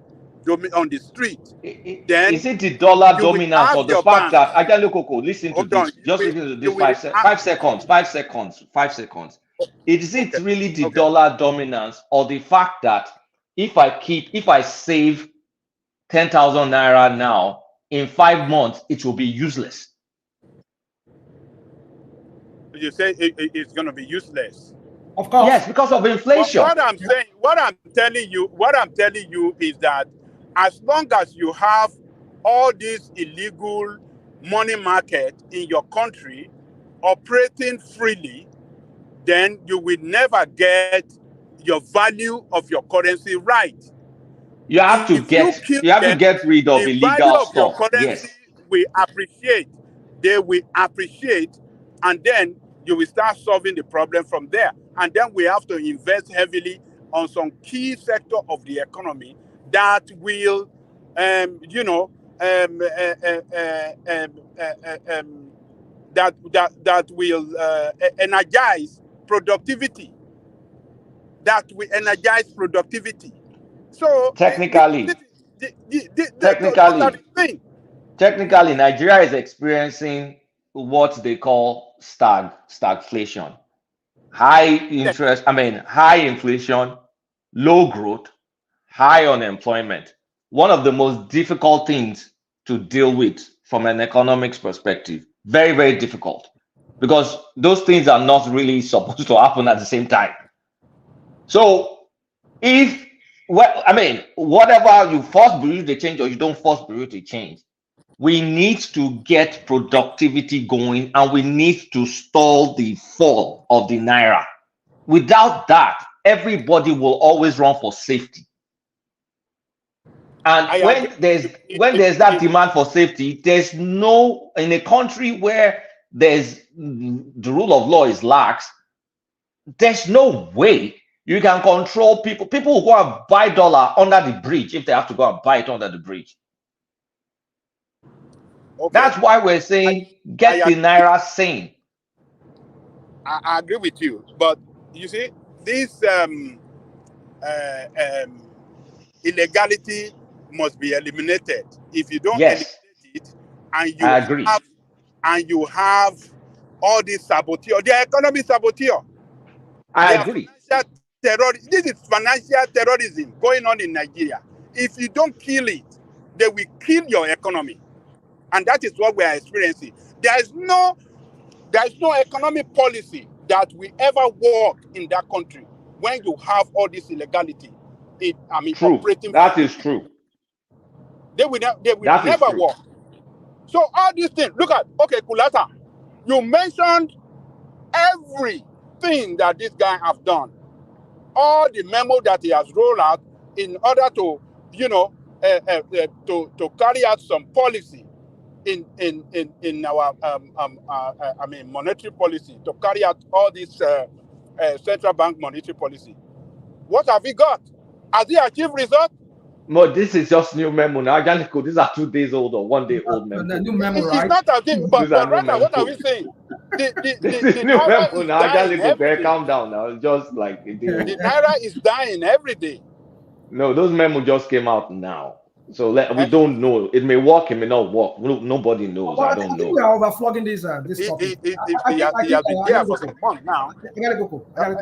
on the street, then is it the dollar dominance or the fact that listen to this? Just listen to this. 5 seconds. 5 seconds. 5 seconds. Is it really the dollar dominance or the fact that if I save 10,000 naira now, in 5 months it will be useless? You say it's going to be useless. Of course. Yes, because of inflation. What I'm saying, what I'm telling you is that as long as you have all this illegal money market in your country operating freely, then you will never get your value of your currency right. You have to get rid of illegal stuff. Your currency will appreciate. They will appreciate, and then you will start solving the problem from there. And then we have to invest heavily on some key sector of the economy that will, that will energize productivity. That will energize productivity. So technically, Nigeria is experiencing what they call stagflation. High inflation, low growth, high unemployment. One of the most difficult things to deal with from an economics perspective. Very, very difficult. Because those things are not really supposed to happen at the same time. So whatever you force bureau to change or you don't force bureau to change, we need to get productivity going and we need to stall the fall of the naira. Without that, everybody will always run for safety. And when there's that demand for safety, there's no, in a country where there's the rule of law is lax, there's no way you can control people. People will go and buy dollar under the bridge if they have to go and buy it under the bridge. Okay. That's why we're saying get the naira sane. I agree with you, but you see, this illegality must be eliminated. If you don't eliminate it, and you have all these saboteur, the economy saboteur. I agree. This is financial terrorism going on in Nigeria. If you don't kill it, they will kill your economy. And that is what we are experiencing. There is no economic policy that will ever work in that country when you have all this illegality. Operating. That is true. They will never work. So all these things, look at, Kulata, you mentioned everything that this guy has done. All the memo that he has rolled out in order to, to carry out some policy in our monetary policy, to carry out all this central bank monetary policy. What have we got? Has he achieved results? No, this is just new memo now. These are 2 days old or 1 day old memo. The new memo, right? It's not a thing, but rather, what are we saying? This is new memo now. Calm down now. Just like the naira is dying every day. No, those memos just came out now. So we don't know. It may work, it may not work. Nobody knows. Well, I don't know. We are overflogging this topic. He has been there for some months now. I gotta go.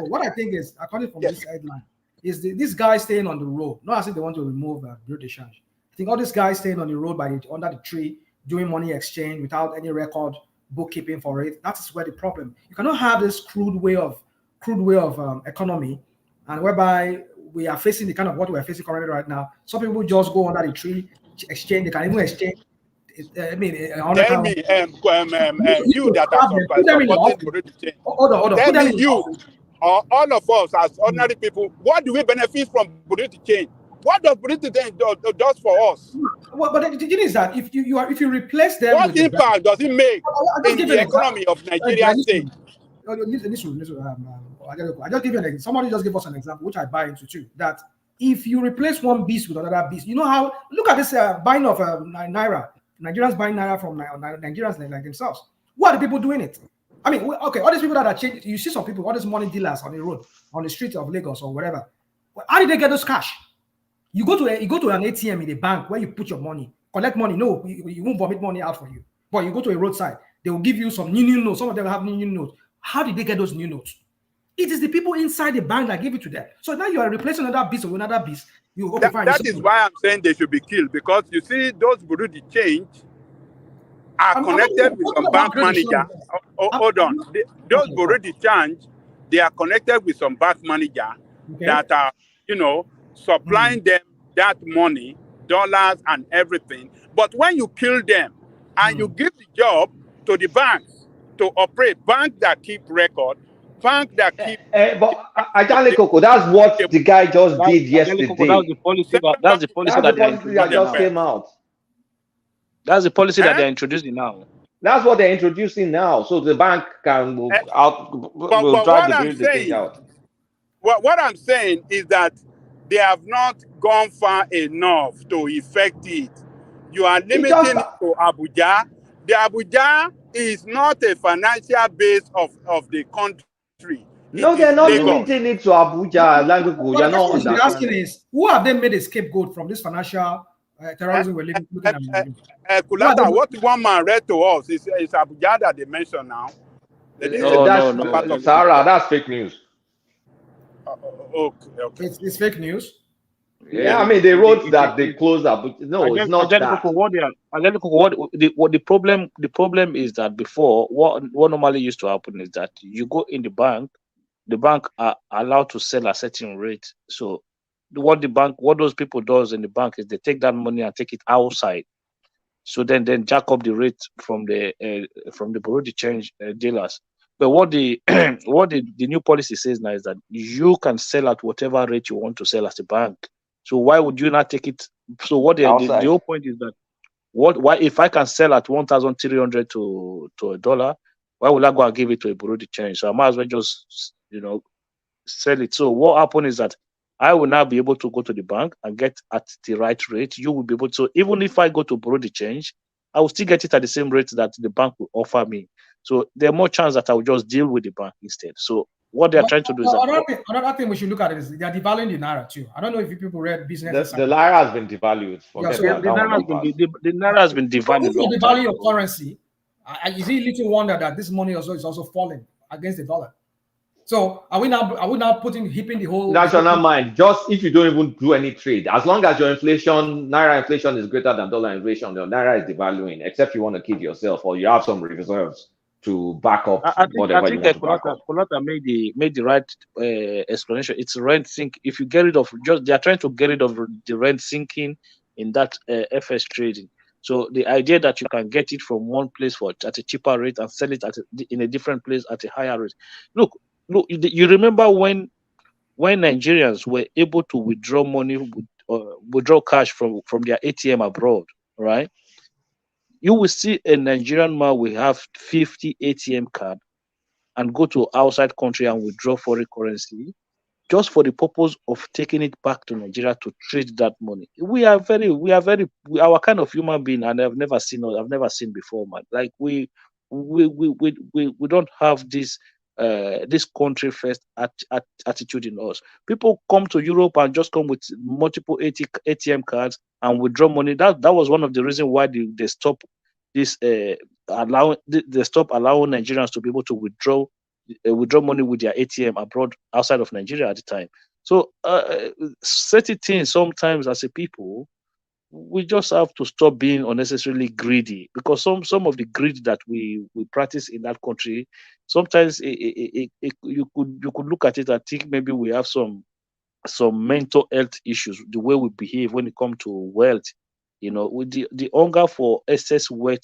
What I think is, according from this headline, is this guy staying on the road. Not as if they want to remove bureau de change. I think all these guys staying on the road under the tree, doing money exchange without any record bookkeeping for it. That is where the problem. You cannot have this crude way of economy, and whereby we are facing the kind of what we are facing currently right now. Some people just go under the tree, exchange. They can even exchange. I mean, Tell me, you that are supporting Burundi change. Hold on. Tell me, you or all of us as ordinary people, what do we benefit from Burundi change? What does Burundi change does for us? Well, but the thing is that if you replace them, what impact does it make in the economy of Nigeria state? I just give you an example. Somebody just give us an example, which I buy into too. That if you replace one beast with another beast, you know how? Look at this buying of naira. Nigerians buying naira from Nigerians like themselves. What are the people doing it? I mean, okay, all these people that are changing. You see some people, all these money dealers on the road, on the streets of Lagos or whatever. How did they get those cash? You go to an ATM in a bank where you put your money, collect money. No, you won't vomit money out for you. But you go to a roadside, they will give you some new notes. Some of them have new notes. How did they get those new notes? It is the people inside the bank that give it to them. So now you are replacing another beast with another beast. That is why I'm saying they should be killed, because you see those Burundi change are connected with some bank manager. Hold on. Those Burundi change, they are connected with some bank manager that are, supplying them that money, dollars and everything. But when you kill them and you give the job to the banks to operate, banks that keep record, banks that keep... But Ajale Coco, that's what the guy just did yesterday. That's the policy that just came out. That's the policy that they're introducing now. That's what they're introducing now, so the bank can will drive the thing out. What I'm saying is that they have not gone far enough to effect it. You are limiting it to Abuja. The Abuja is not a financial base of the country. No, they're not limiting it to Abuja. You're not understanding. The asking is, who have they made a scapegoat from this financial terrorism we're looking at? Kulata, what one man read to us is Abuja that they mention now. No. Sarah, that's fake news. Okay. It's fake news. Yeah, I mean they wrote that they closed up. No, it's not that. What the problem is that before what normally used to happen is that you go in the bank are allowed to sell a certain rate. So what those people does in the bank is they take that money and take it outside. So then jack up the rate from the Burundi change dealers. But what the new policy says now is that you can sell at whatever rate you want to sell as a bank. So why would you not take it? So what the whole point is that why if I can sell at 1,300 to $1, why would I go and give it to a Burundi change? So I might as well just sell it. So what happened is that I will now be able to go to the bank and get at the right rate. You will be able to. So even if I go to Burundi change, I will still get it at the same rate that the bank will offer me. So there's more chance that I will just deal with the bank instead. So what they're trying to do is another thing we should look at is they're devaluing the naira too. I don't know if people read business. The naira has been devalued. The naira has been devalued. If you devalue your currency, is it little wonder that this money also is also falling against the dollar? So are we now hipping the whole national mind? Just if you don't even do any trade, as long as your naira inflation is greater than dollar inflation, your naira is devaluing. Except you want to kid yourself or you have some reserves to back up whatever you want to back up. Kolata made the right explanation. It's rent sink. If you get rid of they are trying to get rid of the rent sinking in that FS trading. So the idea that you can get it from one place at a cheaper rate and sell it in a different place at a higher rate. Look, you remember when Nigerians were able to withdraw money, withdraw cash from their ATM abroad, right? You will see a Nigerian man will have 50 ATM card and go to outside country and withdraw foreign currency just for the purpose of taking it back to Nigeria to trade that money. We are our kind of human being, and I've never seen before, man. Like we don't have this country first attitude in us. People come to Europe and just come with multiple ATM cards and withdraw money. That was one of the reasons why they stop this allowing Nigerians to be able to withdraw money with their ATM abroad outside of Nigeria at the time. So certain things sometimes as a people we just have to stop being unnecessarily greedy, because some of the greed that we practice in that country, sometimes you could look at it and think maybe we have some mental health issues, the way we behave when it comes to wealth. With the hunger for excess wealth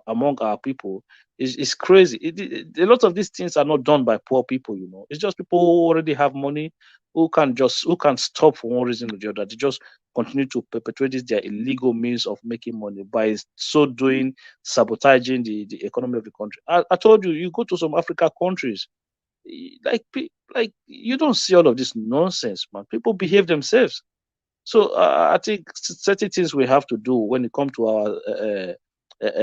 among our people is crazy. A lot of these things are not done by poor people. It's just people who already have money, who can stop for one reason or the other. They just continue to perpetuate their illegal means of making money, by so doing sabotaging the economy of the country. I told you, you go to some Africa countries, like you don't see all of this nonsense, man. People behave themselves. So I think certain things we have to do when it comes to our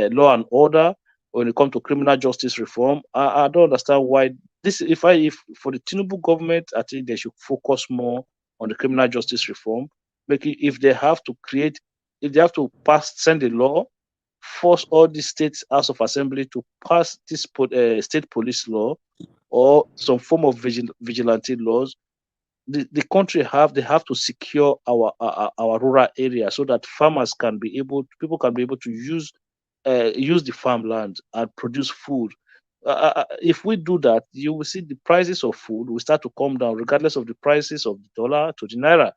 law and order, when it comes to criminal justice reform. I don't understand why this. If for the Tinubu government, I think they should focus more on the criminal justice reform. If they have to send a law, force all the states House of Assembly to pass this state police law or some form of vigilante laws. The country they have to secure our rural area, so that people can be able to use the farmland and produce food. If we do that, you will see the prices of food will start to come down, regardless of the prices of the dollar to the naira.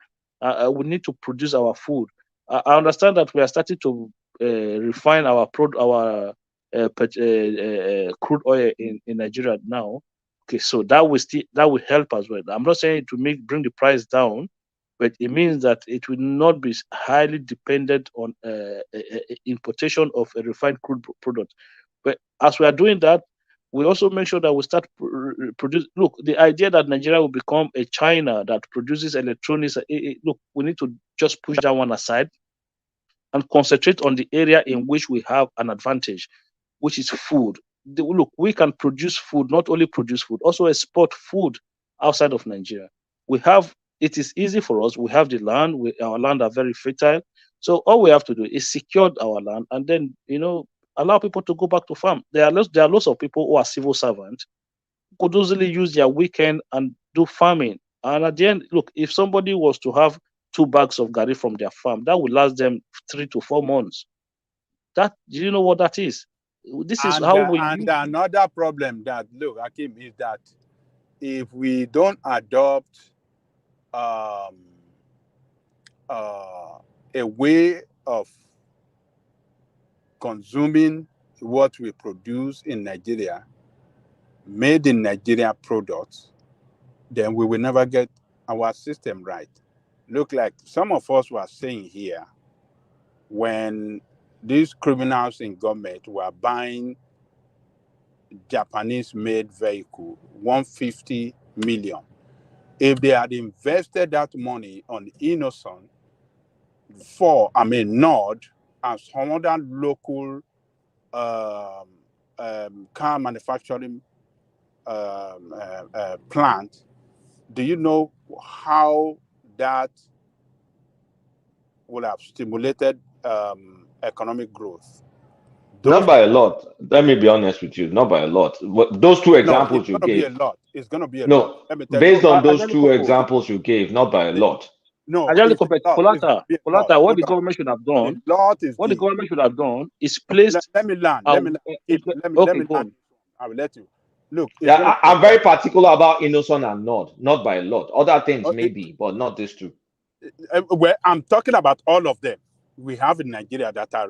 We need to produce our food. I understand that we are starting to refine our crude oil in Nigeria now. Okay, so that will help as well. I'm not saying to bring the price down, but it means that it will not be highly dependent on importation of a refined crude product. But as we are doing that, we also make sure that we start produce. Look, the idea that Nigeria will become a China that produces electronics. Look, we need to just push that one aside and concentrate on the area in which we have an advantage, which is food. Look, we can produce food, not only produce food, also export food outside of Nigeria. It is easy for us. We have the land. Our land are very fertile. So all we have to do is secure our land, and then allow people to go back to farm. There are lots of people who are civil servants who could easily use their weekend and do farming. And at the end, look, if somebody was to have 2 bags of gari from their farm, that would last them 3 to 4 months. Do you know what that is? This is how we. And another problem that, look, Hakim, is that if we don't adopt a way of consuming what we produce in Nigeria, made in Nigeria products, then we will never get our system right. Look, like some of us were saying here, when these criminals in government were buying Japanese-made vehicle, 150 million. If they had invested that money on Innocent Nord, and some other local car manufacturing plant, do you know how that would have stimulated economic growth? Not by a lot. Let me be honest with you. Not by a lot. Those 2 examples you gave. It's going to be a no, lot. Let me tell based you. on those 2 examples you gave, not by a lot. No, what the government should have done. What the government should have done is placed. Let me land. Let me land. I will let you. Look. Yeah, I'm very particular about Innocent and Nord. Not by a lot. Other things maybe, but not these 2. Well, I'm talking about all of them. We have in Nigeria that are,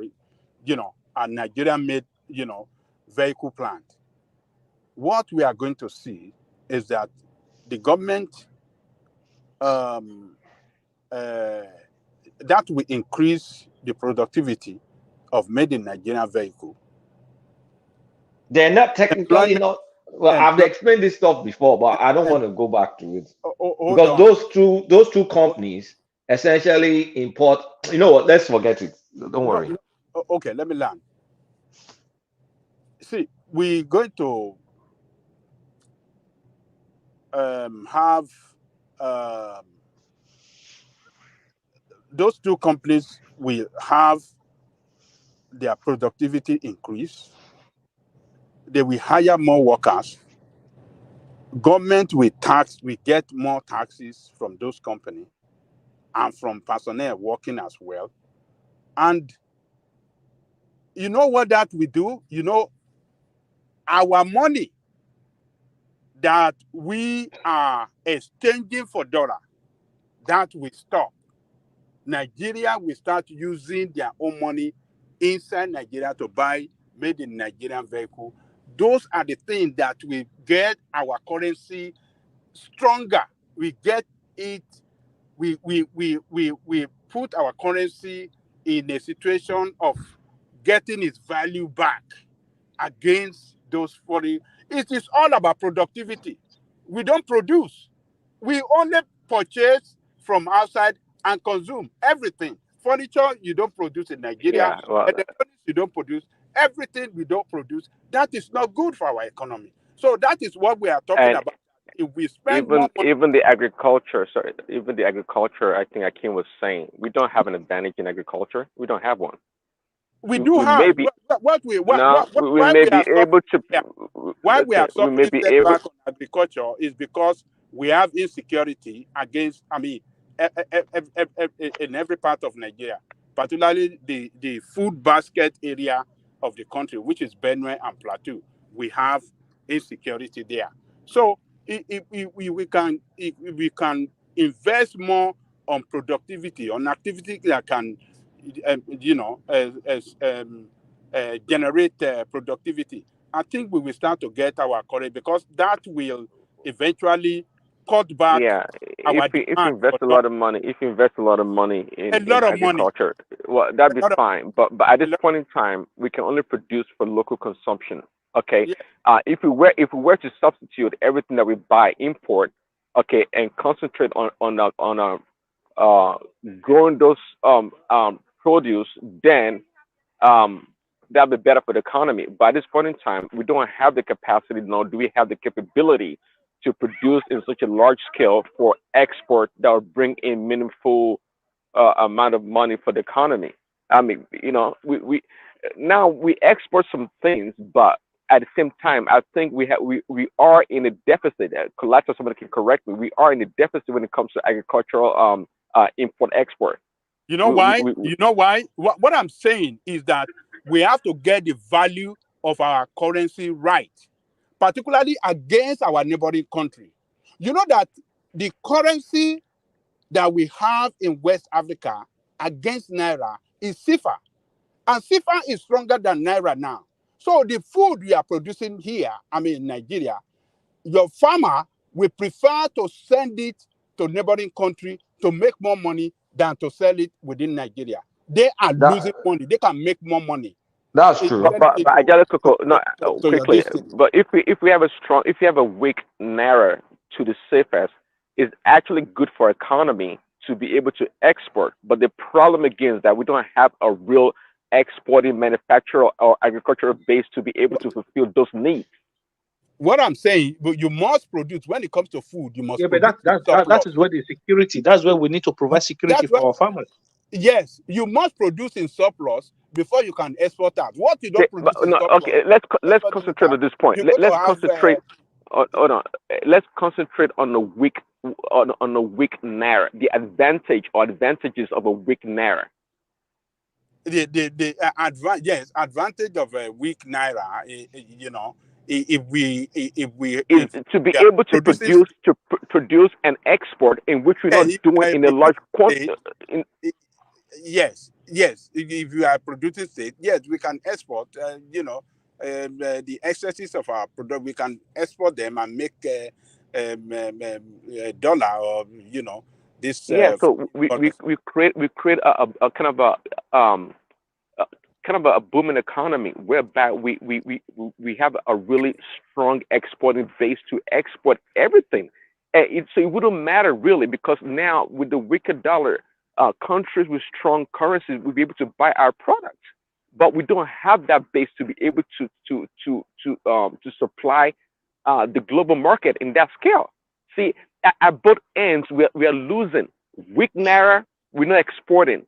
a Nigerian-made, vehicle plant. What we are going to see is that the government that will increase the productivity of made in Nigeria vehicle. They're not technically not. Well, I've explained this stuff before, but I don't want to go back to it because those two companies essentially import. You know what? Let's forget it. Don't worry. Okay, let me learn. See, we're going to have those 2 companies will have their productivity increase. They will hire more workers. Government will get more taxes from those companies. and from personnel working as well. And you know what that we do? You know, our money that we are exchanging for dollar, that we stop. Nigeria will start using their own money inside Nigeria to buy made in Nigerian vehicle. Those are the things that will get our currency stronger. We get it, we put our currency in a situation of getting its value back against those foreign. It is all about productivity. We don't produce. We only purchase from outside and consume everything. Furniture, you don't produce in Nigeria. Yeah, well, Electronics, you don't produce. Everything we don't produce. That is not good for our economy. So that is what we are talking and about. If we spend more money, even the agriculture, sorry, even the agriculture, I think Akim was saying, we don't have an advantage in agriculture. We don't have one. we do We have may be no, we why may we be are suffering. able to. Yeah, why we are We may suffering be able. setback on agriculture is because we have insecurity against. I mean, in every part of Nigeria, particularly the food basket area of the country, which is Benue and Plateau, we have insecurity there. So if we can invest more on productivity, on activity that can, generate productivity, I think we will start to get our courage, because that will eventually cut back Yeah, our if you demand invest for a lot of money, if you invest a lot of money a in lot of money. agriculture, well, that'd A be lot of fine. But at a this lot, point in time, we can only produce for local consumption. Okay, yeah, if we were to substitute everything that we buy import, okay, and concentrate on growing those produce, then that'd be better for the economy. But at this point in time, we don't have the capacity, nor do we have the capability to produce in such a large scale for export that will bring in meaningful amount of money for the economy. I mean, we now we export some things, but at the same time, I think we are in a deficit. Collateral, somebody can correct me. We are in a deficit when it comes to agricultural import export. you know why? You know why? What I'm saying is that we have to get the value of our currency right, particularly against our neighboring country. You know that the currency that we have in West Africa against Naira is CFA. And CFA is stronger than Naira now. So the food we are producing here, I mean in Nigeria, your farmer will prefer to send it to neighboring country to make more money than to sell it within Nigeria. They are losing money. They can make more money. That's It's true. But Ajala Coco, no, to your quickly. district. But if we have a weak naira to the CFS, it's actually good for economy to be able to export. But the problem again is that we don't have a real exporting manufacturer or agricultural base to be able to fulfill those needs. What I'm saying, but you must produce when it comes to food. You must Yeah, but produce in that surplus. is where the security. That's where we need to provide security That's what. for our farmers. Yes, you must produce in surplus before you can export out. What you don't Okay, but produce in no, surplus, okay. Let's export concentrate out, on this point. you're going Let's to have. concentrate. Hold on. Let's concentrate on the weak on the weak naira. The advantages of a weak naira. The advantage of a weak naira, Is to be able to producing, produce and export, in which we're not doing in a large quantity. Yes, if you are producing state, yes, we can export. The excesses of our product, we can export them and make a dollar, or this. Yeah, so we create a kind of a booming economy whereby we have a really strong exporting base to export everything. So it wouldn't matter really, because now with the weaker dollar, countries with strong currencies will be able to buy our products, but we don't have that base to be able to supply the global market in that scale. See, at both ends, we are losing. Weak naira, we're not exporting.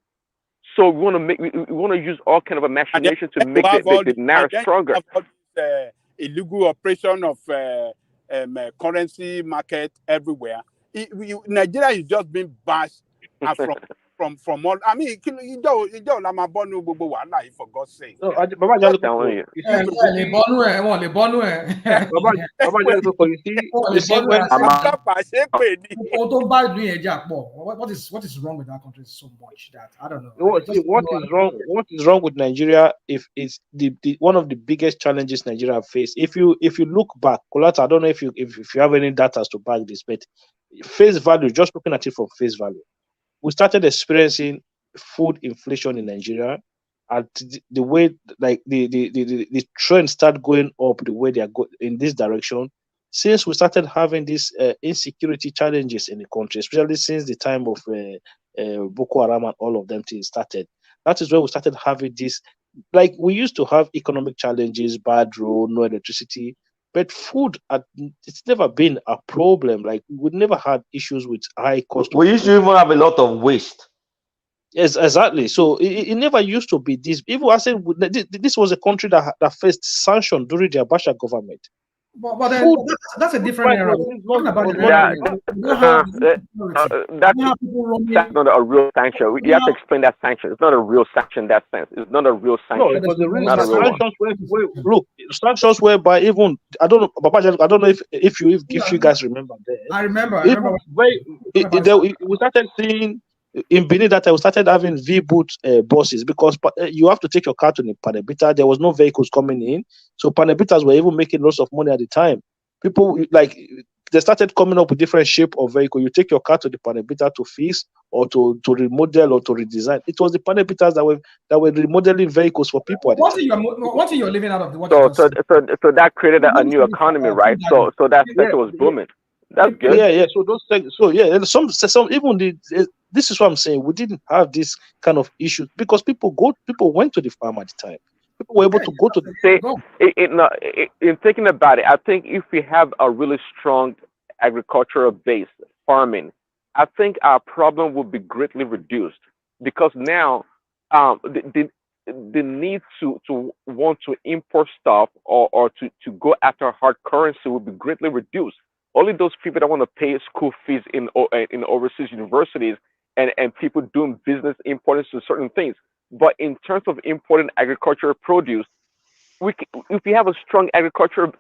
So we want to use all kind of imagination to make the naira stronger. Illegal operation of currency market everywhere. Nigeria is just being bashed And from all, I mean, you don't lama bonu gbogbo wahala yìí, for God's sake. No, Baba Jalukoko, You see, you see, when what is wrong with that country so much that I don't know. What is wrong with Nigeria? If it's the one of the biggest challenges Nigeria face. If you look back, Kolata, I don't know if you have any data to back this, but face value, just looking at it from face value, we started experiencing food inflation in Nigeria, and the way like the trend start going up the way they are going in this direction since we started having these insecurity challenges in the country, especially since the time of Boko Haram and all of them things started. That is where we started having this. Like we used to have economic challenges, bad road, no electricity, but food, it's never been a problem. Like we never had issues with high cost. We used to even have a lot of waste. Yes, exactly. So it never used to be this. Even I said this was a country that faced sanctions during the Abacha government. But then that's a different era. That's not a real sanction. You have to explain that sanction. It's not a real sanction in that sense. It's not a real sanction. No, because the real sanctions whereby even I don't know if you guys remember that. I remember. We started seeing in Benin that we started having V-boot buses because you have to take your car to the Panebita. There was no vehicles coming in, so Panebitas were even making lots of money at the time. People they started coming up with different shape of vehicle. You take your car to the Panebita to fix or to remodel or to redesign. It was the Panebitas that were remodeling vehicles for people. At the time. What you're living out of the so that created a new economy, right? So that sector was booming. That's good. Yeah. So those things. So yeah, and some even this is what I'm saying. We didn't have this kind of issue because people went to the farm at the time. People were able to go to the in thinking about it, I think if we have a really strong agricultural base, farming, I think our problem will be greatly reduced because now the need to want to import stuff or to go after hard currency will be greatly reduced. Only those people that want to pay school fees in overseas universities and people doing business importing to certain things. But in terms of importing agricultural produce, if we have a strong agricultural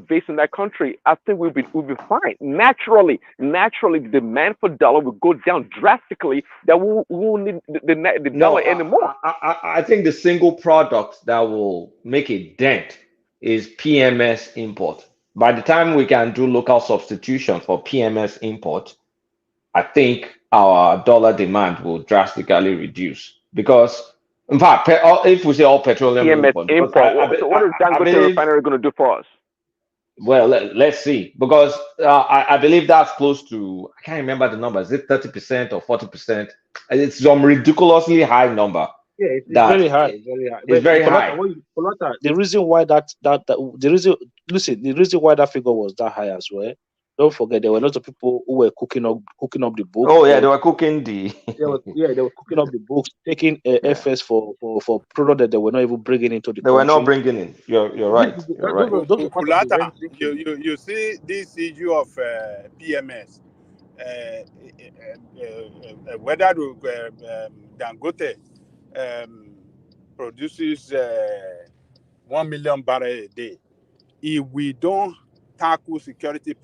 base in that country, I think we'll be fine. Naturally, the demand for dollar will go down drastically. That we won't need the dollar anymore. I think the single product that will make a dent is PMS import. By the time we can do local substitution for PMS import, I think our dollar demand will drastically reduce because, in fact, if we say all petroleum import, so what is Dangote refinery going to do for us? Well, let's see, because I believe that's close to, I can't remember the number. Is it 30% or 40%? It's some ridiculously high number. Yeah, it's very high. It's very high. The reason why the reason why that figure was that high as well. Don't forget there were lots of people who were cooking up the books. Oh yeah, they were cooking they were cooking up the books, taking FS for product that they were not even bringing into the. They were not bringing in. You're right. You're right. Kulata, you see this issue of PMS, whether Dangote produces 1 million barrels a day. If we don't tackle security